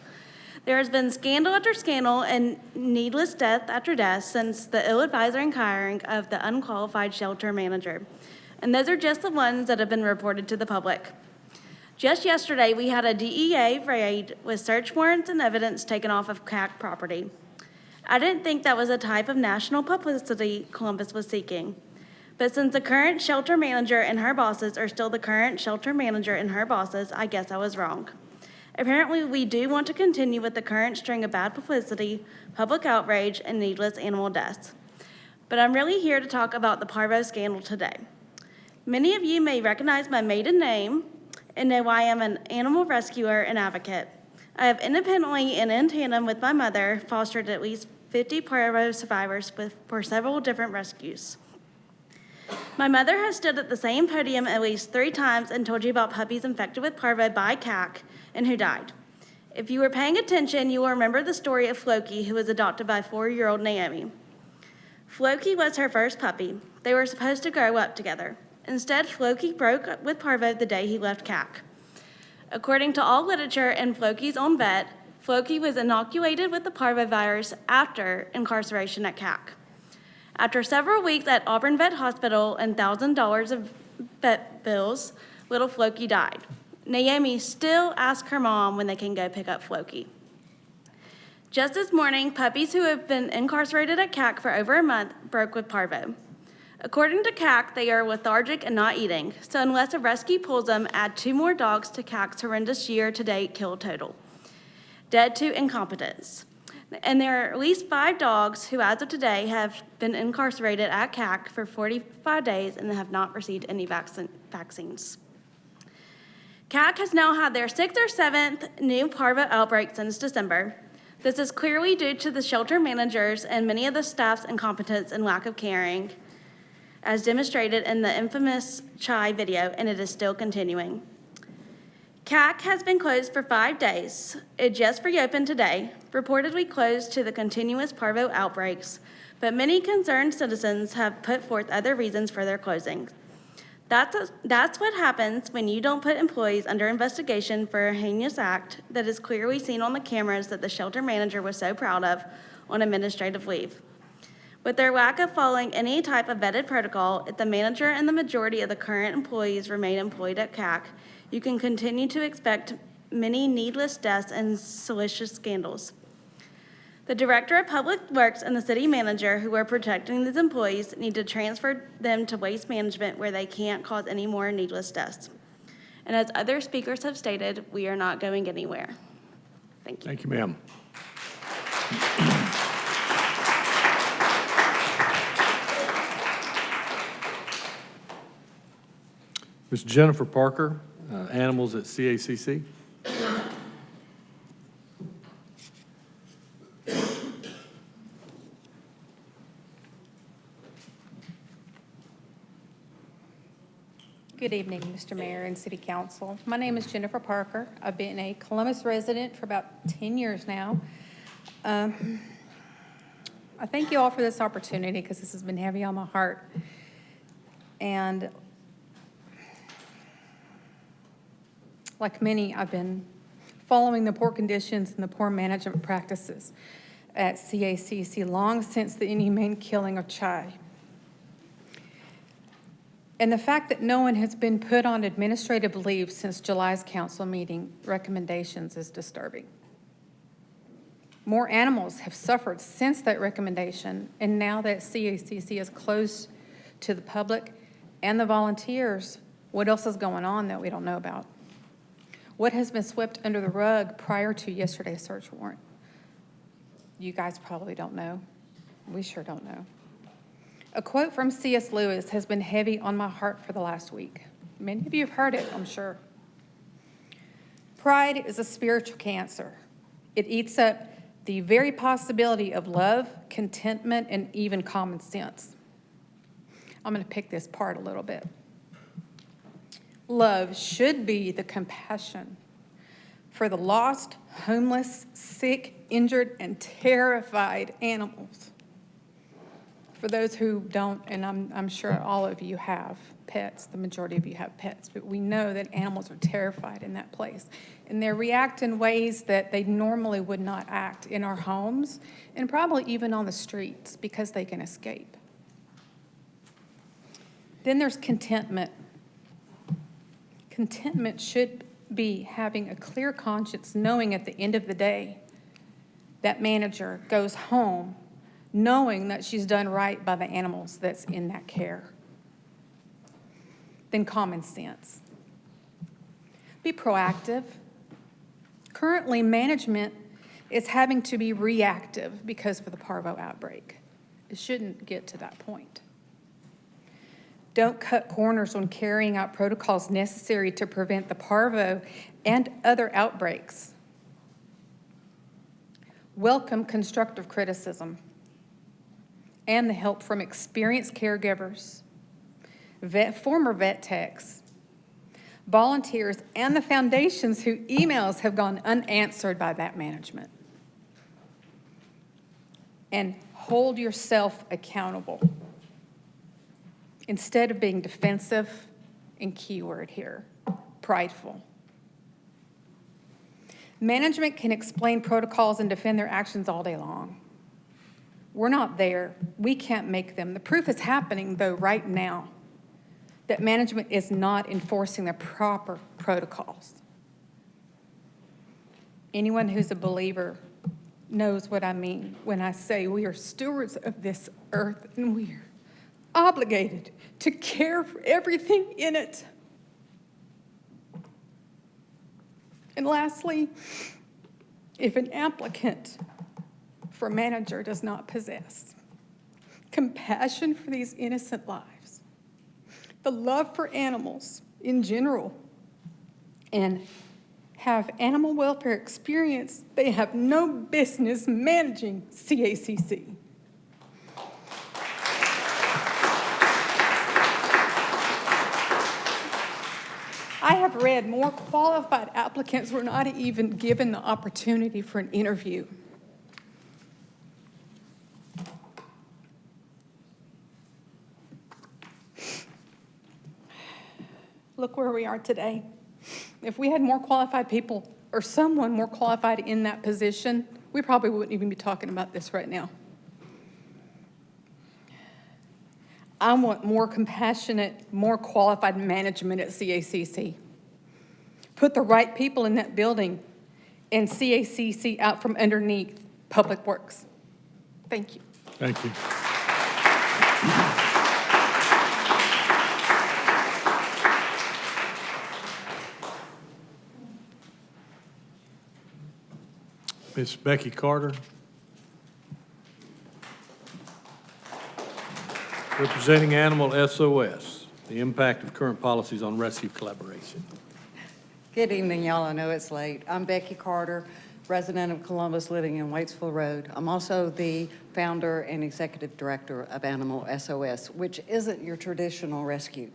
There has been scandal after scandal and needless death after death since the ill-advised hiring of the unqualified shelter manager. And those are just the ones that have been reported to the public. Just yesterday, we had a DEA raid with search warrants and evidence taken off of CAC property. I didn't think that was a type of national publicity Columbus was seeking. But since the current shelter manager and her bosses are still the current shelter manager and her bosses, I guess I was wrong. Apparently, we do want to continue with the current string of bad publicity, public outrage, and needless animal deaths. But I'm really here to talk about the Parvo scandal today. Many of you may recognize my maiden name and know I am an animal rescuer and advocate. I have independently and in tandem with my mother fostered at least 50 Parvo survivors for several different rescues. My mother has stood at the same podium at least 3 times and told you about puppies infected with Parvo by CAC and who died. If you were paying attention, you will remember the story of Floki, who was adopted by 4-year-old Naomi. Floki was her first puppy. They were supposed to grow up together. Instead, Floki broke up with Parvo the day he left CAC. According to all literature and Floki's own vet, Floki was inoculated with the parvovirus after incarceration at CAC. After several weeks at Auburn Vet Hospital and $1,000 of vet bills, little Floki died. Naomi still asks her mom when they can go pick up Floki. Just this morning, puppies who have been incarcerated at CAC for over a month broke with parvo. According to CAC, they are lethargic and not eating, so unless a rescue pulls them, add 2 more dogs to CAC's horrendous year-to-date kill total. Dead to incompetence. And there are at least 5 dogs who, as of today, have been incarcerated at CAC for 45 days and have not received any vaccines. CAC has now had their 6th or 7th new parvo outbreak since December. This is clearly due to the shelter managers and many of the staff's incompetence and lack of caring, as demonstrated in the infamous Chai video, and it is still continuing. CAC has been closed for 5 days. It just reopened today, reportedly closed to the continuous parvo outbreaks, but many concerned citizens have put forth other reasons for their closing. That's what happens when you don't put employees under investigation for a heinous act that is clearly seen on the cameras that the shelter manager was so proud of on administrative leave. With their lack of following any type of vetted protocol, if the manager and the majority of the current employees remain employed at CAC, you can continue to expect many needless deaths and salacious scandals. The Director of Public Works and the City Manager, who are protecting these employees, need to transfer them to waste management where they can't cause any more needless deaths. And as other speakers have stated, we are not going anywhere. Thank you. Thank you, ma'am. Ms. Jennifer Parker, Animals at CACC. Good evening, Mr. Mayor and City Council. My name is Jennifer Parker. I've been a Columbus resident for about 10 years now. I thank you all for this opportunity because this has been heavy on my heart. And like many, I've been following the poor conditions and the poor management practices at CACC long since the inhumane killing of Chai. And the fact that no one has been put on administrative leave since July's council meeting recommendations is disturbing. More animals have suffered since that recommendation, and now that CACC is closed to the public and the volunteers, what else is going on that we don't know about? What has been swept under the rug prior to yesterday's search warrant? You guys probably don't know. We sure don't know. A quote from C.S. Lewis has been heavy on my heart for the last week. Many of you have heard it, I'm sure. Pride is a spiritual cancer. It eats up the very possibility of love, contentment, and even common sense. I'm going to pick this apart a little bit. Love should be the compassion for the lost, homeless, sick, injured, and terrified animals. For those who don't, and I'm sure all of you have pets, the majority of you have pets, but we know that animals are terrified in that place. And they react in ways that they normally would not act in our homes and probably even on the streets because they can escape. Then there's contentment. Contentment should be having a clear conscience, knowing at the end of the day that manager goes home knowing that she's done right by the animals that's in that care. Then common sense. Be proactive. Currently, management is having to be reactive because of the parvo outbreak. It shouldn't get to that point. Don't cut corners on carrying out protocols necessary to prevent the parvo and other outbreaks. Welcome constructive criticism and the help from experienced caregivers, former vet techs, volunteers, and the foundations whose emails have gone unanswered by that management. And hold yourself accountable instead of being defensive, and keyword here, prideful. Management can explain protocols and defend their actions all day long. We're not there. We can't make them. The proof is happening, though, right now, that management is not enforcing the proper protocols. Anyone who's a believer knows what I mean when I say we are stewards of this earth and we are obligated to care for everything in it. And lastly, if an applicant for manager does not possess compassion for these innocent lives, the love for animals in general, and have animal welfare experience, they have no business managing CACC. I have read more qualified applicants were not even given the opportunity for an interview. Look where we are today. If we had more qualified people or someone more qualified in that position, we probably wouldn't even be talking about this right now. I want more compassionate, more qualified management at CACC. Put the right people in that building and CACC out from underneath Public Works. Thank you. Thank you. Ms. Becky Carter. Representing Animal SOS, the impact of current policies on rescue collaboration. Good evening, y'all. I know it's late. I'm Becky Carter, resident of Columbus, living in Waitsville Road. I'm also the founder and executive director of Animal SOS, which isn't your traditional rescue.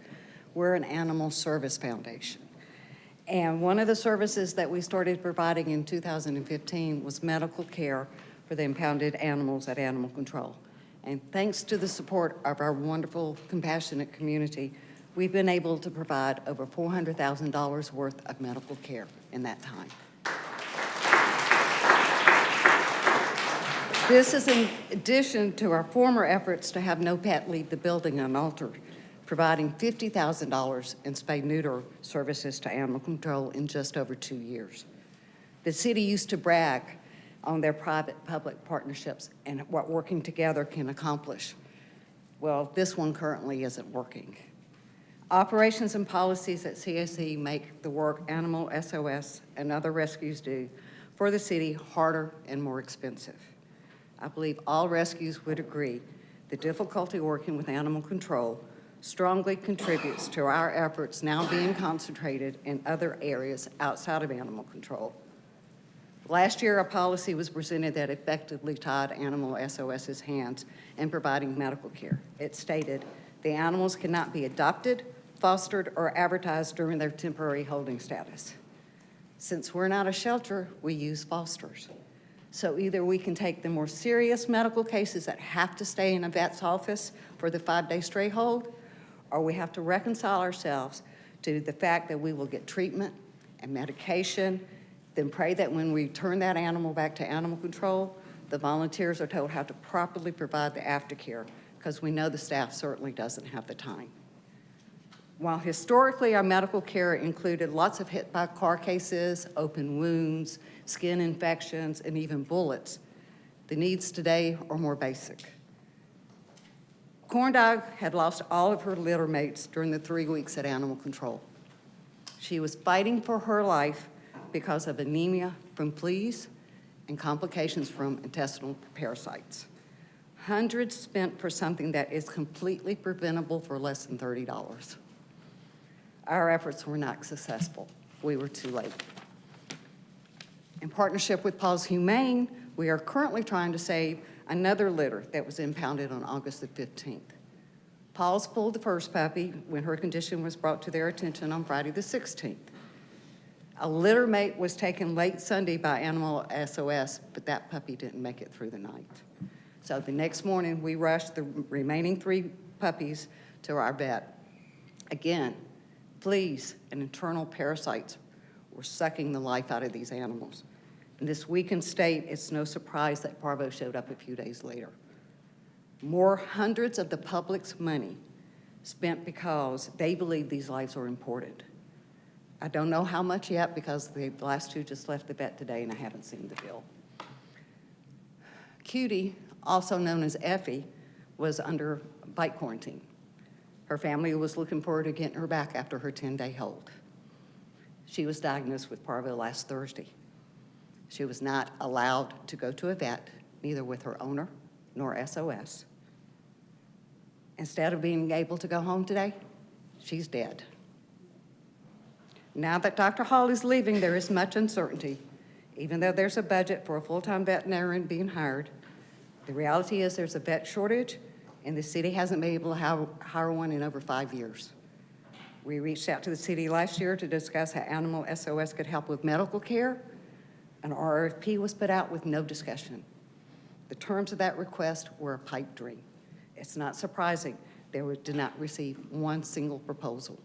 We're an animal service foundation. And one of the services that we started providing in 2015 was medical care for the impounded animals at Animal Control. And thanks to the support of our wonderful, compassionate community, we've been able to provide over $400,000 worth of medical care in that time. This is in addition to our former efforts to have no pet leave the building unaltered, providing $50,000 in spay-neuter services to Animal Control in just over 2 years. The city used to brag on their private-public partnerships and what working together can accomplish. Well, this one currently isn't working. Operations and policies at CAC make the work Animal SOS and other rescues do for the city harder and more expensive. I believe all rescues would agree the difficulty working with Animal Control strongly contributes to our efforts now being concentrated in other areas outside of Animal Control. Last year, a policy was presented that effectively tied Animal SOS's hands in providing medical care. It stated, the animals cannot be adopted, fostered, or advertised during their temporary holding status. Since we're not a shelter, we use fosters. So either we can take the more serious medical cases that have to stay in a vet's office for the 5-day stray hold, or we have to reconcile ourselves to the fact that we will get treatment and medication, then pray that when we turn that animal back to Animal Control, the volunteers are told how to properly provide the aftercare, because we know the staff certainly doesn't have the time. While historically our medical care included lots of hit-by-car cases, open wounds, skin infections, and even bullets, the needs today are more basic. Corn Dog had lost all of her litter mates during the 3 weeks at Animal Control. She was fighting for her life because of anemia from fleas and complications from intestinal parasites. Hundreds spent for something that is completely preventable for less than $30. Our efforts were not successful. We were too late. In partnership with Paws Humane, we are currently trying to save another litter that was impounded on August the 15th. Paws pulled the first puppy when her condition was brought to their attention on Friday the 16th. A litter mate was taken late Sunday by Animal SOS, but that puppy didn't make it through the night. So the next morning, we rushed the remaining 3 puppies to our vet. Again, fleas and internal parasites were sucking the life out of these animals. In this weakened state, it's no surprise that Parvo showed up a few days later. More hundreds of the public's money spent because they believe these lives are important. I don't know how much yet because the last 2 just left the vet today and I haven't seen the bill. Cutie, also known as Effie, was under bite quarantine. Her family was looking forward to getting her back after her 10-day hold. She was diagnosed with parvo last Thursday. She was not allowed to go to a vet, neither with her owner nor SOS. Instead of being able to go home today, she's dead. Now that Dr. Hall is leaving, there is much uncertainty. Even though there's a budget for a full-time veterinarian being hired, the reality is there's a vet shortage, and the city hasn't been able to hire one in over 5 years. We reached out to the city last year to discuss how Animal SOS could help with medical care. An RFP was put out with no discussion. The terms of that request were a pipe dream. It's not surprising did not receive one single proposal.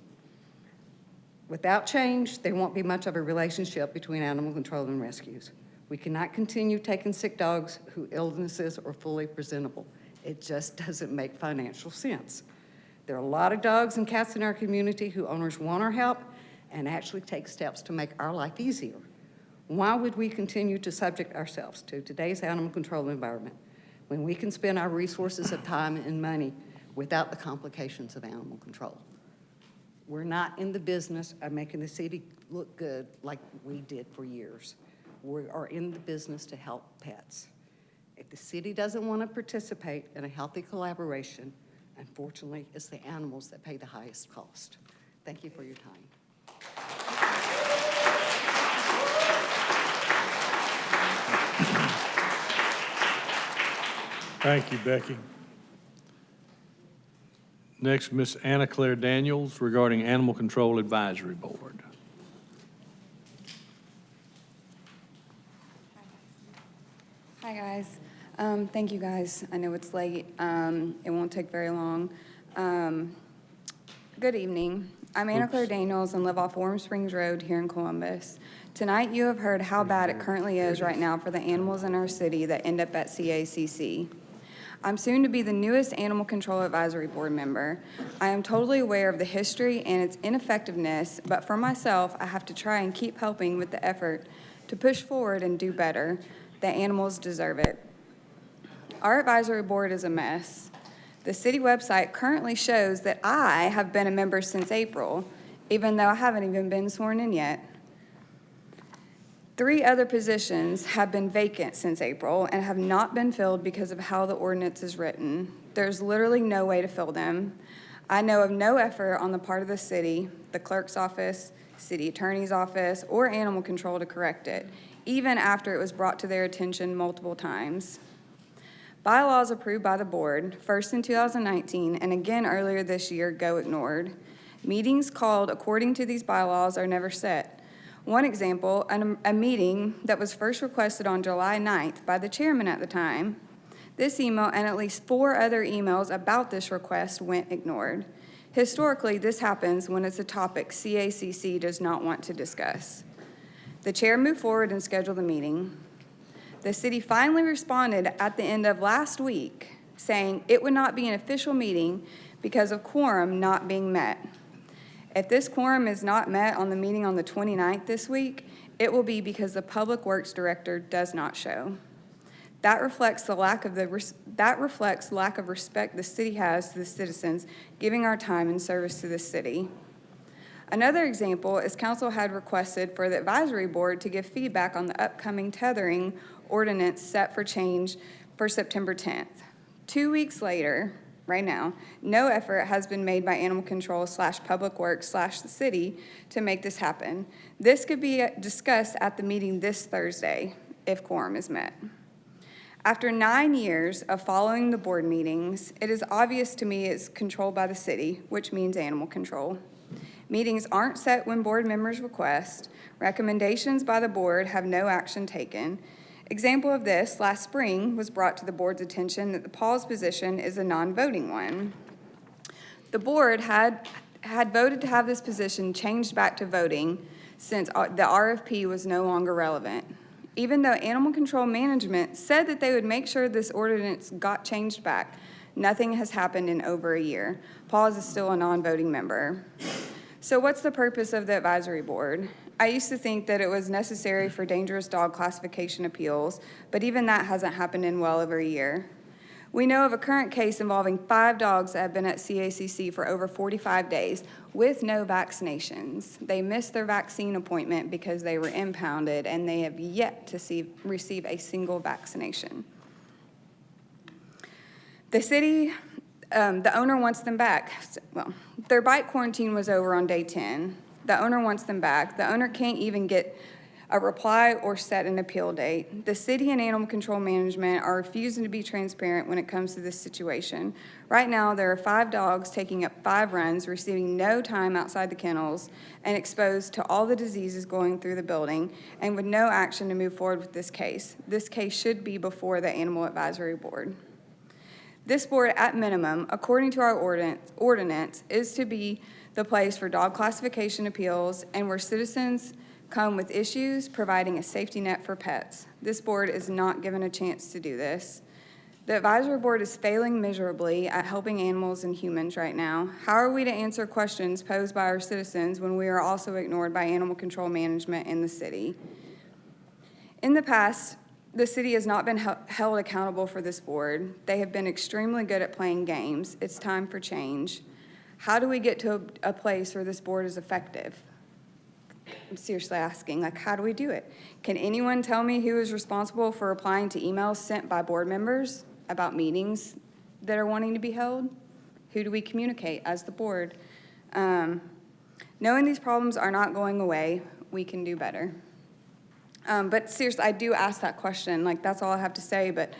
Without change, there won't be much of a relationship between animal control and rescues. We cannot continue taking sick dogs whose illnesses are fully presentable. It just doesn't make financial sense. There are a lot of dogs and cats in our community who owners want our help and actually take steps to make our life easier. Why would we continue to subject ourselves to today's animal control environment when we can spend our resources of time and money without the complications of animal control? We're not in the business of making the city look good like we did for years. We are in the business to help pets. If the city doesn't want to participate in a healthy collaboration, unfortunately, it's the animals that pay the highest cost. Thank you for your time. Thank you, Becky. Next, Ms. Anna Claire Daniels regarding Animal Control Advisory Board. Hi, guys. Thank you, guys. I know it's late. It won't take very long. Good evening. I'm Anna Claire Daniels and live off Warm Springs Road here in Columbus. Tonight, you have heard how bad it currently is right now for the animals in our city that end up at CACC. I'm soon to be the newest Animal Control Advisory Board member. I am totally aware of the history and its ineffectiveness, but for myself, I have to try and keep helping with the effort to push forward and do better. The animals deserve it. Our advisory board is a mess. The city website currently shows that I have been a member since April, even though I haven't even been sworn in yet. 3 other positions have been vacant since April and have not been filled because of how the ordinance is written. There's literally no way to fill them. I know of no effort on the part of the city, the clerk's office, city attorney's office, or animal control to correct it, even after it was brought to their attention multiple times. Bylaws approved by the board, first in 2019 and again earlier this year, go ignored. Meetings called according to these bylaws are never set. One example, a meeting that was first requested on July 9th by the chairman at the time. This email and at least 4 other emails about this request went ignored. Historically, this happens when it's a topic CACC does not want to discuss. The chair moved forward and scheduled the meeting. The city finally responded at the end of last week saying it would not be an official meeting because of quorum not being met. If this quorum is not met on the meeting on the 29th this week, it will be because the Public Works Director does not show. That reflects lack of respect the city has to the citizens, giving our time and service to the city. Another example is council had requested for the advisory board to give feedback on the upcoming tethering ordinance set for change for September 10th. 2 weeks later, right now, no effort has been made by Animal Control / Public Works / the city to make this happen. This could be discussed at the meeting this Thursday if quorum is met. After 9 years of following the board meetings, it is obvious to me it's controlled by the city, which means animal control. Meetings aren't set when board members request. Recommendations by the board have no action taken. Example of this, last spring, was brought to the board's attention that the pause position is a non-voting one. The board had voted to have this position changed back to voting since the RFP was no longer relevant. Even though Animal Control Management said that they would make sure this ordinance got changed back, nothing has happened in over a year. Pause is still a non-voting member. So what's the purpose of the advisory board? I used to think that it was necessary for dangerous dog classification appeals, but even that hasn't happened in well over a year. We know of a current case involving 5 dogs that have been at CACC for over 45 days with no vaccinations. They missed their vaccine appointment because they were impounded, and they have yet to receive a single vaccination. The city, the owner wants them back. Well, their bite quarantine was over on day 10. The owner wants them back. The owner can't even get a reply or set an appeal date. The city and animal control management are refusing to be transparent when it comes to this situation. Right now, there are 5 dogs taking up 5 runs, receiving no time outside the kennels, and exposed to all the diseases going through the building, and with no action to move forward with this case. This case should be before the Animal Advisory Board. This board, at minimum, according to our ordinance, is to be the place for dog classification appeals and where citizens come with issues, providing a safety net for pets. This board is not given a chance to do this. The advisory board is failing miserably at helping animals and humans right now. How are we to answer questions posed by our citizens when we are also ignored by animal control management in the city? In the past, the city has not been held accountable for this board. They have been extremely good at playing games. It's time for change. How do we get to a place where this board is effective? I'm seriously asking, like, how do we do it? Can anyone tell me who is responsible for replying to emails sent by board members about meetings that are wanting to be held? Who do we communicate as the board? Knowing these problems are not going away, we can do better. But seriously, I do ask that question. Like, that's all I have to say. But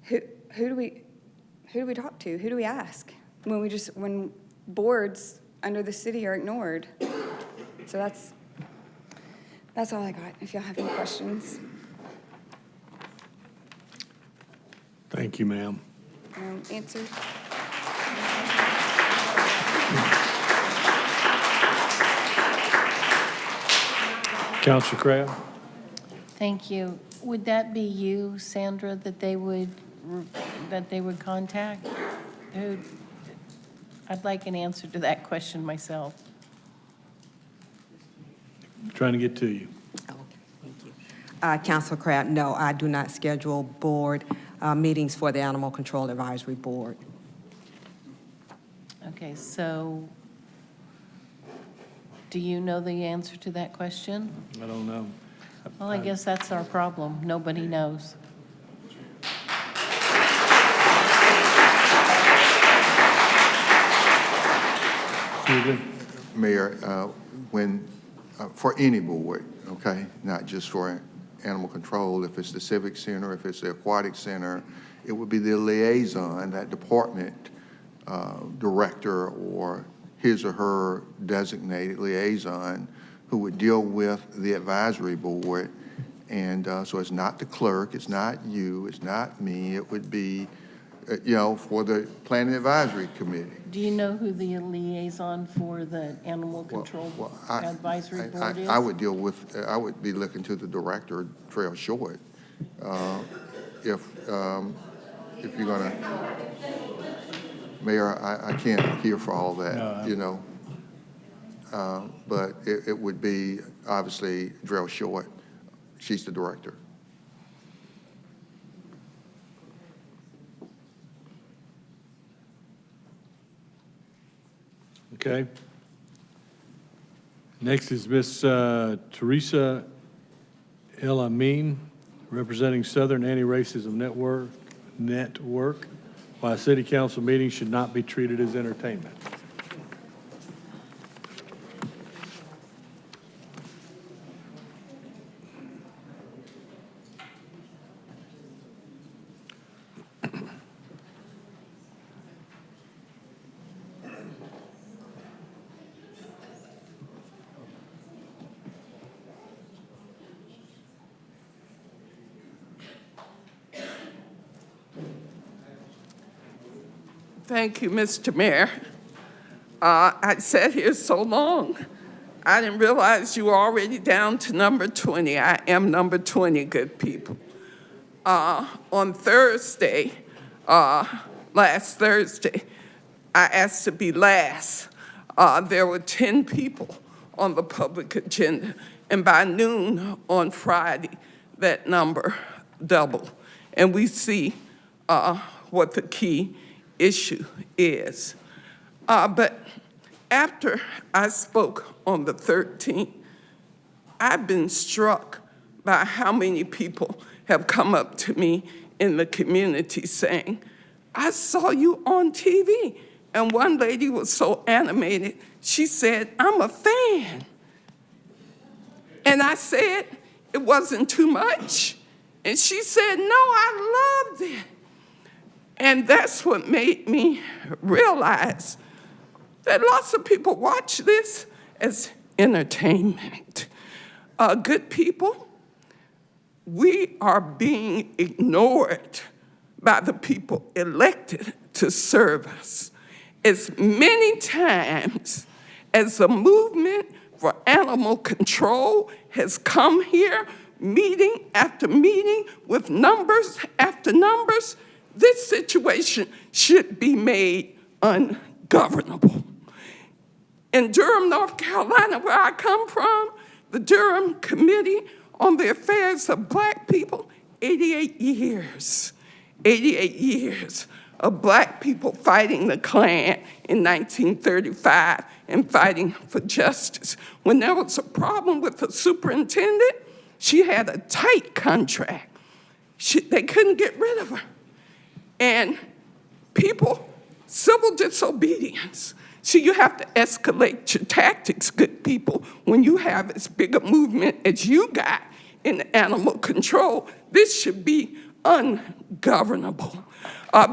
who do we talk to? Who do we ask when boards under the city are ignored? So that's all I got. If y'all have any questions. Thank you, ma'am. Answer. Councilor Crabb? Thank you. Would that be you, Sandra, that they would contact? I'd like an answer to that question myself. Trying to get to you. Councilor Crabb, no, I do not schedule board meetings for the Animal Control Advisory Board. Okay, so do you know the answer to that question? I don't know. Well, I guess that's our problem. Nobody knows. Mayor, for any board, okay, not just for animal control, if it's the civic center, if it's the aquatic center, it would be the liaison, that department director or his or her designated liaison who would deal with the advisory board. And so it's not the clerk, it's not you, it's not me, it would be, for the planning advisory committee. Do you know who the liaison for the Animal Control Advisory Board is? I would I would be looking to the director, Trail Short. If you're gonna, Mayor, I can't hear for all that, but it would be obviously Trail Short. She's the director. Okay. Next is Miss Teresa El Amin, representing Southern Anti-Racism Network, why a city council meeting should not be treated as entertainment. Thank you, Mr. Mayor. I sat here so long, I didn't realize you were already down to number 20. I am number 20, good people. On Thursday, last Thursday, I asked to be last. There were 10 people on the public agenda. And by noon on Friday, that number doubled. And we see what the key issue is. But after I spoke on the 13th, I've been struck by how many people have come up to me in the community saying, I saw you on TV. And one lady was so animated, she said, I'm a fan. And I said, it wasn't too much. And she said, no, I loved it. And that's what made me realize that lots of people watch this as entertainment. Good people, we are being ignored by the people elected to serve us. As many times as the movement for animal control has come here, meeting after meeting with numbers after numbers, this situation should be made ungovernable. In Durham, North Carolina, where I come from, the Durham Committee on the Affairs of Black People, 88 years of Black people fighting the Klan in 1935 and fighting for justice. When there was a problem with the superintendent, she had a tight contract. They couldn't get rid of her. And people, civil disobedience. So you have to escalate your tactics, good people, when you have as big a movement as you got in animal control. This should be ungovernable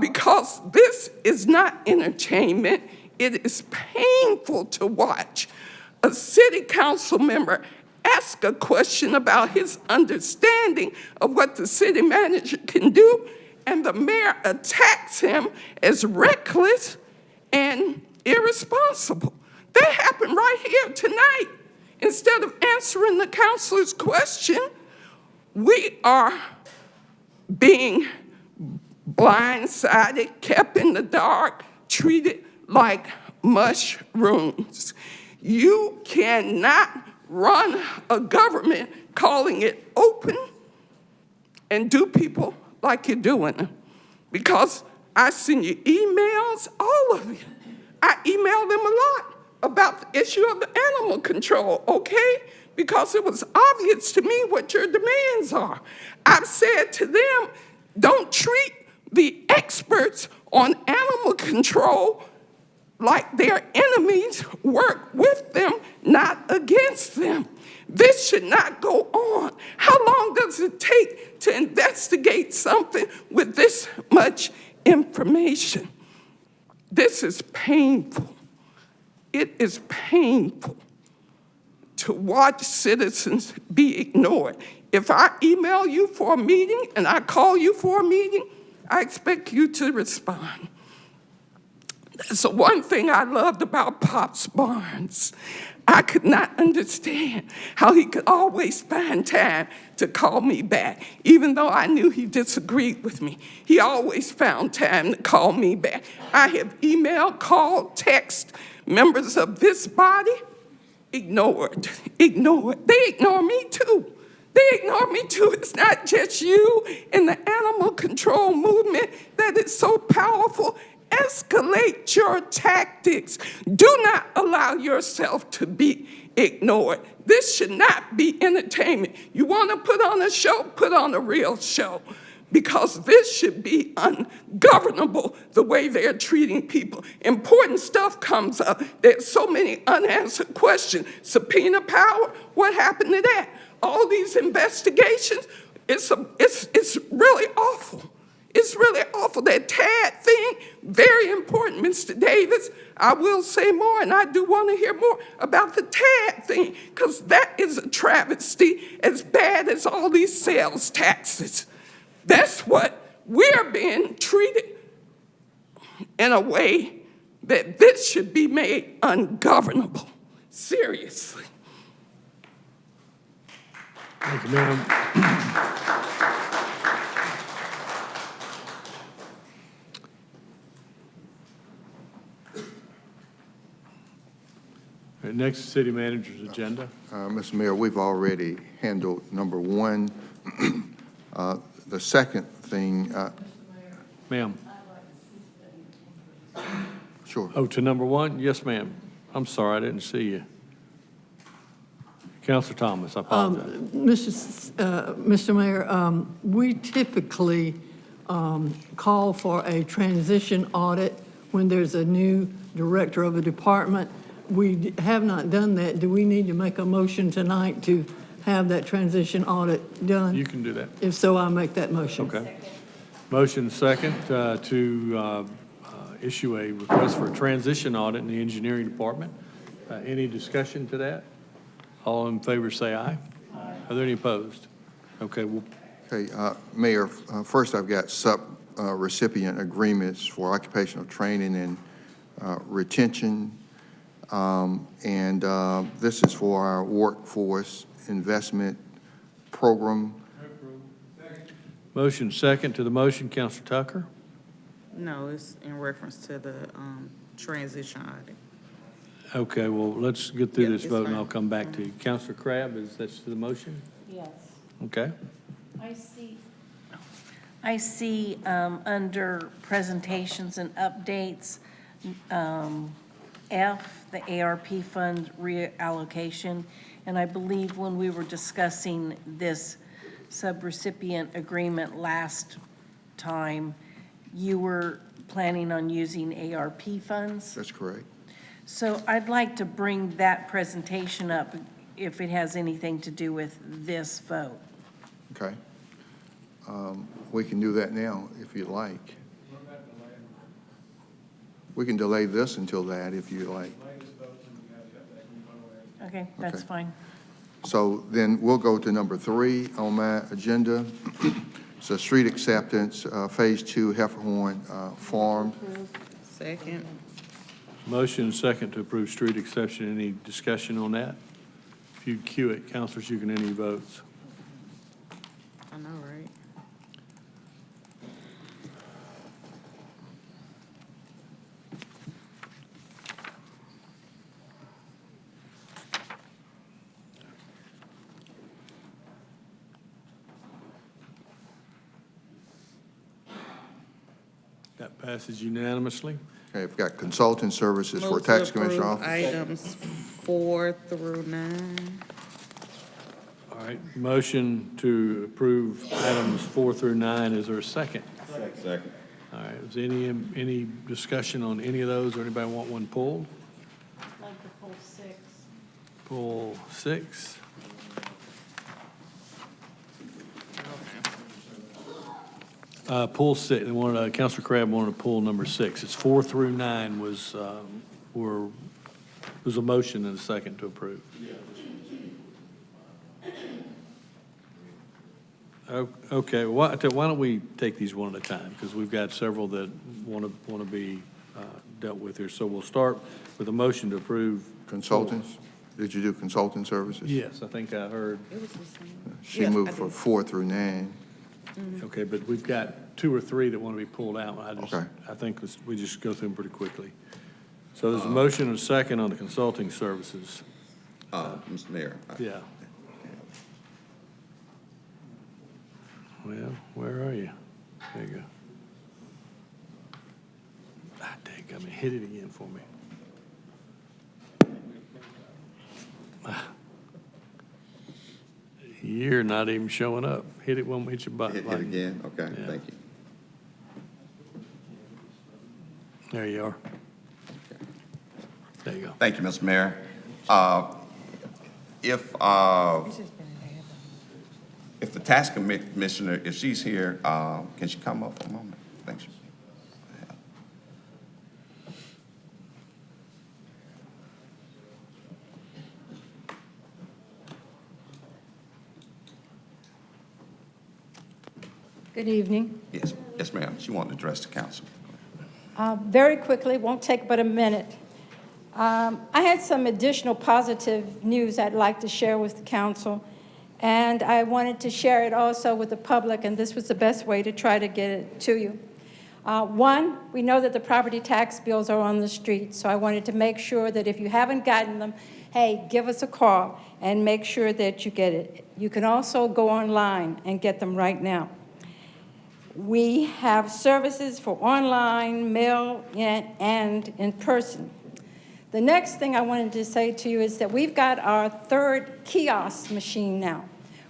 because this is not entertainment. It is painful to watch a city council member ask a question about his understanding of what the city manager can do, and the mayor attacks him as reckless and irresponsible. That happened right here tonight. Instead of answering the councilor's question, we are being blindsided, kept in the dark, treated like mushrooms. You cannot run a government calling it open and do people like you're doing them. Because I send you emails, all of you. I email them a lot about the issue of the animal control, okay? Because it was obvious to me what your demands are. I've said to them, don't treat the experts on animal control like their enemies, work with them, not against them. This should not go on. How long does it take to investigate something with this much information? This is painful. It is painful to watch citizens be ignored. If I email you for a meeting and I call you for a meeting, I expect you to respond. That's the one thing I loved about Pops Barnes. I could not understand how he could always find time to call me back. Even though I knew he disagreed with me, he always found time to call me back. I have emailed, called, text members of this body, ignored. They ignore me too. It's not just you in the animal control movement that is so powerful. Escalate your tactics. Do not allow yourself to be ignored. This should not be entertainment. You want to put on a show, put on a real show. Because this should be ungovernable, the way they're treating people. Important stuff comes up. There's so many unanswered questions. Subpoena power, what happened to that? All these investigations, it's really awful. It's really awful. That TAD thing, very important, Mr. Davis. I will say more, and I do want to hear more about the TAD thing, because that is a travesty as bad as all these sales taxes. That's what we're being treated in a way that this should be made ungovernable. Seriously. Thank you, ma'am. All right, next, city manager's agenda. Mr. Mayor, we've already handled number one. The second thing, Ma'am. sure. Oh, to number one? Yes, ma'am. I'm sorry, I didn't see you. Counselor Thomas, I apologize. Mr. Mayor, we typically call for a transition audit when there's a new director of a department. We have not done that. Do we need to make a motion tonight to have that transition audit done? You can do that. If so, I'll make that motion. Okay. Motion second to issue a request for a transition audit in the engineering department. Any discussion to that? All in favor say aye. Are there any opposed? Okay, well, Okay, Mayor, first I've got recipient agreements for occupational training and retention. This is for our workforce investment program. motion second to the motion, Counselor Tucker. No, it's in reference to the transition audit. Okay, well, let's get through Yeah, this it's vote and fine. I'll come back to you. Counselor Crabb, is that to the motion? Yes. Okay. I see under presentations and updates, F, the ARP Fund Reallocation. And I believe when we were discussing this subrecipient agreement last time, you were planning on using ARP funds. That's correct. So I'd like to bring that presentation up if it has anything to do with this vote. Okay. We can do that now if you'd like. We can delay this until that if you'd like. Okay, that's Okay. fine. So then we'll go to number 3 on my agenda. So street acceptance, Phase 2, Hefferhorn Farm. Second. Motion second to approve street exception. Any discussion on that? If you cue it, councilors, you can enter your votes. I know, right? That passes unanimously. Okay, I've got consulting services for Move to tax commissioner approve office. items 4 through 9. All right, motion to approve items 4 through 9. Is there a second? Second. All right, is any discussion on any of those, or anybody want one pulled? I'd like to pull 6. Pull 6. Pull 6, Councilor Crabb wanted to pull number 6. It's 4 through 9 was a motion and a second to approve. Okay, why don't we take these one at a time, because we've got several that want to be dealt with here. So we'll start with a motion to approve. Consultants? Did you do consulting services? Yes, I think I heard. It was the same. She Yes, moved I for did. 4 through 9. Okay, but we've got 2 or 3 that want to be pulled out. Okay. I think we just go through them pretty quickly. So there's a motion and a second on the consulting services. Mr. Mayor. Yeah. Well, where are you? There you go. Dang, hit it again for me. You're not even showing up. Hit it when we hit your button. Hit again? Okay, Yeah. thank you. There you are. There you go. Thank you, Mr. Mayor. If the tax commissioner, if she's here, can she come up for a moment? Thanks. Good evening. Yes, ma'am. She wanted to address the council. Very quickly, won't take but a minute. I had some additional positive news I'd like to share with the council, and I wanted to share it also with the public, and this was the best way to try to get it to you. One, we know that the property tax bills are on the street, so I wanted to make sure that if you haven't gotten them, hey, give us a call and make sure that you get it. You can also go online and get them right now. We have services for online, mail, and in person. The next thing I wanted to say to you is that we've got our third kiosk machine now.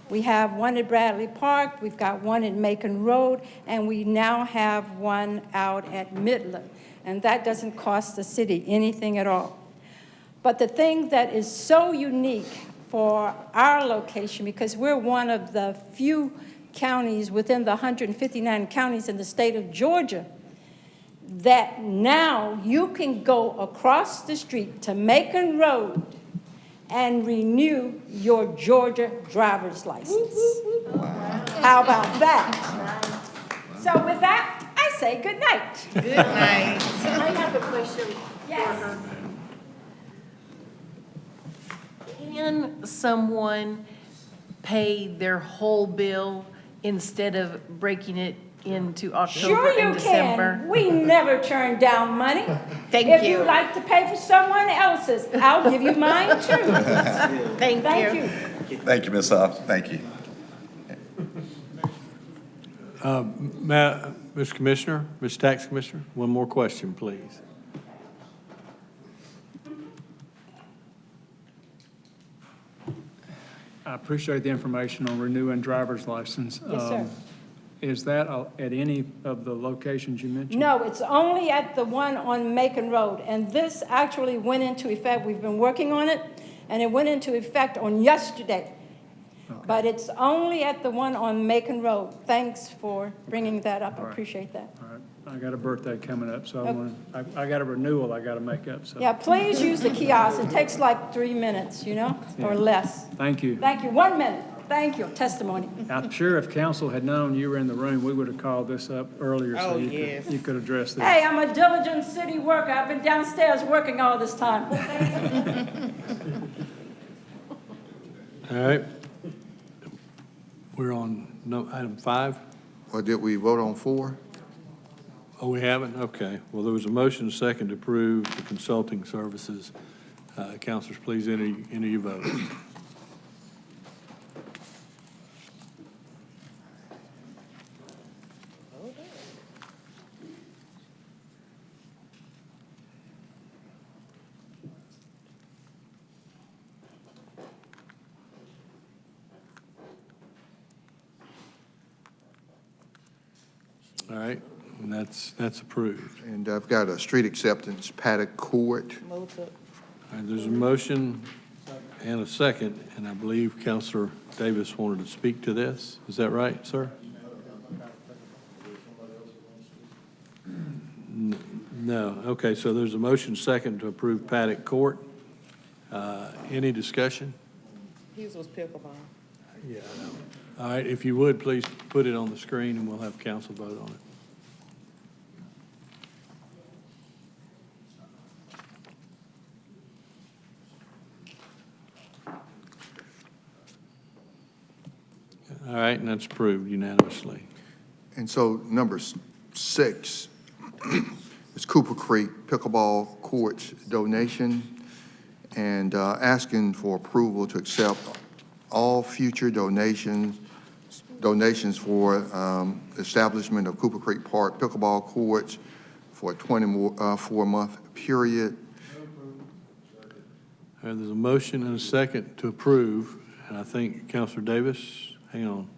We have one at Bradley Park, we've got one at Macon Road, and we now have one out at Midland. And that doesn't cost the city anything at all. But the thing that is so unique for our location, because we're one of the few counties within the 159 counties in the state of Georgia, that now you can go across the street to Macon Road and renew your Georgia driver's license. How about that? So with that, I say good night. Good night. I have a question Yes. for her. Can someone pay their whole bill instead of breaking it into October Sure and you December? can. We never turn down money. Thank If you. you like to pay for someone else's, I'll give you mine too. Thank you. Thank you, Ms. Huff. Thank you. Mr. Commissioner, Mr. Tax Commissioner, one more question, please. I appreciate the information on renewing driver's license. Yes, sir. Is that at any of the locations you mentioned? No, it's only at the one on Macon Road, and this actually went into effect. We've been working on it, and it went into effect on yesterday. But it's only at the one on Macon Road. Thanks for bringing that up. I appreciate that. All right. I got a birthday coming up, so Okay. I got a renewal I got to make up, so. Yeah, please use the kiosk. It takes like 3 minutes, you know, or Yeah. less. Thank you. Thank you. 1 minute. Thank you. Testimony. I'm sure if council had known you were in the room, we would have called this up earlier so Oh, you yes. could address this. Hey, I'm a diligent city worker. I've been downstairs working all this time. All right. We're on item 5. Or did we vote on 4? Oh, we haven't? Okay. Well, there was a motion second to approve the consulting services. Councilors, please enter your vote. All right, and that's approved. And I've got a street acceptance, Paddock Court. All right, there's a motion and a second, and I believe Councilor Davis wanted to speak to this. Is that right, sir? No. Okay, so there's a motion second to approve Paddock Court. Any discussion? His was pickleball. Yeah, I know. All right, if you would, please put it on the screen, and we'll have council vote on it. All right, and that's approved unanimously. And so number 6 is Cooper Creek Pickleball Courts donation, and asking for approval to accept all future donations for establishment of Cooper Creek Park Pickleball Courts for a 24-month period. All right, there's a motion and a second to approve, and I think Councilor Davis, hang on.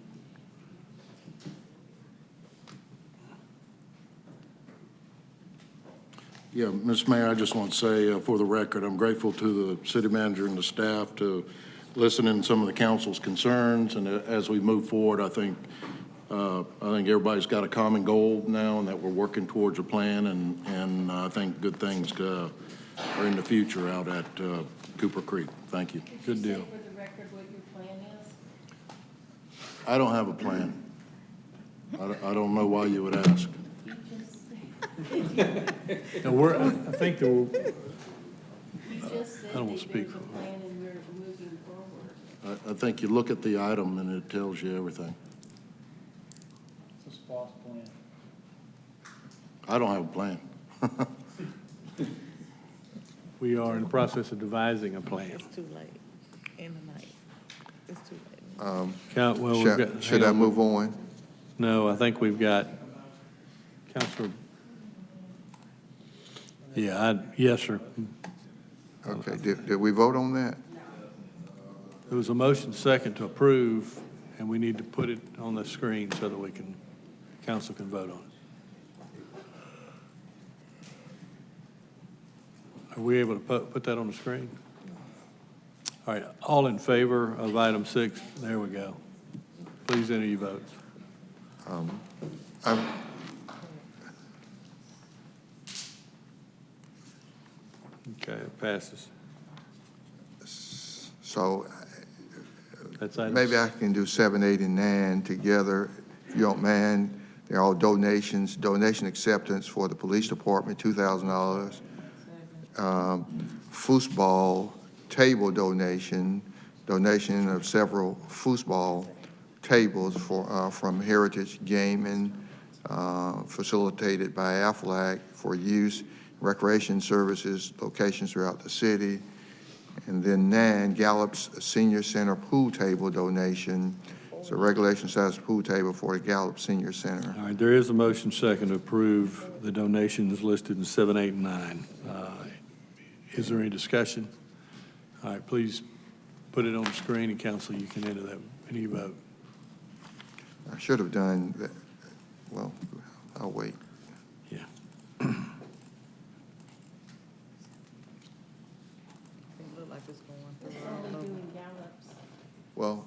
Yeah, Mr. Mayor, I just want to say, for the record, I'm grateful to the city manager and the staff to listen in some of the council's concerns, and as we move forward, I think everybody's got a common goal now, and that we're working towards a plan, and I think good things are in the future out at Cooper Creek. Thank you. Good deal. For the record, what your plan is? I don't have a plan. I don't know why you would ask. No, I think there will, You just said I don't want that to speak there's for a plan and we're moving forward. I think you look at the item and it tells you everything. It's a SPOS plan. I don't have a plan. We are in the process of devising a plan. It's too late in the night. It's too late. Well, we've got. Should I move on? No, I think we've got Counselor. Yeah, yes, sir. Okay, did we vote on that? There was a motion second to approve, and we need to put it on the screen so that council can vote on it. Are we able to put that on the screen? All right, all in favor of item 6? There we go. Please enter your votes. Okay, it passes. So That's item. maybe I can do 7, 8, and 9 together, if you don't mind. They're all donations. Donation acceptance for the police department, $2,000. Foosball table donation of several foosball tables from Heritage Gaming, facilitated by AFLAC for use, recreation services, locations throughout the city. And then 9, Gallup's Senior Center pool table donation. It's a regulation size pool table for the Gallup Senior Center. All right, there is a motion second to approve the donations listed in 7, 8, and 9. Is there any discussion? All right, please put it on the screen, and council, you can enter that in your vote. I should have done that. Well, I'll wait. Yeah. Look like it's going through. Well,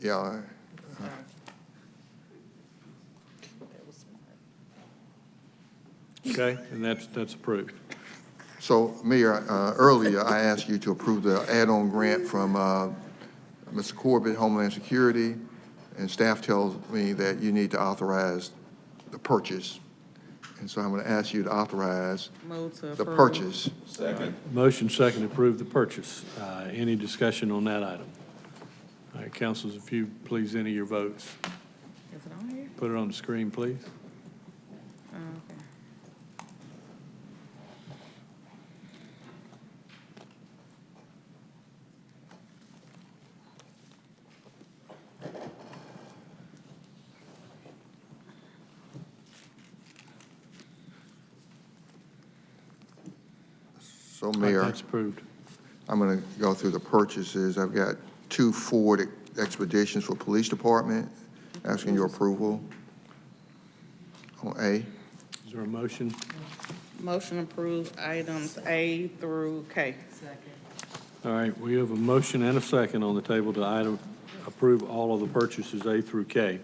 yeah, Okay, and that's approved. so Mayor, earlier I asked you to approve the add-on grant from Mr. Corbett, Homeland Security, and staff tells me that you need to authorize the purchase. And so I'm going to ask you to authorize Move to the approve. purchase. Motion second to approve the purchase. Any discussion on that item? All right, councilors, if you please enter your votes. Is it on here? Put it on the screen, please. Oh, okay. So Mayor, That's approved. I'm going to go through the purchases. I've got 2 Ford Expeditions for Police Department, asking your approval on A. Is there a motion? Motion approved items A through K. All right, we have a motion and a second on the table to approve all of the purchases A through K.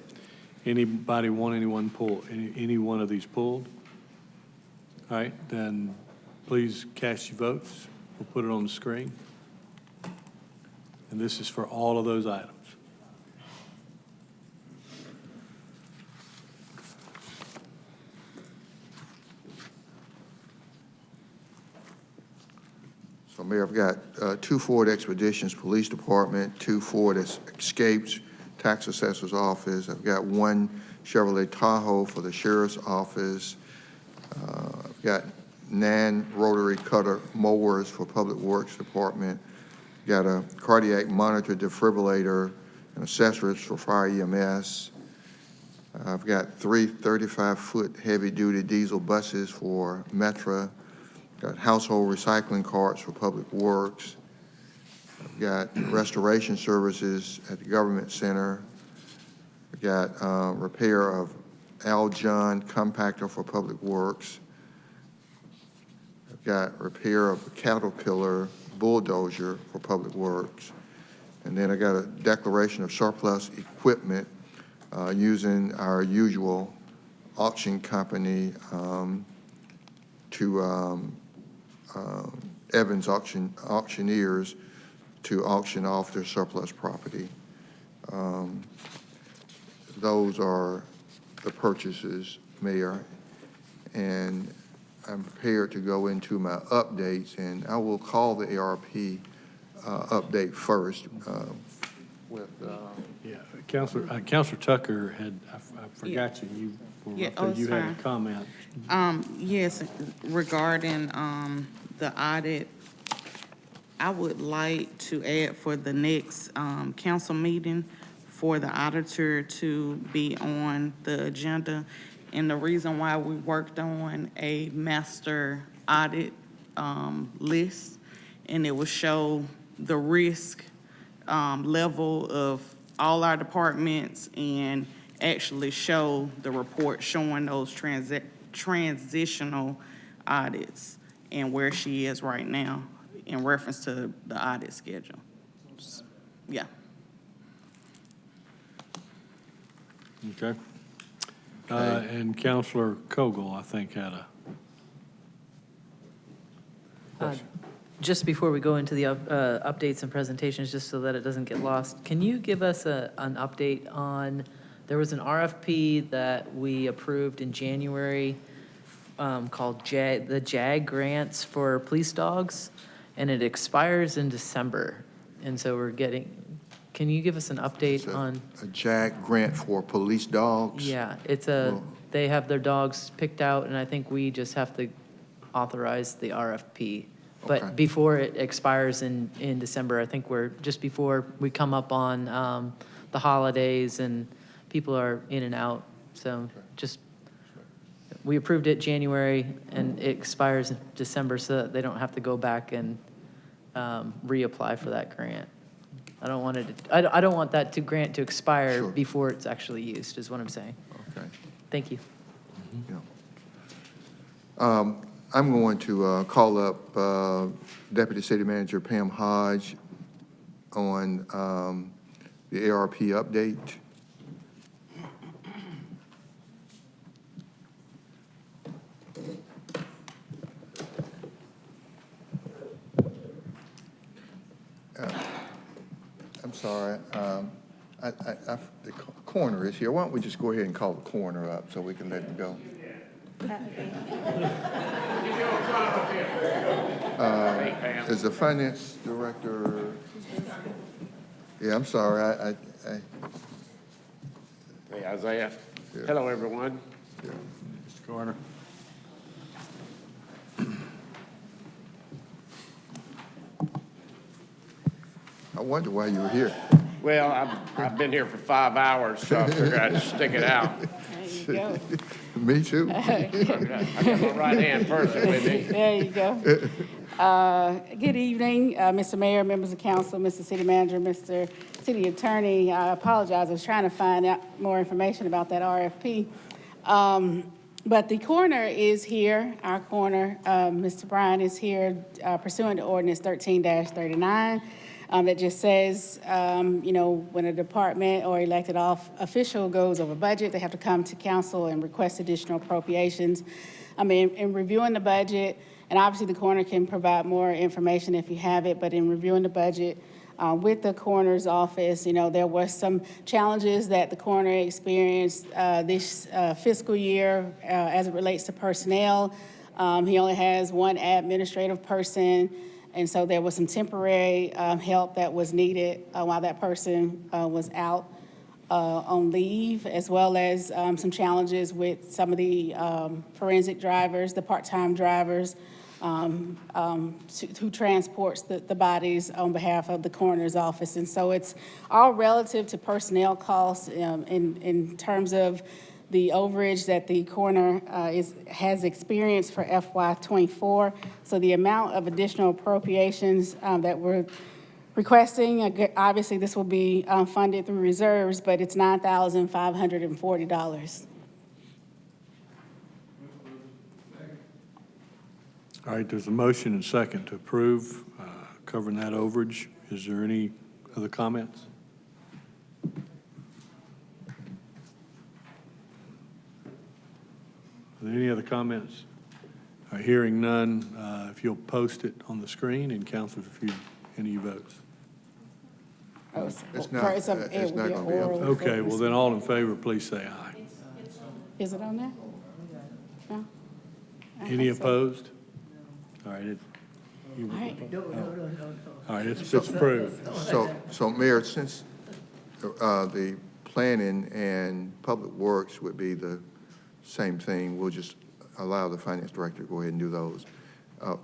Anybody want any one of these pulled? All right, then please cast your votes. We'll put it on the screen. And this is for all of those items. So Mayor, I've got 2 Ford Expeditions, Police Department, 2 Ford Escapes, Tax Assessor's Office. I've got 1 Chevrolet Tahoe for the Sheriff's Office. I've got 9 rotary cutter mowers for Public Works Department. Got a cardiac monitor defibrillator and accessories for fire EMS. I've got 3 35-foot heavy-duty diesel buses for Metra. Got household recycling carts for Public Works. I've got restoration services at the Government Center. I've got repair of Al John compactor for Public Works. I've got repair of a Caterpillar bulldozer for Public Works. And then I got a declaration of surplus equipment using our usual auction company to Evans Auctioneers to auction off their surplus property. Those are the purchases, Mayor. And I'm prepared to go into my updates, and I will call the ARP update first with Yeah, Counselor Tucker I forgot you for, Yeah, I oh, think you it's had a fine. comment. Yes, regarding, the audit, I would like to add for the next, council meeting for the auditor to be on the agenda. And the reason why we worked on a master audit, list, and it will show the risk, level of all our departments and actually show the report showing those transitional audits and where she is right now in reference to the audit schedule. Yeah. Okay. And Counselor Kogel, I think, had a question. Just before we go into the updates and presentations, just so that it doesn't get lost, can you give us an update on, there was an RFP that we approved in January called the JAG grants for police dogs, and it expires in December. And so we're getting, can you give us an update on? A JAG grant for police dogs? Yeah, they have their dogs picked out, and I think we just have to authorize the RFP. But Okay. before it expires in December, I think we're, just before we come up on the holidays and people are in and out. So just, we approved it January and it expires in December so that they don't have to go back and reapply for that grant. I don't want that grant to expire before it's actually used, is what I'm saying. Okay. Thank you. Yeah. I'm going to call up Deputy City Manager Pam Hodge on the ARP update. I'm sorry. The coroner is here. Why don't we just go ahead and call the coroner up so we can let him go? Is the finance director? Yeah, I'm sorry. Hey, Isaiah. Yeah. Hello, everyone. Yeah. Mr. Carter. I wonder why you were here. Well, I've been here for 5 hours, so I figured I'd stick it out. There you go. Me too. I got my right-hand person with me. There you go. Good evening, Mr. Mayor, members of council, Mr. City Manager, Mr. City Attorney. I apologize, I was trying to find out more information about that RFP. But the coroner is here, our coroner, Mr. Bryan is here pursuant to Ordinance 13-39. That just says, when a department or elected official goes over budget, they have to come to council and request additional appropriations. In reviewing the budget, and obviously the coroner can provide more information if you have it, but in reviewing the budget with the coroner's office, there were some challenges that the coroner experienced this fiscal year as it relates to personnel. He only has one administrative person. And so there was some temporary help that was needed while that person was out on leave, as well as some challenges with some of the forensic drivers, the part-time drivers, who transports the bodies on behalf of the coroner's office. And so it's all relative to personnel costs in terms of the overage that the coroner has experienced for FY '24. So the amount of additional appropriations that we're requesting, obviously this will be funded through reserves, but it's $9,540. All right, there's a motion and second to approve covering that overage. Is there any other comments? Are there any other comments? All right, hearing none, if you'll post it on the screen, and councilors, if you, any votes. It's not going to be up. Okay, well then all in favor, please say aye. Is it on there? No? Any opposed? All right. All right, it's approved. So Mayor, since the planning and public works would be the same thing. We'll just allow the finance director to go ahead and do those.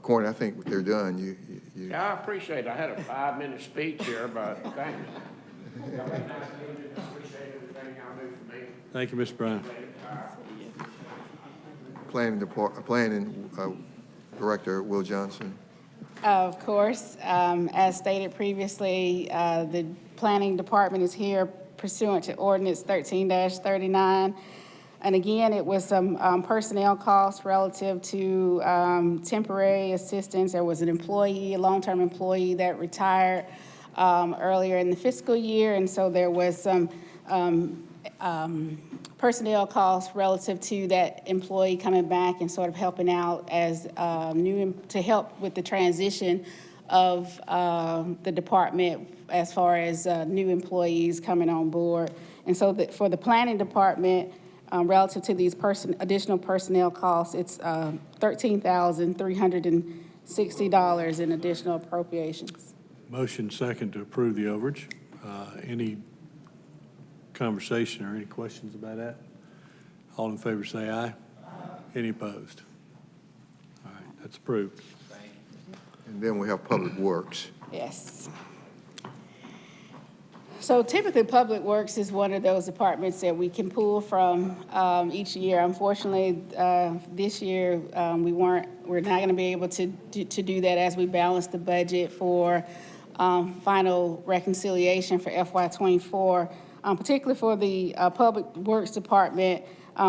Courtney, I think they're done. You. Yeah, I appreciate it. I had a 5-minute speech here, but thank you. Y'all be nice to me. I appreciate everything y'all do for me. Thank you, Mr. Brown. Planning Director Will Johnson. Of course, as stated previously, the Planning Department is here pursuant to Ordinance 13-39. And again, it was some personnel costs relative to temporary assistance. There was an employee, a long-term employee that retired earlier in the fiscal year, and so there was some personnel costs relative to that employee coming back and sort of helping out as to help with the transition of the department as far as new employees coming on board. And so for the planning department, relative to these additional personnel costs, it's $13,360 in additional appropriations. Motion second to approve the overage. Any conversation or any questions about that? All in favor say aye. Aye. Any opposed? All right, that's approved. And then we have Public Works. Yes. So typically, Public Works is one of those departments that we can pull from each year. Unfortunately, this year, we're not going to be able to do that as we balance the budget for final reconciliation for FY24. Particularly for the Public Works Department,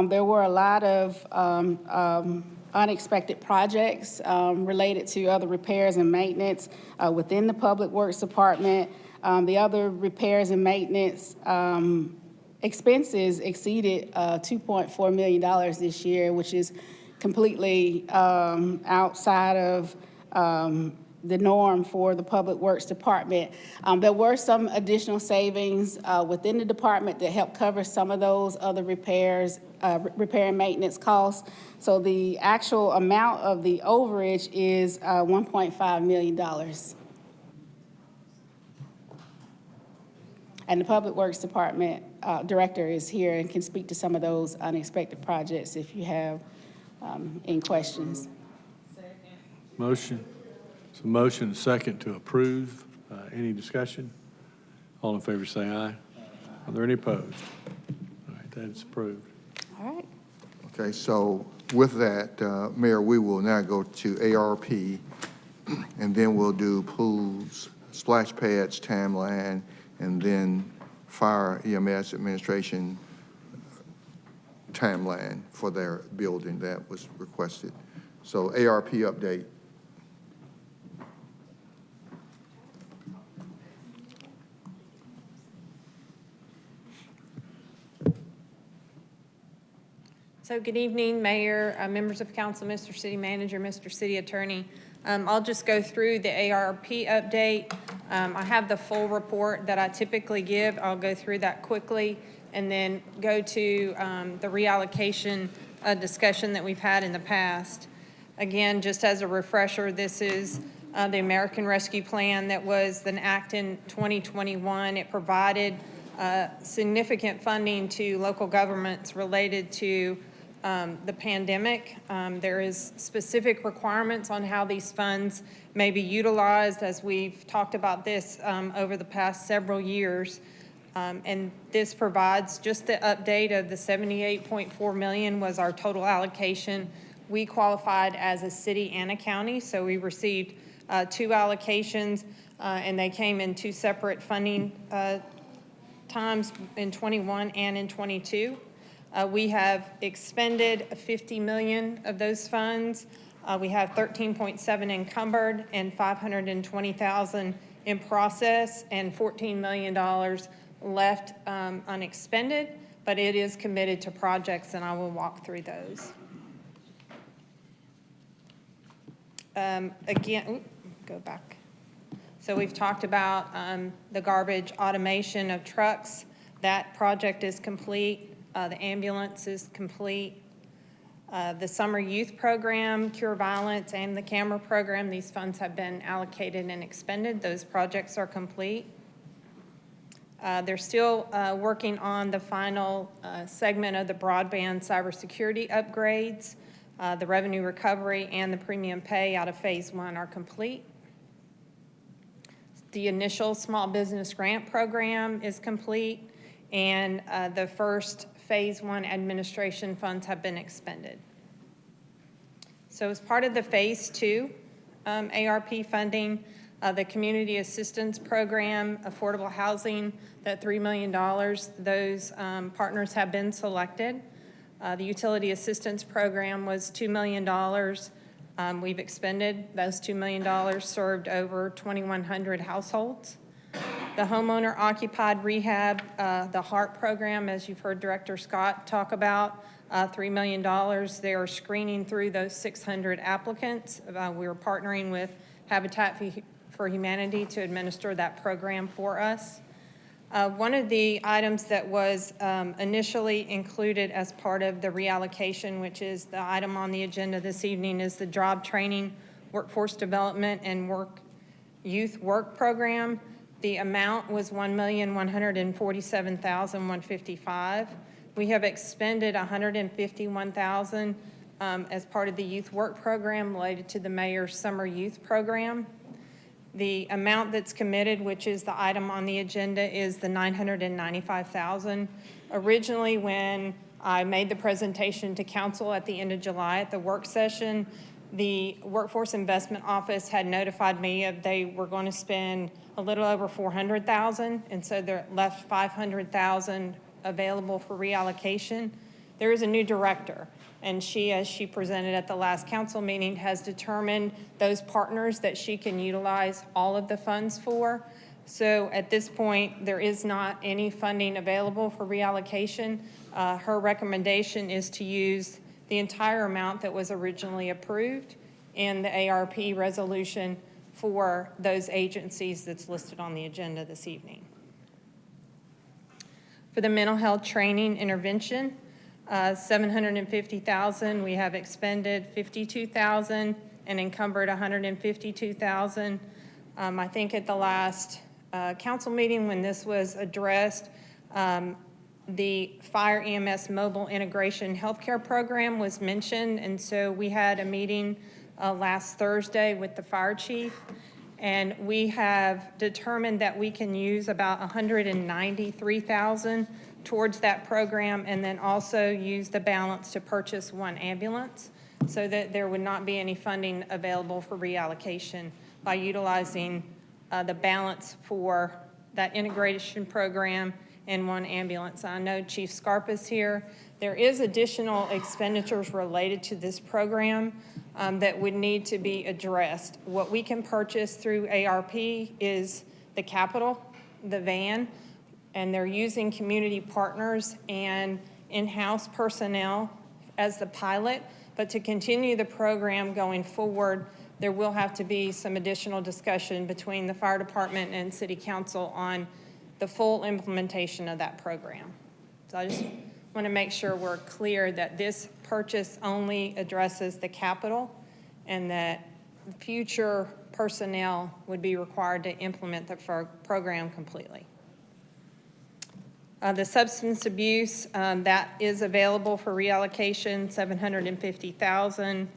there were a lot of unexpected projects related to other repairs and maintenance within the Public Works Department. The other repairs and maintenance expenses exceeded $2.4 million this year, which is completely outside of the norm for the Public Works Department. There were some additional savings within the department that helped cover some of those other repair and maintenance costs. So the actual amount of the overage is $1.5 million. And the Public Works Department Director is here and can speak to some of those unexpected projects if you have any questions. Motion. So motion second to approve. Any discussion? All in favor say aye. Are there any opposed? All right, that's approved. All right. Okay, so with that, Mayor, we will now go to ARP, and then we'll do pools, splash pads, timeline, and then Fire EMS Administration timeline for their building that was requested. So ARP update. So good evening, Mayor, members of council, Mr. City Manager, Mr. City Attorney. I'll just go through the ARP update. I have the full report that I typically give. I'll go through that quickly and then go to the reallocation discussion that we've had in the past. Again, just as a refresher, this is the American Rescue Plan that was an act in 2021. It provided significant funding to local governments related to the pandemic. There is specific requirements on how these funds may be utilized, as we've talked about this over the past several years. And this provides just the update of the $78.4 million was our total allocation. We qualified as a city and a county, so we received 2 allocations, and they came in 2 separate funding times in 21 and in 22. We have expended $50 million of those funds. We have 13.7 encumbered and 520,000 in process and $14 million left unexpended, but it is committed to projects, and I will walk through those. Again, go back. So we've talked about the garbage automation of trucks. That project is complete. The ambulance is complete. The summer youth program, Cure Violence, and the camera program, these funds have been allocated and expended. Those projects are complete. They're still working on the final segment of the broadband cybersecurity upgrades. The revenue recovery and the premium pay out of Phase 1 are complete. The initial small business grant program is complete, and the first Phase 1 administration funds have been expended. So as part of the Phase 2 ARP funding, the Community Assistance Program, affordable housing, that $3 million, those partners have been selected. The Utility Assistance Program was $2 million. We've expended those $2 million, served over 2,100 households. The homeowner occupied rehab, the HARP program, as you've heard Director Scott talk about, $3 million. They are screening through those 600 applicants. We're partnering with Habitat for Humanity to administer that program for us. One of the items that was initially included as part of the reallocation, which is the item on the agenda this evening, is the job training, workforce development, and youth work program. The amount was $1,147,155. We have expended $151,000 as part of the youth work program related to the mayor's summer youth program. The amount that's committed, which is the item on the agenda, is the $995,000. Originally, when I made the presentation to council at the end of July at the work session, the Workforce Investment Office had notified me of they were going to spend a little over $400,000, and so they're left $500,000 available for reallocation. There is a new director, and she, as she presented at the last council meeting, has determined those partners that she can utilize all of the funds for. So at this point, there is not any funding available for reallocation. Her recommendation is to use the entire amount that was originally approved in the ARP resolution for those agencies that's listed on the agenda this evening. For the mental health training intervention, $750,000. We have expended $52,000 and encumbered $152,000. I think at the last council meeting when this was addressed, the Fire EMS Mobile Integration Healthcare Program was mentioned, and so we had a meeting last Thursday with the fire chief, and we have determined that we can use about $193,000 towards that program, and then also use the balance to purchase one ambulance, so that there would not be any funding available for reallocation by utilizing the balance for that integration program and one ambulance. I know Chief Scarp is here. There is additional expenditures related to this program that would need to be addressed. What we can purchase through ARP is the capital, the van, and they're using community partners and in-house personnel as the pilot. But to continue the program going forward, there will have to be some additional discussion between the fire department and city council on the full implementation of that program. So I just want to make sure we're clear that this purchase only addresses the capital and that future personnel would be required to implement the program completely. The substance abuse, that is available for reallocation, $750,000.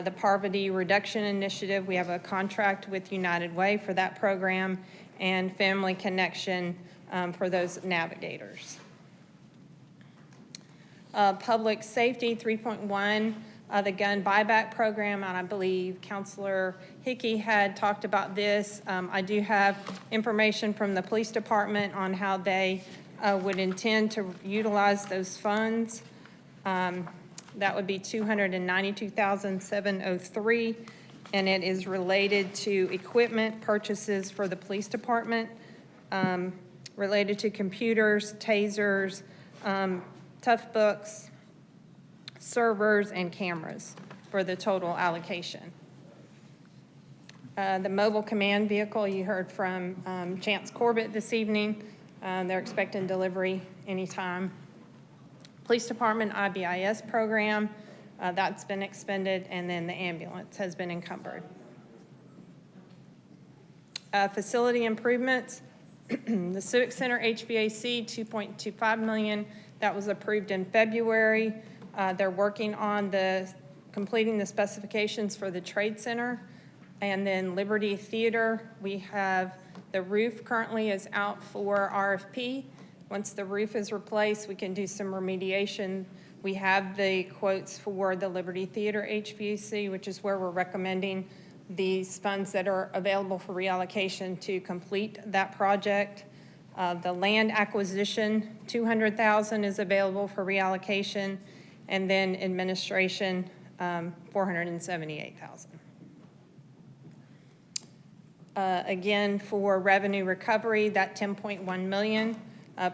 The poverty reduction initiative, we have a contract with United Way for that program, and Family Connection for those navigators. Public safety, 3.1, the gun buyback program, and I believe Councilor Hickey had talked about this. I do have information from the police department on how they would intend to utilize those funds. That would be $292,703, and it is related to equipment purchases for the police department, related to computers, tasers, tough books, servers, and cameras for the total allocation. The mobile command vehicle, you heard from Chance Corbett this evening. They're expecting delivery anytime. Police Department IBIS program, that's been expended, and then the ambulance has been encumbered. Facility improvements, The Civic Center HVAC, $2.25 million. That was approved in February. They're working on completing the specifications for the Trade Center. And then Liberty Theater, we have, the roof currently is out for RFP. Once the roof is replaced, we can do some remediation. We have the quotes for the Liberty Theater HVAC, which is where we're recommending these funds that are available for reallocation to complete that project. The land acquisition, $200,000 is available for reallocation, and then administration, $478,000. Again, for revenue recovery, that $10.1 million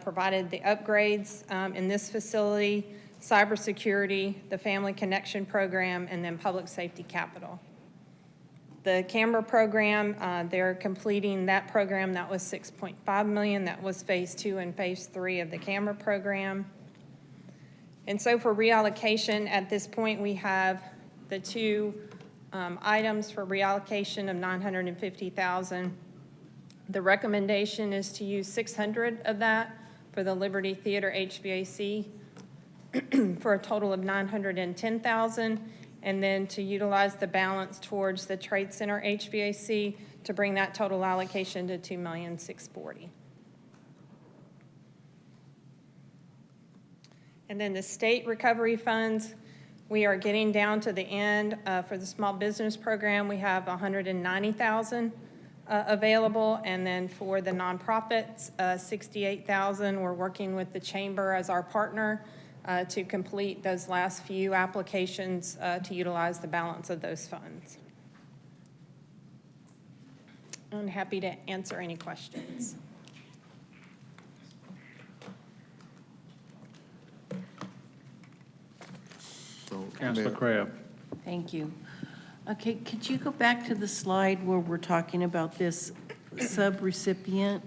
provided the upgrades in this facility, cybersecurity, the Family Connection Program, and then public safety capital. The camera program, they're completing that program. That was $6.5 million. That was phase 2 and phase 3 of the camera program. And so for reallocation, at this point, we have the two items for reallocation of $950,000. The recommendation is to use $600 of that for the Liberty Theater HVAC for a total of $910,000. And then to utilize the balance towards the Trade Center HVAC to bring that total allocation to $2,640,000. And then the state recovery funds, we are getting down to the end. For the small business program, we have $190,000 available. And then for the nonprofits, $68,000. We're working with the chamber as our partner to complete those last few applications to utilize the balance of those funds. I'm happy to answer any questions. Councilor Crabb. Thank you. Okay, could you go back to the slide where we're talking about this subrecipient?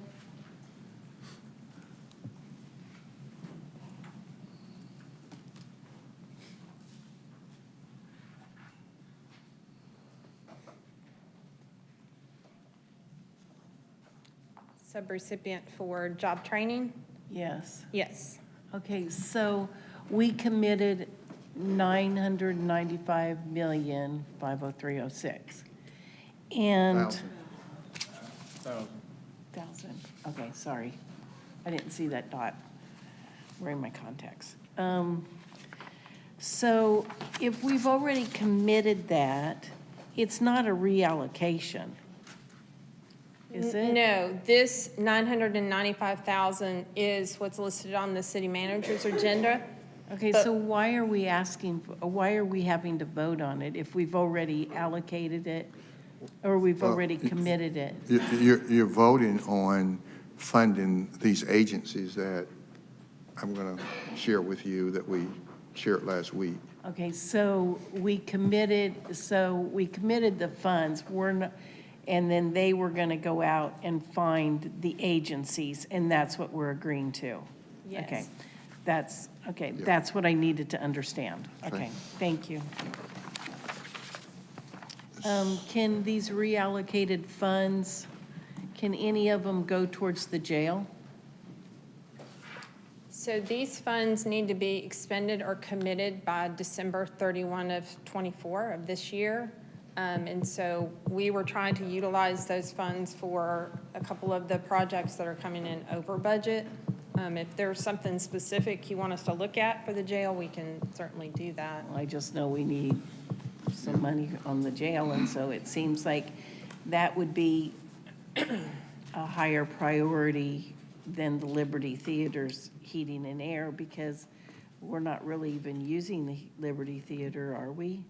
Subrecipient for job training? Yes. Yes. Okay, so we committed $995,503,06. And thousand. Okay, sorry. I didn't see that dot. Wearing my contacts. So if we've already committed that, it's not a reallocation, is it? No, this $995,000 is what's listed on the city manager's agenda. Okay, But- so why are we why are we having to vote on it if we've already allocated it or we've already committed it? You're voting on funding these agencies that I'm going to share with you that we shared last week. Okay, so we committed the funds, and then they were going to go out and find the agencies, and that's what we're agreeing to? Yes. Okay, that's what I needed to understand. Okay, thank you. Can these reallocated funds, can any of them go towards the jail? So these funds need to be expended or committed by December 31 of 24 of this year. And so we were trying to utilize those funds for a couple of the projects that are coming in over budget. If there's something specific you want us to look at for the jail, we can certainly do that. I just know we need some money on the jail, and so it seems like that would be a higher priority than the Liberty Theater's heating and air, because we're not really even using the Liberty Theater, are we?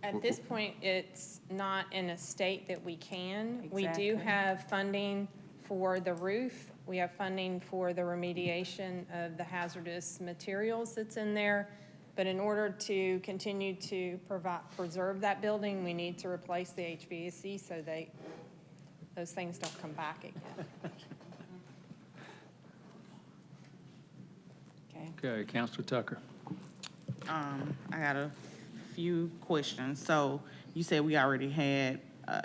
At this point, it's not in a state that we can. We do Exactly. have funding for the roof. We have funding for the remediation of the hazardous materials that's in there. But in order to continue to preserve that building, we need to replace the HVAC so those things don't come back again. Okay, Councilor Tucker. I got a few questions. So you said we already had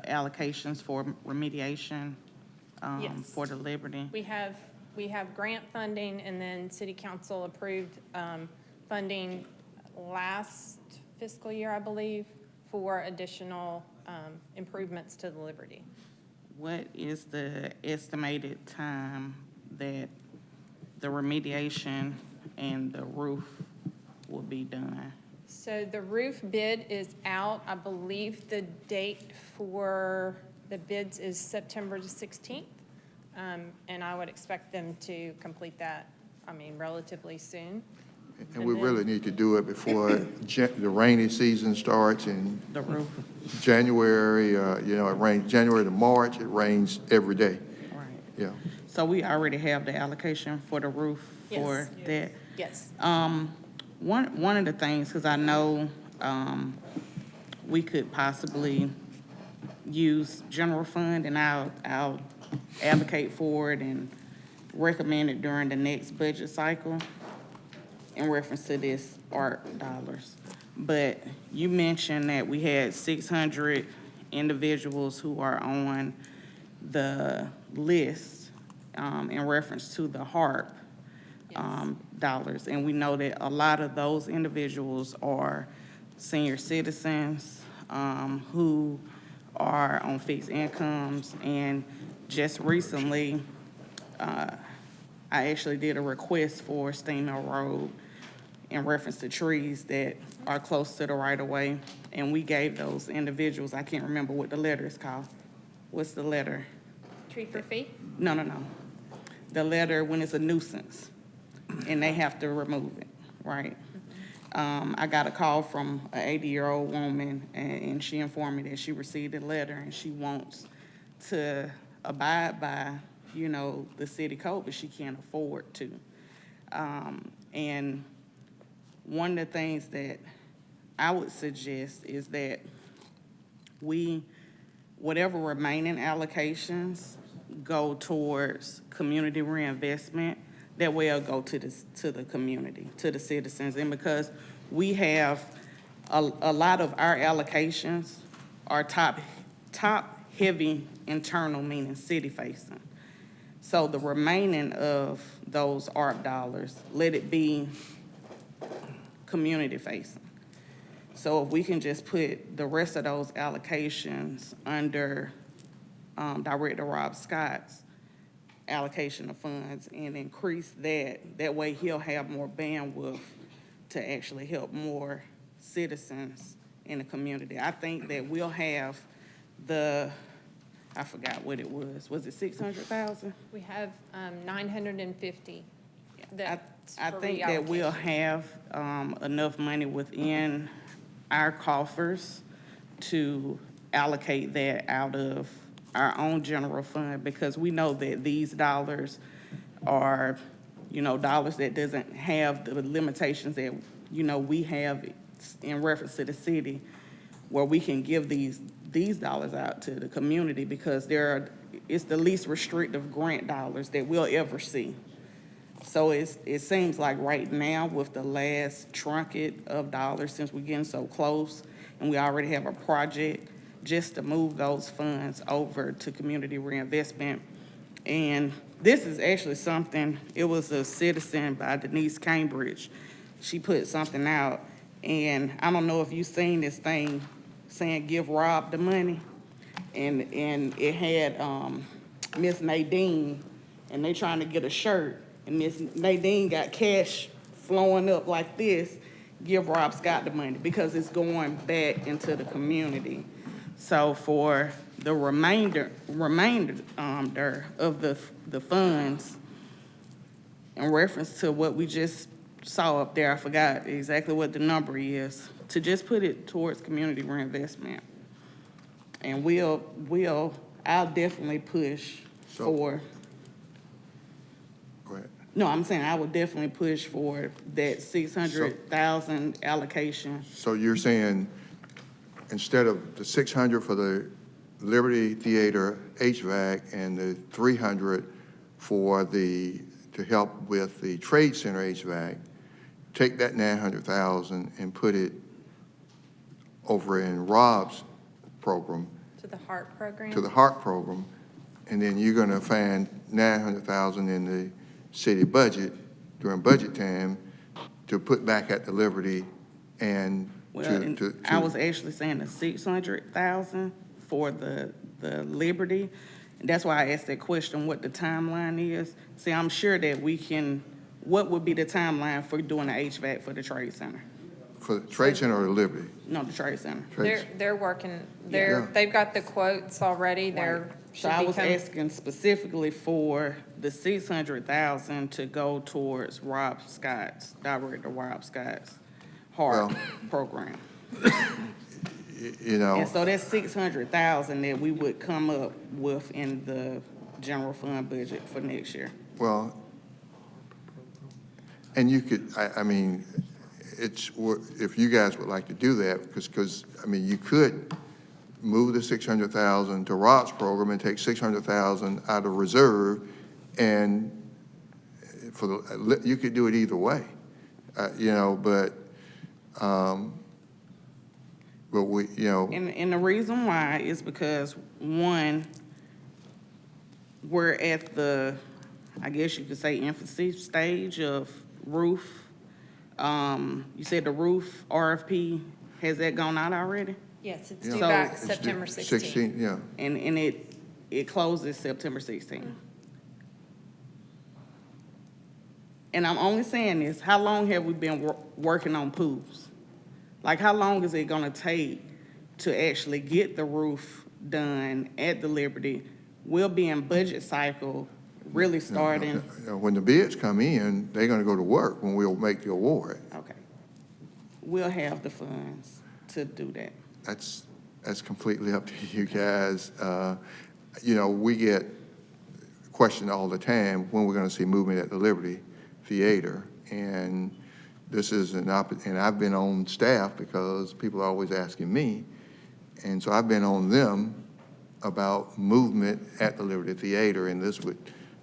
allocations for remediation Yes. for the Liberty? We have grant funding, and then city council approved funding last fiscal year, I believe, for additional improvements to the Liberty. What is the estimated time that the remediation and the roof will be done? So the roof bid is out. I believe the date for the bids is September the 16th. And I would expect them to complete that, relatively soon. And we really need to do it before the rainy season starts in The roof? January. It rains January to March. It rains every day. Right. Yeah. So we already have the allocation for the roof for that? Yes. One of the things, because I know we could possibly use general fund, and I'll advocate for it and recommend it during the next budget cycle in reference to this ARP dollars. But you mentioned that we had 600 individuals who are on the list in reference to the ARP dollars. And we know that a lot of those individuals are senior citizens who are on fixed incomes. And just recently, I actually did a request for Steam Mill Road in reference to trees that are close to the right-of-way. And we gave those individuals, I can't remember what the letter is called. What's the letter? Tree for fee? No. The letter when it's a nuisance and they have to remove it, right? I got a call from an 80-year-old woman, and she informed me that she received a letter and she wants to abide by, the city code, but she can't afford to. And one of the things that I would suggest is that whatever remaining allocations go towards community reinvestment, that way it'll go to the community, to the citizens. And because we have a lot of our allocations are top heavy internal, meaning city facing. So the remaining of those ARP dollars, let it be community facing. So if we can just put the rest of those allocations under Director Rob Scott's allocation of funds and increase that way he'll have more bandwidth to actually help more citizens in the community. I think that we'll have I forgot what it was it 600,000? We have 950. I think that we'll have enough money within our coffers to allocate that out of our own general fund, because we know that these dollars are, dollars that doesn't have the limitations that, we have in reference to the city, where we can give these dollars out to the community, because it's the least restrictive grant dollars that we'll ever see. So it seems like right now, with the last trunket of dollars, since we're getting so close, and we already have a project, just to move those funds over to community reinvestment. And this is actually something, it was a citizen by Denise Cambridge. She put something out, and I don't know if you've seen this thing saying, "Give Rob the money." And it had Miss Nadine, and they trying to get a shirt, and Miss Nadine got cash flowing up like this, "Give Rob Scott the money," because it's going back into the community. So for the remainder of the funds, in reference to what we just saw up there, I forgot exactly what the number is, to just put it towards community reinvestment. And I'll definitely push for. Go ahead. No, I'm saying I would definitely push for that 600,000 allocation. So you're saying instead of the 600 for the Liberty Theater HVAC and the 300 to help with the Trade Center HVAC, take that 900,000 and put it over in Rob's program, To the HARP program? to the HARP program, and then you're gonna find 900,000 in the city budget during budget time to put back at the Liberty and Well, to, and to. I was actually saying the 600,000 for the Liberty. And that's why I asked that question, what the timeline is. See, I'm sure that we can, what would be the timeline for doing the HVAC for the Trade Center? For the Trade Center or the Liberty? No, the Trade Center. They're working, Yeah. they've got the quotes already, they're, So should I be was coming. asking specifically for the 600,000 to go towards Rob Scott's, Director Rob Scott's HARP program. You know. And so that's 600,000 that we would come up with in the general fund budget for next year. Well, and you could, I mean, if you guys would like to do that, because, I mean, you could move the 600,000 to Rob's program and take 600,000 out of reserve, and you could do it either way, you know, but we, you know. And the reason why is because, one, we're at the, I guess you could say, infancy stage of roof. You said the roof RFP, has that gone out already? Yes, it's Yeah. due So- back It's due September 16th. Yeah. And it closes September 16th. And I'm only saying this, how long have we been working on pools? Like, how long is it gonna take to actually get the roof done at the Liberty? We'll be in budget cycle really starting. When the bids come in, they're gonna go to work when we'll make the award. Okay. We'll have the funds to do that. That's completely up to you guys. You know, we get questioned all the time when we're gonna see movement at the Liberty Theater. And this is and I've been on staff because people are always asking me. And so I've been on them about movement at the Liberty Theater, and this would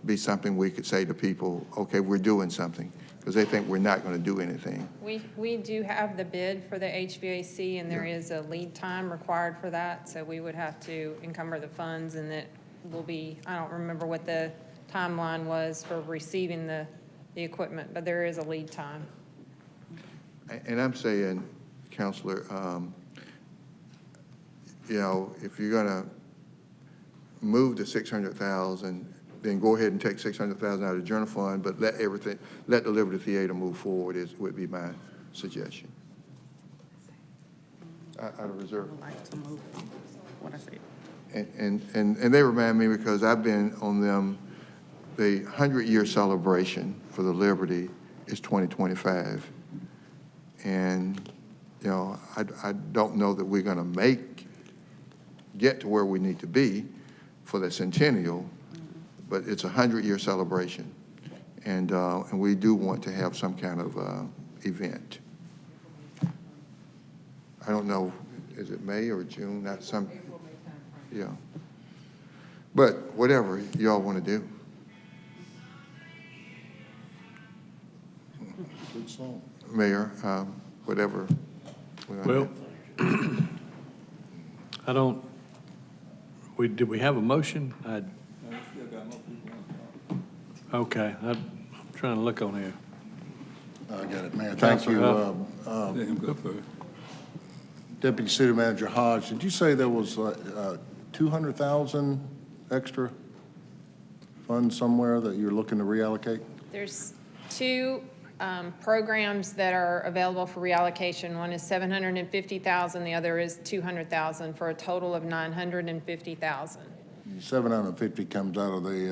be something we could say to people, okay, we're doing something, because they think we're not gonna do anything. We do have the bid for the HVAC, and there is a lead time required for that, so we would have to encumber the funds, and it will be, I don't remember what the timeline was for receiving the equipment, but there is a lead time. And I'm saying, Counselor, you know, if you're gonna move the 600,000, then go ahead and take 600,000 out of the general fund, but let the Liberty Theater move forward would be my suggestion. Out of reserve. I'd like to move what I said. And they remind me, because I've been on them, the 100-year celebration for the Liberty is 2025. And, you know, I don't know that we're gonna get to where we need to be for the centennial, but it's a 100-year celebration. And we do want to have some kind of event. I don't know, is it May or June? Not some, yeah. But whatever y'all want to do. Good song. Mayor, whatever. Well, I don't, did we have a motion? Okay, I'm trying to look on here. I got it, Mayor. Thank you. Deputy City Manager Hodge, did you say there was 200,000 extra funds somewhere that you're looking to reallocate? There's two programs that are available for reallocation. One is $750,000, the other is $200,000, for a total of $950,000. 750 comes out of the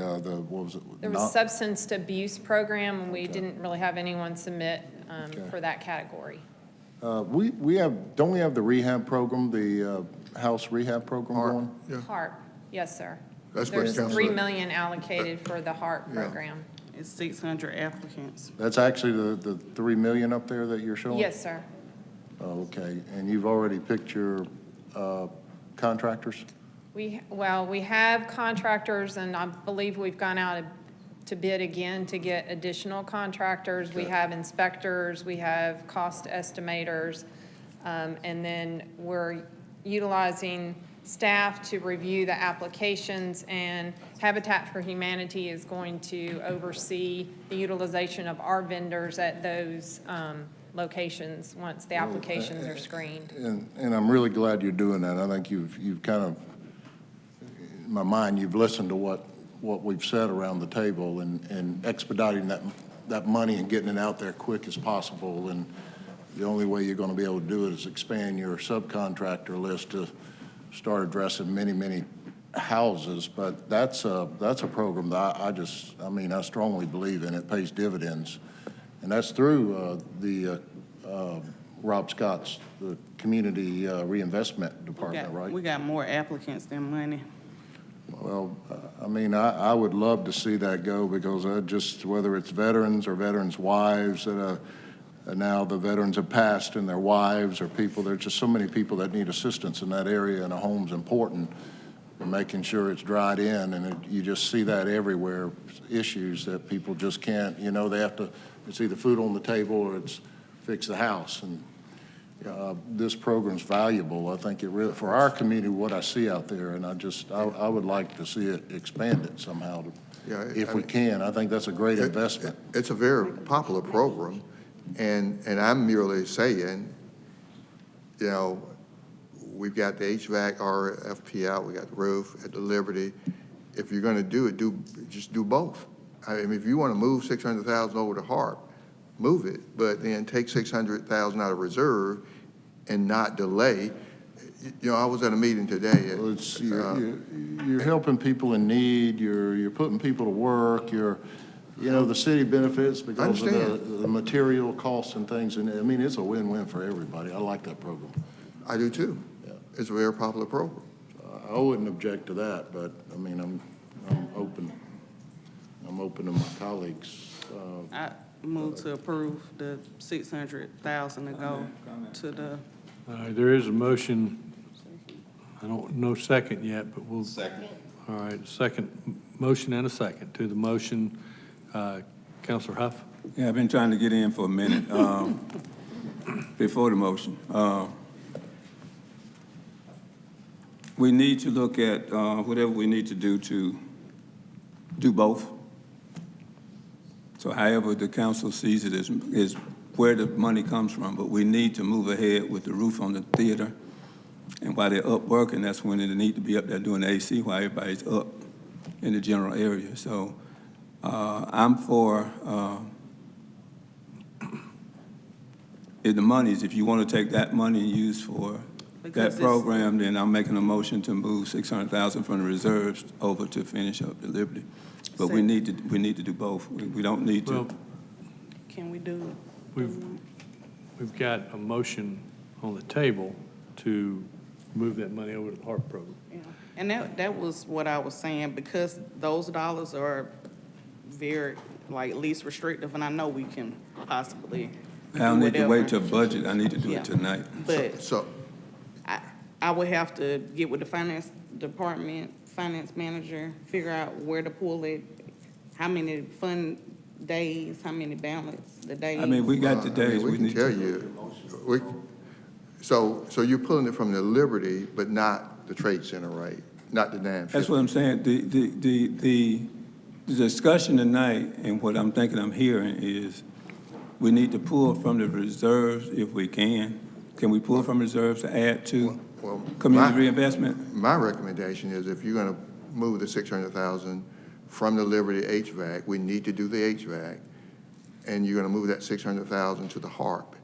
what was it? There was a substance abuse program, and we didn't really have anyone submit for that category. Don't we have the rehab program, the house rehab program going? Yeah. HARP, yes, sir. That's what There's Councilor- $3 million allocated for the HARP program. It's 600 applicants. That's actually the 3 million up there that you're showing? Yes, sir. Oh, okay, and you've already picked your contractors? We have contractors, and I believe we've gone out to bid again to get additional contractors. We have inspectors, we have cost estimators, and then we're utilizing staff to review the applications, and Habitat for Humanity is going to oversee the utilization of our vendors at those locations once the applications are screened. And I'm really glad you're doing that. I think you've kind of, in my mind, you've listened to what we've said around the table and expediting that money and getting it out there quick as possible. And the only way you're going to be able to do it is expand your subcontractor list to start addressing many, many houses. But that's a program that I strongly believe in. It pays dividends. And that's through Rob Scott's, the Community Reinvestment Department, right? We got more applicants than money. Well, I would love to see that go, because whether it's veterans or veterans' wives that now the veterans have passed and their wives or people, there's just so many people that need assistance in that area, and a home's important. Making sure it's dried in, and you just see that everywhere, issues that people just can't, they have to, it's either food on the table or it's fix the house. And this program's valuable. I think it really, for our community, what I see out there, and I would like to see it expanded somehow, if we can. I think that's a great investment. It's a very popular program, and I'm merely saying, we've got the HVAC RFP out, we got the roof at the Liberty. If you're gonna do it, just do both. If you wanna move 600,000 over to HARP, move it, but then take 600,000 out of reserve and not delay. I was at a meeting today. You're helping people in need, you're putting people to work, the city benefits because of the material costs and things, and it's a win-win for everybody. I like that program. I do too. Yeah. It's a very popular program. I wouldn't object to that, but I'm open. I'm open to my colleagues. I move to approve the 600,000 to go to the. All right, there is a motion. I don't know second yet, but we'll. Second. All right, second, motion and a second to the motion. Councilor Huff? Yeah, I've been trying to get in for a minute before the motion. We need to look at whatever we need to do both. So however the council sees it is where the money comes from, but we need to move ahead with the roof on the theater. And while they're up working, that's when they need to be up there doing the AC while everybody's up in the general area. So I'm for if the monies, if you want to take that money and use for that program, then I'm making a motion to move 600,000 from the reserves over to finish up the Liberty. But we need to do both. We don't need to. Can we do? We've got a motion on the table to move that money over to the HARP program. Yeah, and that was what I was saying, because those dollars are very least restrictive, and I know we can possibly. I don't need to wait till budget. I need to do it tonight. But I would have to get with the finance department, finance manager, figure out where to pull it, how many fund days, how many balance the days. We got the days. We can tell you. So you're pulling it from the Liberty, but not the Trade Center, right? Not the 950. That's what I'm saying. The discussion tonight, and what I'm thinking I'm hearing is, we need to pull from the reserves if we can. Can we pull from reserves to add to community reinvestment? My recommendation is, if you're going to move the 600,000 from the Liberty HVAC, we need to do the HVAC, and you're going to move that 600,000 to the HARP.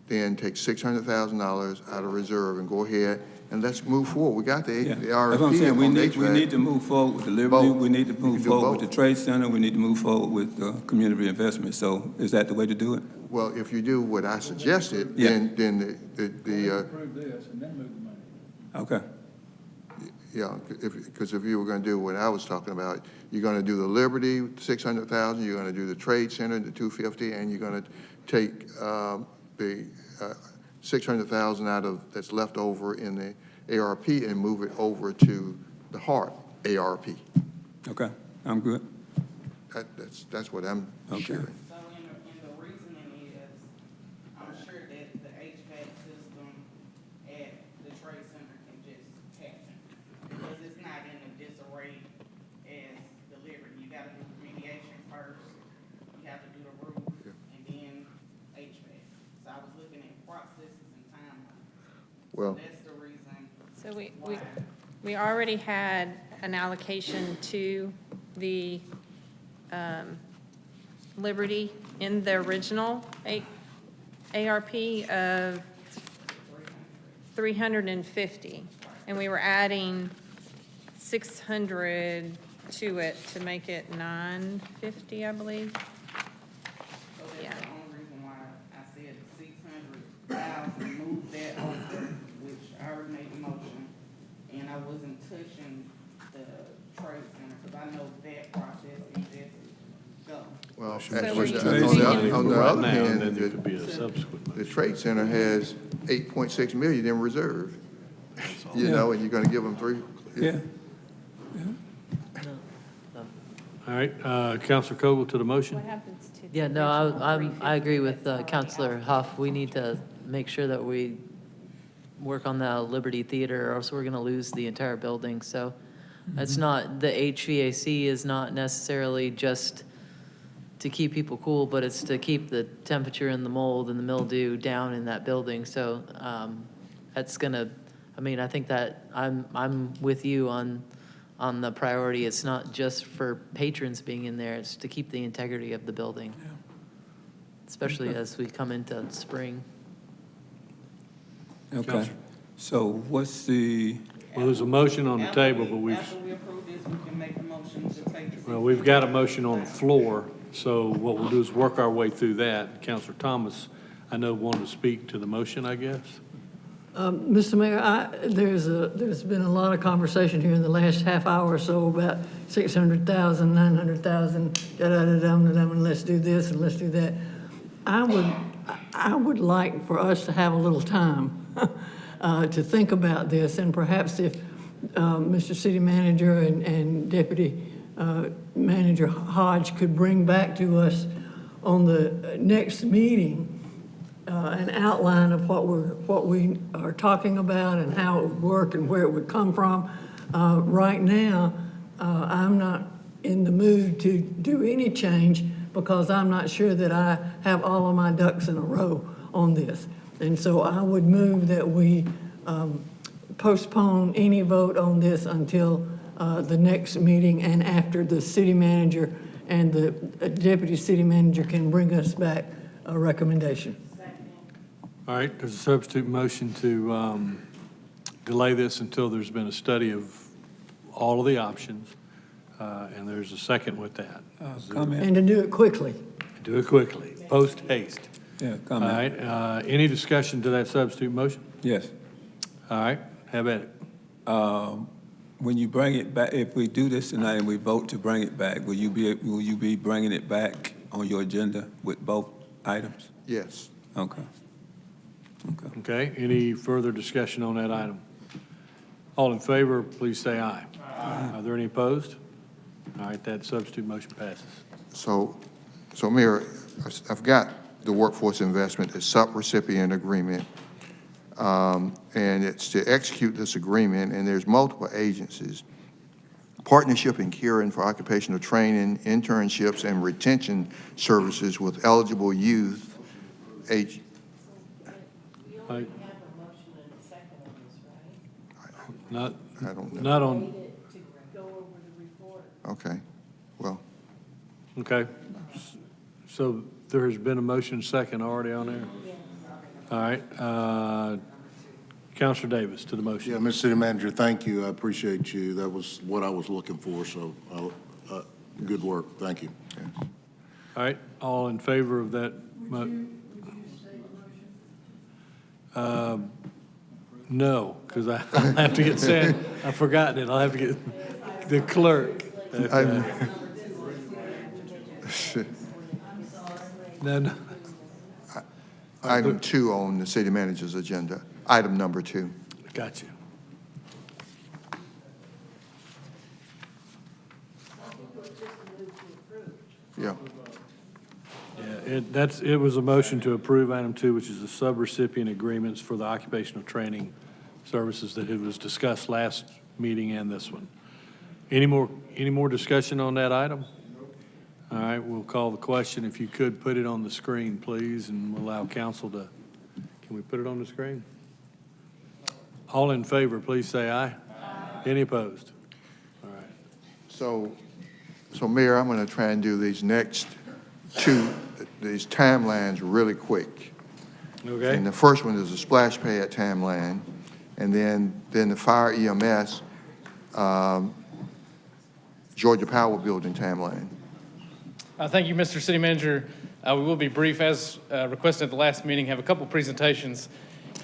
Then take $600,000 out of reserve and go ahead and let's move forward. We got the RFP. That's what I'm saying. We need to move forward with the Liberty. We need to move forward with the Trade Center. We need to move forward with community reinvestment. So is that the way to do it? Well, if you do what I suggested, then the Approve this and then move the money. Okay. Yeah, because if you were going to do what I was talking about, you're going to do the Liberty 600,000, you're going to do the Trade Center, the 250, and you're going to take the 600,000 out of that's left over in the ARP and move it over to the HARP ARP. Okay, I'm good. That's what I'm sharing. So and the reasoning is, I'm sure that the HVAC system at the Trade Center can just happen. Well, That's the reason. So we already had an allocation to the Liberty in the original ARP of 350, and we were adding 600 to it to make it 950, I believe. So that's the only reason why I said 600,000, move that over, which I already made the motion. And I wasn't touching the trade center, because I know that process is just go. well, So actually, on the Right other now, hand, then there could be a subsequent. the Trade Center has 8.6 million in reserve. You know, and you're gonna give them three. Yeah. All right, Counselor Cogle to the motion. What happens to? Yeah, no, I agree with Counselor Huff. We need to make sure that we work on the Liberty Theater, or else we're going to lose the entire building. So it's not, the HVAC is not necessarily just to keep people cool, but it's to keep the temperature and the mold and the mildew down in that building. So that's going to, I mean, I think that I'm with you on the priority. It's not just for patrons being in there, it's to keep the integrity of the building, especially as we come into spring. Okay. So what's the, Well, there's a motion on the table, but After we approve this, we can make a motion to take the. well, we've got a motion on the floor, so what we'll do is work our way through that. Counselor Thomas, I know, wanted to speak to the motion, I guess. Mr. Mayor, there's been a lot of conversation here in the last half hour or so about 600,000, 900,000, and let's do this and let's do that. I would like for us to have a little time to think about this, and perhaps if Mr. City Manager and Deputy Manager Hodge could bring back to us on the next meeting an outline of what we are talking about and how it would work and where it would come from. Right now, I'm not in the mood to do any change because I'm not sure that I have all of my ducks in a row on this. And so I would move that we postpone any vote on this until the next meeting and after the city manager and the deputy city manager can bring us back a recommendation. All right, there's a substitute motion to delay this until there's been a study of all of the options, and there's a second with that. comment? And to do it quickly. Do it quickly, post haste. Yeah, All comment. right, any discussion to that substitute motion? Yes. All right, have at it. When you bring it back, if we do this tonight and we vote to bring it back, will you be bringing it back on your agenda with both items? Yes. Okay. Okay. Okay, any further discussion on that item? All in favor, please say aye. Aye. Are there any opposed? All right, that substitute motion passes. So Mayor, I've got the workforce investment, the subrecipient agreement, and it's to execute this agreement, and there's multiple agencies. Partnership in Caring for occupational training, internships, and retention services with eligible youth age. Not, I don't know. not on, Okay, well, okay. So there has been a motion second already on there? All right, Counselor Davis to the motion. Yeah, Mr. City Manager, thank you. I appreciate you. That was what I was looking for, so good work. Thank you. All right, all in favor of that? No, because I'll have to get sent. I've forgotten it. I'll have to get the clerk. No. item 2 on the city manager's agenda, item number 2. Gotcha. Yeah. Yeah, it was a motion to approve item 2, which is the subrecipient agreements for the occupational training services that it was discussed last meeting and this one. Any more discussion on that item? All right, we'll call the question. If you could put it on the screen, please, and we'll allow council to, can we put it on the screen? All in favor, please say aye. Aye. Any opposed? All right. So Mayor, I'm going to try and do these next these timelines really quick. Okay. And the first one is a splash pad timeline, and then the fire EMS, Georgia Power Building timeline. Thank you, Mr. City Manager. We will be brief. As requested at the last meeting, have a couple presentations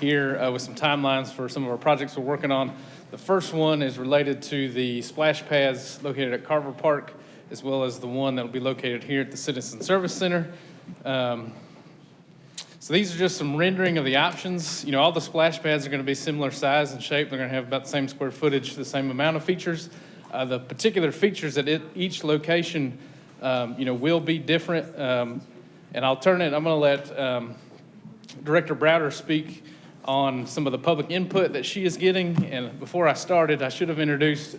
here with some timelines for some of our projects we're working on. The first one is related to the splash pads located at Carver Park, as well as the one that will be located here at the Citizen Service Center. So these are just some rendering of the options. You know, all the splash pads are going to be similar size and shape. They're going to have about the same square footage, the same amount of features. The particular features at each location, will be different. And I'm going to let Director Browder speak on some of the public input that she is getting. And before I started, I should have introduced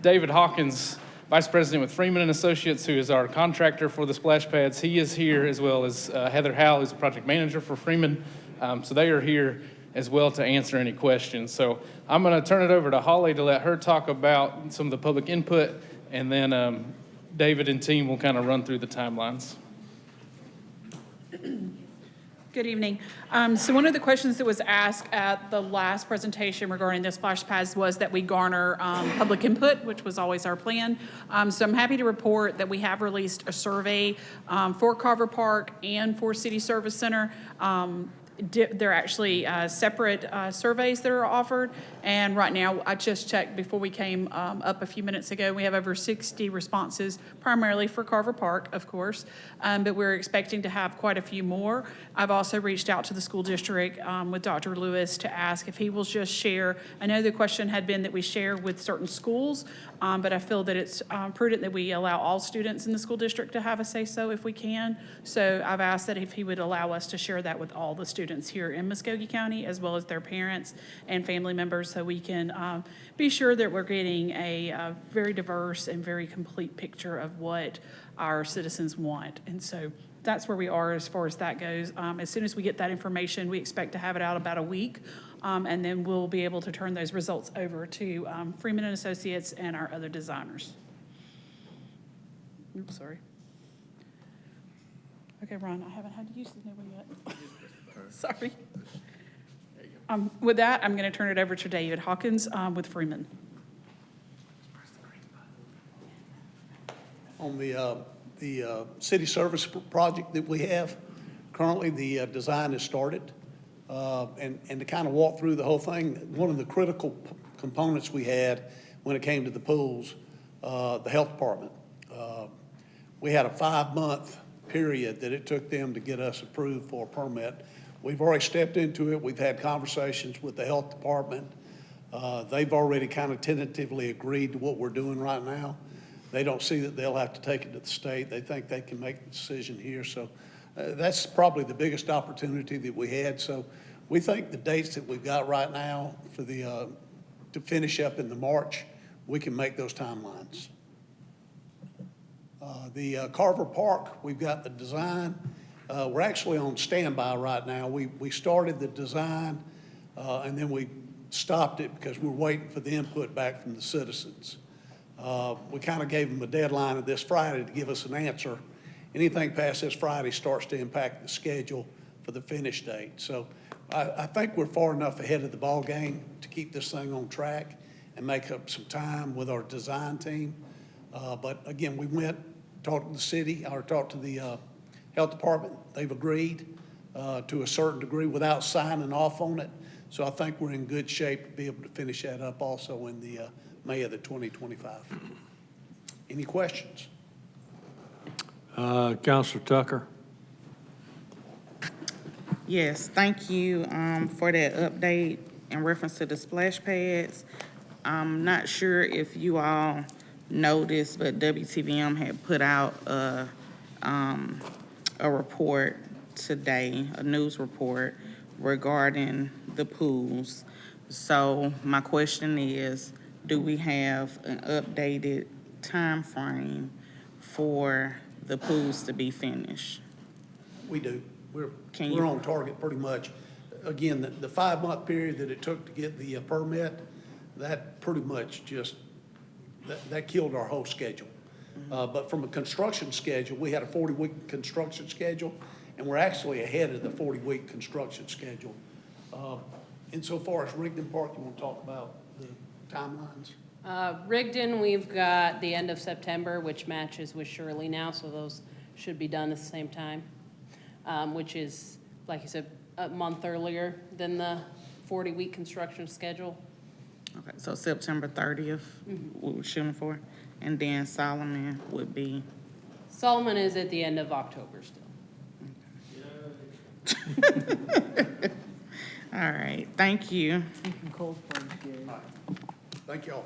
David Hawkins, Vice President with Freeman & Associates, who is our contractor for the splash pads. He is here, as well as Heather Howell, who's the project manager for Freeman. So they are here as well to answer any questions. So I'm going to turn it over to Holly to let her talk about some of the public input, and then David and team will kind of run through the timelines. Good evening. So one of the questions that was asked at the last presentation regarding the splash pads was that we garner public input, which was always our plan. So I'm happy to report that we have released a survey for Carver Park and for City Service Center. They're actually separate surveys that are offered. And right now, I just checked before we came up a few minutes ago, we have over 60 responses, primarily for Carver Park, of course, but we're expecting to have quite a few more. I've also reached out to the school district with Dr. Lewis to ask if he will just share. I know the question had been that we share with certain schools, but I feel that it's prudent that we allow all students in the school district to have a say-so if we can. So I've asked that if he would allow us to share that with all the students here in Muskogee County, as well as their parents and family members, so we can be sure that we're getting a very diverse and very complete picture of what our citizens want. And so that's where we are as far as that goes. As soon as we get that information, we expect to have it out about a week, and then we'll be able to turn those results over to Freeman & Associates and our other designers. Oops, sorry. Okay, Ron, I haven't had to use the new one yet. Sorry. With that, I'm going to turn it over to David Hawkins with Freeman. On the city service project that we have, currently the design is started. And to kind of walk through the whole thing, one of the critical components we had when it came to the pools, the health department. We had a 5-month period that it took them to get us approved for a permit. We've already stepped into it. We've had conversations with the health department. They've already kind of tentatively agreed to what we're doing right now. They don't see that they'll have to take it to the state. They think they can make the decision here. So that's probably the biggest opportunity that we had. So we think the dates that we've got right now for the to finish up in the March, we can make those timelines. The Carver Park, we've got the design. We're actually on standby right now. We started the design and then we stopped it because we're waiting for the input back from the citizens. We kind of gave them a deadline of this Friday to give us an answer. Anything past this Friday starts to impact the schedule for the finish date. So I think we're far enough ahead of the ball game to keep this thing on track and make up some time with our design team. But again, we went, talked to the city, or talked to the health department. They've agreed to a certain degree without signing off on it. So I think we're in good shape to be able to finish that up also in the May of the 2025. Any questions? Councilor Tucker. Yes, thank you for that update in reference to the splash pads. I'm not sure if you all noticed, but WTVM had put out a report today, a news report regarding the pools. So my question is, do we have an updated time frame for the pools to be finished? We do. We're on target pretty much. again, the 5-month period that it took to get the permit, that pretty much just, that killed our whole schedule. But from a construction schedule, we had a 40-week construction schedule, and we're actually ahead of the 40-week construction schedule. Insofar as Rigdon Park, you want to talk about the timelines? Rigdon, we've got the end of September, which matches with Shirley now, so those should be done at the same time, which is, like you said, a month earlier than the 40-week construction schedule. Okay, so September 30th, we were shooting for, and then Solomon would be. Solomon is at the end of October still. All right, thank you. Thank y'all.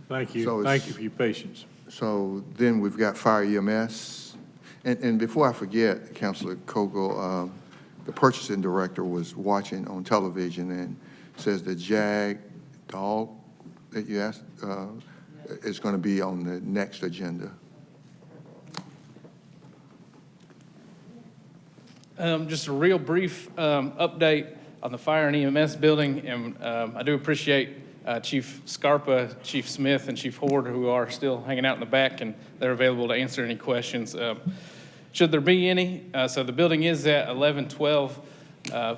Thank So you. it's- Thank you for your patience. So then we've got Fire EMS. And before I forget, Councilor Kogel, the purchasing director was watching on television and says the Jag dog that you asked is going to be on the next agenda. Just a real brief update on the fire and EMS building, and I do appreciate Chief Scarpa, Chief Smith, and Chief Horde, who are still hanging out in the back, and they're available to answer any questions. Should there be any? So the building is at 1112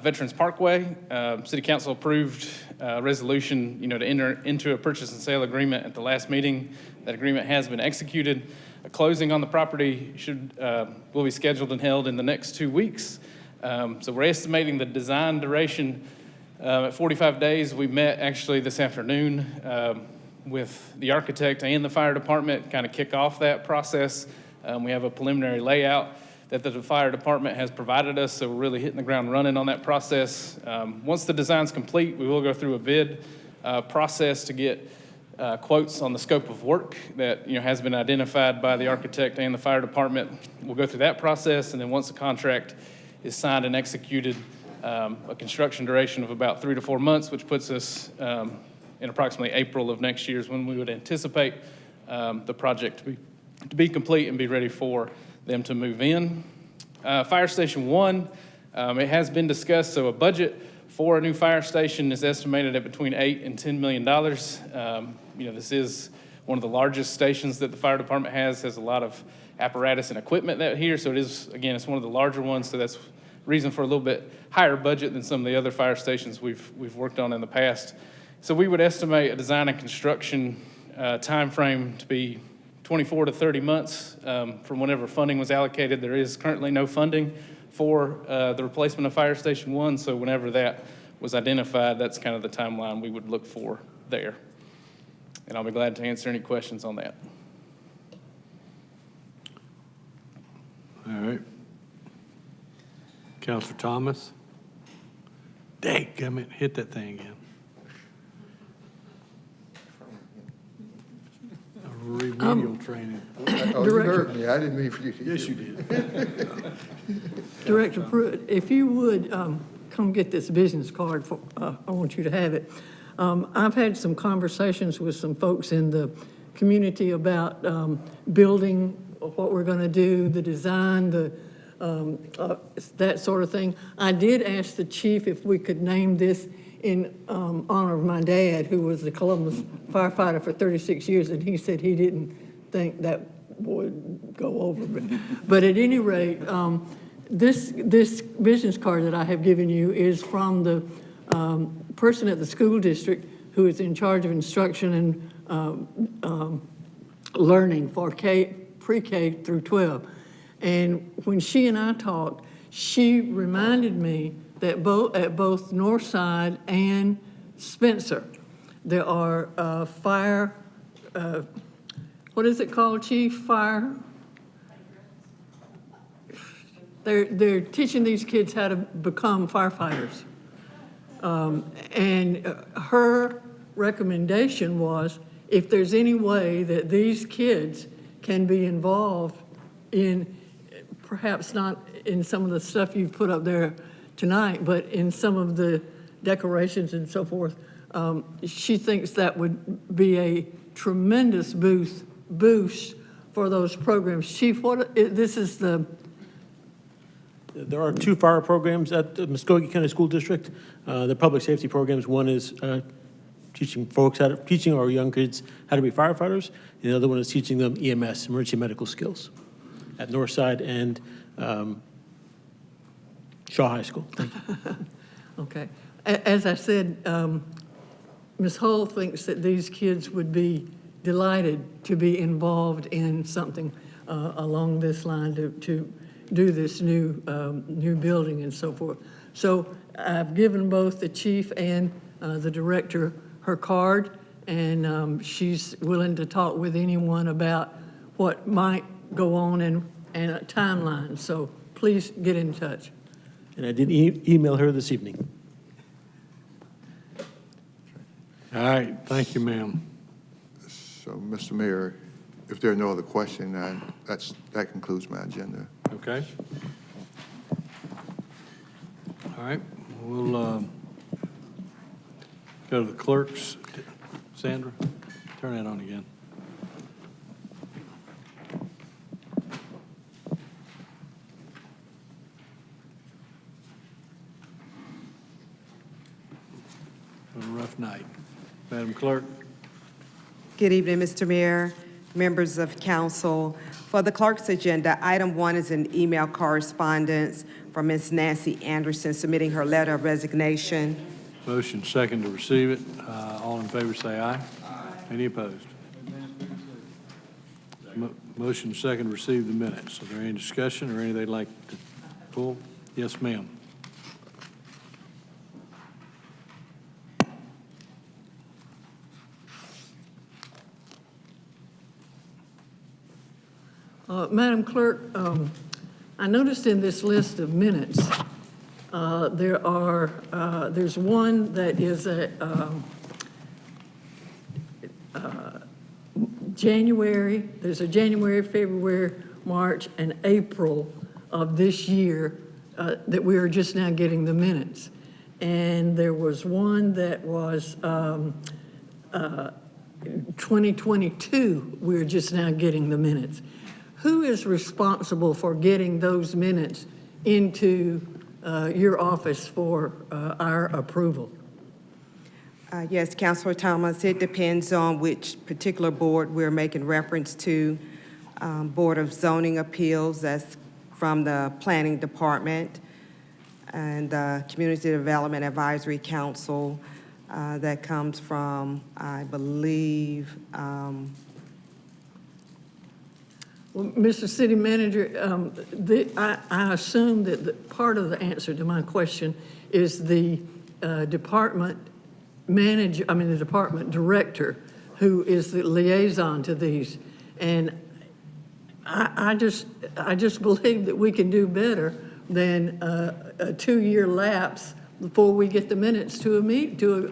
Veterans Parkway. City Council approved a resolution, to enter into a purchase and sale agreement at the last meeting. That agreement has been executed. A closing on the property will be scheduled and held in the next 2 weeks. So we're estimating the design duration at 45 days. We met actually this afternoon with the architect and the fire department, kind of kick off that process. We have a preliminary layout that the fire department has provided us, so we're really hitting the ground running on that process. Once the design's complete, we will go through a bid process to get quotes on the scope of work that has been identified by the architect and the fire department. We'll go through that process, and then once the contract is signed and executed, a construction duration of about 3 to 4 months, which puts us in approximately April of next year is when we would anticipate the project to be complete and be ready for them to move in. Fire Station 1, it has been discussed, so a budget for a new fire station is estimated at between $8 and $10 million. This is one of the largest stations that the fire department has a lot of apparatus and equipment that here, so it is, again, it's one of the larger ones, so that's reason for a little bit higher budget than some of the other fire stations we've worked on in the past. So we would estimate a design and construction timeframe to be 24 to 30 months from whenever funding was allocated. There is currently no funding for the replacement of Fire Station 1, so whenever that was identified, that's kind of the timeline we would look for there. And I'll be glad to answer any questions on that. All right. Counselor Thomas? Dadgummit, hit that thing again. Remedial training. Oh, you heard me. I didn't mean for you to. Yes, you did. Director Pruitt, if you would come get this business card, I want you to have it. I've had some conversations with some folks in the community about building, what we're going to do, the design, that sort of thing. I did ask the chief if we could name this in honor of my dad, who was the Columbus firefighter for 36 years, and he said he didn't think that would go over. But at any rate, this business card that I have given you is from the person at the school district who is in charge of instruction and learning for pre-K through 12. And when she and I talked, she reminded me that at both Northside and Spencer, there are fire, what is it called, Chief? Fire? They're teaching these kids how to become firefighters. And her recommendation was, if there's any way that these kids can be involved in, perhaps not in some of the stuff you've put up there tonight, but in some of the decorations and so forth, she thinks that would be a tremendous boost for those programs. Chief, this is There are 2 fire programs at the Muskogee County School District. The public safety programs, one is teaching our young kids how to be firefighters. And the other one is teaching them EMS, emergency medical skills, at Northside and Shaw High School. Thank you. Okay. As I said, Ms. Hull thinks that these kids would be delighted to be involved in something along this line to do this new building and so forth. So I've given both the chief and the director her card, and she's willing to talk with anyone about what might go on and a timeline. So please get in touch. And I did email her this evening. All right, thank you, ma'am. So, Mr. Mayor, if there are no other questions, that concludes my agenda. Okay. All right, we'll go to the clerks. Sandra, turn that on again. What a rough night. Madam Clerk. Good evening, Mr. Mayor, members of council. For the clerk's agenda, item 1 is an email correspondence from Ms. Nancy Anderson submitting her letter of resignation. Motion second to receive it. All in favor say aye. Aye. Any opposed? Motion second to receive the minutes. Is there any discussion or anything they'd like to pull? Yes, ma'am. Madam Clerk, I noticed in this list of minutes, there's one that is a January, there's a January, February, March, and April of this year that we are just now getting the minutes. And there was one that was 2022, we're just now getting the minutes. Who is responsible for getting those minutes into your office for our approval? Yes, Councilor Thomas, it depends on which particular board we're making reference to. Board of Zoning Appeals, that's from the Planning Department, and Community Development Advisory Council, that comes from, I believe, Well, Mr. City Manager, I assume that part of the answer to my question is the department manager, the department director, who is the liaison to these. And I just believe that we can do better than a 2-year lapse before we get the minutes to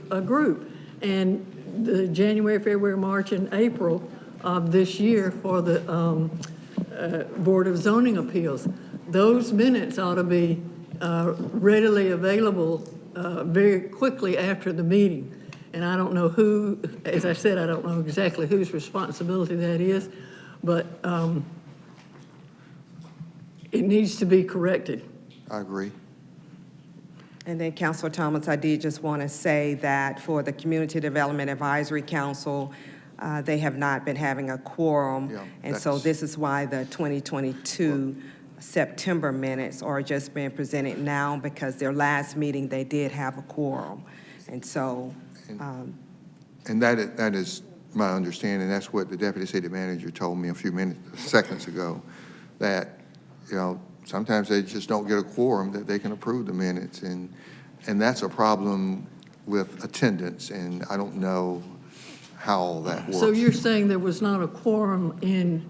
a group. And the January, February, March, and April of this year for the Board of Zoning Appeals. Those minutes ought to be readily available very quickly after the meeting. And I don't know who, as I said, I don't know exactly whose responsibility that is, but it needs to be corrected. I agree. And then, Councilor Thomas, I did just want to say that for the Community Development Advisory Council, they have not been having a quorum. Yeah, and so this is why the 2022 September minutes are just being presented now, because their last meeting, they did have a quorum. And so. And that is my understanding. That's what the Deputy City Manager told me a few seconds ago, that, sometimes they just don't get a quorum that they can approve the minutes. And that's a problem with attendance, and I don't know how all that works. So you're saying there was not a quorum in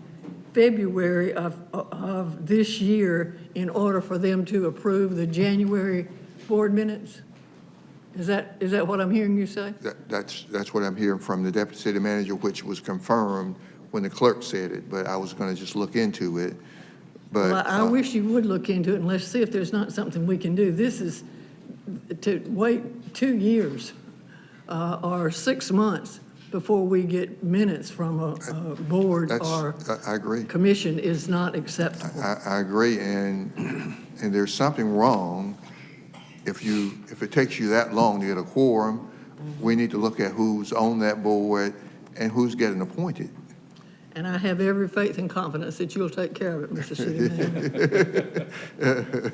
February of this year in order for them to approve the January board minutes? Is that what I'm hearing you say? That's what I'm hearing from the Deputy City Manager, which was confirmed when the clerk said it, but I was going to just look into it. But Well, I wish you would look into it and let's see if there's not something we can do. This is to wait 2 years or 6 months before we get minutes from a board or I agree. commission is not acceptable. I agree, and there's something wrong if it takes you that long to get a quorum. We need to look at who's on that board and who's getting appointed. And I have every faith and confidence that you'll take care of it, Mr. City Manager.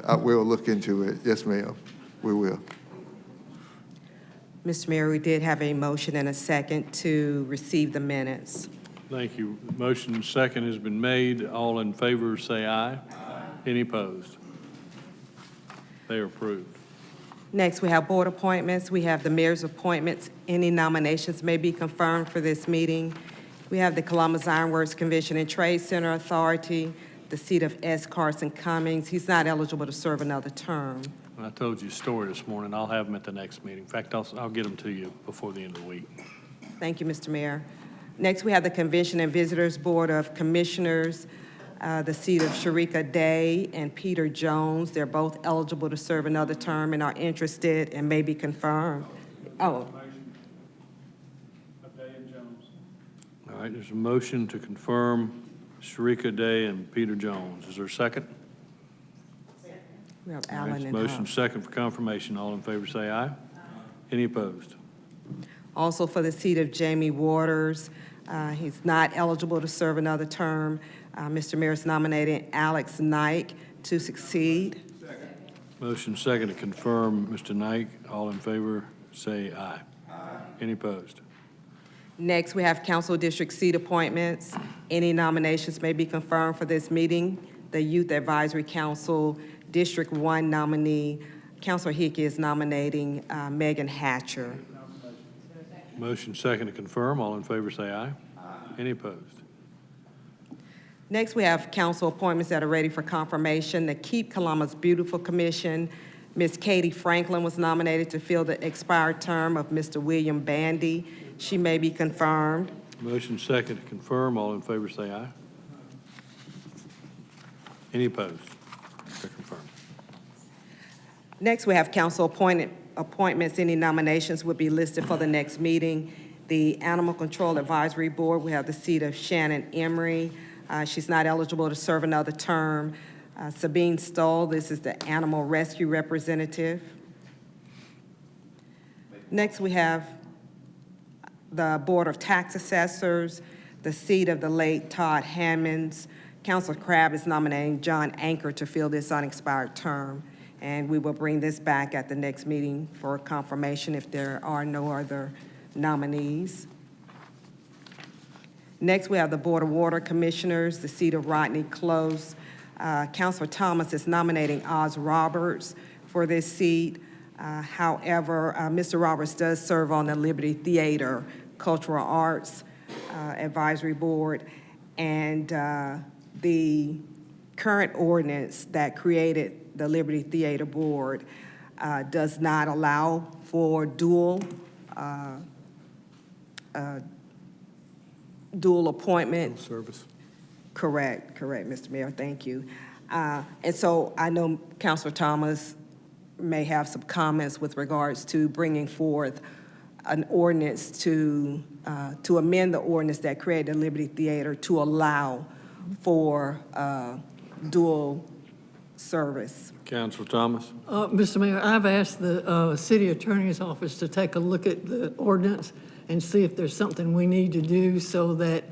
I will look into it. Yes, ma'am, we will. Mr. Mayor, we did have a motion and a second to receive the minutes. Thank you. Motion and second has been made. All in favor, say aye. Aye. Any opposed? They are approved. Next, we have board appointments. We have the mayor's appointments. Any nominations may be confirmed for this meeting. We have the Columbus Ironworks Convention and Trade Center Authority, the seat of S. Carson Cummings. He's not eligible to serve another term. I told you a story this morning. I'll have them at the next meeting. In fact, I'll get them to you before the end of the week. Thank you, Mr. Mayor. Next, we have the Convention and Visitors Board of Commissioners, the seat of Sharika Day and Peter Jones. They're both eligible to serve another term and are interested and may be confirmed. Oh, All right, there's a motion to confirm Sharika Day and Peter Jones. Is there a second? we have All right, Allen and motion Huff. second for confirmation. All in favor, say aye. Any opposed? Also for the seat of Jamie Waters, he's not eligible to serve another term. Mr. Mayor's nominating Alex Knight to succeed. Motion second to confirm Mr. Knight. All in favor, say aye. Aye. Any opposed? Next, we have council district seat appointments. Any nominations may be confirmed for this meeting. The Youth Advisory Council District 1 nominee, Councilor Hickey, is nominating Megan Hatcher. Motion second to confirm. All in favor, say aye. Aye. Any opposed? Next, we have council appointments that are ready for confirmation. The Keep Columbus Beautiful Commission, Ms. Katie Franklin was nominated to fill the expired term of Mr. William Bandy. She may be confirmed. Motion second to confirm. All in favor, say aye. Any opposed? To confirm. Next, we have council appointments. Any nominations would be listed for the next meeting. The Animal Control Advisory Board, we have the seat of Shannon Emery. She's not eligible to serve another term. Sabine Stoll, this is the Animal Rescue Representative. Next, we have the Board of Tax Assessors, the seat of the late Todd Hammonds. Councilor Crabb is nominating John Anker to fill this unexpired term, and we will bring this back at the next meeting for confirmation if there are no other nominees. Next, we have the Board of Water Commissioners, the seat of Rodney Close. Councilor Thomas is nominating Oz Roberts for this seat. However, Mr. Roberts does serve on the Liberty Theater Cultural Arts Advisory Board, and the current ordinance that created the Liberty Theater Board does not allow for dual appointment. Service. Correct, Mr. Mayor, thank you. And so I know Councilor Thomas may have some comments with regards to bringing forth an ordinance to amend the ordinance that created the Liberty Theater to allow for dual service. Councilor Thomas. Mr. Mayor, I've asked the city attorney's office to take a look at the ordinance and see if there's something we need to do so that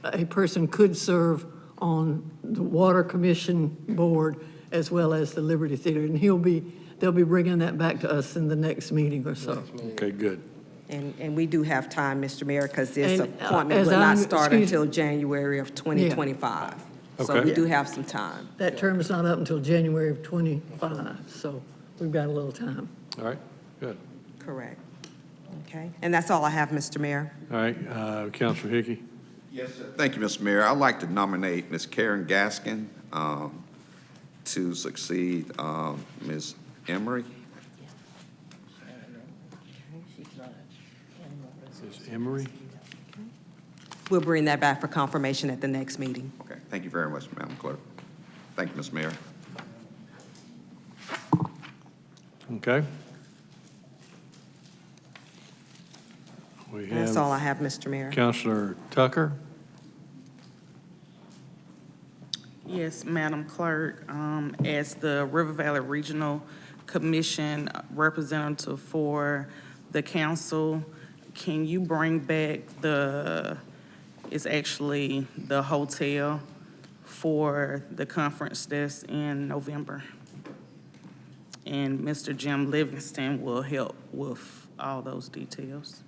a person could serve on the Water Commission Board as well as the Liberty Theater. And they'll be bringing that back to us in the next meeting or so. Okay, good. And we do have time, Mr. Mayor, because this And, appointment as will not I'm- start excuse- until January of 2025. So Okay. we do have some time. That term is not up until January of '25, so we've got a little time. All right, good. Correct. Okay, and that's all I have, Mr. Mayor. All right, Councilor Hickey. Yes, sir. Thank you, Mr. Mayor. I'd like to nominate Ms. Karen Gaskin to succeed Ms. Emery. Is Emery? We'll bring that back for confirmation at the next meeting. Okay, thank you very much, Madam Clerk. Thank you, Mr. Mayor. Okay. We That's all I have, Mr. Mayor. Counselor Tucker. Yes, Madam Clerk, as the River Valley Regional Commission representative for the council, can you bring back it's actually the hotel for the conference that's in November? And Mr. Jim Livingston will help with all those details.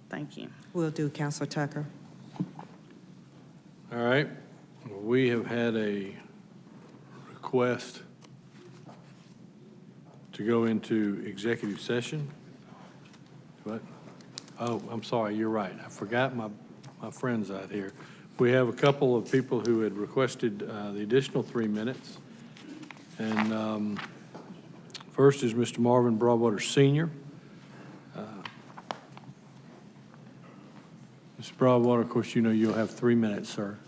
Thank you. Will do, Counselor Tucker. All right. We have had a request to go into executive session. What? Oh, I'm sorry, you're right. I forgot my friends out here. We have a couple of people who had requested the additional 3 minutes. And first is Mr. Marvin Broadwater, Sr. Mr. Broadwater, of course, you know you'll have 3 minutes, sir.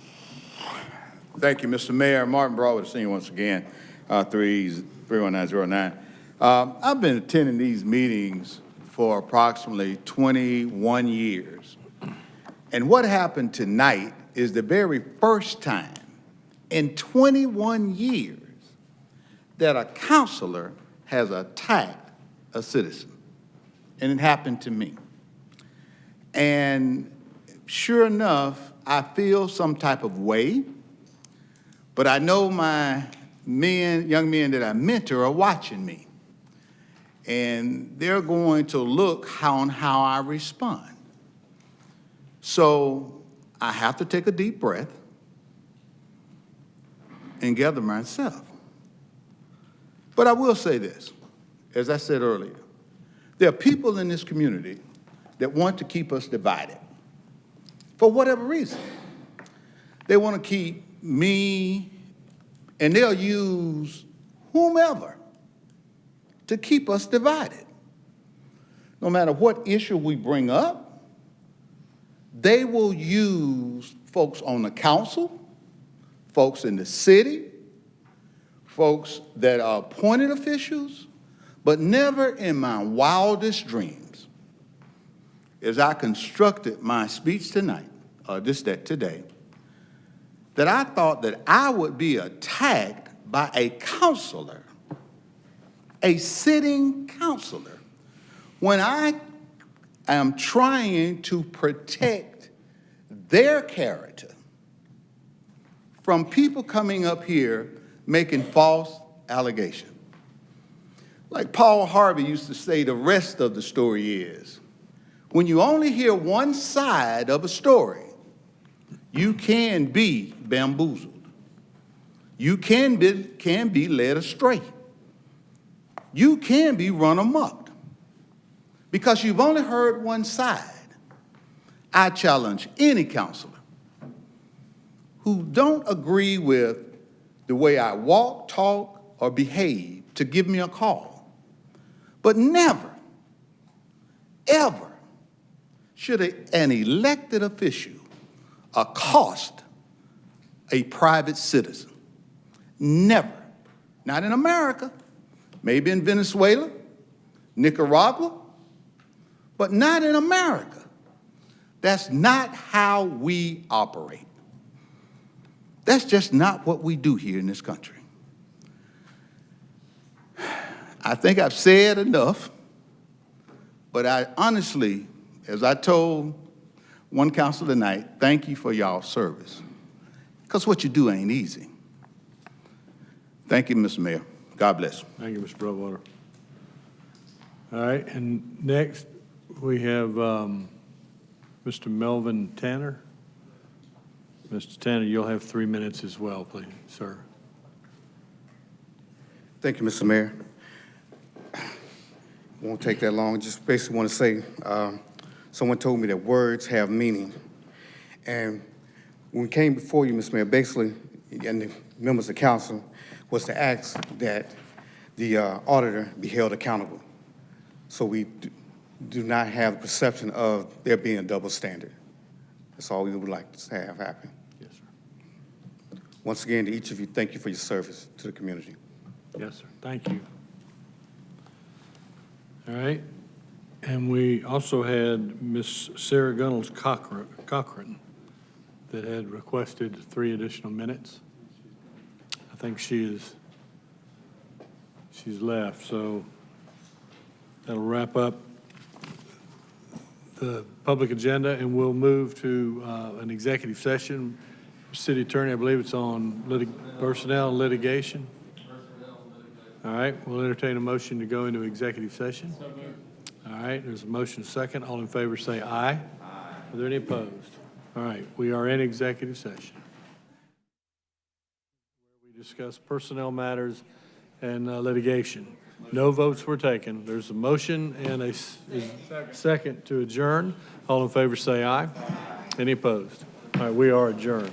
Thank you, Mr. Mayor. Martin Broadwater, Senior, once again, 31909. I've been attending these meetings for approximately 21 years. And what happened tonight is the very first time in 21 years that a counselor has attacked a citizen. And it happened to me. And sure enough, I feel some type of way, but I know my young men that I mentor are watching me. And they're going to look on how I respond. So I have to take a deep breath and gather myself. But I will say this, as I said earlier, there are people in this community that want to keep us divided for whatever reason. They want to keep me, and they'll use whomever to keep us divided. No matter what issue we bring up, they will use folks on the council, folks in the city, folks that are appointed officials, but never in my wildest dreams, as I constructed my speech tonight, today, that I thought that I would be attacked by a counselor, a sitting counselor, when I am trying to protect their character from people coming up here making false allegations. Like Paul Harvey used to say, the rest of the story is, when you only hear one side of a story, you can be bamboozled. You can be led astray. You can be run amok because you've only heard one side. I challenge any counselor who don't agree with the way I walk, talk, or behave to give me a call. But never, ever should an elected official accost a private citizen. Never. Not in America. Maybe in Venezuela, Nicaragua, but not in America. That's not how we operate. That's just not what we do here in this country. I think I've said enough, but I honestly, as I told one counselor tonight, thank you for y'all's service, because what you do ain't easy. Thank you, Mr. Mayor. God bless. Thank you, Mr. Broadwater. All right, and next we have Mr. Melvin Tanner. Mr. Tanner, you'll have 3 minutes as well, please, sir. Thank you, Mr. Mayor. Won't take that long. Just basically want to say, someone told me that words have meaning. And when we came before you, Mr. Mayor, basically, and the members of council, was to ask that the auditor be held accountable. So we do not have the perception of there being a double standard. That's all we would like to have happen. Yes, sir. Once again, to each of you, thank you for your service to the community. Yes, sir. Thank you. All right. And we also had Miss Sarah Gunnels Cochran that had requested 3 additional minutes. I think she's left, so that'll wrap up the public agenda, and we'll move to an executive session. City Attorney, I believe it's on personnel and litigation. All right, we'll entertain a motion to go into executive session. All right, there's a motion second. All in favor say aye. Aye. Are there any opposed? All right, we are in executive session. We discuss personnel matters and litigation. No votes were taken. There's a motion and a second to adjourn. All in favor say aye. Any opposed? All right, we are adjourned.